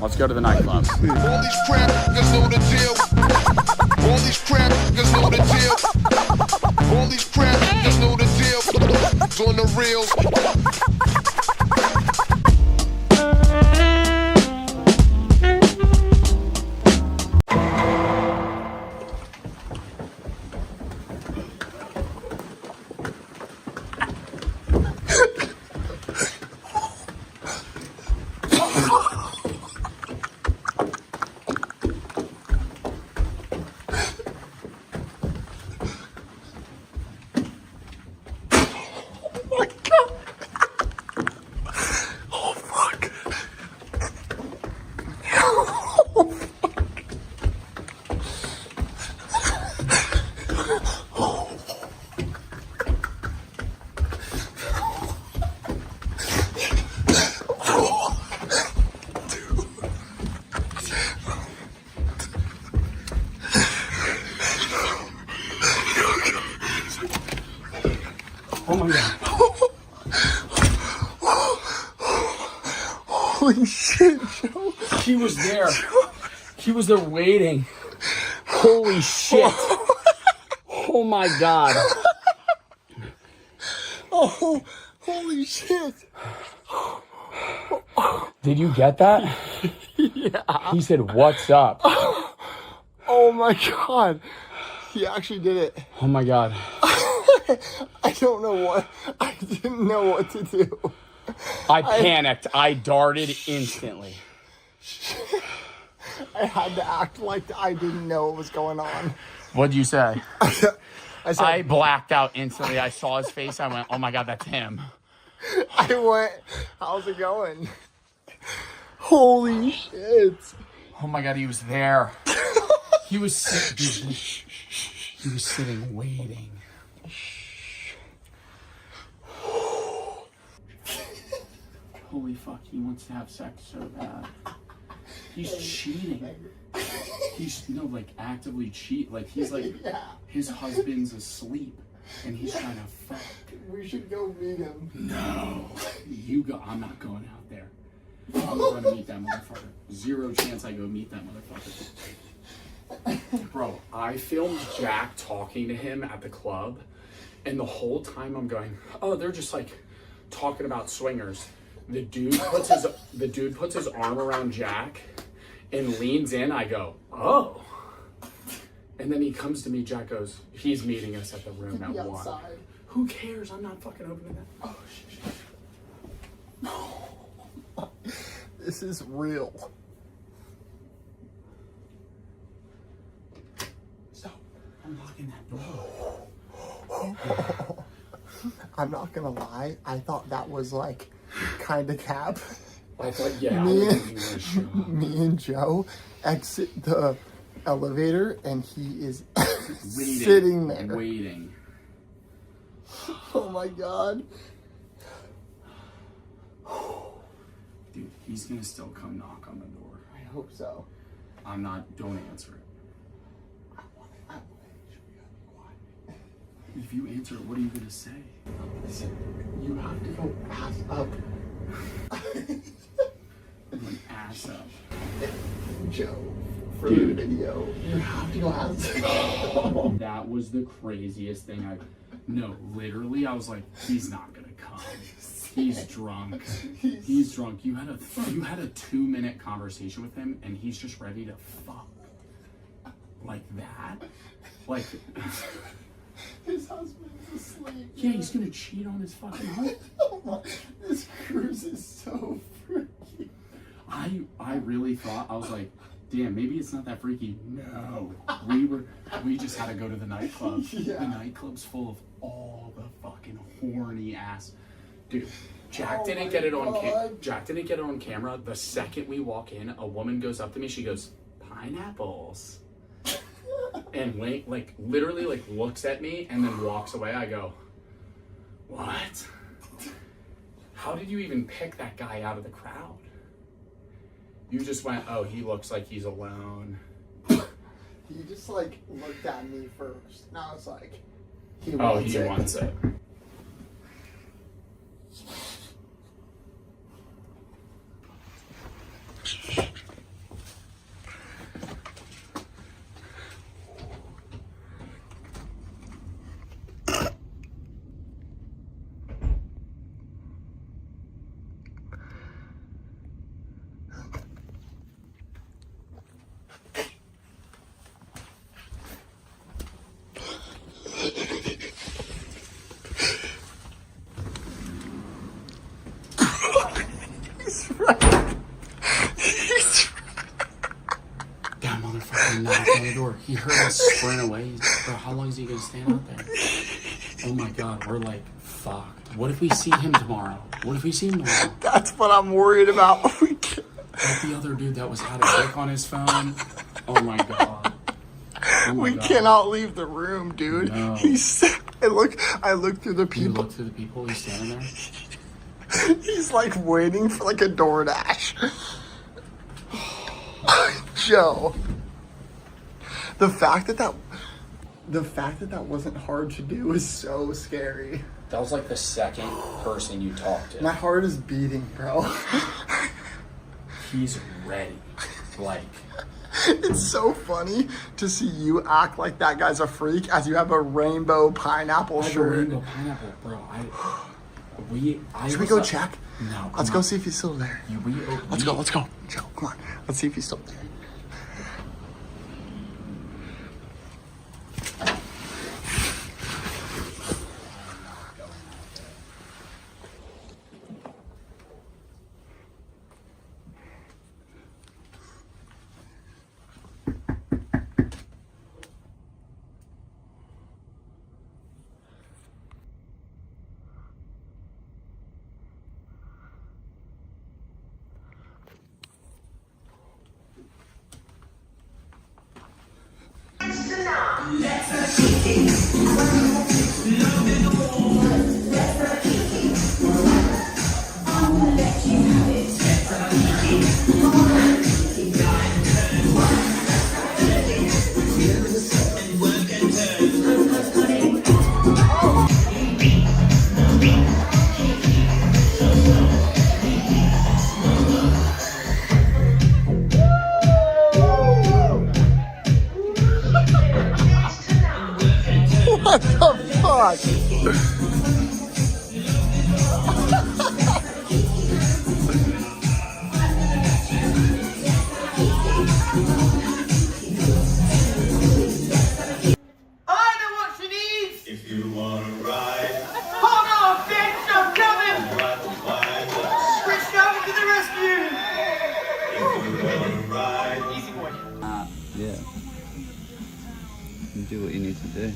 let's go to the nightclub. All these crap niggas know the deal. All these crap niggas know the deal. All these crap niggas know the deal. It's on the reels. Oh my God. Holy shit, Joe. He was there. He was there waiting. Holy shit. Oh my God. Oh, holy shit. Did you get that? Yeah. He said, "What's up?" Oh my god. He actually did it. Oh my god. I don't know what. I didn't know what to do. I panicked. I darted instantly. I had to act like I didn't know what was going on. What'd you say? I said, I blacked out instantly. I saw his face. I went, "Oh my god, that's him." I went, "How's it going?" Holy shit. Oh my god, he was there. He was sitting. He was sitting waiting. Holy fuck, he wants to have sex so bad. He's cheating. He's actively cheat. Like he's like his husband's asleep and he's trying to fuck. We should go meet him. No. You go. I'm not going out there. I'm going to meet that motherfucker. Zero chance I go meet that motherfucker. Bro, I filmed Jack talking to him at the club, and the whole time I'm going, oh, they're just like talking about swingers. The dude puts his arm around Jack and leans in. I go, oh. And then he comes to me. Jack goes, he's meeting us at the room at 1. Who cares? I'm not fucking opening that. Oh, shit. This is real. Stop. I'm locking that door. I'm not gonna lie. I thought that was like kind of cap. I thought, yeah. Me and Joe exit the elevator and he is sitting there. Waiting. Oh my god. Dude, he's gonna still come knock on the door. I hope so. I'm not, don't answer it. If you answer it, what are you gonna say? Listen, you have to go ass up. An ass up. Joe, for the video, you have to go ass up. That was the craziest thing no, literally, I was like, he's not gonna come. He's drunk. He's drunk. You had a 2-minute conversation with him and he's just ready to fuck. Like that? Like his husband's asleep. Yeah, he's gonna cheat on his fucking husband. Oh my, this cruise is so freaky. I really thought, I was like, damn, maybe it's not that freaky. No. We just had to go to the nightclub. Yeah. The nightclub's full of all the fucking horny ass. Dude, Jack didn't get it on camera. The second we walk in, a woman goes up to me, she goes, "Pineapples." And literally looks at me and then walks away. I go, what? How did you even pick that guy out of the crowd? You just went, oh, he looks like he's alone. He just looked at me first. And I was like, he wants it. That motherfucker knocked on the door. He heard us sprint away. Bro, how long is he gonna stand out there? Oh my god, we're like, fuck. What if we see him tomorrow? That's what I'm worried about. Like the other dude that had a dick on his phone. Oh my god. We cannot leave the room, dude. No. I look through the people. You look through the people, he's standing there. He's waiting for a DoorDash. Joe. The fact that wasn't hard to do is so scary. That was the second person you talked to. My heart is beating, bro. He's ready. It's so funny to see you act like that guy's a freak as you have a rainbow pineapple shirt. Rainbow pineapple, bro. Should we go check? No. Let's go see if he's still there. Let's go. Joe, come on. Let's see if he's still there. What the fuck? I know what she needs! If you wanna ride, Hold on, bitch, I'm coming! Switch over to the rescue! if you wanna ride. Easy boy. Yeah. You do what you need to do.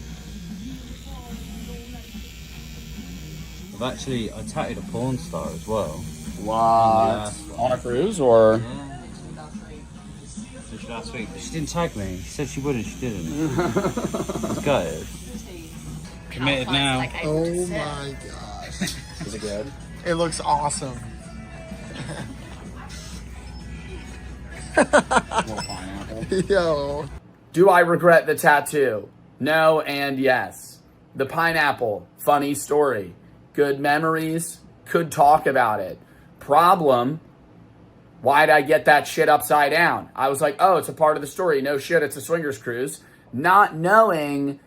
I tattooed a porn star as well. What? On a cruise or? Last week. She didn't tag me. She said she would and she didn't. I was gutted. Committed now. Oh my gosh. Is it good? It looks awesome. Yo. Do I regret the tattoo? No and yes. The pineapple, funny story. Good memories, could talk about it. Problem, why'd I get that shit upside down? I was like, oh, it's a part of the story. No shit, it's a swingers cruise. Not knowing,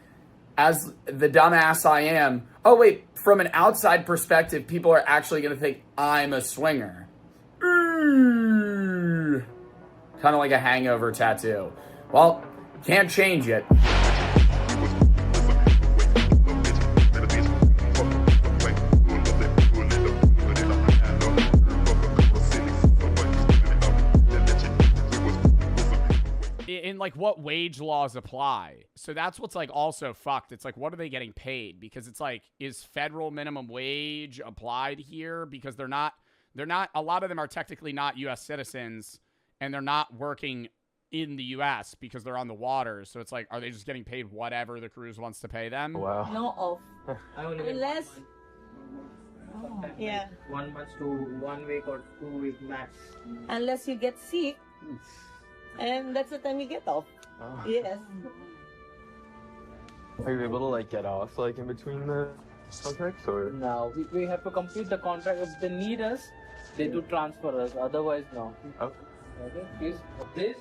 as the dumbass I am, oh wait, from an outside perspective, people are actually gonna think I'm a swinger. Kind of like a hangover tattoo. Well, can't change it. In like what wage laws apply. So that's what's like also fucked. It's like, what are they getting paid? Because it's like, is federal minimum wage applied here? Because they're not, a lot of them are technically not U.S. citizens and they're not working in the U.S. because they're on the water. So it's like, are they just getting paid whatever the cruise wants to pay them? Wow. No off. Unless. Yeah. 1 month to 1 week or 2 week max. Unless you get sick. And that's the time you get off. Oh. Yes. Are you able to like get off like in between the contracts or? No, we have to complete the contract. If they need us, they do transfer us. Otherwise, no. Okay. Okay. Please. This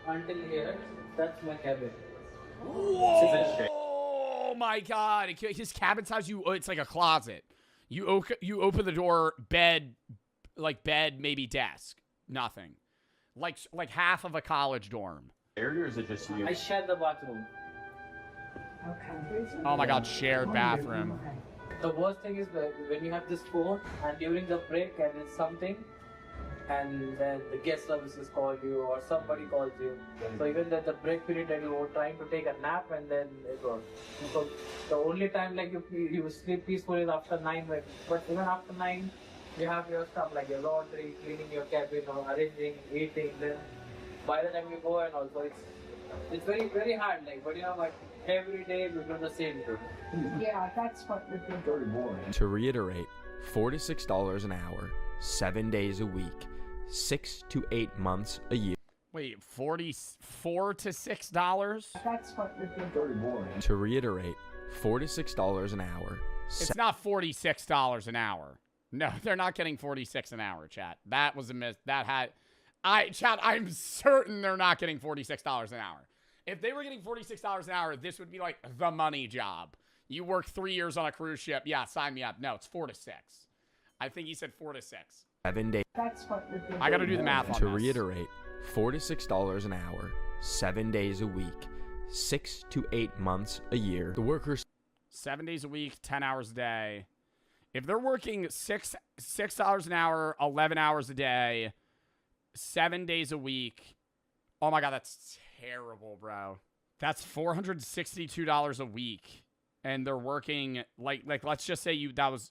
until here, that's my cabin. Whoa! Oh my God! His cabin size, it's like a closet. You open the door, bed, maybe desk, nothing. Like half of a college dorm. Or is it just you? I share the bathroom. Okay. Oh my God, shared bathroom. The worst thing is when you have this phone and during the break and it's something, and then the guest services call you or somebody calls you. So even the break period that you were trying to take a nap and then it was. So the only time like you sleep peacefully is after 9, but even after 9. You have your stuff like your laundry, cleaning your cabin, or arranging, eating. Then by the time you go and also it's very very hard. But every day we do the same thing. Yeah, that's what we do. Very boring. To reiterate, $4 to $6 an hour, 7 days a week, 6 to 8 months a year. Wait, $44 to $6? That's what we do. Very boring. To reiterate, $4 to $6 an hour. It's not $46 an hour. No, they're not getting 46 an hour, chat. That was a miss. Chat, I'm certain they're not getting $46 an hour. If they were getting $46 an hour, this would be like the money job. You work 3 years on a cruise ship. Yeah, sign me up. No, it's 4 to 6. I think he said 4 to 6. 7 days. I got to do the math on To this. reiterate, $4 to $6 an hour, 7 days a week, 6 to 8 months a year. The workers 7 days a week, 10 hours a day. If they're working $6 an hour, 11 hours a day, 7 days a week. Oh my God, that's terrible, bro. That's $462 a week. And they're working like let's just say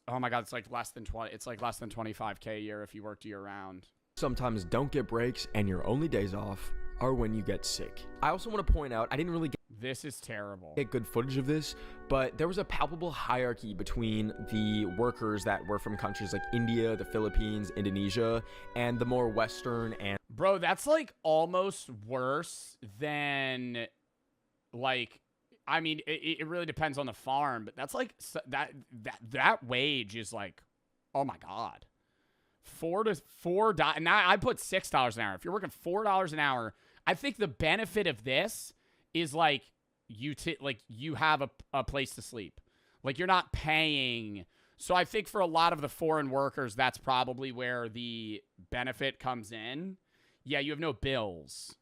oh my God, it's like less than 20. It's like less than 25K a year if you worked year round. sometimes don't get breaks, and your only days off are when you get sick. I also want to point out, I didn't really This is terrible. get good footage of this, but there was a palpable hierarchy between the workers that were from countries like India, the Philippines, Indonesia, and the more Western and... Bro, that's like almost worse than like... I mean, it really depends on the farm, but that's like that wage is like, oh my God, $4 and I put $6 an hour. If you're working $4 an hour, I think the benefit of this is like you have a place to sleep, like you're not paying. So I think for a lot of the foreign workers, that's probably where the benefit comes in. Yeah, you have no bills.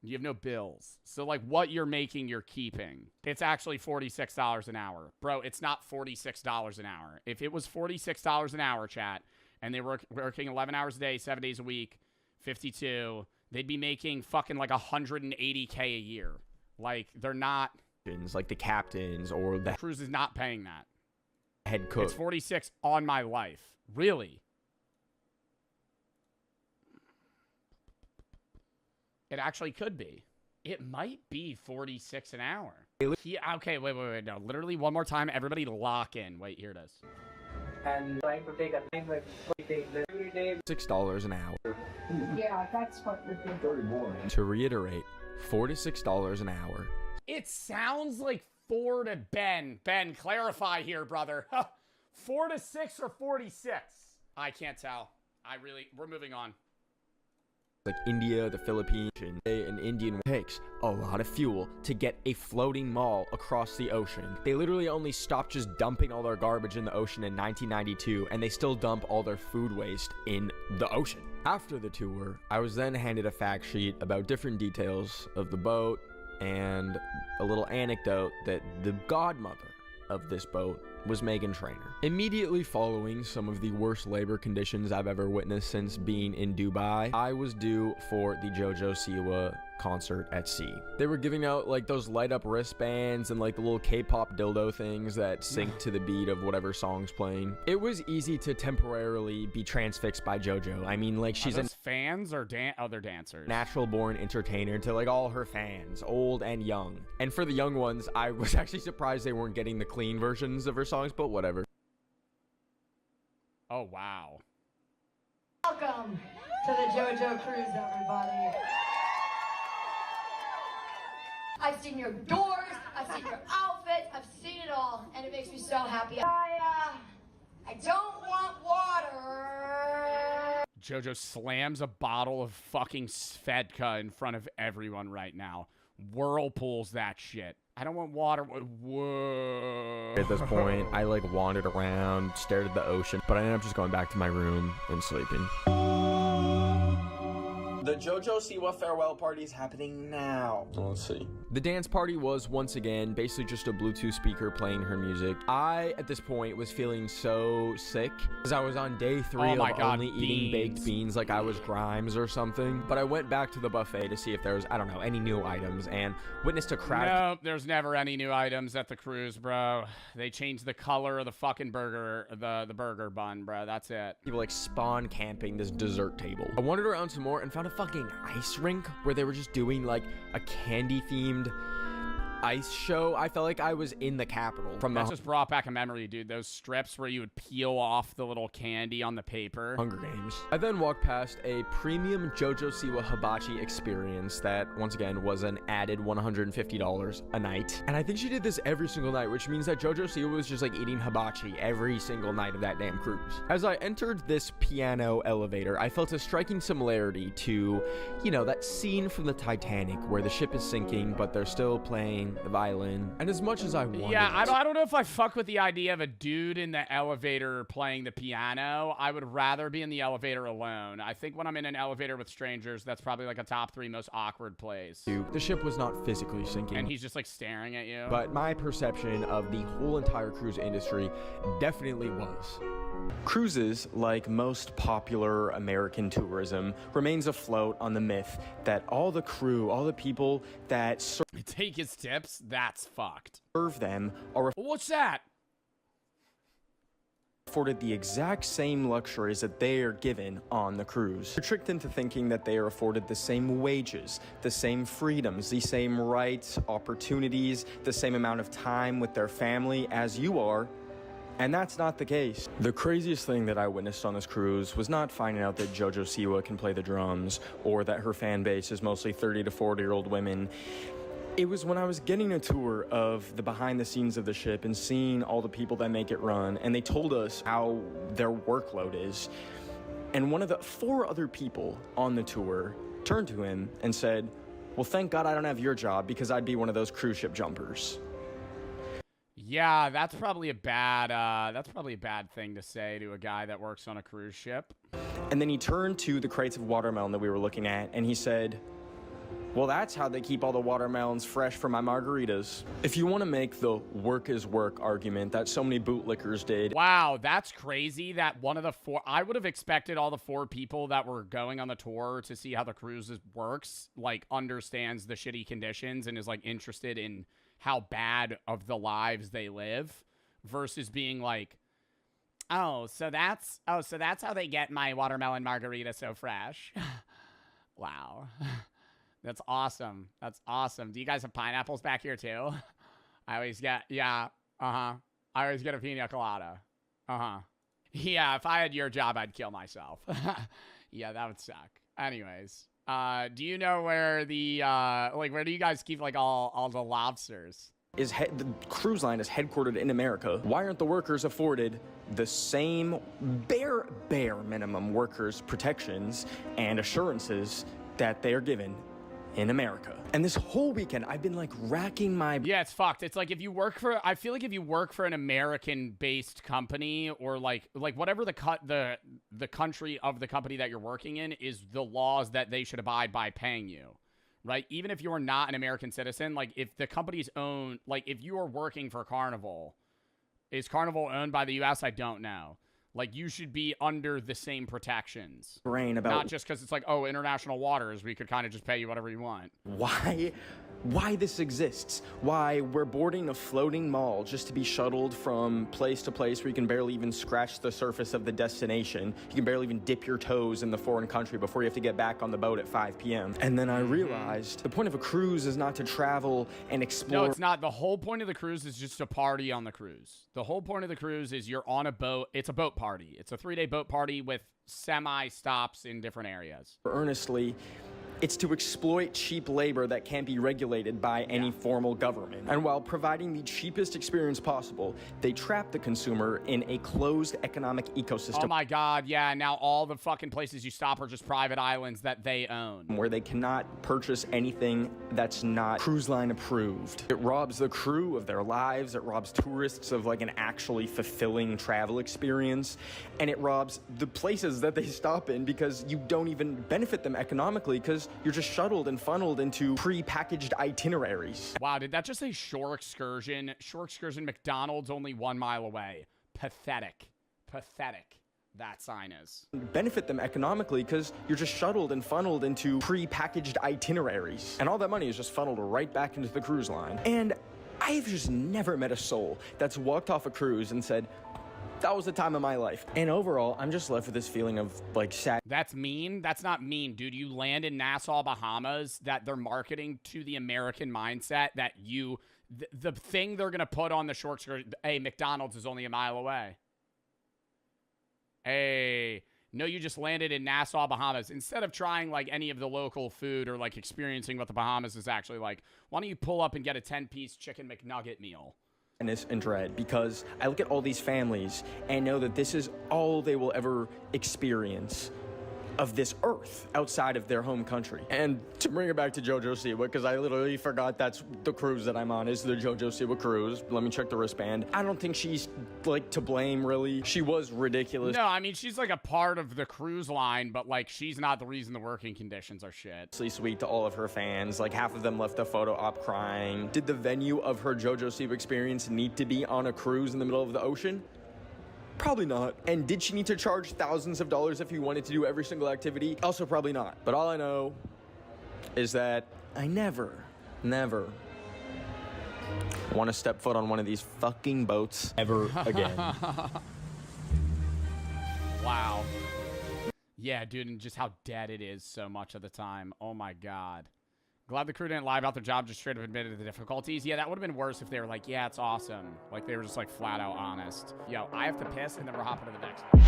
You have no bills. So, like, what you're making, you're keeping. It's actually $46 an hour. Bro, it's not $46 an hour. If it was $46 an hour, chat, and they were working 11 hours a day, 7 days a week, 52, they'd be making fucking like $180K a year. Like, they're not... like the captains or the cruise is not paying that. Head cook. It's 46 on my life. Really? It actually could be. It might be 46 an hour. Yeah, okay, wait. No, literally one more time. Everybody lock in. Wait, here it is. And trying to take a time like every day. $6 an hour. Yeah, that's what we're doing. Very boring. To reiterate, $4 to $6 an hour. It sounds like 4 to Ben. Ben, clarify here, brother. 4 to 6 or 46? I can't tell. We're moving on. Like India, the Philippines, an Indian takes a lot of fuel to get a floating mall across the ocean. They literally only stopped just dumping all their garbage in the ocean in 1992, and they still dump all their food waste in the ocean. After the tour, I was then handed a fact sheet about different details of the boat and a little anecdote that the godmother of this boat was Meghan Trainor. Immediately following some of the worst labor conditions I've ever witnessed since being in Dubai, I was due for the JoJo Siwa concert at sea. They were giving out like those light up wristbands and like the little K-pop dildo things that sync to the beat of whatever song's playing. It was easy to temporarily be transfixed by JoJo. I mean, like she's a fans or other dancers? Natural born entertainer to like all her fans, old and young. And for the young ones, I was actually surprised they weren't getting the clean versions of her songs, but whatever. Oh, wow. Welcome to the JoJo Cruise, everybody. I've seen your doors, I've seen your outfits, I've seen it all, and it makes me so happy. I don't want water. JoJo slams a bottle of fucking Svedka in front of everyone right now. Whirlpools that shit. I don't want water. Whoa. At this point, I like wandered around, stared at the ocean, but I ended up just going back to my room and sleeping. The JoJo Siwa farewell party is happening now. Let's see. The dance party was, once again, basically just a Bluetooth speaker playing her music. I, at this point, was feeling so sick because I was on day 3 of only eating baked beans like I was Grimes or something. But I went back to the buffet to see if there was, I don't know, any new items and witnessed a crowd. No, there's never any new items at the cruise, bro. They changed the color of the fucking burger, the burger bun, bro. That's it. People like spawn camping this dessert table. I wandered around some more and found a fucking ice rink where they were just doing like a candy themed ice show. I felt like I was in the Capitol. That just brought back a memory, dude. Those strips where you would peel off the little candy on the paper. Hunger Games. I then walked past a premium JoJo Siwa hibachi experience that, once again, was an added $150 a night. And I think she did this every single night, which means that JoJo Siwa was just like eating hibachi every single night of that damn cruise. As I entered this piano elevator, I felt a striking similarity to, you know, that scene from the Titanic where the ship is sinking, but they're still playing singing, the violin, and as much as I wanted... Yeah, I don't know if I fuck with the idea of a dude in the elevator playing the piano. I would rather be in the elevator alone. I think when I'm in an elevator with strangers, that's probably like a top 3 most awkward place. The ship was not physically sinking. And he's just like staring at you. But my perception of the whole entire cruise industry definitely was. Cruises, like most popular American tourism, remains afloat on the myth that all the crew, all the people that take his tips, that's fucked. Serve them are what's that? Afforded the exact same luxuries that they are given on the cruise. They're tricked into thinking that they are afforded the same wages, the same freedoms, the same rights, opportunities, the same amount of time with their family as you are. And that's not the case. The craziest thing that I witnessed on this cruise was not finding out that JoJo Siwa can play the drums or that her fan base is mostly 30 to 40-year-old women. It was when I was getting a tour of the behind the scenes of the ship and seeing all the people that make it run, and they told us how their workload is. And one of the 4 other people on the tour turned to him and said, "Well, thank God I don't have your job because I'd be one of those cruise ship jumpers." Yeah, that's probably a bad thing to say to a guy that works on a cruise ship. And then he turned to the crates of watermelon that we were looking at, and he said, "Well, that's how they keep all the watermelons fresh for my margaritas." If you want to make the work is work argument that so many bootlickers did. Wow, that's crazy that one of the 4, I would have expected all the 4 people that were going on the tour to see how the cruise works, like understands the shitty conditions and is like interested in how bad of the lives they live versus being like, so that's how they get my watermelon margarita so fresh. Wow. That's awesome. That's awesome. Do you guys have pineapples back here too? I always get, I always get a pina colada. Yeah, if I had your job, I'd kill myself. Yeah, that would suck. Anyways, do you know where the, where do you guys keep like all the lobsters? The cruise line is headquartered in America. Why aren't the workers afforded the same bare minimum workers protections and assurances that they are given in America? And this whole weekend, I've been like racking my... Yeah, it's fucked. It's like if you work for... I feel like if you work for an American-based company or like whatever the country of the company that you're working in is the laws that they should abide by paying you, right? Even if you're not an American citizen, like if the company's owned... Like if you are working for Carnival, is Carnival owned by the U.S.? I don't know. Like, you should be under the same protections. Not just because it's like, oh, international waters, we could kind of just pay you whatever you want. Why this exists. Why we're boarding a floating mall just to be shuttled from place to place where you can barely even scratch the surface of the destination. You can barely even dip your toes in the foreign country before you have to get back on the boat at 5 p.m. And then I realized the point of a cruise is not to travel and explore. No, it's not. The whole point of the cruise is just to party on the cruise. The whole point of the cruise is you're on a boat. It's a boat party. It's a 3-day boat party with semi-stops in different areas. Earnestly, it's to exploit cheap labor that can't be regulated by any formal government. And while providing the cheapest experience possible, they trap the consumer in a closed economic ecosystem. Oh my God, yeah, now all the fucking places you stop are just private islands that they own. Where they cannot purchase anything that's not cruise line approved. It robs the crew of their lives, it robs tourists of like an actually fulfilling travel experience, and it robs the places that they stop in because you don't even benefit them economically because you're just shuttled and funneled into pre-packaged itineraries. Wow, did that just say shore excursion? Shore excursion, McDonald's only 1 mile away. Pathetic. Pathetic. That sign is. Benefit them economically because you're just shuttled and funneled into pre-packaged itineraries. And all that money is just funneled right back into the cruise line. And I've just never met a soul that's walked off a cruise and said, that was the time of my life. And overall, I'm just left with this feeling of like sad. That's mean? That's not mean, dude. You land in Nassau, Bahamas, that they're marketing to the American mindset that you, the thing they're going to put on the short skirt, hey, McDonald's is only 1 mile away. Hey, no, you just landed in Nassau, Bahamas. Instead of trying like any of the local food or like experiencing what the Bahamas is actually like, why don't you pull up and get a 10-piece chicken McNugget meal? And dread, because I look at all these families and know that this is all they will ever experience. of this earth outside of their home country. And to bring it back to JoJo Siwa, because I literally forgot that's the cruise that I'm on, is the JoJo Siwa cruise. Let me check the wristband. I don't think she's, like, to blame, really. She was ridiculous. No, I mean, she's like a part of the cruise line, but like, she's not the reason the working conditions are shit. Sweet to all of her fans. Like, half of them left the photo op crying. Did the venue of her JoJo Siwa experience need to be on a cruise in the middle of the ocean? Probably not. And did she need to charge thousands of dollars if you wanted to do every single activity? Also probably not. But all I know is that I never want to step foot on one of these fucking boats ever again. Wow. Yeah, dude, and just how dead it is so much of the time. Oh my God. Glad the crew didn't lie about their job, just straight up admitted the difficulties. Yeah, that would have been worse if they were like, yeah, it's awesome. Like, they were just, like, flat out honest. Yo, I have to piss, and then we're hopping to the next one.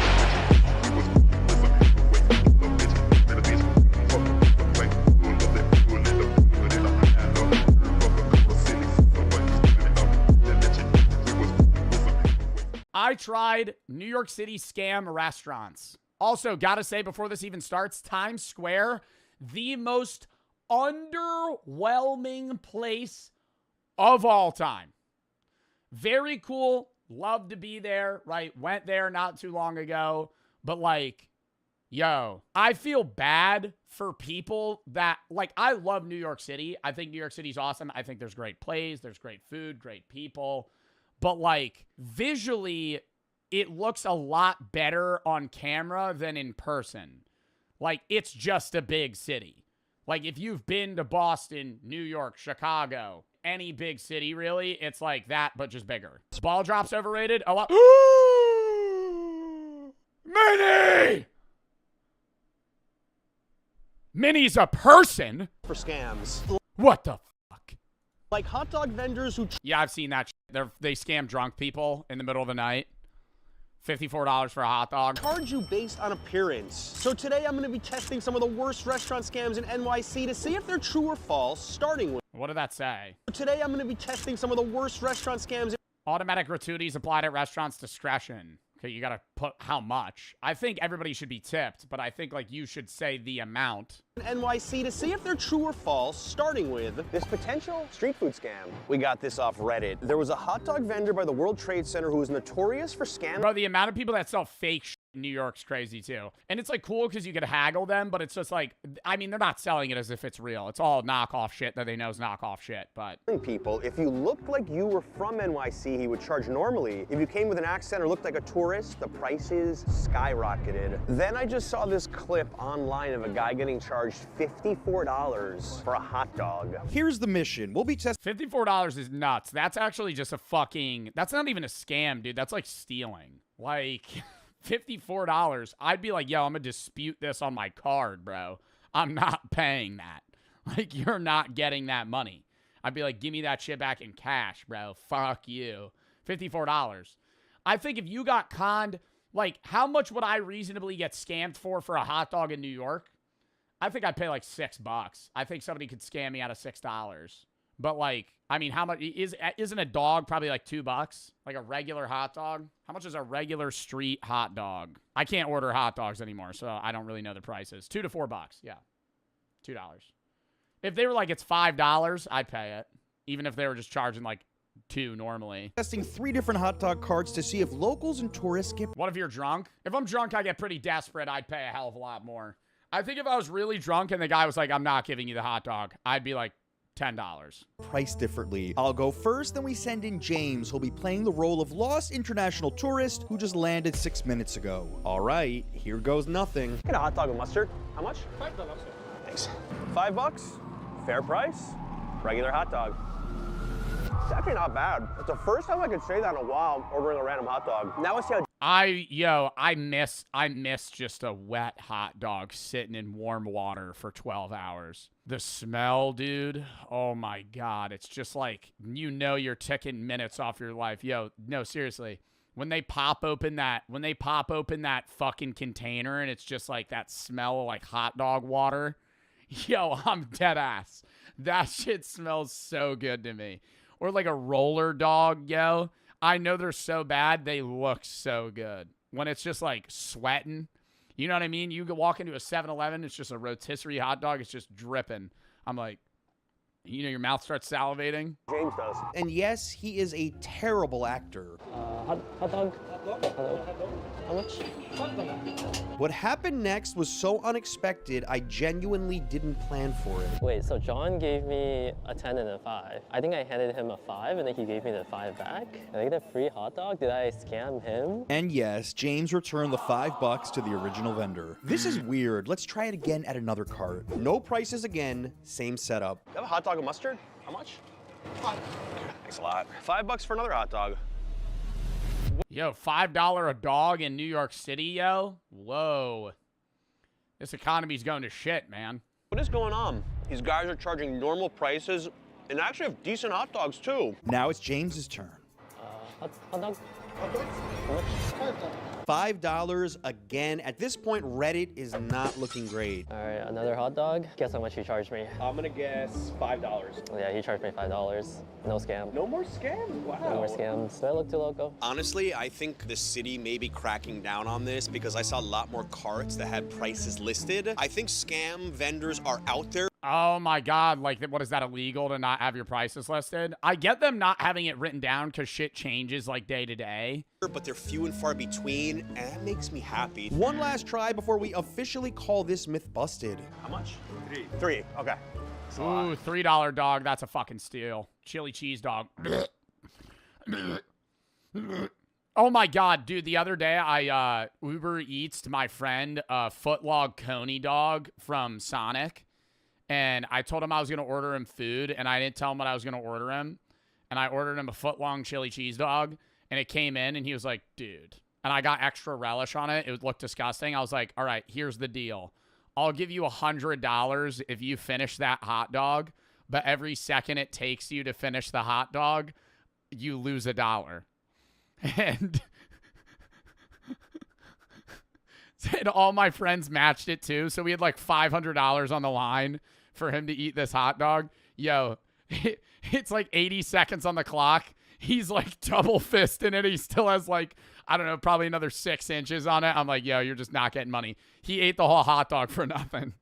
I tried New York City scam restaurants. Also, gotta say, before this even starts, Times Square, the most underwhelming place of all time. Very cool. Love to be there, right? Went there not too long ago. But like, yo, I feel bad for people that, like, I love New York City. I think New York City's awesome. I think there's great plays, there's great food, great people. But like, visually, it looks a lot better on camera than in person. Like, it's just a big city. Like, if you've been to Boston, New York, Chicago, any big city, really, it's like that, but just bigger. Ball drop's overrated? A lot. Minnie! Minnie's a person? For scams. What the fuck? Like hot dog vendors who... Yeah, I've seen that shit. They scam drunk people in the middle of the night. $54 for a hot dog. Charge you based on appearance. So today I'm going to be testing some of the worst restaurant scams in NYC to see if they're true or false, starting with... What did that say? Today I'm going to be testing some of the worst restaurant scams. Automatic gratuities applied at restaurants' discretion. Okay, you gotta put how much. I think everybody should be tipped, but I think, like, you should say the amount. NYC to see if they're true or false, starting with this potential street food scam. We got this off Reddit. There was a hot dog vendor by the World Trade Center who was notorious for scamming. Bro, the amount of people that sell fake shit in New York's crazy, too. And it's, like, cool because you could haggle them, but it's just, like, I mean, they're not selling it as if it's real. It's all knockoff shit that they know is knockoff shit, but... People, if you looked like you were from NYC, he would charge normally. If you came with an accent or looked like a tourist, the prices skyrocketed. Then I just saw this clip online of a guy getting charged $54 for a hot dog. Here's the mission. We'll be testing. $54 is nuts. That's actually just a fucking... That's not even a scam, dude. That's like stealing. Like, $54. I'd be like, yo, I'm gonna dispute this on my card, bro. I'm not paying that. Like, you're not getting that money. I'd be like, give me that shit back in cash, bro. Fuck you. $54. I think if you got conned, like, how much would I reasonably get scammed for a hot dog in New York? I think I'd pay like $6. I think somebody could scam me out of $6. But like, I mean, how much isn't a dog probably like $2? Like a regular hot dog? How much is a regular street hot dog? I can't order hot dogs anymore, so I don't really know the prices. $2 to $4. Yeah. $2. If they were like, it's $5, I'd pay it. Even if they were just charging like $2 normally. Testing 3 different hot dog carts to see if locals and tourists get... What if you're drunk? If I'm drunk, I get pretty desperate. I'd pay a hell of a lot more. I think if I was really drunk and the guy was like, I'm not giving you the hot dog, I'd be like, $10. Priced differently. I'll go first, then we send in James, who'll be playing the role of lost international tourist who just landed 6 minutes ago. All right, here goes nothing. Get a hot dog with mustard. How much? $5. Thanks. $5? Fair price. Regular hot dog. It's actually not bad. It's the first time I could say that in a while, ordering a random hot dog. Now I see how... I miss just a wet hot dog sitting in warm water for 12 hours. The smell, dude. Oh my God. It's just like, you know, you're ticking minutes off your life. Yo, no, seriously. When they pop open that fucking container and it's just like that smell of like hot dog water. Yo, I'm dead ass. That shit smells so good to me. Or like a roller dog, yo. I know they're so bad, they look so good. When it's just like sweating, You know what I mean? You could walk into a 7-Eleven, it's just a rotisserie hot dog, it's just dripping. I'm like, you know, your mouth starts salivating. James does. And yes, he is a terrible actor. Hot dog. How much? What happened next was so unexpected, I genuinely didn't plan for it. Wait, so John gave me a 10 and a 5. I think I handed him a 5 and then he gave me the 5 back. Did I get a free hot dog? Did I scam him? And yes, James returned the $5 to the original vendor. This is weird. Let's try it again at another cart. No prices again, same setup. You have a hot dog and mustard? How much? 5. Thanks a lot. $5 for another hot dog. Yo, $5 a dog in New York City, yo? Whoa. This economy's going to shit, man. What is going on? These guys are charging normal prices and actually have decent hot dogs, too. Now it's James's turn. Hot dog? $5 again. At this point, Reddit is not looking great. All right, another hot dog. Guess how much he charged me? I'm gonna guess $5. Oh, yeah, he charged me $5. No scam. No more scams? Wow. No more scams. Do I look too loco? Honestly, I think the city may be cracking down on this because I saw a lot more carts that had prices listed. I think scam vendors are out there. Oh my God, like, what is that, illegal to not have your prices listed? I get them not having it written down because shit changes, like, day to day. But they're few and far between, and that makes me happy. One last try before we officially call this myth busted. How much? 3. 3, okay. Ooh, $3 dog, that's a fucking steal. Chili cheese dog. Oh my God, dude, the other day I Uber Eats to my friend a footlong coney dog from Sonic. And I told him I was going to order him food, and I didn't tell him what I was going to order him. And I ordered him a foot-long chili cheese dog, and it came in, and he was like, dude. And I got extra relish on it. It looked disgusting. I was like, all right, here's the deal. I'll give you $100 if you finish that hot dog, but every second it takes you to finish the hot dog, you lose $1. And and all my friends matched it too. So we had like $500 on the line for him to eat this hot dog. Yo, it's like 80 seconds on the clock. He's like double fisting it. He still has like, I don't know, probably another 6 inches on it. I'm like, yo, you're just not getting money. He ate the whole hot dog for nothing.